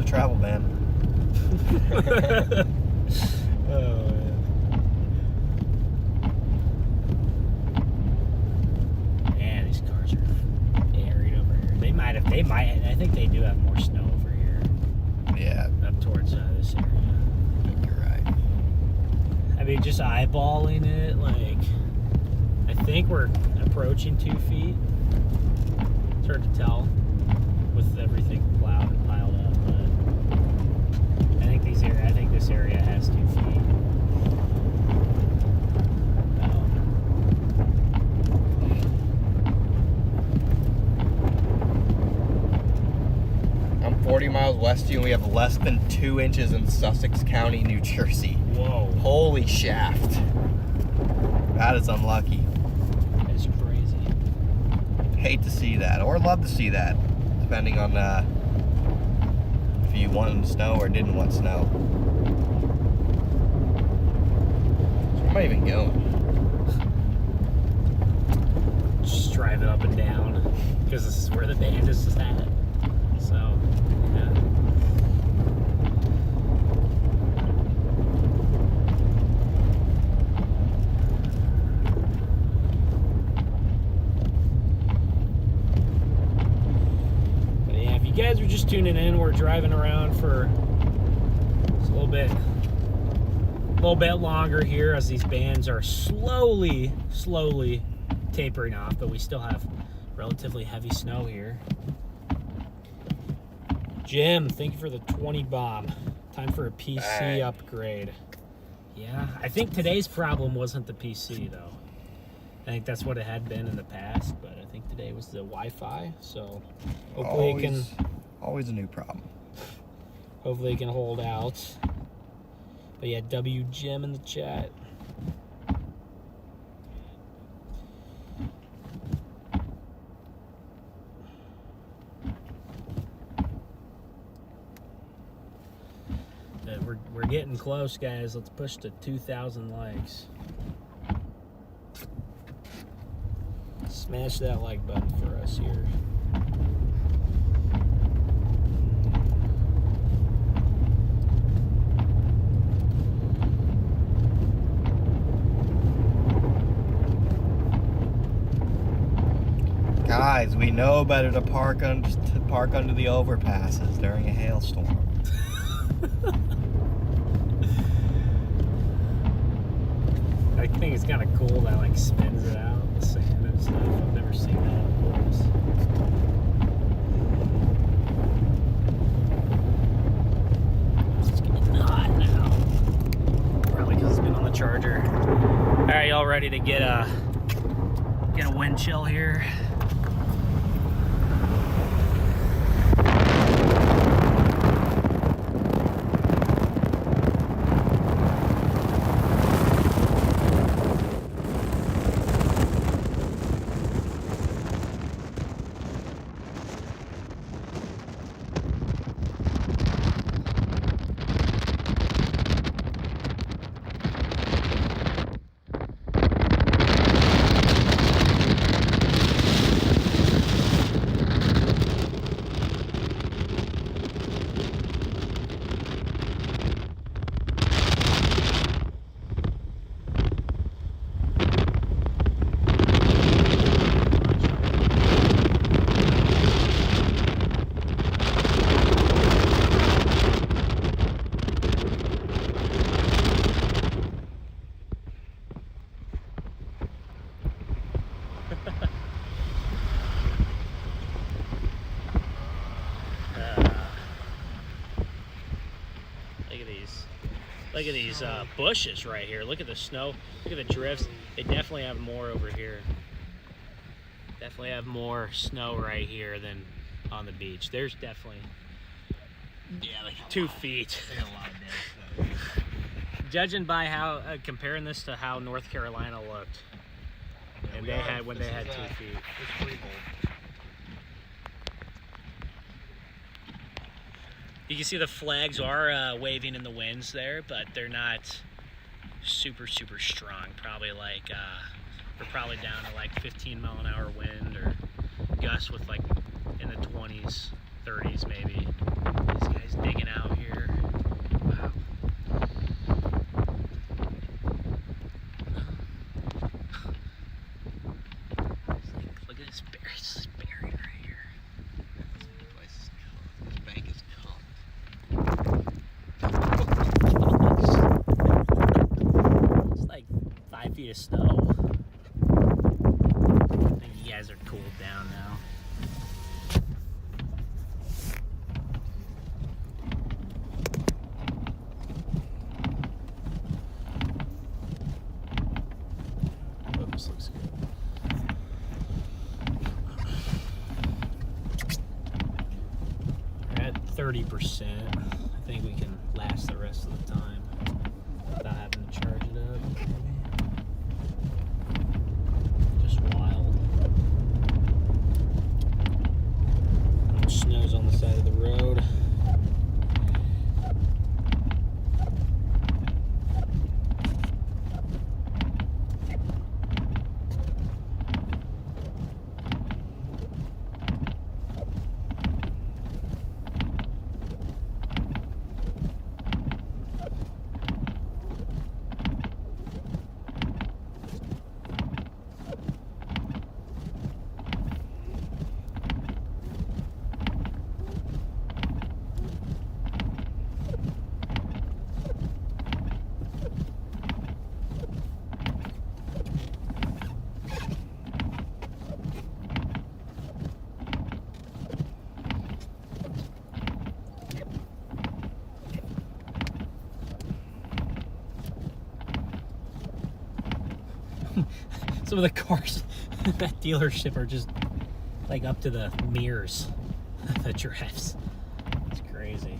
Travel ban. Oh man, these cars are buried over here. They might. I think they do have more snow over here. Yeah, Up towards this area. I think you're right. I mean, just eyeballing it, like, I think we're approaching 2 feet. It's hard to tell with everything plowed and piled up, but I think this area has 2 feet. I'm 40 miles west of you, and we have less than 2 inches in Sussex County, New Jersey. Whoa. Holy shaft. That is unlucky. That's crazy. Hate to see that, or love to see that, depending on if you wanted snow or didn't want snow. So where am I even going? Just driving up and down, because this is where the band is at. So, yeah. But yeah, if you guys are just tuning in, we're driving around for just a little bit longer here as these bands are slowly tapering off, but we still have relatively heavy snow here. Jim, thank you for the 20 bomb. Time for a PC upgrade. Yeah, I think today's problem wasn't the PC though. I think that's what it had been in the past, but I think today was the Wi-Fi. So hopefully it can. Always a new problem. Hopefully it can hold out. But yeah, W Jim in the chat. We're getting close, guys. Let's push to 2,000 likes. Smash that like button for us here. Guys, we know better to park under the overpasses during a hailstorm. I think it's kind of cool that like spins it out, the sand and stuff. I've never seen that up close. It's getting hot now. Probably because it's been on the charger. All right, y'all ready to get a wind chill here? Look at these bushes right here. Look at the snow. Look at the drifts. They definitely have more over here. Definitely have more snow right here than on the beach. There's definitely 2 feet. They got a lot of dead snow. Judging by how comparing this to how North Carolina looked, and they had 2 feet. It's pretty cold. You can see the flags are waving in the winds there, but they're not super strong. Probably like we're probably down to like 15 mile an hour wind or gusts with like in the 20s, 30s maybe. These guys digging out here. Wow. Look at this berry. This is buried right here. This place is cold. This bank is cold. It's like 5 feet of snow. I think you guys are cooled down now. Focus looks good. We're at 30%. I think we can last the rest of the time without having to charge it up, maybe. Just wild. Snow's on the side of the road. Some of the cars at that dealership are just like up to the mirrors. The giraffes. It's crazy.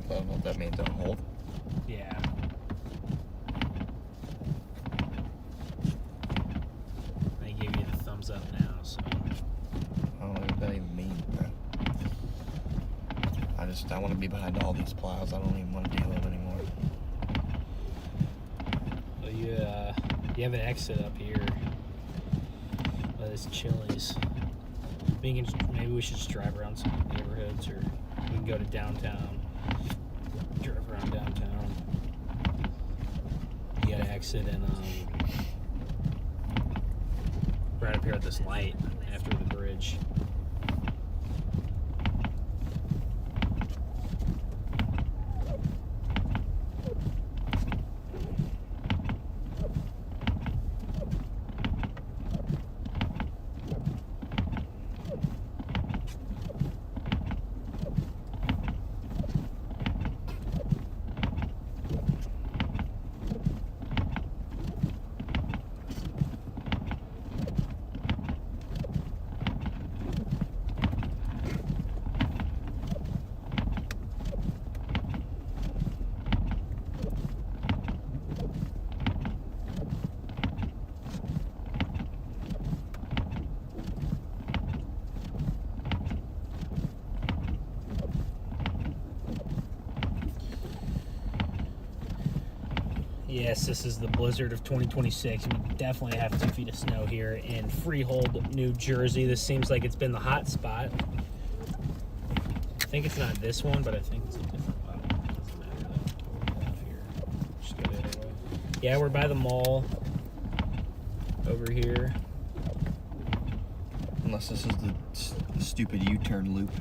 I don't know what that means. Don't hold. Yeah. They gave you the thumbs up now, so. I don't know what that even means, bro. I want to be behind all these plows. I don't even want to deal with them anymore. Well, you have an exit up here. By this Chili's. Maybe we should just drive around some neighborhoods, or we can go to downtown. Drive around downtown. You gotta exit and right up here at this light after the bridge. Yes, this is the blizzard of 2026. We definitely have 2 feet of snow here in Freehold, New Jersey. This seems like it's been the hot spot. I think it's not this one, but I think it's a different one. Doesn't matter though. What we have here. Just go the other way. Yeah, we're by the mall over here. Unless this is the stupid U-turn loop.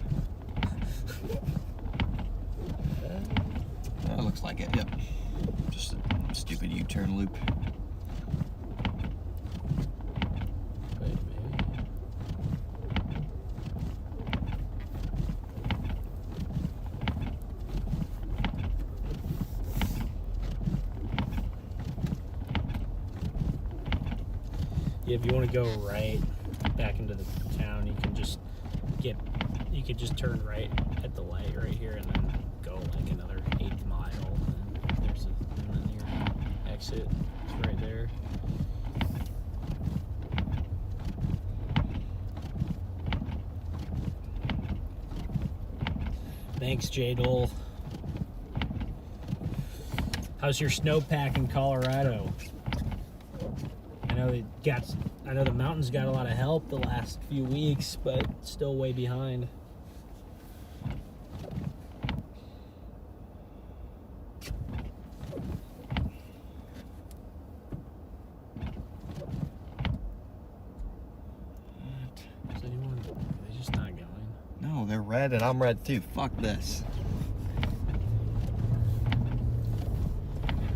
That looks like it. Yep. Just a stupid U-turn loop. Wait, maybe. Yeah, if you want to go right back into the town, you can just you could just turn right at the light right here and then go like another 8 mile. And there's and then your exit is right there. Thanks, J. Dole. How's your snowpack in Colorado? I know the mountains got a lot of help the last few weeks, but still way behind. Is anyone? Are they just not going? No, they're red and I'm red too. Fuck this.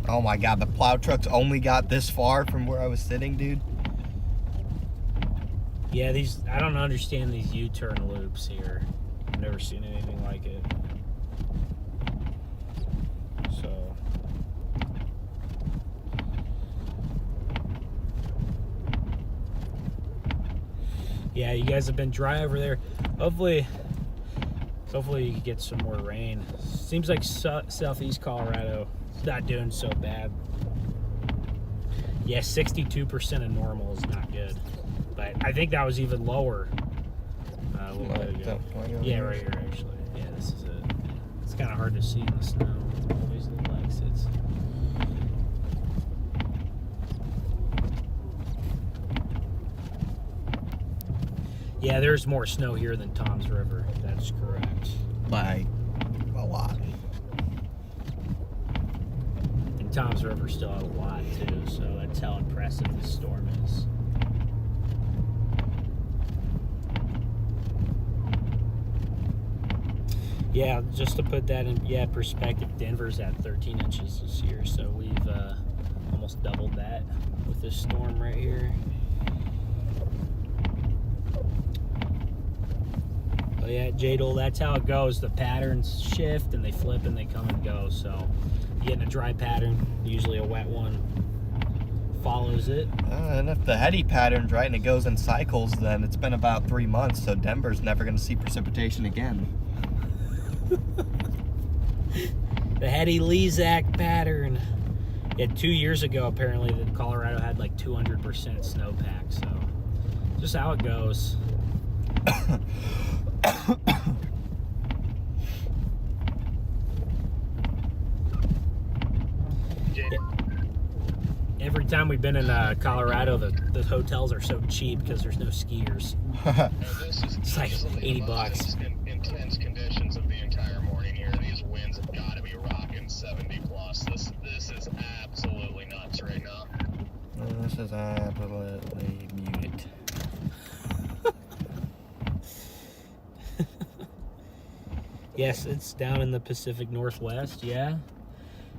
Oh my god, the plow trucks only got this far from where I was sitting, dude. Yeah, I don't understand these U-turn loops here. I've never seen anything like it. So. Yeah, you guys have been dry over there. Hopefully you can get some more rain. Seems like southeast Colorado is not doing so bad. Yeah, 62% of normal is not good. But I think that was even lower a little bit ago. Yeah, right here, actually. Yeah, this is it. It's kind of hard to see in the snow. All these little exits. Yeah, there's more snow here than Tom's River. That's correct. By a lot. And Tom's River still had a lot, too, so that's how impressive this storm is. Yeah, just to put that in perspective, Denver's at 13 inches this year, so we've almost doubled that with this storm right here. But yeah, Jadel, that's how it goes. The patterns shift and they flip and they come and go. So you get in a dry pattern, usually a wet one follows it. And if the heady pattern's right and it goes in cycles, then it's been about 3 months, so Denver's never going to see precipitation again. The heady Lezak pattern. Yeah, 2 years ago, apparently, that Colorado had like 200% snowpack. So just how it goes. Every time we've been in Colorado, the hotels are so cheap because there's no skiers. It's like $80. Intense conditions of the entire morning here. These winds have got to be rocking 70 plus. This is absolutely nuts right now. This is absolutely muted. Yes, it's down in the Pacific Northwest, yeah.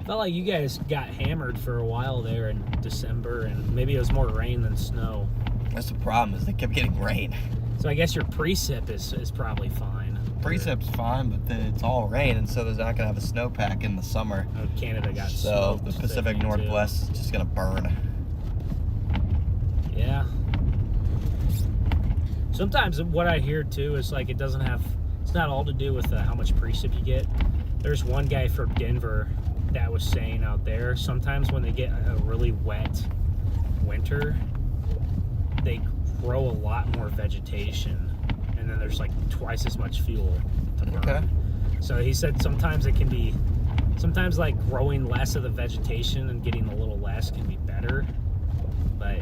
Felt like you guys got hammered for a while there in December, and maybe it was more rain than snow. That's the problem, is they kept getting rain. So I guess your precip is probably fine. Precip's fine, but then it's all rain, and so there's not going to have a snowpack in the summer. Oh, Canada got So smoked, the Pacific I think, Northwest is just going to burn. Yeah. Sometimes what I hear too is like it's not all to do with how much precip you get. There's one guy from Denver that was saying out there, sometimes when they get a really wet winter, they grow a lot more vegetation, and then there's like twice as much fuel to burn. Okay. So he said sometimes like growing less of the vegetation and getting a little less can be better, but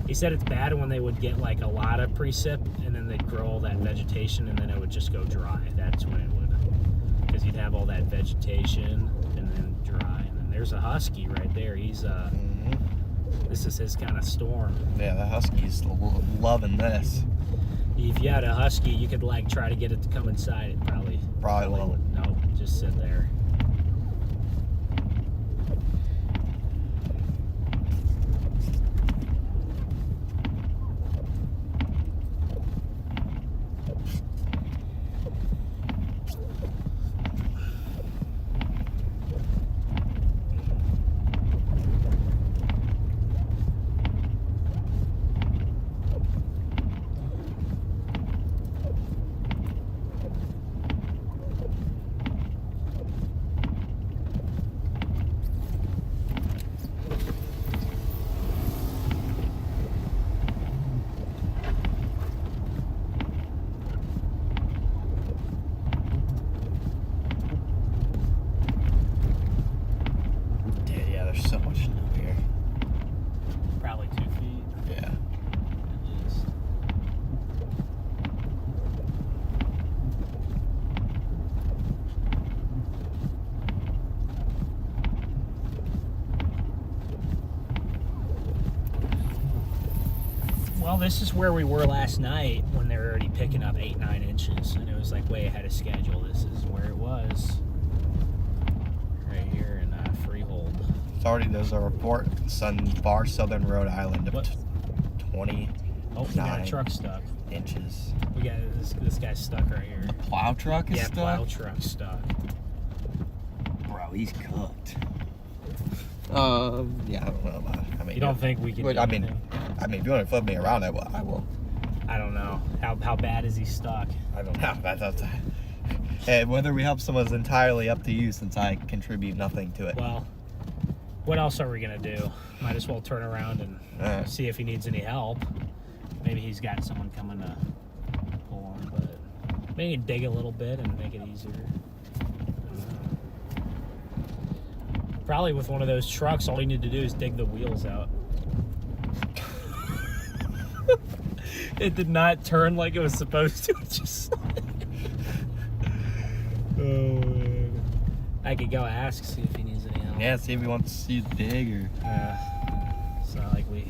he said it's bad when they would get like a lot of precip and then they'd grow all that vegetation and then it would just go dry. That's when it would, because you'd have all that vegetation and then dry. And then there's a husky right there. He's this is his kind of storm. Yeah, the Huskies loving this. If you had a husky, you could like try to get it to come inside. It probably won't. No, just sit there. So much snow here. Probably 2 feet. Yeah. At least. Well, this is where we were last night when they were already picking up 8-9 inches, and it was like way ahead of schedule. This is where it was. Right here in Freehold. There's a report far southern Rhode Island of What? 20 Oh, we got a truck stuck. inches. We got this guy's stuck right here. Plow truck is Yeah, stuck? plow truck stuck. Bro, he's cooked. Yeah, I don't know about it. I mean, You don't think we can? But, do I mean, anything? if you want to flip me around, I will. I don't know. How bad is he stuck? I don't know. That's hey, whether we help someone is entirely up to you, since I contribute nothing to it. Well, what else are we gonna do? Might as well turn around and see if he needs any help. Maybe he's got someone coming to pull him, but maybe dig a little bit and make it easier. Probably with one of those trucks, all you need to do is dig the wheels out. It did not turn like it was supposed to. It just oh man. I could go ask, see if he needs any help. Yeah, see if he wants to dig or. It's not like like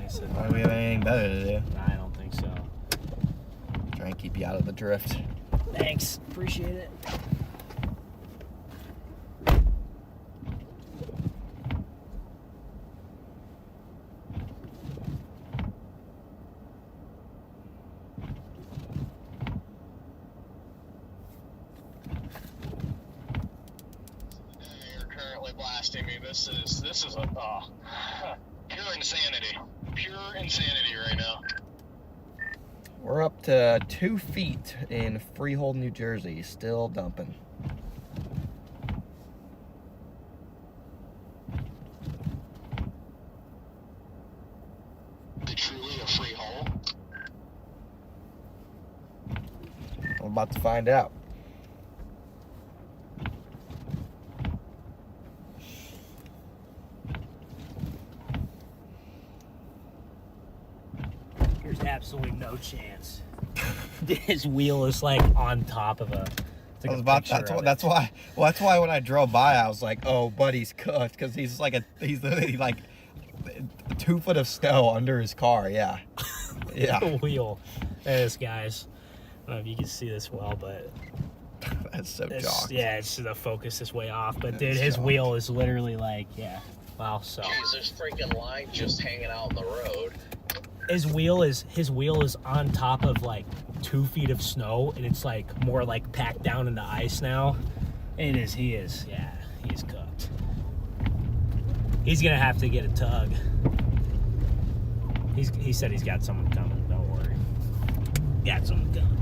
I said. Do we have anything better to do? I don't think so. Try and keep you out of the drift. Thanks. Appreciate it. You're currently blasting me. This is a pure insanity. Pure insanity right now. We're up to 2 feet in Freehold, New Jersey, still dumping. Is it truly a free hole? I'm about to find out. There's absolutely no chance. His wheel is like on top of a. It's like I was about. That's why. Well, that's why when I drove by, I was like, "Oh, buddy's cooked," because he's literally like 2 foot of snow under his car. Yeah, yeah. The wheel. There it is, guys. I don't know if you can see this well, but That's so it's, jocked. yeah, it's the focus is way off. But dude, It's his jocked. wheel is literally like, yeah. Wow. So Jeez, there's freaking line just hanging out in the road. his wheel is on top of like 2 feet of snow, and it's like more like packed down into ice now. It is. He's cooked. He's gonna have to get a tug. He said he's got someone coming. Don't worry. Got someone coming.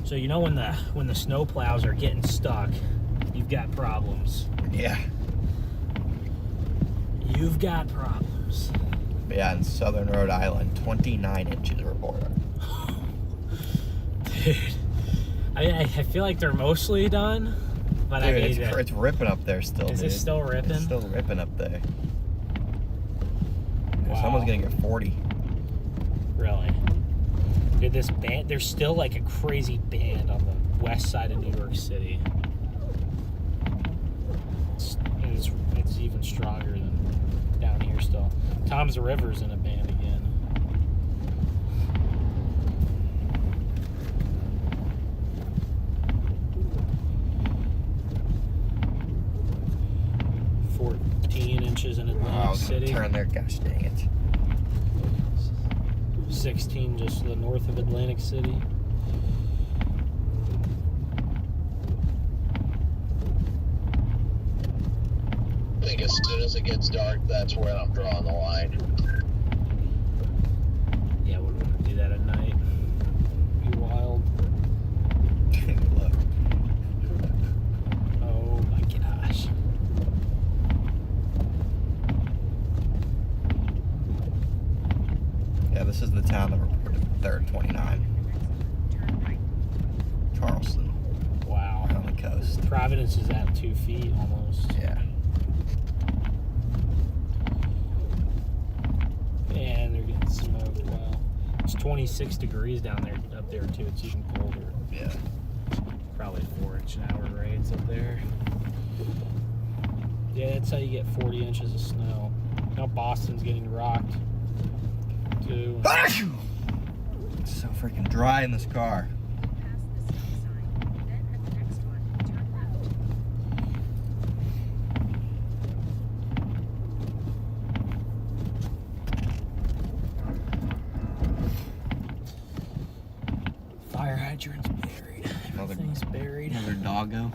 So you know when the snow plows are getting stuck, you've got problems. Yeah. You've got problems. But yeah, in southern Rhode Island, 29 inches reported. Dude, I feel like they're mostly done, but Dude, I mean, it's ripping up there still. is dude. it still ripping? It's still ripping up there. Wow. Someone's gonna get 40. Really? Dude, this band, there's still like a crazy band on the west side of New York City. It's even stronger than down here still. Tom's River's in a band again. Inches in Atlantic Oh, I was gonna City. turn there. Gosh dang it. 16 just to the north of Atlantic City. I think as soon as it gets dark, that's where I'm drawing the line. Yeah, we wouldn't do that at night. Be wild. Look. Oh my gosh. Yeah, this is the town that reported third 29. Turn right. Charleston, Wow. on the coast. Providence is at 2 feet almost. Yeah. And they're getting smoked. Wow. It's 26 degrees down there, up there too. It's even colder. Yeah. Probably 4-inch an hour rates up there. Yeah, that's how you get 40 inches of snow. Now Boston's getting rocked too. It's so freaking dry in this car. Pass the stop sign. Then at the next one, turn left. Fire hydrant's buried. Everything's buried. Another doggo.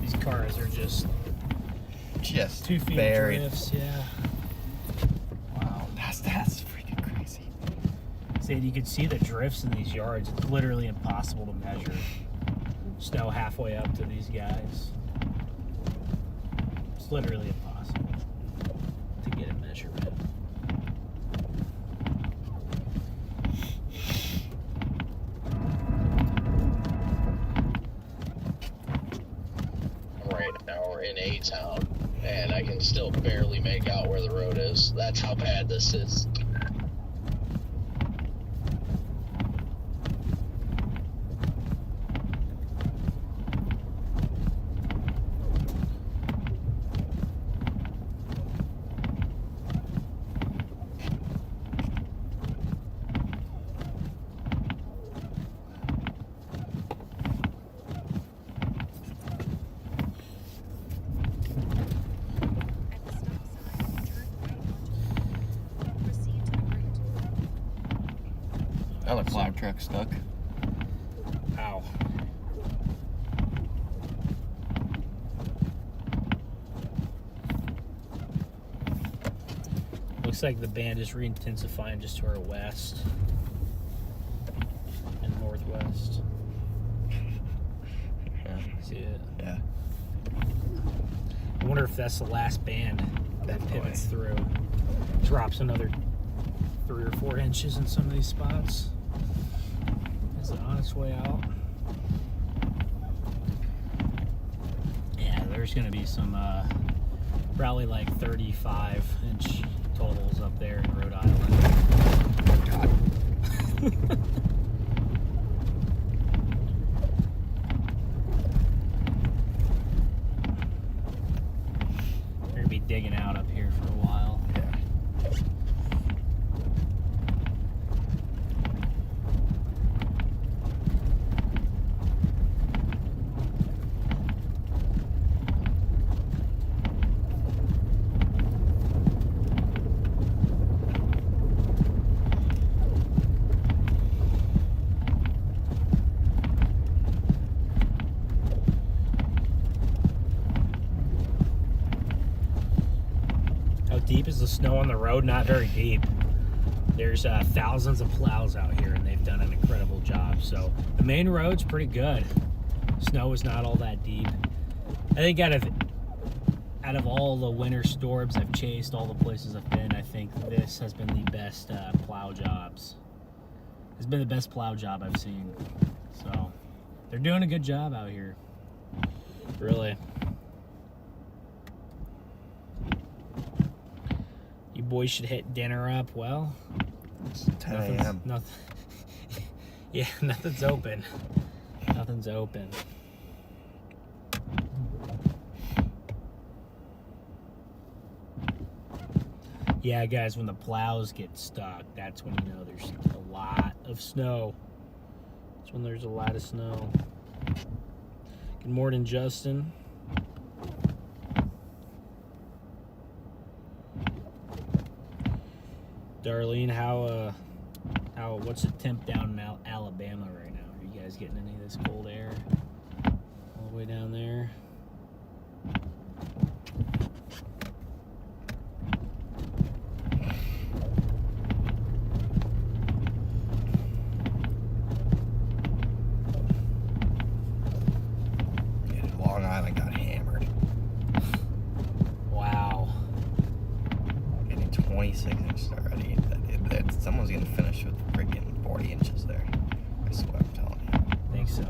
These cars are just Just 2 feet buried. drifts, yeah. Wow, that's freaking crazy. Said you could see the drifts in these yards. It's literally impossible to measure snow halfway up to these guys. It's literally impossible to get a measurement. still barely make out where the road is. That's how bad this is. At the stop sign, turn right onto proceed to the right. Another plow truck stuck. Ow. Looks like the band is re-intensifying just to our west and northwest. Yeah. See it? Yeah. I wonder if that's the last band that Definitely. pivots through. Drops another 3 or 4 inches in some of these spots. Is it on its way out? Yeah, there's going to be some probably like 35-inch totals up there in Rhode Island. God. They're going to be digging out up here for a while. Yeah. How deep is the snow on the road? Not very deep. There's thousands of plows out here, and they've done an incredible job. So the main road's pretty good. Snow is not all that deep. I think out of all the winter storms I've chased, all the places I've been, I think this has been the best plow jobs. It's been the best plow job I've seen. So they're doing a good job out here. Really. You boys should hit dinner up. Well, It's 10 a.m. Nothing. Yeah, nothing's open. Nothing's open. Yeah, guys, when the plows get stuck, that's when you know there's a lot of snow. That's when there's a lot of snow. Good morning, Justin. Darlene, what's the temp down in Alabama right now? Are you guys getting any of this cold air all the way down there? Yeah, Long Island got hammered. Wow. Getting 26 inches already. Someone's gonna finish with freaking 40 inches there. That's what I'm telling you. I think so.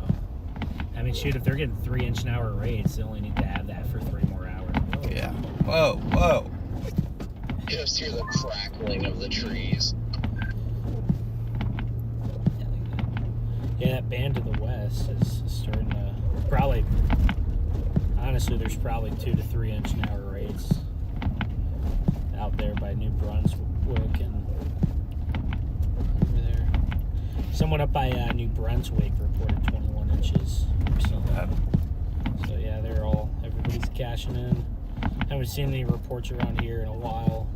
I mean, shoot, if they're getting 3-inch-an-hour rates, they only need to have that for 3 more hours. Whoa. Yeah. Whoa, whoa. Just hear the crackling of the trees. Yeah, look at that. Yeah, that band to the west is starting to probably. Honestly, there's probably 2 to 3-inch-an-hour rates out there by New Brunswick and over there. Someone up by New Brunswick reported 21 inches or something. So yeah, everybody's cashing in. Haven't seen any reports around here in a while.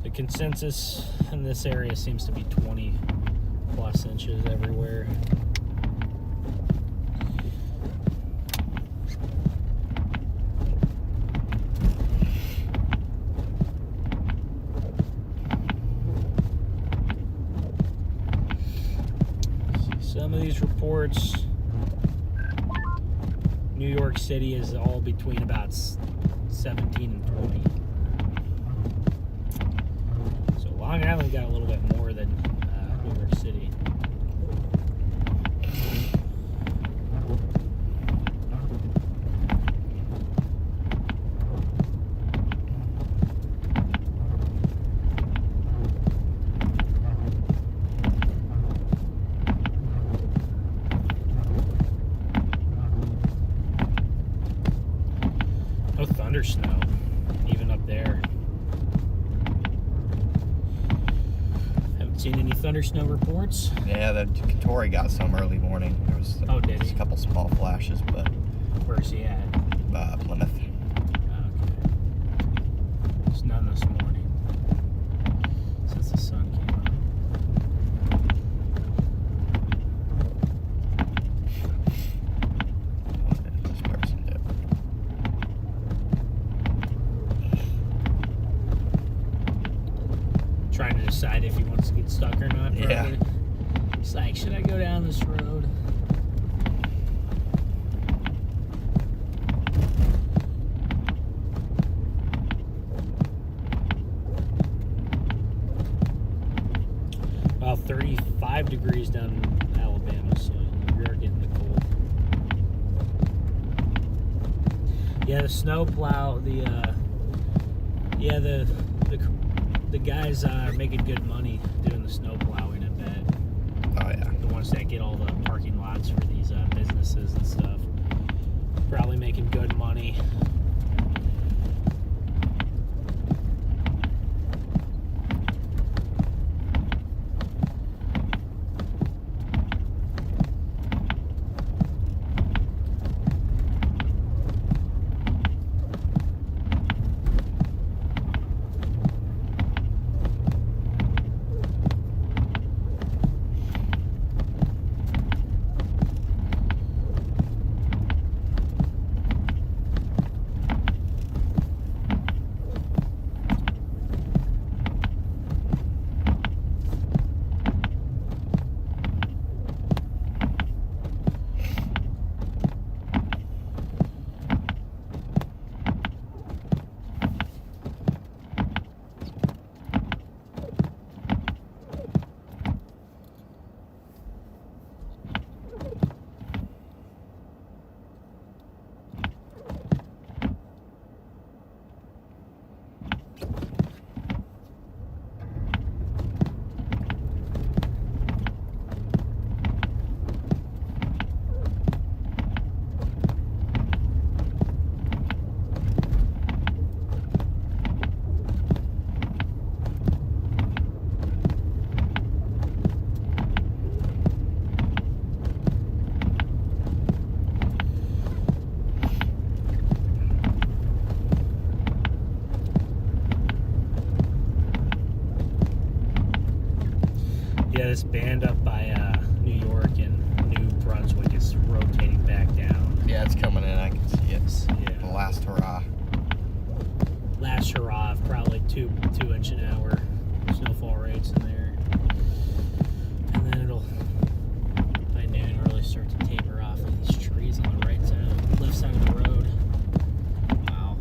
The consensus in this area seems to be 20 plus inches everywhere. Some of these reports, New York City is all between about 17 and 20. So Long Island got a little bit more than New York City. Oh, thunder snow, even up there. Haven't seen any thunder snow reports. Yeah, the Tori got some early morning. There was Oh, did just he? a couple small flashes, but Where's he at? Plymouth. Okay. There's none this morning since the sun came up. What did this person do? Trying to decide if he wants to get stuck or not. Probably. Yeah. It's like, should I go down this road? About 35 degrees down in Alabama, so we are getting the cold. Yeah, the snow plow, the guys are making good money doing the snow plowing, I bet. Oh yeah. The ones that get all the parking lots for these businesses and stuff. Probably making good money. Yeah, this band up by New York and New Brunswick is rotating back down. Yeah, it's coming in. I can see it. Yeah. The last hurrah. Last hurrah of probably 2 inch an hour snowfall rates in there. And then it'll, by noon, really start to taper off of these trees on the right side, left side of the road. Wow.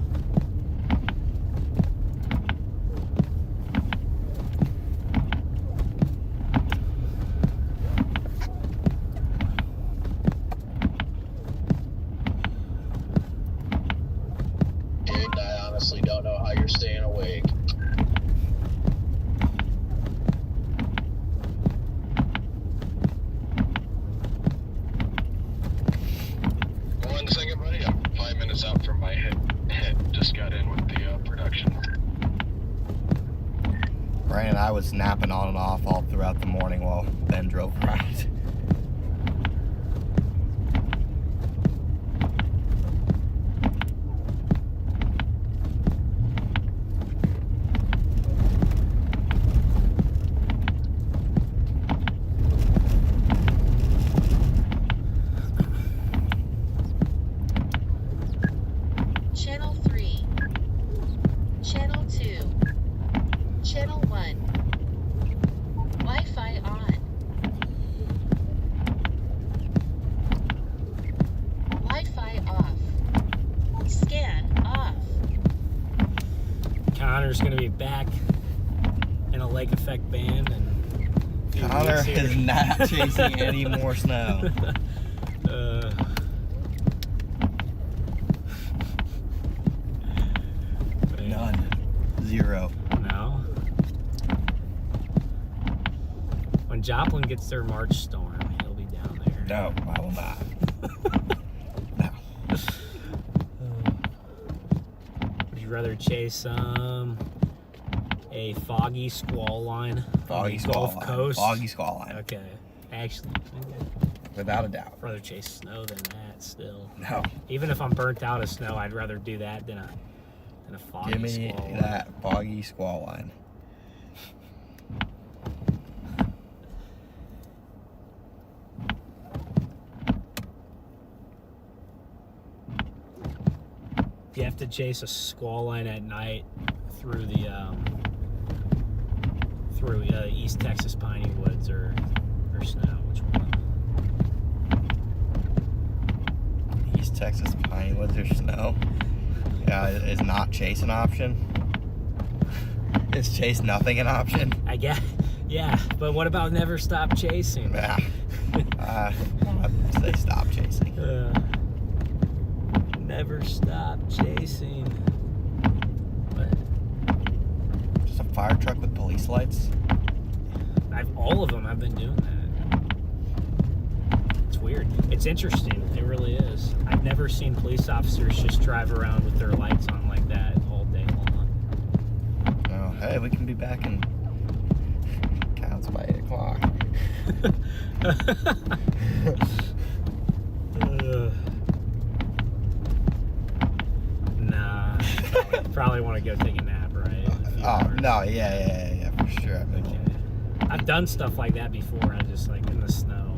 Dude, I honestly don't know how you're staying awake. One second, buddy. I'm 5 minutes out from my hit. Just got in with the production. Brian and I was napping on and off all throughout the morning while Ben drove around. Channel 3. Channel 2. Channel 1. Wi-Fi on. Wi-Fi off. Scan off. Connor's going to be back in a lake effect band. And a few Connor weeks here. is not chasing any more snow. None. Zero. No. When Joplin gets their March storm, he'll be down there. No, I will not. No. you rather chase a foggy squall line on the Gulf Coast? Foggy squall line. Okay. Actually, Without a doubt. I'd rather chase snow than that still. No. Even if I'm burnt out of snow, I'd rather do that than a foggy Give me squall line. that foggy squall line. You have to chase a squall line at night through the East Texas piney woods or snow. Which one? East Texas piney woods or snow. Yeah, is not chase an option? Is chase nothing an option? I guess. Yeah, but what about never stop chasing? Yeah. I'd say stop chasing. Never stop chasing. But Just a fire truck with police lights. all of them have been doing that. It's weird. It's interesting. It really is. I've never seen police officers just drive around with their lights on like that all day long. Oh, hey, we can be back in counts by 8 o'clock. Nah. Probably want to go take a nap, right? In a few Oh, hours. no, yeah, for sure. I mean, Okay. I've done stuff like that before. I just like in the snow,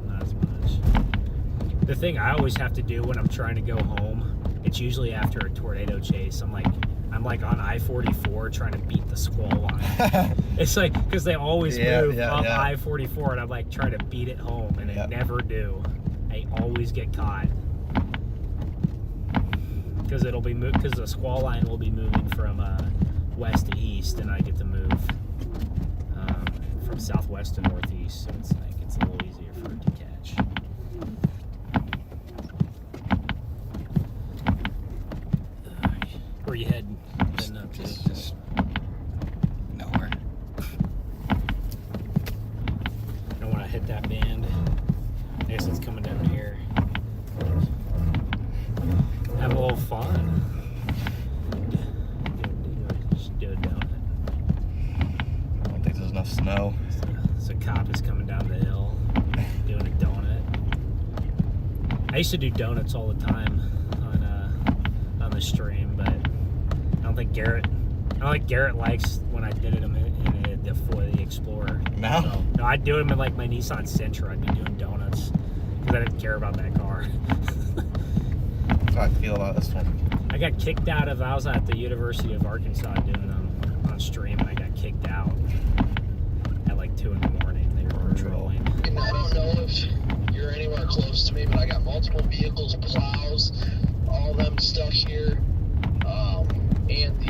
not as much. The thing I always have to do when I'm trying to go home, it's usually after a tornado chase. I'm like on I-44 trying to beat the squall line. It's like because they always move up I-44, and I'm like trying to beat it home, and I never do. I always get caught because because the squall line will be moving from west to east, and I get to move from southwest to northeast, so it's a little easier for it to catch. Where you heading up to? just nowhere. Don't want to hit that band. I guess it's coming down here. Have a little fun. Just do a donut. I don't think there's enough snow. So a cop is coming down the hill doing a donut. I used to do donuts all the time on the stream, but I don't think Garrett likes when I did it in the Explorer. No? So, no, I'd do them in like my Nissan Sentra. I'd be doing donuts because I didn't care about that car. That's how I feel about this one. I got kicked out of. I was at the University of Arkansas doing them on stream, and I got kicked out at like 2 in the morning. They were patrolling. And I don't know if you're anywhere close to me, but I got multiple vehicles, plows, all them stuff here. And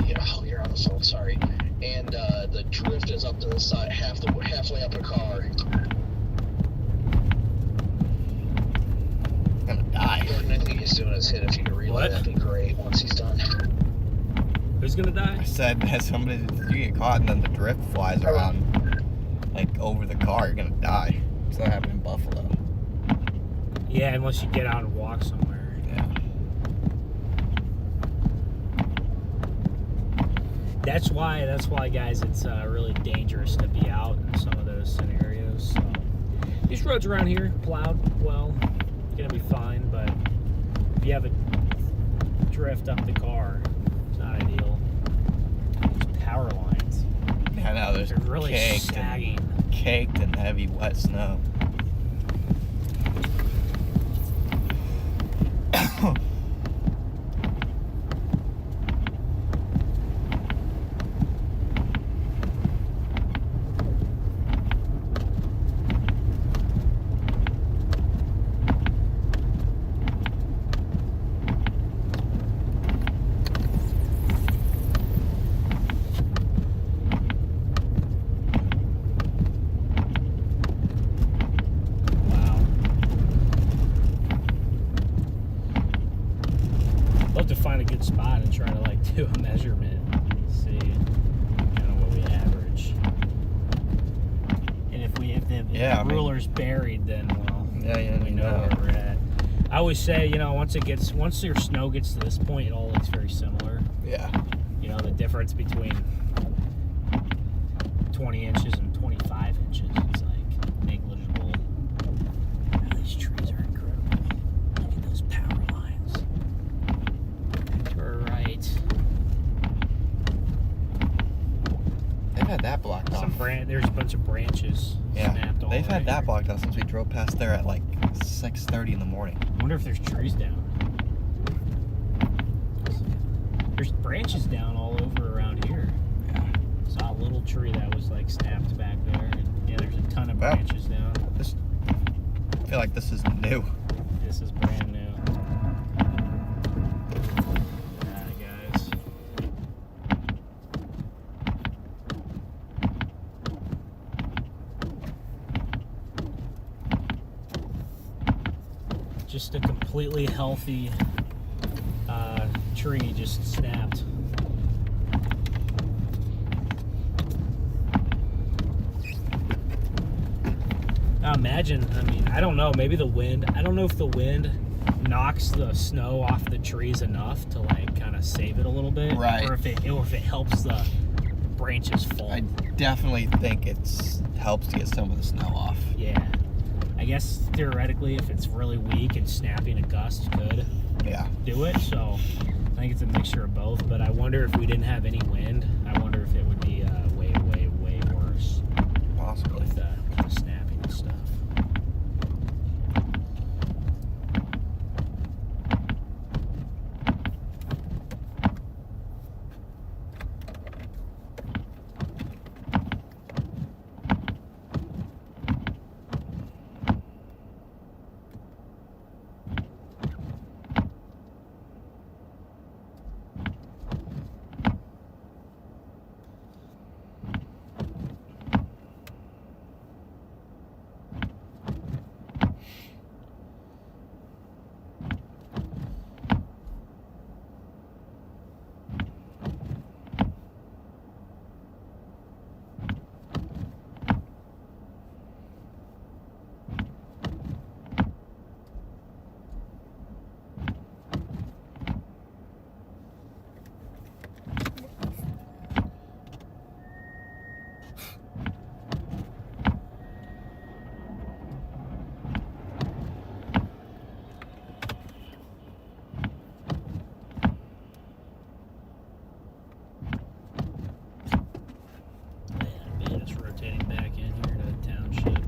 you're on the phone, sorry. And the drift is up to the side, halfway up the car. I'm gonna die. Jordan, I think he's doing his hit. If you could relay, What? that'd be great once he's done. Who's gonna die? I said that you get caught and then the drift flies around like over the car, you're gonna die. So that happened in Buffalo. Yeah, unless you get out and walk somewhere. Yeah. That's why, guys, it's really dangerous to be out in some of those scenarios. So, these roads around here, plowed well, gonna be fine. But if you have a drift up the car, it's not ideal. These power lines, I know, there's they're really sagging. Caked in heavy wet snow. Love to find a good spot and try to like do a measurement, see kind of what we average. And if the ruler's buried, then we know where we're at. I always say, once your snow gets to this point, it all looks very similar. Yeah. You know, the difference between 20 inches and 25 inches is like negligible. Oh, these trees are incredible. Look at those power lines. To our right. They've had that blocked off. There's a bunch of branches snapped all They've had right that here. blocked off since we drove past there at like 6:30 in the morning. I wonder if there's trees down. There's branches down all over around here. Yeah. Saw a little tree that was like snapped back there. And yeah, there's a ton of Well, branches down. I feel like this is new. This is brand new. Alright, guys. Just a completely healthy tree just snapped. Now imagine, I mean, I don't know, maybe the wind, I don't know if the wind knocks the snow off the trees enough to like kind of save it a little bit. Right. Or if it helps the branches fall. I definitely think it helps to get some of the snow off. Yeah. I guess theoretically if it's really weak and snapping a gust could Yeah. do it. So I think it's a mixture of both. But I wonder if we didn't have any wind, I wonder if it would be way, way, way worse Possibly. with the snapping and stuff. Just rotating back in here to the township.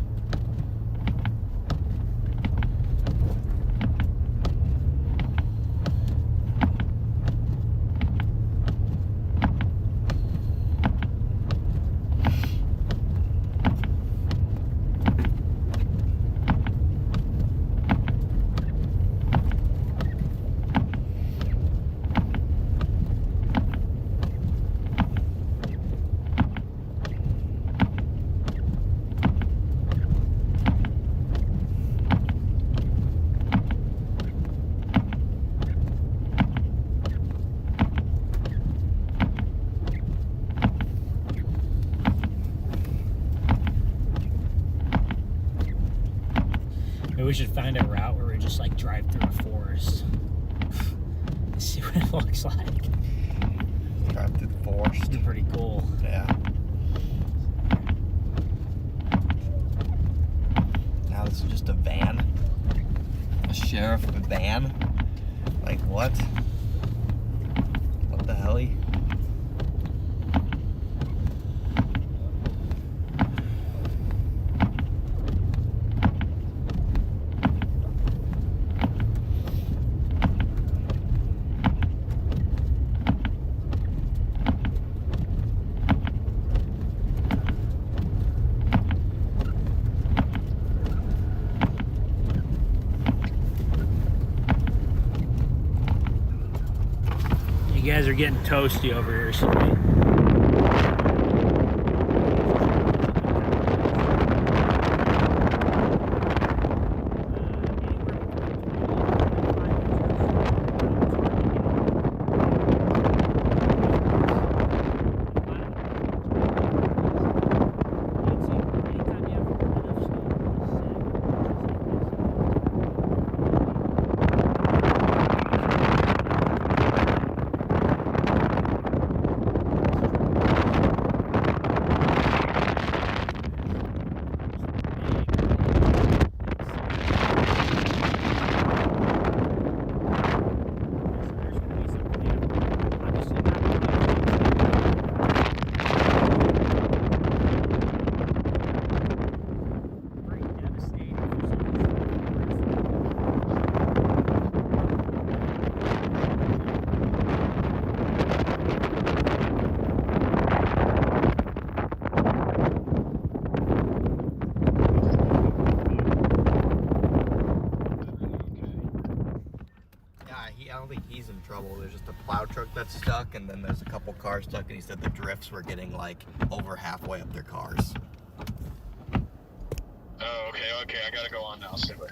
Maybe we should find a route where we just like drive through a forest. See what it looks like. Drive through the forest. It'd be pretty cool. Yeah. Now this is just a van. A sheriff van. Like what? What the hell? You guys are getting toasty over here, so just a plow truck that's stuck, and then there's a couple cars stuck, and he said the drifts were getting like over halfway up their cars. Oh, okay, I gotta go on now. See what.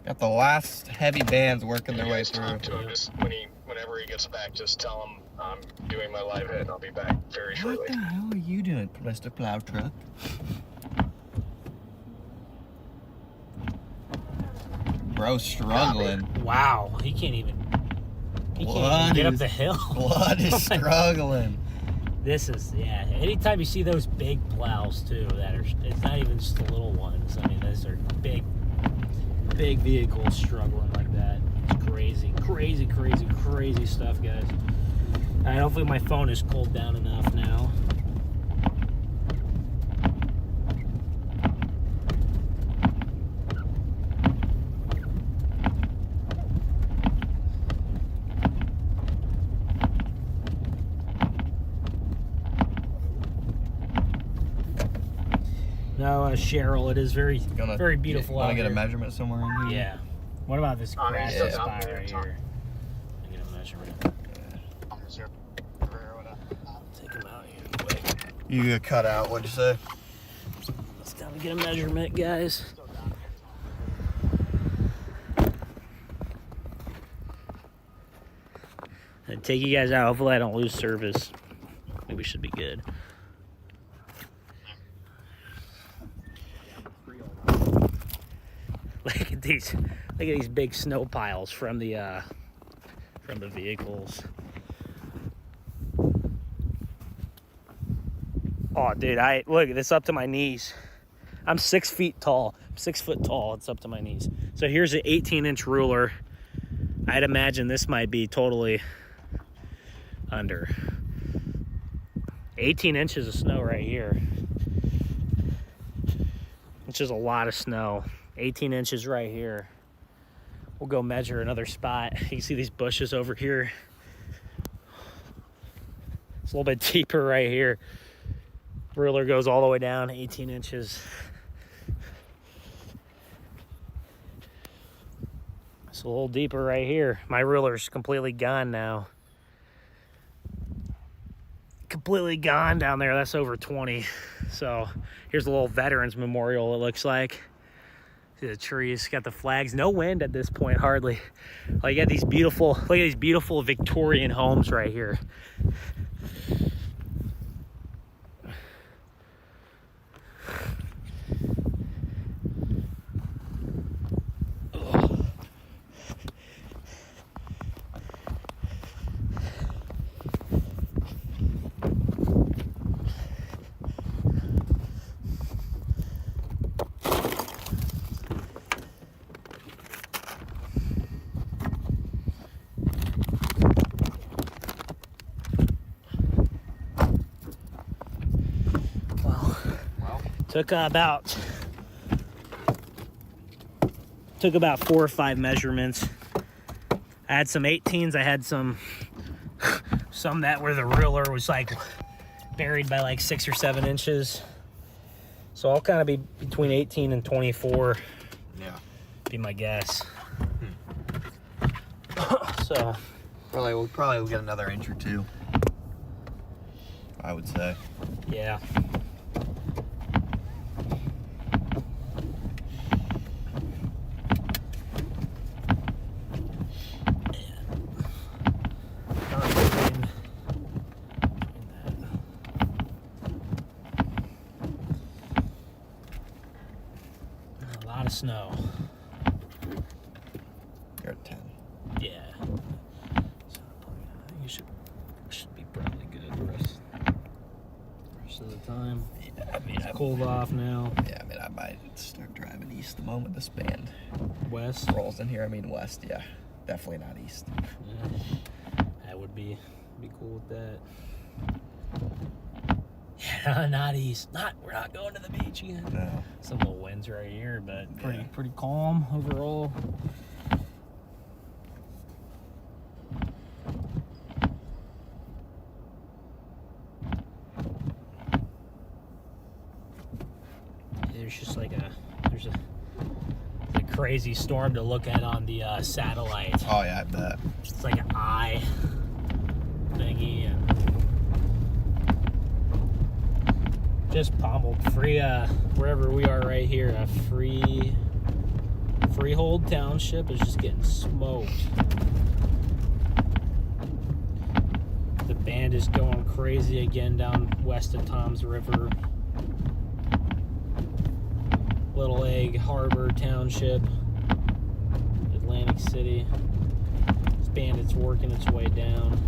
Got the last heavy bands working their You way guys through. talk to him. Just whenever he gets back, just tell him I'm doing my live hit and I'll be back very What shortly. the hell are you doing, Mr. Plow Truck? Bro, struggling. Wow, he can't even Blood get up is- the hill. Blood is struggling. This is, yeah. Anytime you see those big plows too, that are, it's not even just the little ones. I mean, those are big vehicles struggling like that. It's crazy, crazy, crazy, crazy stuff, guys. All right, hopefully my phone is cooled down enough now. No, Cheryl, it is very beautiful Want out to get a here. measurement somewhere in here? Yeah. What about this grass yeah. spot right here? I get a measurement. Take him out here quick. You get cut out, what'd you say? It's time to get a measurement, guys. And take you guys out. Hopefully I don't lose service. I think we should be good. Look at these big snow piles from the vehicles. Oh, dude, look, it's up to my knees. I'm 6 feet tall. I'm 6 foot tall. It's up to my knees. So here's an 18-inch ruler. I'd imagine this might be totally under 18 inches of snow right here, which is a lot of snow. 18 inches right here. We'll go measure another spot. You can see these bushes over here. It's a little bit deeper right here. Ruler goes all the way down 18 inches. It's a little deeper right here. My ruler's completely gone now. Completely gone down there. That's over 20. So here's a little Veterans Memorial, it looks like. See the trees, got the flags. No wind at this point, hardly. Oh, you got these beautiful, look at these beautiful Victorian homes right here. Took about 4 or 5 measurements. I had some 18s. I had some that where the ruler was like buried by like 6 or 7 inches. So I'll kind of be between 18 and 24. Yeah. Be my guess. So We'll probably get another inch or two, I would say. yeah. A lot of snow. You're at 10. Yeah. So you should be probably good the rest of the time. Yeah, I mean, It's cooled off now. Yeah, I mean, I might start driving east the moment this band West. rolls in here. I mean, west, yeah. Definitely not east. Yeah. That would be cool with that. Yeah, not east. We're not going to the beach again. No. Some little winds right here, but pretty calm overall. There's just like there's a crazy storm to look at on the satellite. Oh yeah, I bet. It's like an eye thingy, and just pummeled. Free, wherever we are right here, a Freehold Township is just getting smoked. The band is going crazy again down west of Toms River. Little Egg Harbor Township, Atlantic City. This bandit's working its way down.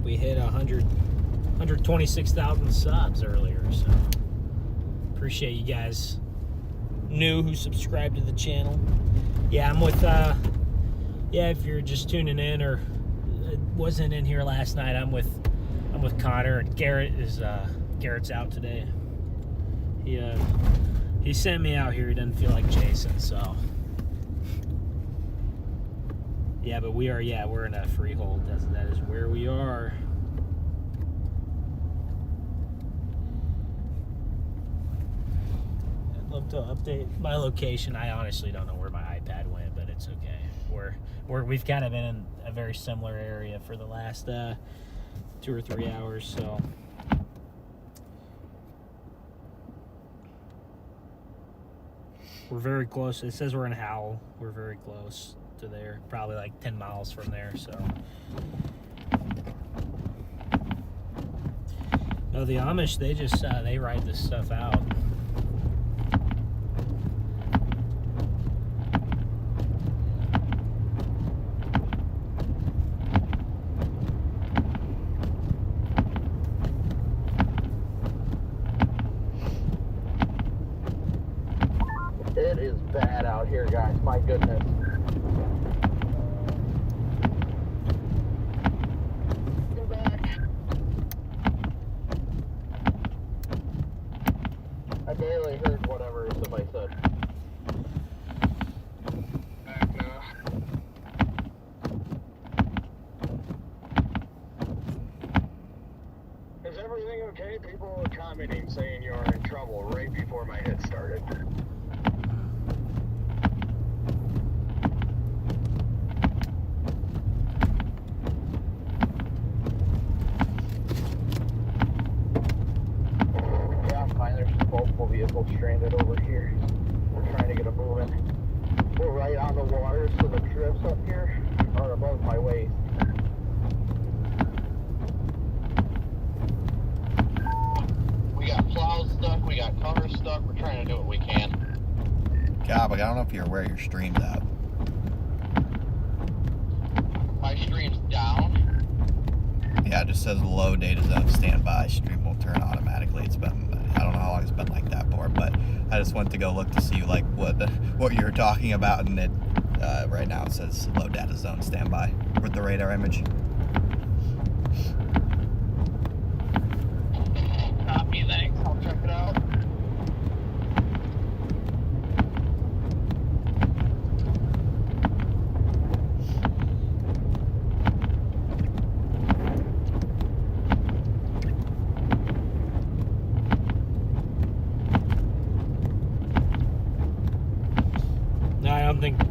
We hit 126,000 subs earlier, so appreciate you guys new who subscribed to the channel. Yeah, I'm with if you're just tuning in or wasn't in here last night, I'm with Connor, and Garrett's out today. He sent me out here. He doesn't feel like Jason, so yeah, but we're in a freehold. That is where we are. I'd love to update my location. I honestly don't know where my iPad went, but it's okay. We've kind of been in a very similar area for the last 2 or 3 hours, so. We're very close. It says we're in Howell. We're very close to there, probably like 10 miles from there, so. No, the Amish, they just they ride this stuff out. It is bad out here, guys. My goodness. Go back. I barely heard whatever somebody said. Back now. Is everything okay? People were commenting saying you are in trouble right before my hit started. Multiple vehicles stranded over here. We're trying to get them moving. We're right on the water, so the drifts up here are above my waist. We got plows stuck, we got covers stuck, we're trying to do what we can. God, but I don't know if you're aware your stream's out. My stream's down. Yeah, it just says low data zone standby. Stream will turn automatically. It's been, I don't know how long it's been like that for, but I just went to go look to see like what you were talking about, and it right now it says low data zone standby with the radar image. Copy, thanks. I'll check it out.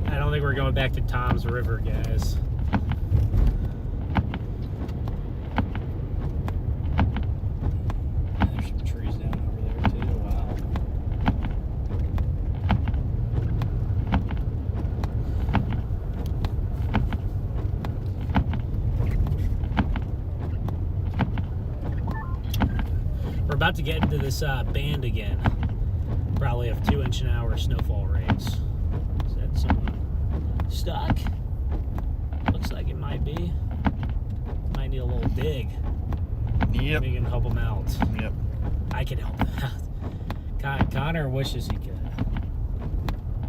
I don't think we're going back to Toms River, guys. There's some trees down over there too. Wow. We're about to get into this band again. Probably have 2-inch-an-hour snowfall rates. Is that someone stuck? Looks like it might be. Might need a little dig. Yep. We can help them out. Yep. I can help them out. Connor wishes he could.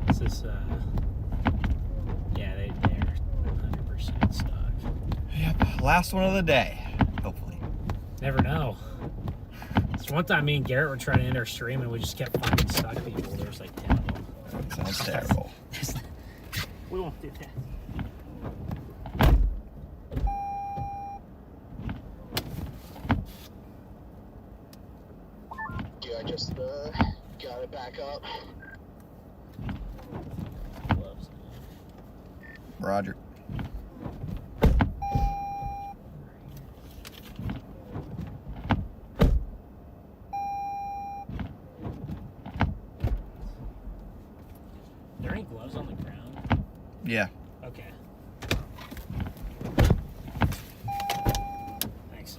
This is, yeah, they're 100% stuck. Yep. Last one of the day, hopefully. Never know. This one time me and Garrett were trying to enter stream and we just kept finding stuck people. There's like 10 of them. Sounds terrible. We won't do that. Yeah, I just got it back up. Roger. Are there any gloves on the ground? Yeah. Okay. Thanks.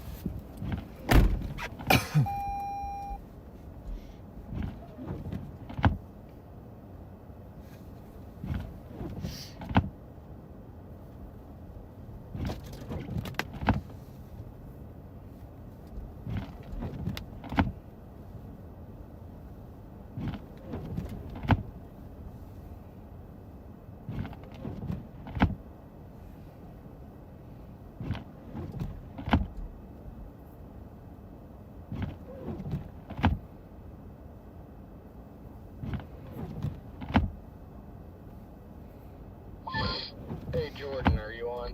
Hey, Jordan, are you on?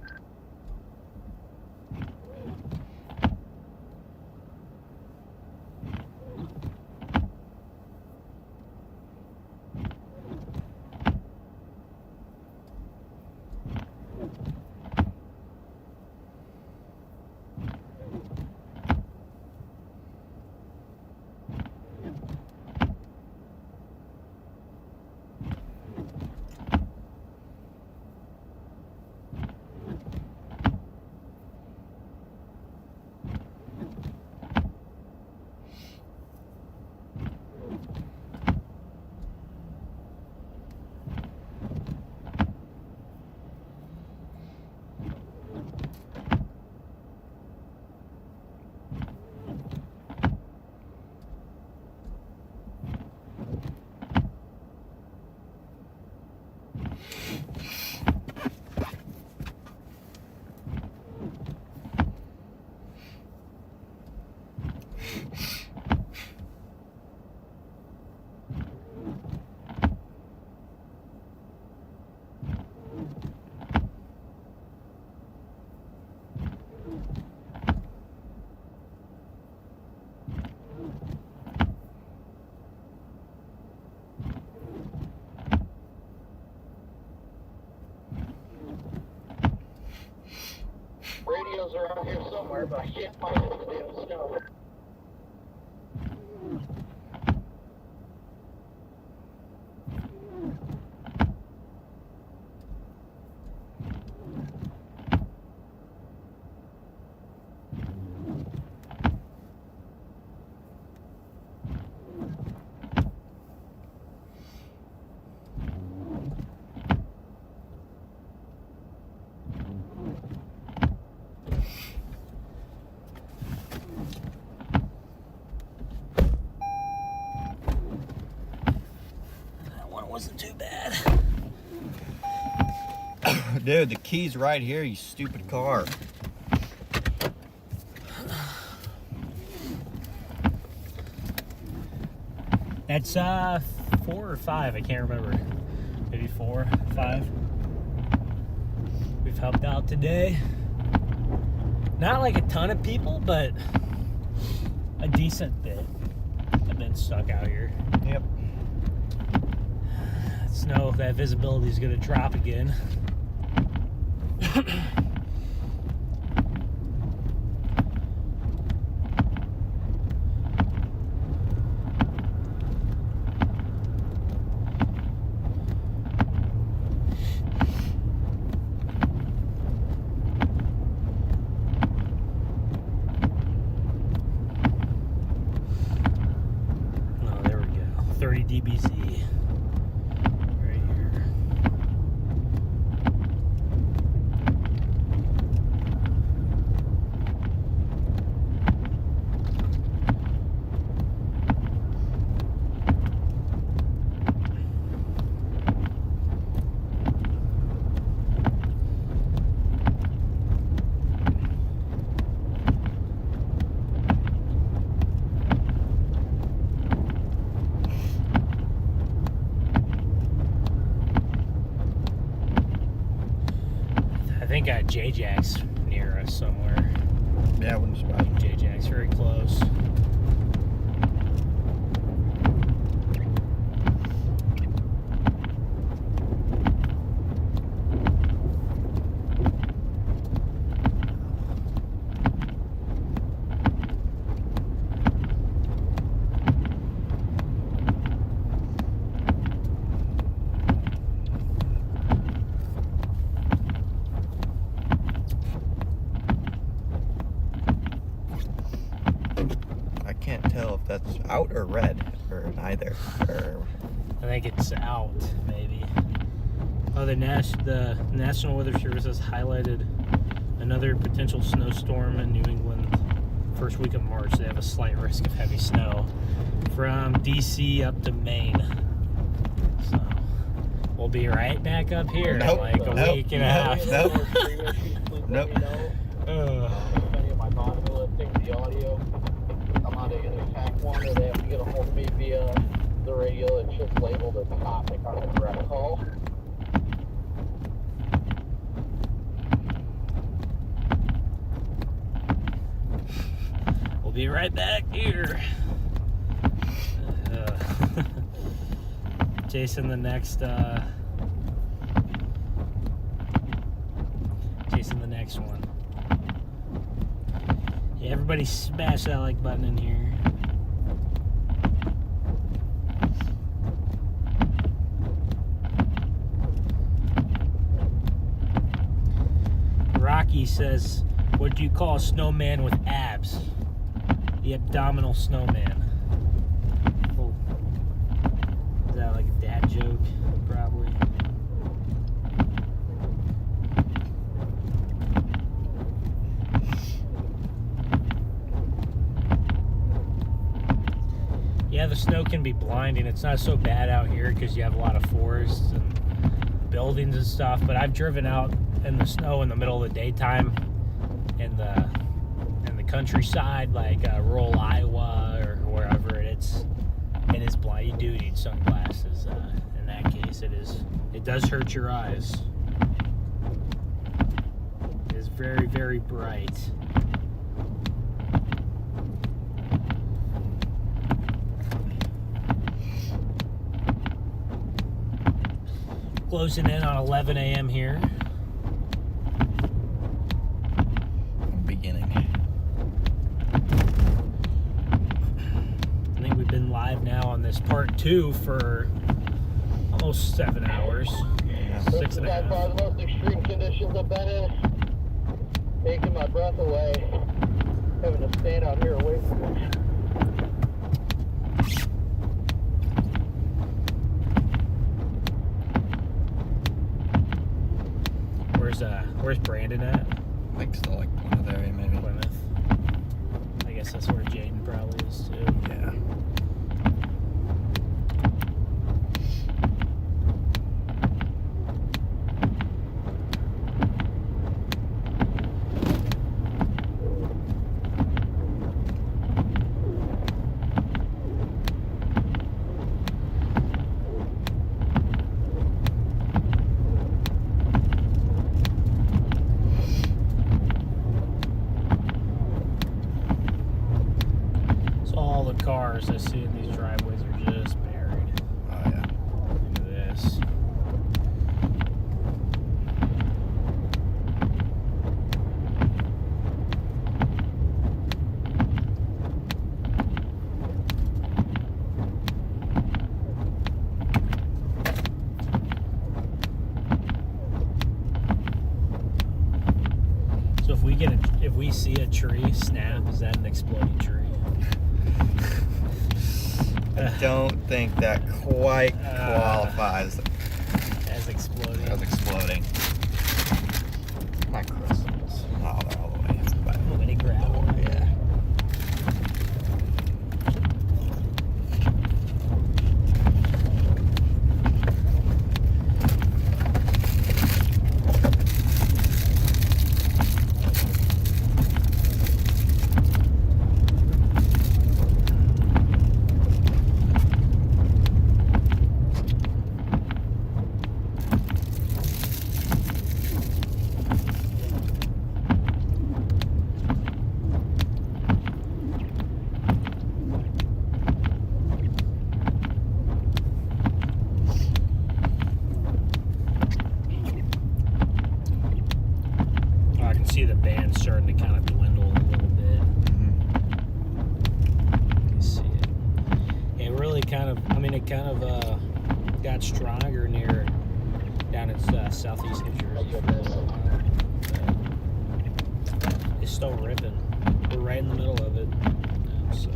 Radios are out here somewhere, but I can't find them in the damn snow. Wasn't too bad. Dude, the key's right here, you stupid car. That's 4 or 5, I can't remember. Maybe 4, 5. We've helped out today. Not like a ton of people, but a decent bit have been stuck out here. Yep. Snow, that visibility is going to drop again. 530 DBZ. Right here. I think J-Jack's near us somewhere. Yeah, I wouldn't surprise me. J-Jack's very close. I can't tell if that's out or red or neither. Or I think it's out, maybe. Oh, the National Weather Service has highlighted another potential snowstorm in New England first week of March. They have a slight risk of heavy snow from DC up to Maine. So we'll be right back up here in like a week and a half. Nope. If any of my body things, the audio, I'm on to attack one, or they have to get a hold of me via the radio. It's just labeled as a topic on the direct call. We'll be right back here. Chasing the next one. Yeah, everybody smash that like button in here. Rocky says, what do you call a snowman with abs? The abdominal snowman. Oh. Is that like a dad joke? Probably. Yeah, the snow can be blinding. It's not so bad out here because you have a lot of forests and buildings and stuff, but I've driven out in the snow in the middle of the daytime in the countryside, like rural Iowa or wherever it is blind. You do need sunglasses. In that case, it does hurt your eyes. It is very, very bright. Closing in on 11 a.m. here. beginning. I think we've been live now on this part 2 for almost 7 hours. Yeah. 6 and a By half. far the most extreme conditions I've been in. Taking my breath away. Having to stand out here away from it. Where's Brandon at? I think still like Plymouth area, maybe. Plymouth. I guess that's where Jaden probably is too. Yeah. Cars I see in these driveways are just buried. Oh yeah. Look at this. So if we see a tree snap, is that an exploding tree? don't think that quite qualifies As exploding. as exploding. My crystals. Oh, they're all the way. But How many gravel? yeah. I can see the band starting to kind of dwindle a little bit. You see it. It really kind of, I mean, it kind of got stronger near down in southeast New Jersey for a little while. But it's still ripping. We're right in the middle of it. Yeah, so.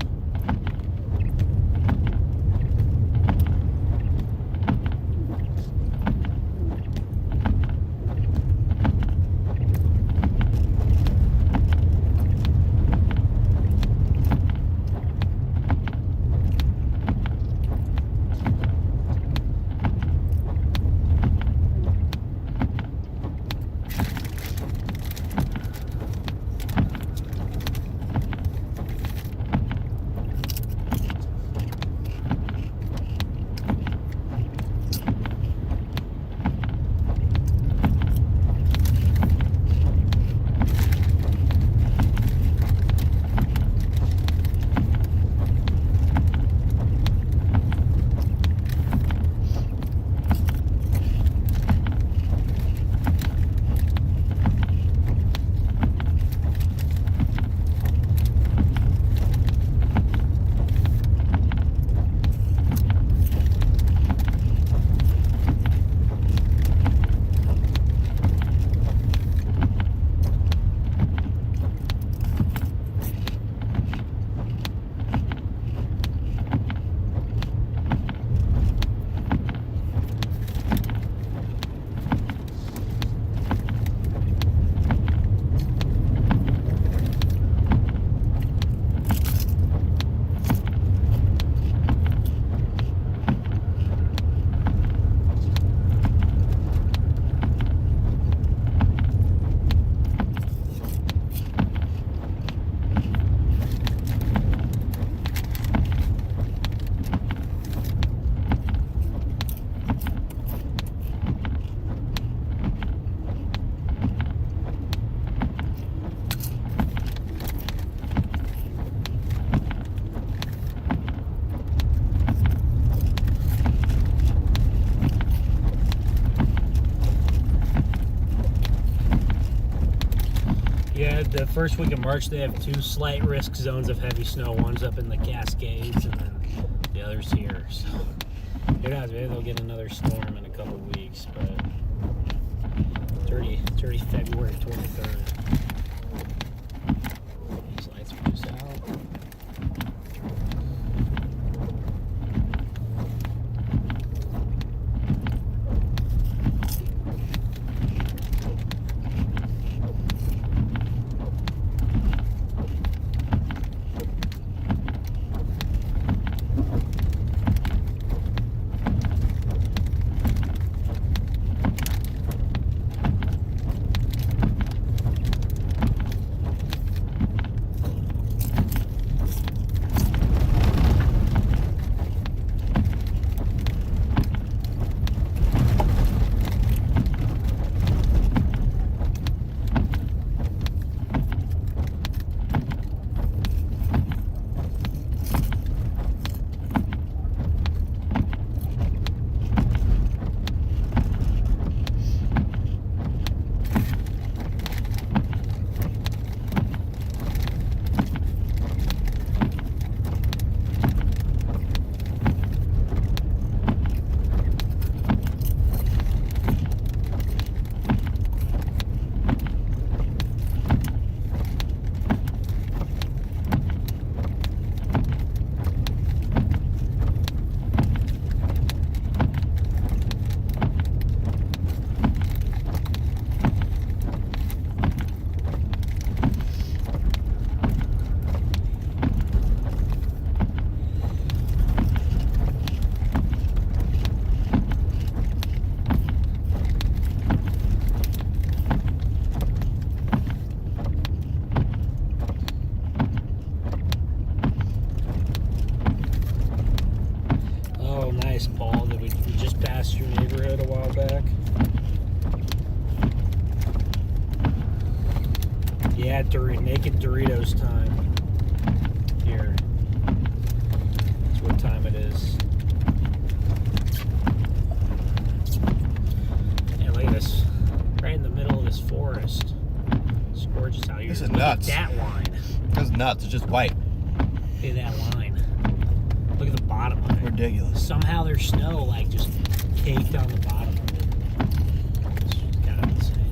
Yeah, the first week of March, they have 2 slight risk zones of heavy snow. One's up in the Cascades, and then the other's here. So, who knows? Maybe they'll get another storm in a couple weeks, but it's already February 23rd. These lights are just out. nice, Paul, that we just passed your neighborhood a while back. Yeah, naked Doritos time. Here. That's what time it is. Yeah, look at this. Right in the middle of this forest. It's gorgeous out here. This is Look nuts. at that line. That's nuts. It's just white. Look at that line. Look at the bottom of it. Ridiculous. Somehow there's snow like just caked on the bottom of it. It's kind of insane.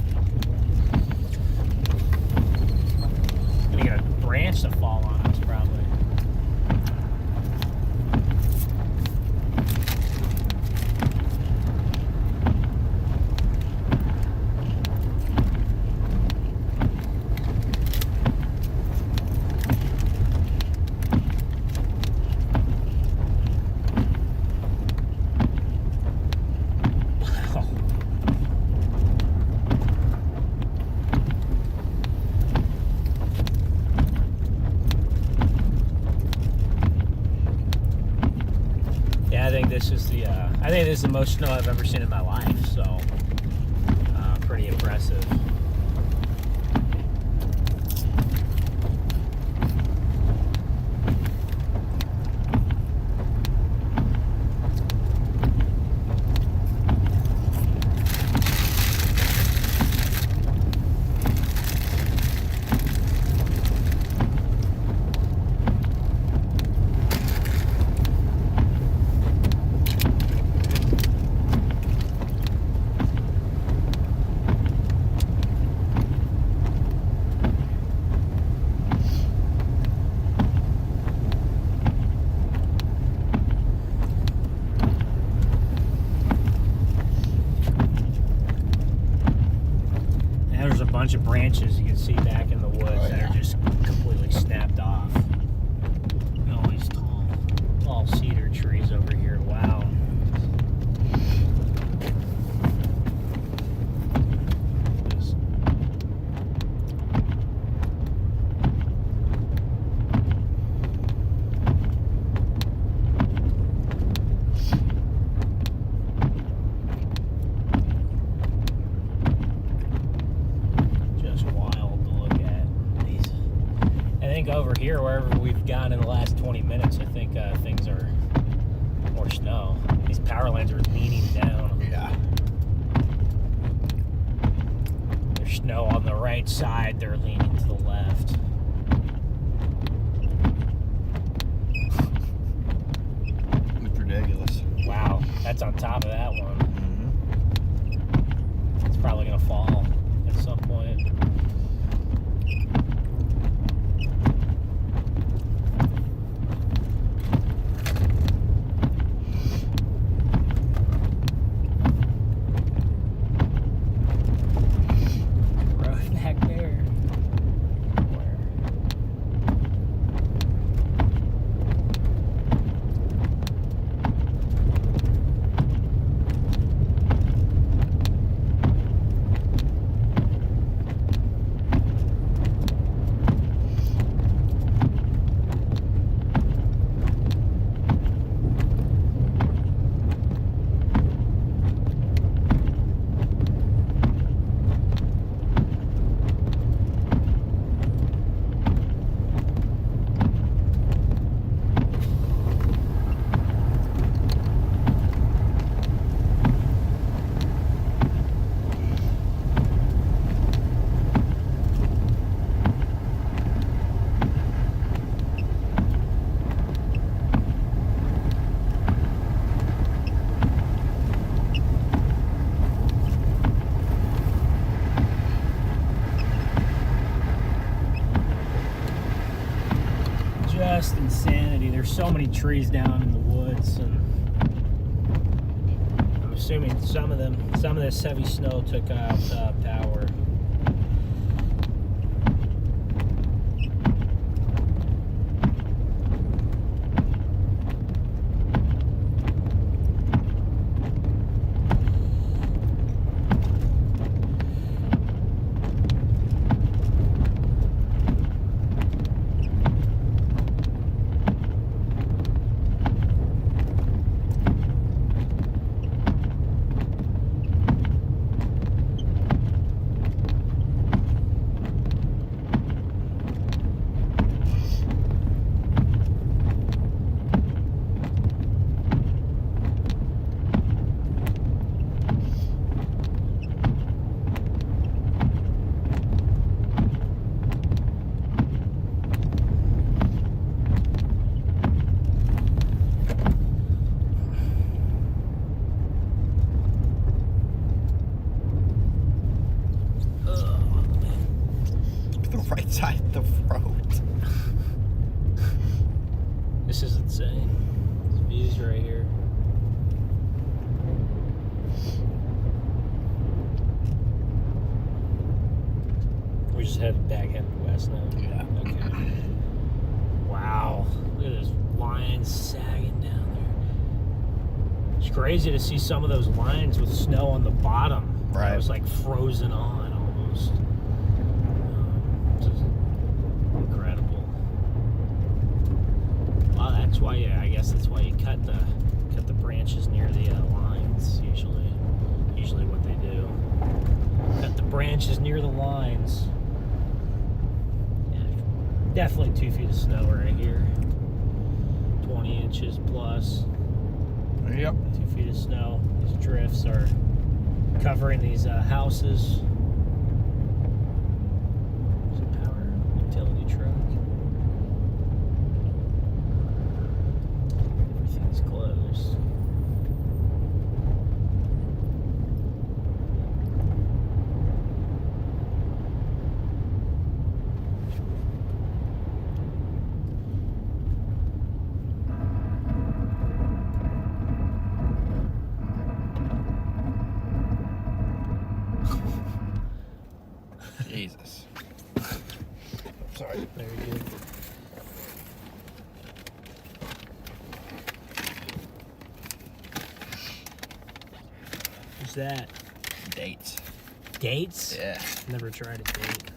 Gonna get a branch to fall on us probably. I think this is the most snow I've ever seen in my life, so pretty impressive. There's a bunch of branches you can see back in the woods that are just completely snapped off. Look at all these tall cedar trees over here. Wow. Just wild to look at. These, I think over here, wherever we've gone in the last 20 minutes, I think things are more snow. These power lines are leaning down. Yeah. There's snow on the right side, they're leaning to the left. It's ridiculous. Wow, that's on top of that one. Mm-hmm. It's probably gonna fall at some point. Road back there. Where? Just insanity. There's so many trees down in the woods, and I'm assuming some of this heavy snow took out power. headed west now. Yeah. Okay. Wow. Look at those lines sagging down there. It's crazy to see some of those lines with snow on the bottom. Right. It was like frozen on almost. Just incredible. Well, that's why. I guess that's why you cut the branches near the lines. Usually what they do. Cut the branches near the lines. Yeah, definitely 2 feet of snow right here. 20 inches plus. Yep. 2 feet of snow. These drifts are covering these houses. There's a power utility truck. Everything's closed. Jesus. Sorry. Very good. What's that? Dates. Dates? Yeah. Never tried a date.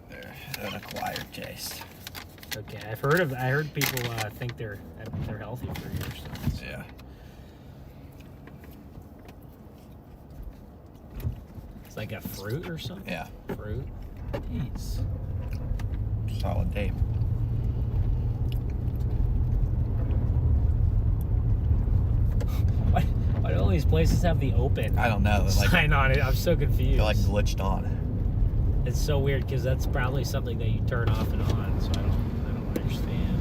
They're an acquired taste. Okay, I heard people think they're healthy for you or something. Yeah. It's like a fruit or something? Yeah. Fruit? Dates. Solid date. Why do all these places have the open I don't know. They're like, sign on it? I'm so confused. they're like glitched on. It's so weird because that's probably something that you turn off and on, so I don't understand.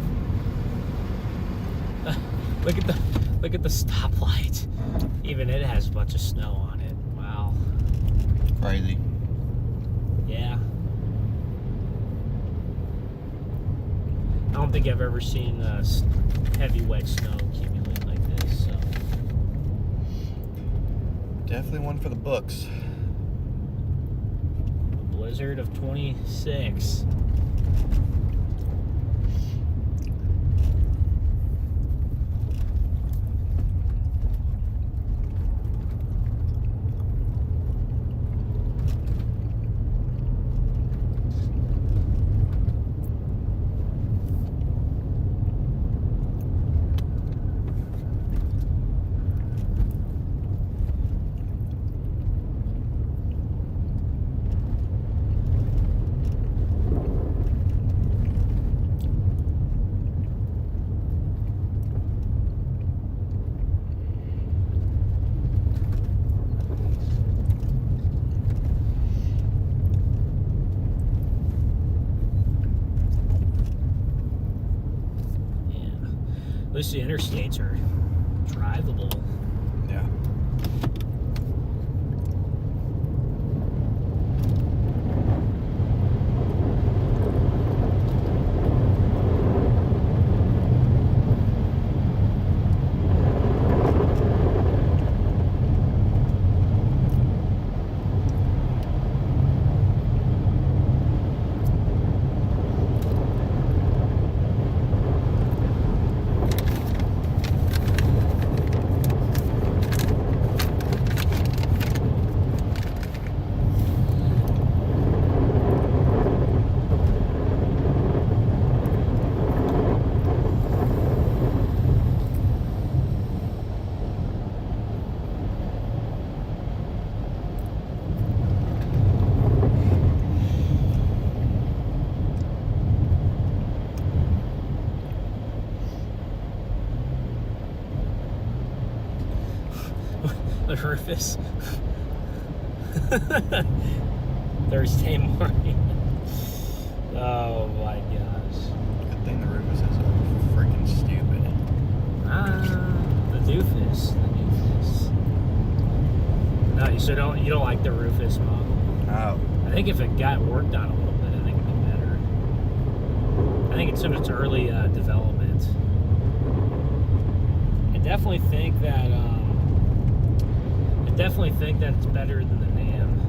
Look at the stoplight. Even it has a bunch of snow on it. Wow. Crazy. Yeah. I don't think I've ever seen heavy wet snow accumulate like this. So Definitely one for the books. a blizzard of 26. At least the interstates are drivable. Yeah. The Rufus. Thursday morning. Oh my gosh. Good thing the Rufus is freaking stupid. The doofus. No, you don't like the Rufus model. Oh. I think if it got worked on a little bit, I think it'd be better. I think it's in its early development. I definitely think that it's better than the NAM.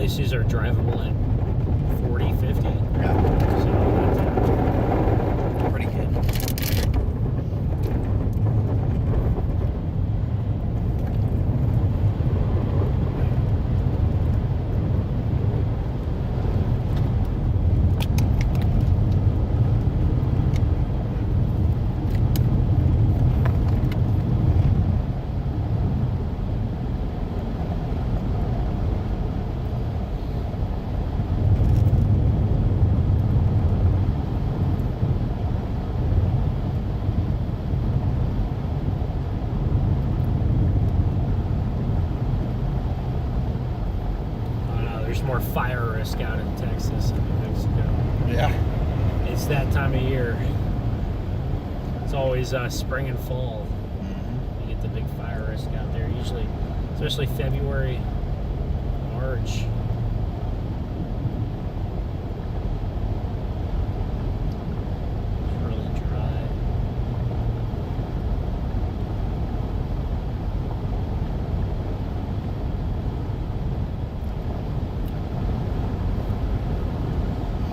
least these are drivable at 40, 50. Yeah. So Pretty good. there's more fire risk out in Texas and New Mexico. Yeah. It's that time of year. It's always spring and fall. You get the big fire risk out there, usually, especially February, March. It's really dry.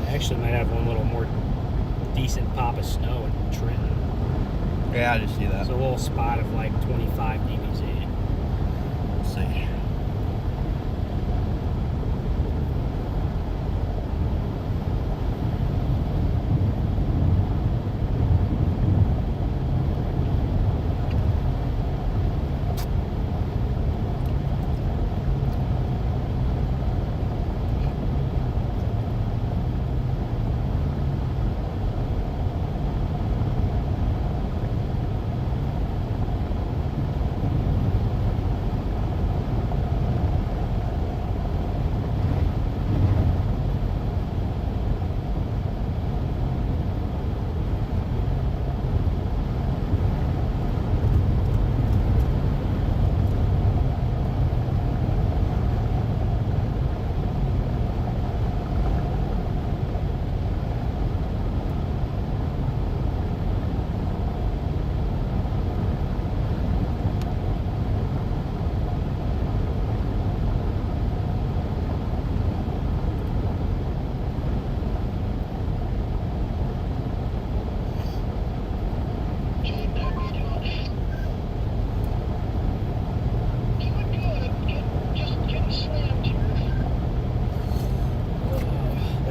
I actually might have one little more decent pop of snow in Trenton. Yeah, I just see that. It's a little spot of like 25 dBz. Let's see.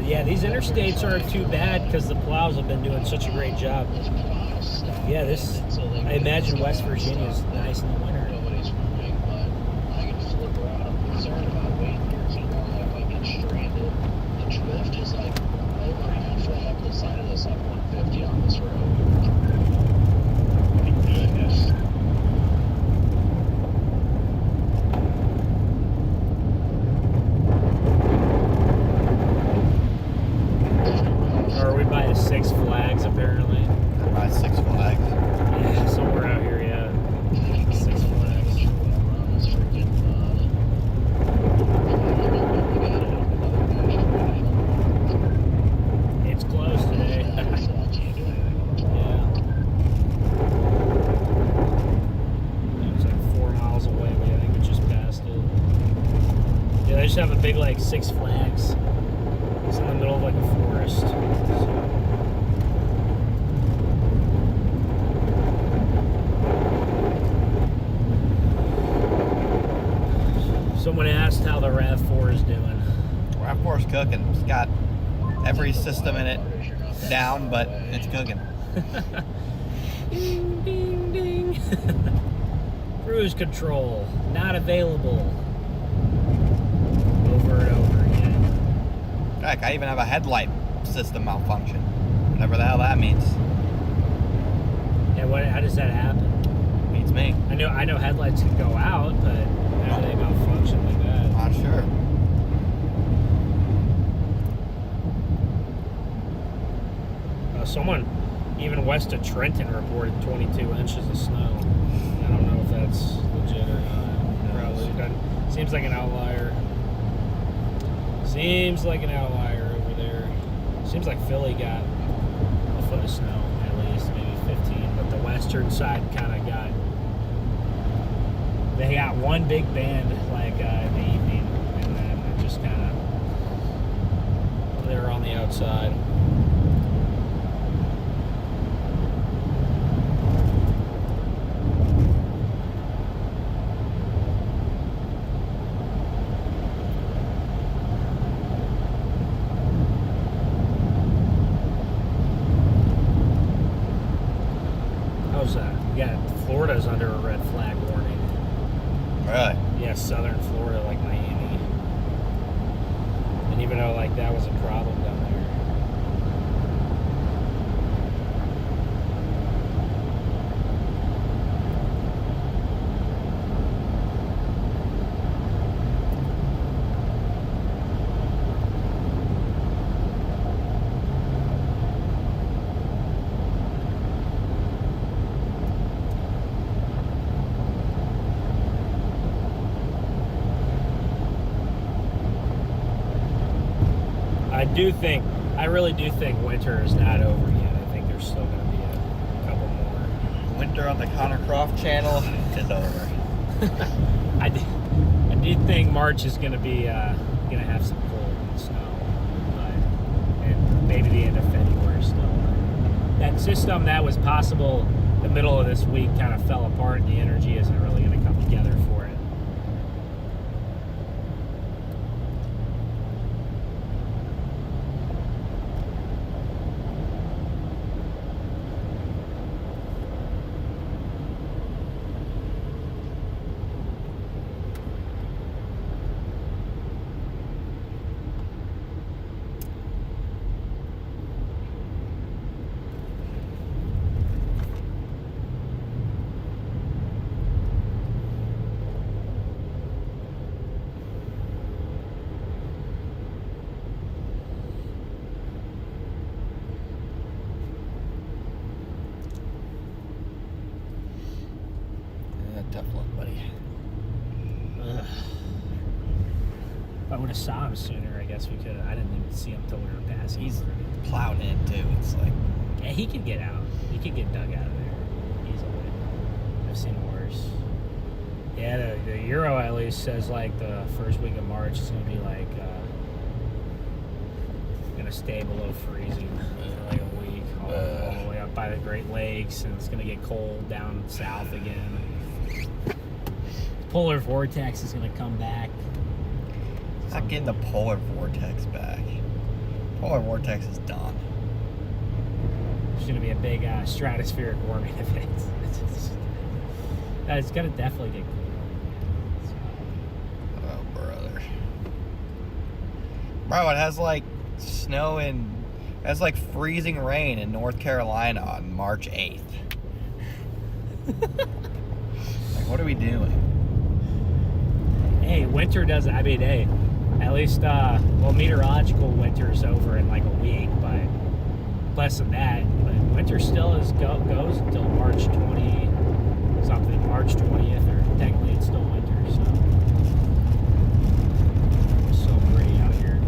Yeah, these interstates aren't too bad because the plows have been doing such a great job. Yeah, this, I imagine West Virginia is nice in the winter. Nobody's moving, but I can flip around. I'm concerned about waiting here too long if I get stranded. The drift is like over halfway up the side of this F-150 on this road. My goodness. Or are we by the Six Flags apparently? By Six Flags. Yeah, somewhere out here, yeah. Six Flags. It's close today. Yeah. It's like 4 miles away. I think we just passed it. Yeah, they just have a big like Six Flags. It's in the middle of like a forest. So. Someone asked how the RAV4 is doing. RAV4's cooking. It's got every system in it down, but it's cooking. Ding, ding, ding. Cruise control not available. Over and over again. Heck, I even have a headlight system malfunction. Whatever the hell that means. Yeah, how does that happen? Beats me. I know headlights can go out, but how do they malfunction like that? Not sure. Someone, even west of Trenton, reported 22 inches of snow. I don't know if that's legit or not. Probably doesn't. Seems like an outlier. Seems like an outlier over there. Seems like Philly got a foot of snow at least, maybe 15. But the western side kind of got. They got one big band like in the evening, and then it just kind of southern Florida, like Miami. And even though like that was a problem down there. I really do think winter is not over yet. I think there's still going to be a couple more. Winter on the Connor Croft channel is over. I do think March is going to be going to have some cold and snow, and maybe the end of February still. That system that was possible the middle of this week kind of fell apart, and the energy isn't really going to come together for it. Tough luck, buddy. If I would have saw him sooner, I guess we could have. I didn't even see him till we were passing. He's plowed in too. It's like, Yeah, he could get out. He could get dug out of there easily. I've seen worse. Yeah, the Euro at least says like the first week of March is going to be like going to stay below freezing for like a week, all the way up by the Great Lakes, and it's going to get cold down south again. Polar vortex is going to come back. not getting the polar vortex back. Polar vortex is done. There's going to be a big stratospheric warming event. It's going to definitely get cool. Oh, brother. Bro, it has like snow and it has like freezing rain in North Carolina on March 8th. Like, what are we doing? Hey, winter doesn't, I mean, hey, at least, well, meteorological winter's over in like a week, but less than that. But winter still goes until March 20 something, March 20th, or technically it's still winter, so it's so pretty out here.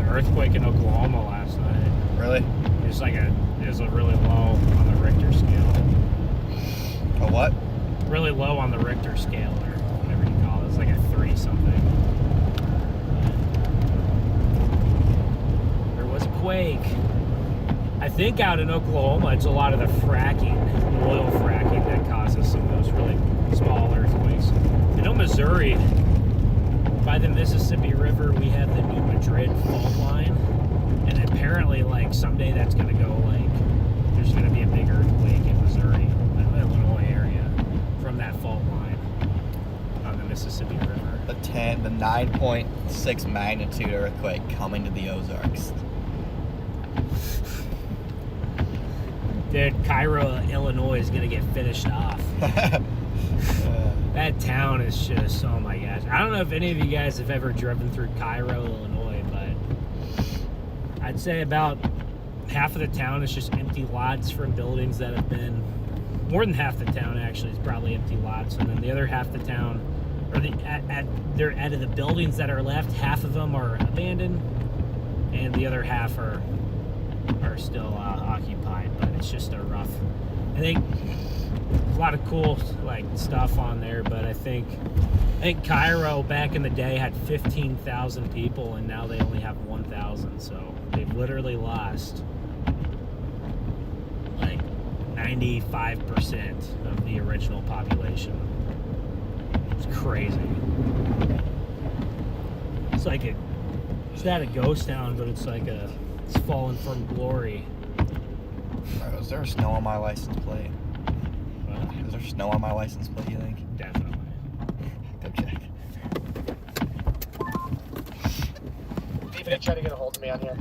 Earthquake in Oklahoma last night. Really? It was a really low on the Richter scale. A what? Really low on the Richter scale, or whatever you call it. It's like a 3 something. There was a quake. I think out in Oklahoma, it's a lot of the fracking, oil fracking, that causes some of those really small earthquakes. I know Missouri, by the Mississippi River, we have the New Madrid fault line, and apparently, like, someday that's going to go, like, there's going to be a big earthquake in Missouri, the Illinois area, from that fault line. Mississippi River. The 9.6 magnitude earthquake coming to the Ozarks. Dude, Cairo, Illinois is gonna get finished off. That town is just, oh my gosh. I don't know if any of you guys have ever driven through Cairo, Illinois, but I'd say about half of the town is just empty lots from buildings that have been, more than half the town actually is probably empty lots, and then the other half of the town, or out of the buildings that are left, half of them are abandoned, and the other half are still occupied. But it's just a rough. I think a lot of cool like stuff on there, but I think Cairo back in the day had 15,000 people, and now they only have 1,000. So they've literally lost like 95% of the original population. It's crazy. It's like it's not a ghost town, but it's like it's fallen from glory. Bro, is there snow on my license plate? Is there snow on my license plate, you think? Definitely. Go check. Even if you try to get a hold of me on here.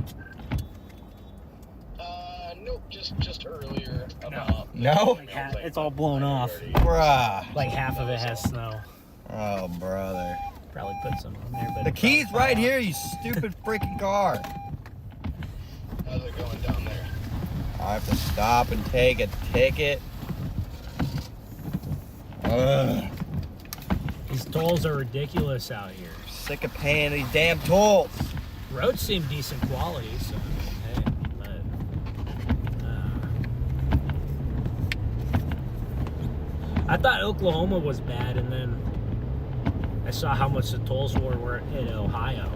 Nope, just earlier about. No? It's all blown off. Bruh. Like half of it has snow. Oh, brother. Probably put some on there, but The key's right here, you stupid freaking car. How's it going down there? I have to stop and take a ticket. Ugh. These tolls are ridiculous out here. Sick of paying these damn tolls. Roads seem decent quality, so hey, but I thought Oklahoma was bad, and then I saw how much the tolls were in Ohio.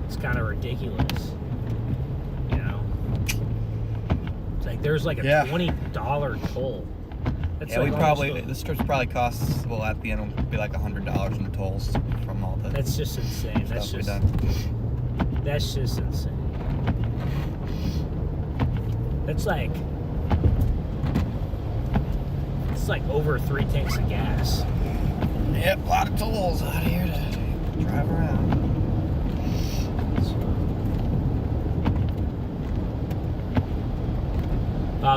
It's kind of ridiculous, you know. It's like there's like a $20 toll. That's Yeah, like we probably almost this trip probably costs, well, at the end it'll be like $100 in tolls from all the that's just insane. That's stuff we've just done. That's just insane. It's like over 3 tanks of gas. Yep, a lot of tolls out here to drive around.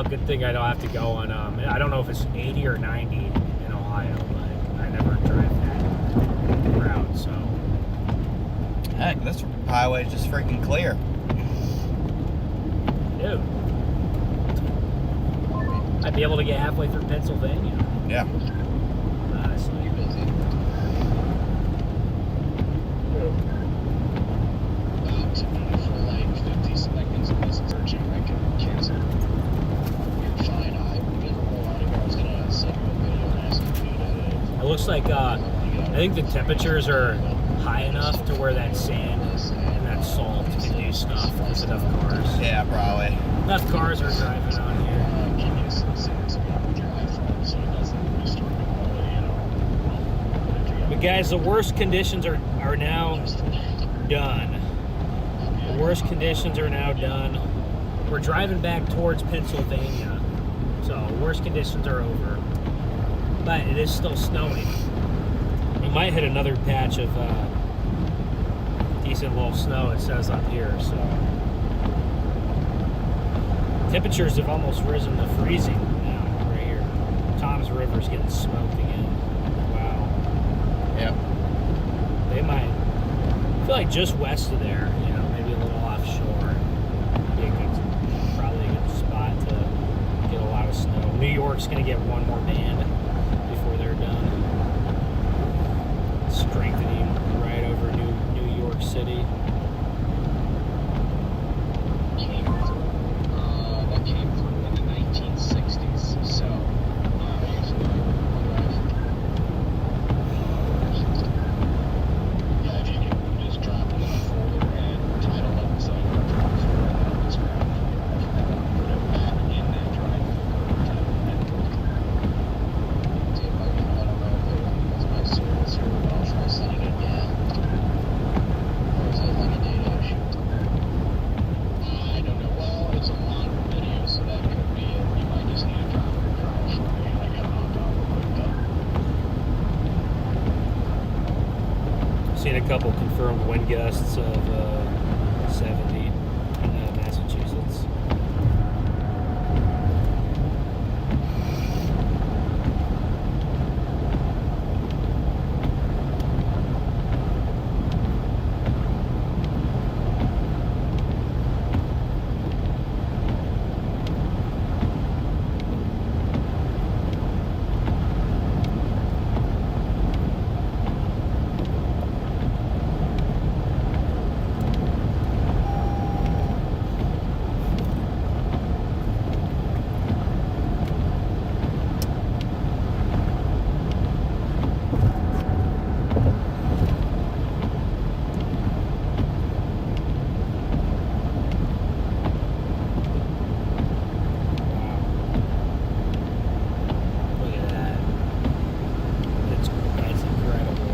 Good thing I don't have to go on. I don't know if it's 80 or 90 in Ohio, but I never drive that route. So Heck, this highway is just freaking clear. dude, I'd be able to get halfway through Pennsylvania. Yeah. Honestly. To me for like 50 seconds of this searching, I can cancel. You're fine. I didn't roll out of here. I was gonna send you a video and ask you to edit it. It looks like I think the temperatures are high enough to where that sand and that salt can do stuff. There's enough cars. Yeah, probably. Enough cars are driving on here. Can you send some drive from so it doesn't restore the quality, you know? But guys, the worst conditions are now done. The worst conditions are now done. We're driving back towards Pennsylvania, so worst conditions are over. But it is still snowing. We might hit another patch of decent little snow, it says up here. So temperatures have almost risen to freezing now, right here. Tom's River's getting smoked again. Wow. Yep. They might. I feel like just west of there, you know, maybe a little offshore. Probably a good spot to get a lot of snow. New York's gonna get one more band before they're done. Strengthening right over New York City. That came through in the 1960s, so yeah, if you can just drop it in a folder and title it so you don't drive through it on this ground, put it back in that drive. See if I can, I don't know if it was my service or I'll try sending it again. Or is it like a Seen a couple confirmed wind gusts of 70 in Massachusetts. Look at that. That's incredible.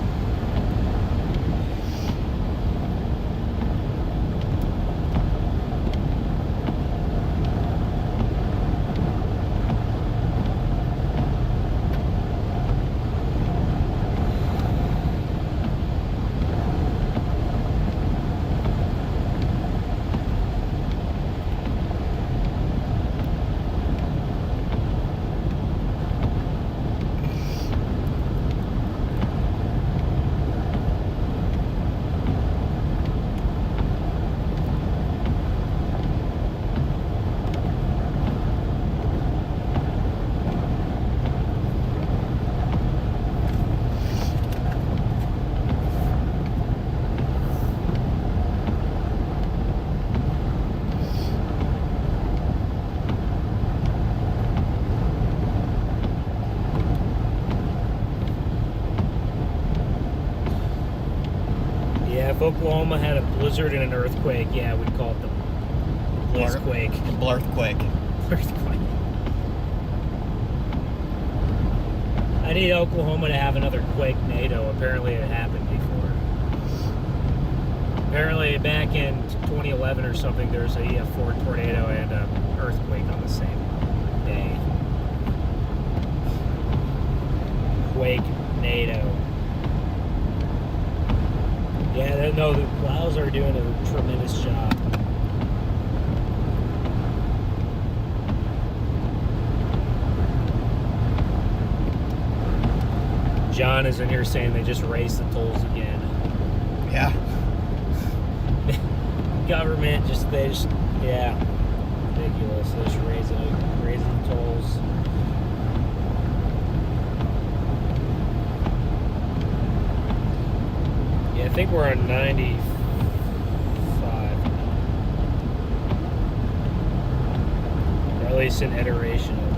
Yeah, if Oklahoma had a blizzard and an earthquake, yeah, we'd call it the Blizzquake. Blurthquake. Earthquake. I need Oklahoma to have another quake-nado. Apparently it happened before. Apparently back in 2011 or something, there's a EF4 tornado and an earthquake on the same day. Quake-nado. Yeah, no, the plows are doing a tremendous job. John is in here saying they just raised the tolls again. Yeah. Government yeah, ridiculous. They just raising the tolls. Yeah, I think we're on 95 now. Or at least an iteration of it.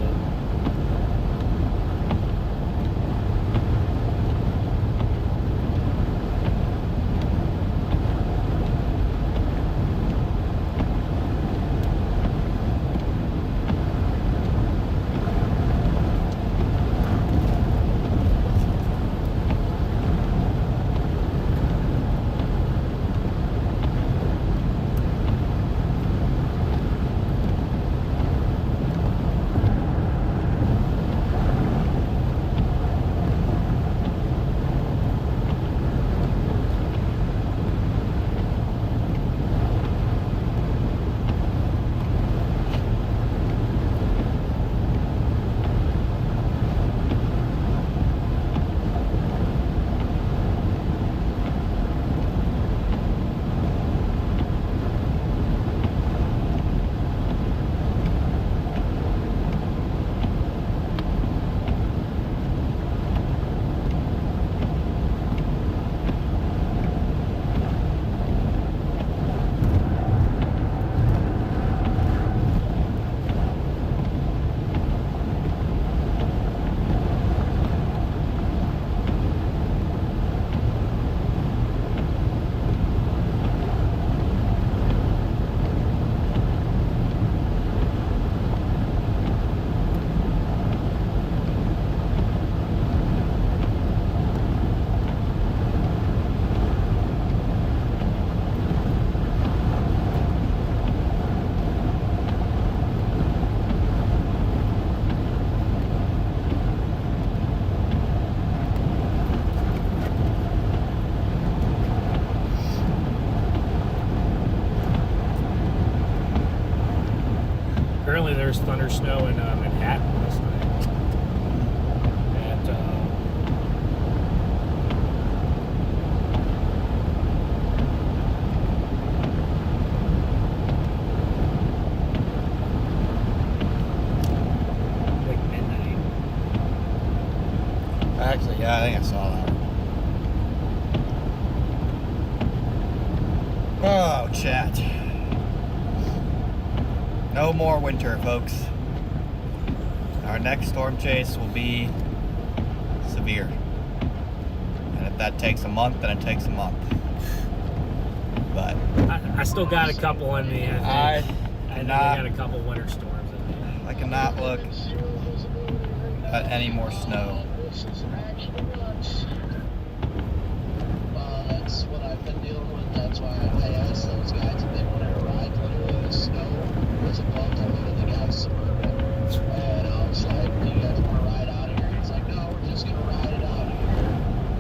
Apparently there's thunder snow in Manhattan last night. Like midnight. Actually, yeah, I think I saw that. Oh, chat. No more winter, folks. Our next storm chase will be severe. And if that takes a month, then it takes a month. But I still got a couple in me. I think I got a couple winter storms in me. I cannot look at any more snow. That's what I've been dealing with. That's why I asked those guys if they want to ride. Literally, the snow was above the hood of the guy's Suburban. And I was like, do you guys want to ride out of here? He's like, no, we're just going to ride it out of here.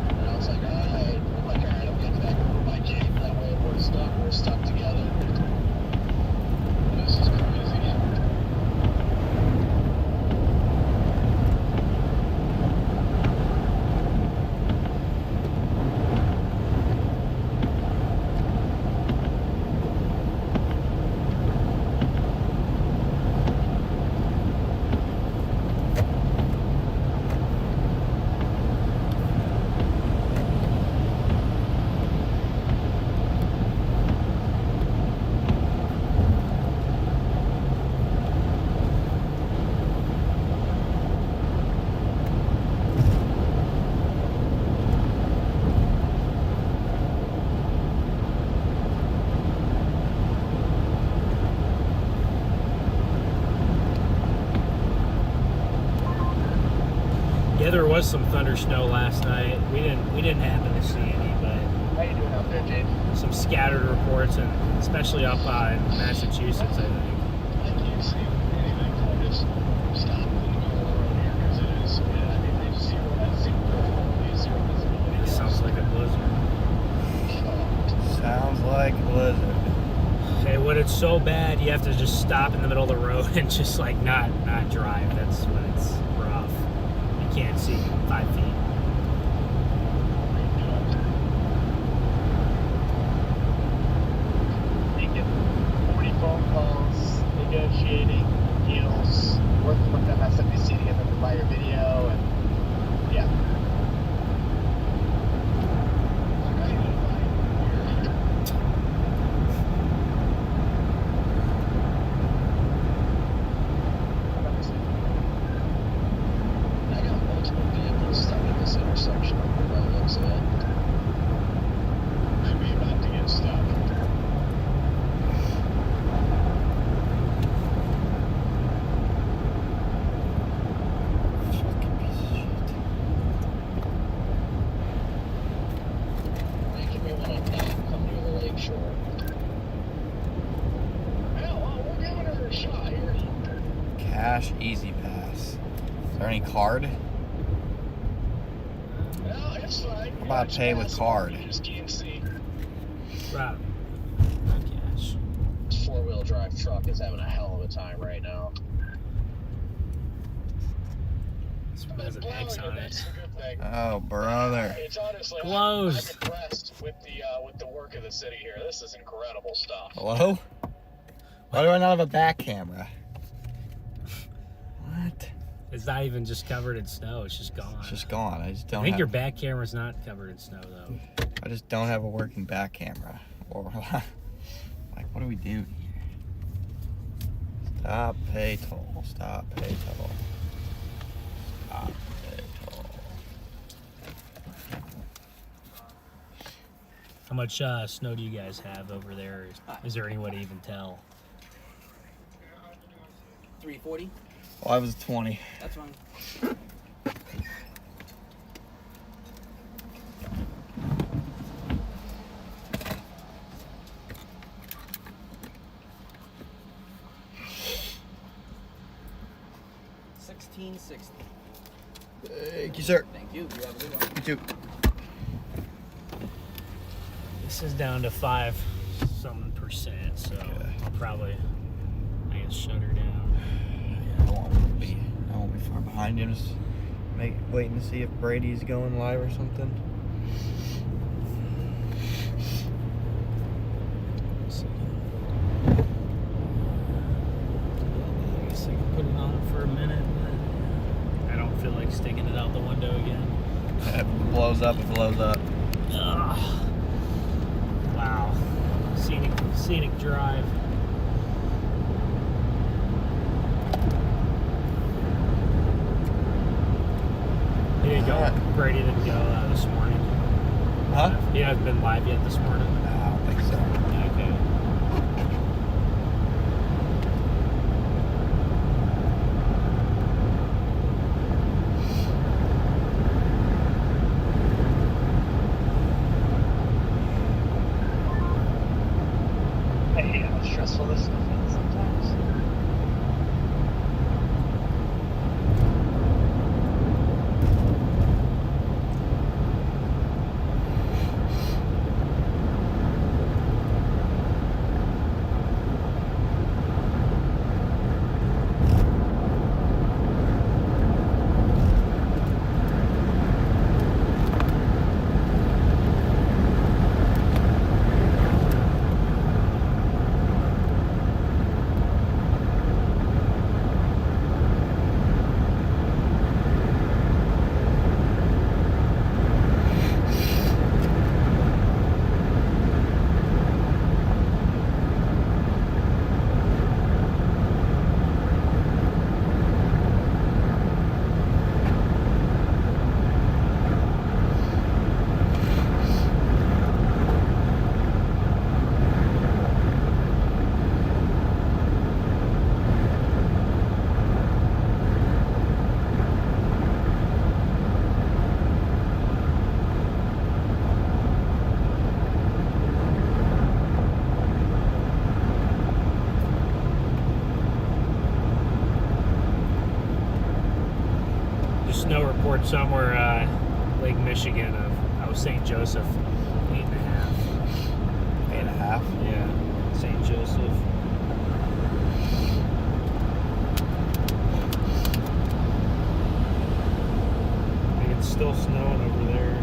And I was like, all right. I'm like, all right, I'm getting back over my Jeep. That way we're stuck together. This is crazy. Yeah, there was some thunder snow last night. We didn't happen to see any, but How you doing out there, Jade? some scattered reports, and especially up in Massachusetts, I think. I can't see anything. I just stopped in the middle of the road here because it is, I mean, they zero visibility. It sounds like a blizzard. Sounds like a blizzard. Hey, when it's so bad, you have to just stop in the middle of the road and just like not drive. That's when it's rough. You can't see 5 feet. Making 40 phone calls, negotiating deals, working with MSNBC to get them to buy your video, and yeah. Like, I need to buy it. I got multiple vehicles stuck in this intersection by the looks of it. Might be about to get stuck. Fucking piece of shit. Making me want to not come near the lake shore. Hell, well, we're giving her a shot here. Cash Easy Pass. Is there any card? No, it's fine. How about pay with card? You just can't see. Right. Not cash. This four-wheel drive truck is having a hell of a time right now. This one has an X on it. That's the good thing. Oh, brother. It's honestly, Closed. I'm impressed with the work of the city here. This is incredible stuff. Hello? Why do I not have a back camera? What? It's not even just covered in snow. It's just gone. It's just gone. I just I don't think have, your back camera's not covered in snow, though. I just don't have a working back camera. Or like, what do we do here? Stop, pay toll. Stop, pay toll. Stop, pay toll. How much snow do you guys have over there? Is there any way to even tell? 340. Well, I was 20. That's fine. $16.60. Thank you, sir. Thank you. You have a good one. You too. This is down to 5% so I'll probably, I guess, shut her down. I won't be far behind you. Just waiting to see if Brady's going live or something. I guess I can put it on for a minute, but I don't feel like sticking it out the window again. If it blows up, it blows up. Ugh. Wow. Scenic drive. He didn't go. Alright. Brady didn't go this morning. Huh? He hasn't been live yet this morning. I don't think so. Okay. I hate how stressful this stuff is sometimes. Snow report somewhere, Lake Michigan of St. Joseph, 8.5. 8.5? Yeah, St. Joseph. I think it's still snowing over there.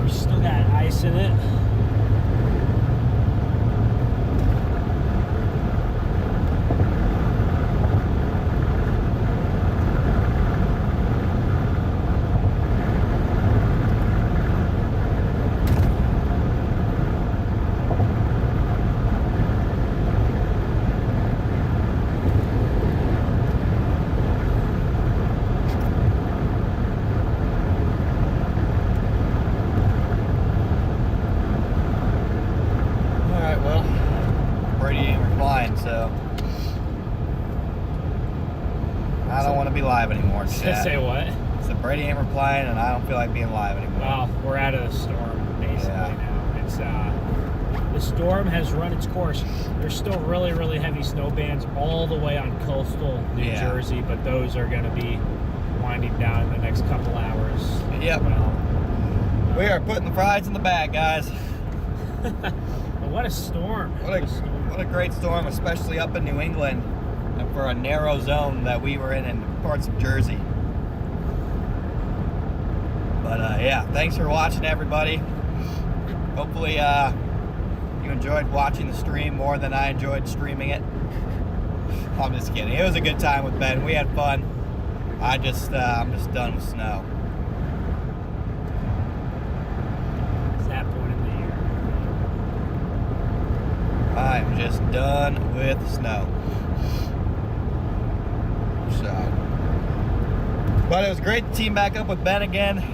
Still got ice in it. Alright, well, Brady ain't replying, so I don't want to be live anymore. Say what? So Brady ain't replying, and I don't feel like being live anymore. Well, we're out of the storm basically Yeah. now. It's the storm has run its course. There's still really, really heavy snow bands all the way on coastal New Yeah. Jersey, but those are going to be winding down in the next couple hours. Yep. Well, We are putting the fries in the bag, guys. what a storm! What a great storm, especially up in New England, and for a narrow zone that we were in parts of Jersey. But yeah, thanks for watching, everybody. Hopefully you enjoyed watching the stream more than I enjoyed streaming it. I'm just kidding. It was a good time with Ben. We had fun. I'm just done with snow. It's that point in the year. I'm just done with snow. So, but it was great to team back up with Ben again.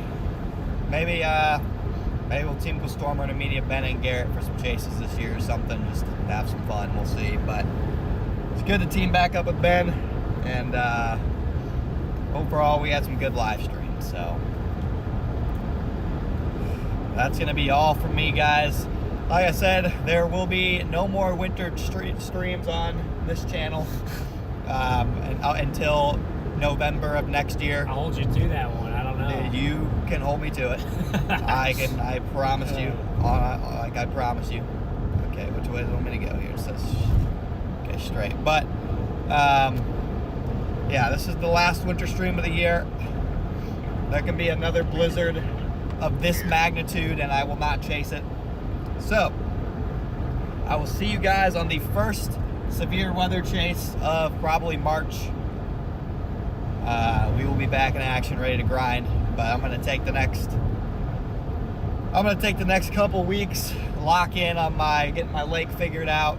maybe we'll team with StormRunner Media, Ben and Garrett for some chases this year or something, just to have some fun. We'll see. But it's good to team back up with Ben, and overall we had some good live streams. So that's gonna be all from me, guys. Like I said, there will be no more winter streams on this channel until November of next year. I'll hold you to that one. I don't know. You can hold me to it. I promise you. I promise you. Okay, which way do you want me to go here? It says, okay, straight. But yeah, this is the last winter stream of the year. There can be another blizzard of this magnitude, and I will not chase it. So I will see you guys on the first severe weather chase of probably March. We will be back in action, ready to grind. But I'm gonna take the next couple weeks, lock in on getting my lake figured out,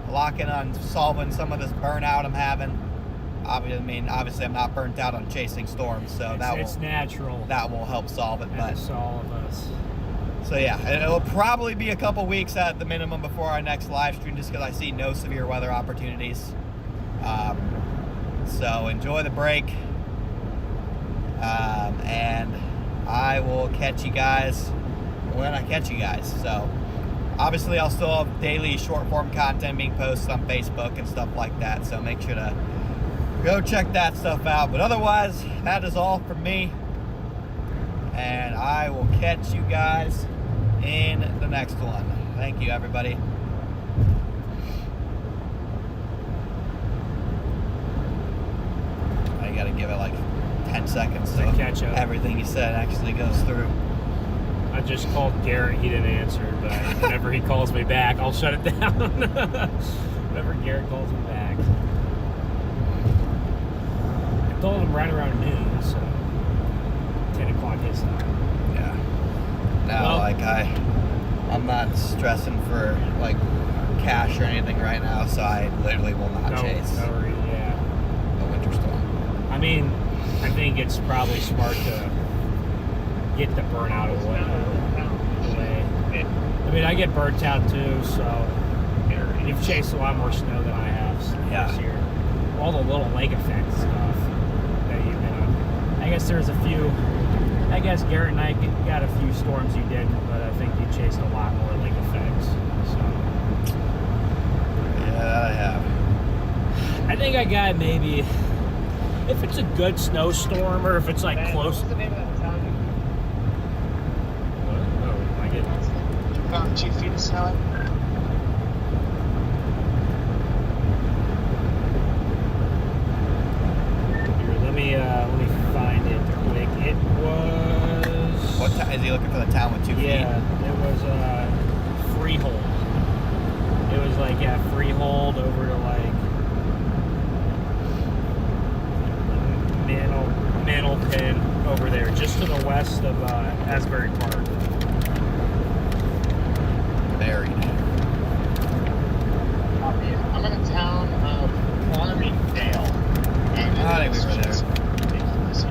lock in on solving some of this burnout I'm having. Obviously I'm not burnt out on chasing storms, so it's natural. That will help solve it. But That's all of us. so yeah, it'll probably be a couple weeks at the minimum before our next live stream, just because I see no severe weather opportunities. So enjoy the break, and I will catch you guys when I catch you guys. So obviously I'll still have daily short form content being posted on Facebook and stuff like that, so make sure to go check that stuff out. But otherwise, that is all from me, and I will catch you guys in the next one. Thank you, everybody. I gotta give it like 10 seconds so catch up. Everything you said actually goes through. I just called Garrett. He didn't answer, but whenever he calls me back, I'll shut it down. Whenever Garrett calls me back. I told him right around noon, so 10 o'clock his time. Yeah. No, Well- like I'm not stressing for like cash or anything right now, so I literally will not chase Yeah. the winter storm. I mean, I think it's probably smart to get the burnout away. I mean, I get burnt out too, so you've chased a lot more snow than I have this year. All the little lake effect stuff that you've been on. I guess there's a few. I guess Garrett and I got a few storms you didn't, but I think you chased a lot more lake effects. So Yeah, I have. I think I got maybe, if it's a good snowstorm or if it's like close. What's the name of that town? Oh, I get About 2 feet of snow. Here, let me find it quick. It was. What is he looking for? The town with 2 feet? Yeah, it was Freehold. It was like Freehold over to like Manalpin over there, just to the west of Asbury Park. Buried. I'm in a town of Farmingdale. And I think we were there. ridiculous.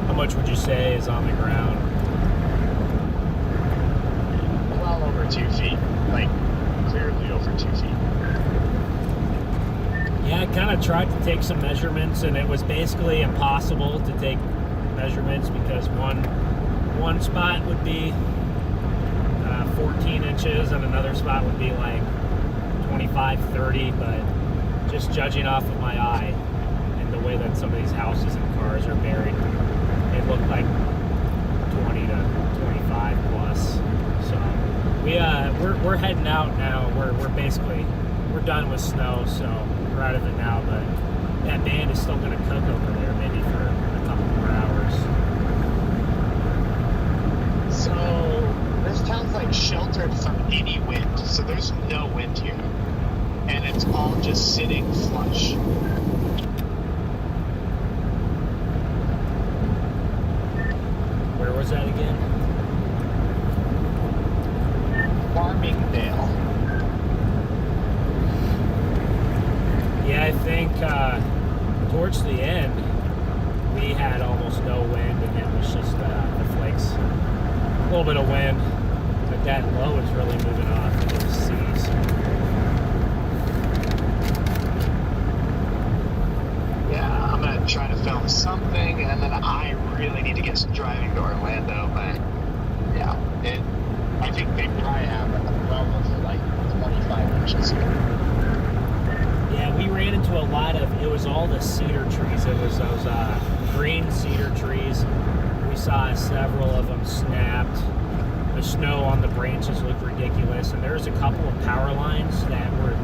How much would you say is on the ground? Well over 2 feet. Like, clearly over 2 feet. Yeah, I kind of tried to take some measurements, and it was basically impossible to take measurements because one spot would be 14 inches and another spot would be like 25, 30, but just judging off of my eye and the way that some of these houses and cars are buried, it looked like 20 to 25 plus. So we're heading out now. We're done with snow, so we're out of it now, but that band is still gonna cook over there maybe for a couple more hours. So, this town's like sheltered from any wind. So there's no wind here. And it's all just sitting flush. Where was that again? Farmingdale. Yeah, I think towards the end, we had almost no wind, and it was just the flakes. A little bit of wind, but that low is really moving off into the seas. Yeah, I'm gonna try to film something, and then I really need to get some driving to Orlando. But yeah, I think they probably have a level for like 25 inches here. Yeah, we ran into a lot of, it was all the cedar trees. It was those green cedar trees. We saw several of them snapped. The snow on the branches looked ridiculous. And there's a couple of power lines that were,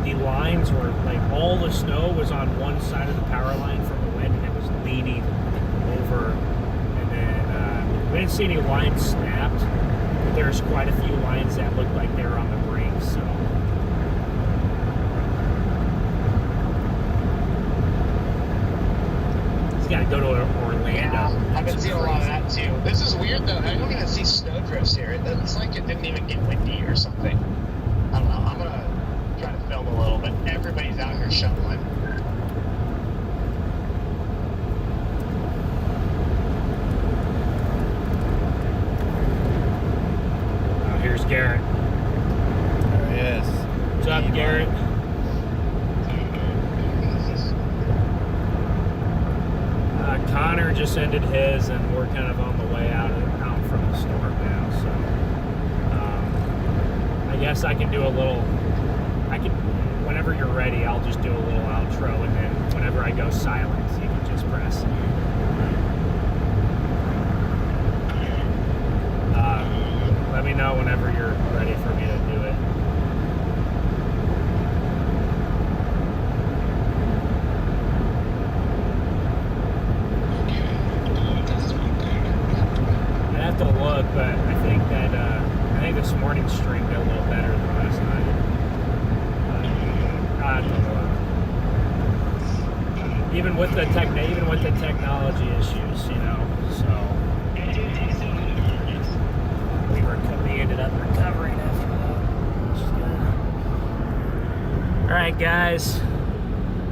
the lines were like, all the snow was on one side of the power line from the wind, and it was leaning over. And then we didn't see any lines snapped, but there's quite a few lines that looked like they were on the brink, so. Got to go to Orlando. Yeah, I've been seeing a lot of that too. This is weird though. I don't even see snow drifts here. It's like it didn't even get windy or something. I don't know. I'm gonna try to film a little bit. Everybody's out here shoveling. Oh, here's Garrett. There he is. What's up, Garrett? Connor just ended his, and we're kind of on the way out from the storm now. So I guess I can do a little. Whenever you're ready, I'll just do a little outro, and then whenever I go silent, you can just press. Let me know whenever you're ready for me to do it. To look, but I think this morning's stream got a little better than last night. I don't know. Even with the technology issues, you know. So we ended up recovering after that, which is good. All right, guys,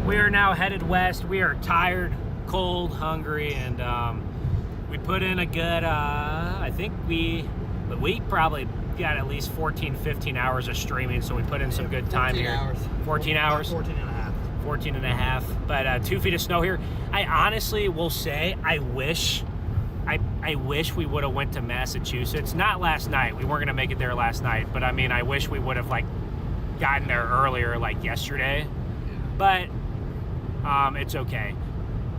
we are now headed west. We are tired, cold, hungry, and we put in a good, I think we probably got at least 14, 15 hours of streaming, so we put in some good time here. 14 hours? 14 and a half. 14 and a half, but 2 feet of snow here. I honestly will say, I wish we would have went to Massachusetts. Not last night. We weren't going to make it there last night, but I mean, I wish we would have like gotten there earlier, like yesterday, but it's okay.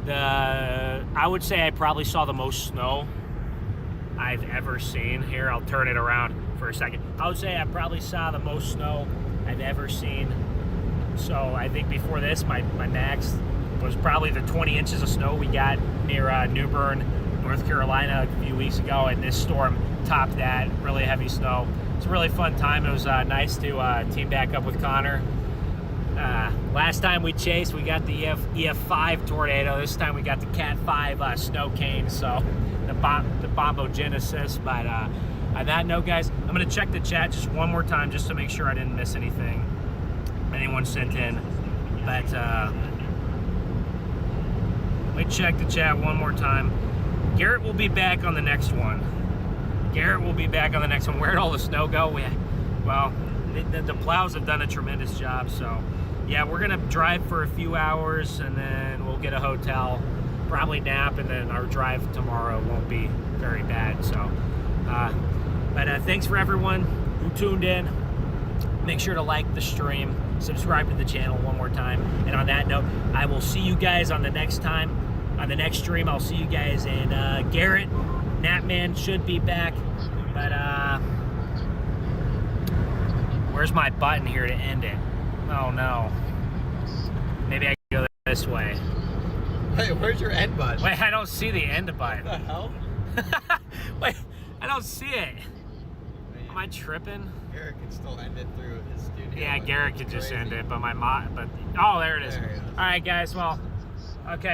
I would say I probably saw the most snow I've ever seen. Here, I'll turn it around for a second. I would say I probably saw the most snow I've ever seen. So I think before this, my max was probably the 20 inches of snow we got near New Bern, North Carolina a few weeks ago, and this storm topped that. Really heavy snow. It's a really fun time. It was nice to team back up with Connor. Last time we chased, we got the EF5 tornado. This time we got the Cat 5 snow cane, so the bombogenesis. But on that note, guys, I'm going to check the chat just one more time just to make sure I didn't miss anything anyone sent in. But let me check the chat one more time. Garrett will be back on the next one. Where'd all the snow go? Well, the plows have done a tremendous job, so yeah, we're gonna drive for a few hours, and then we'll get a hotel, probably nap, and then our drive tomorrow won't be very bad. So but thanks for everyone who tuned in. Make sure to like the stream, subscribe to the channel one more time, and on that note, I will see you guys on the next stream. I'll see you guys, and Garrett Natman should be back, but where's my button here to end it? Oh no. Maybe I can go this way. Hey, where's your end button? Wait, I don't see the end button. What the hell? Wait, I don't see it. Am I tripping? Garrett can still end it through his studio. Yeah, Garrett could just end it, but oh, there it is. There it is. All right, guys. Well, okay.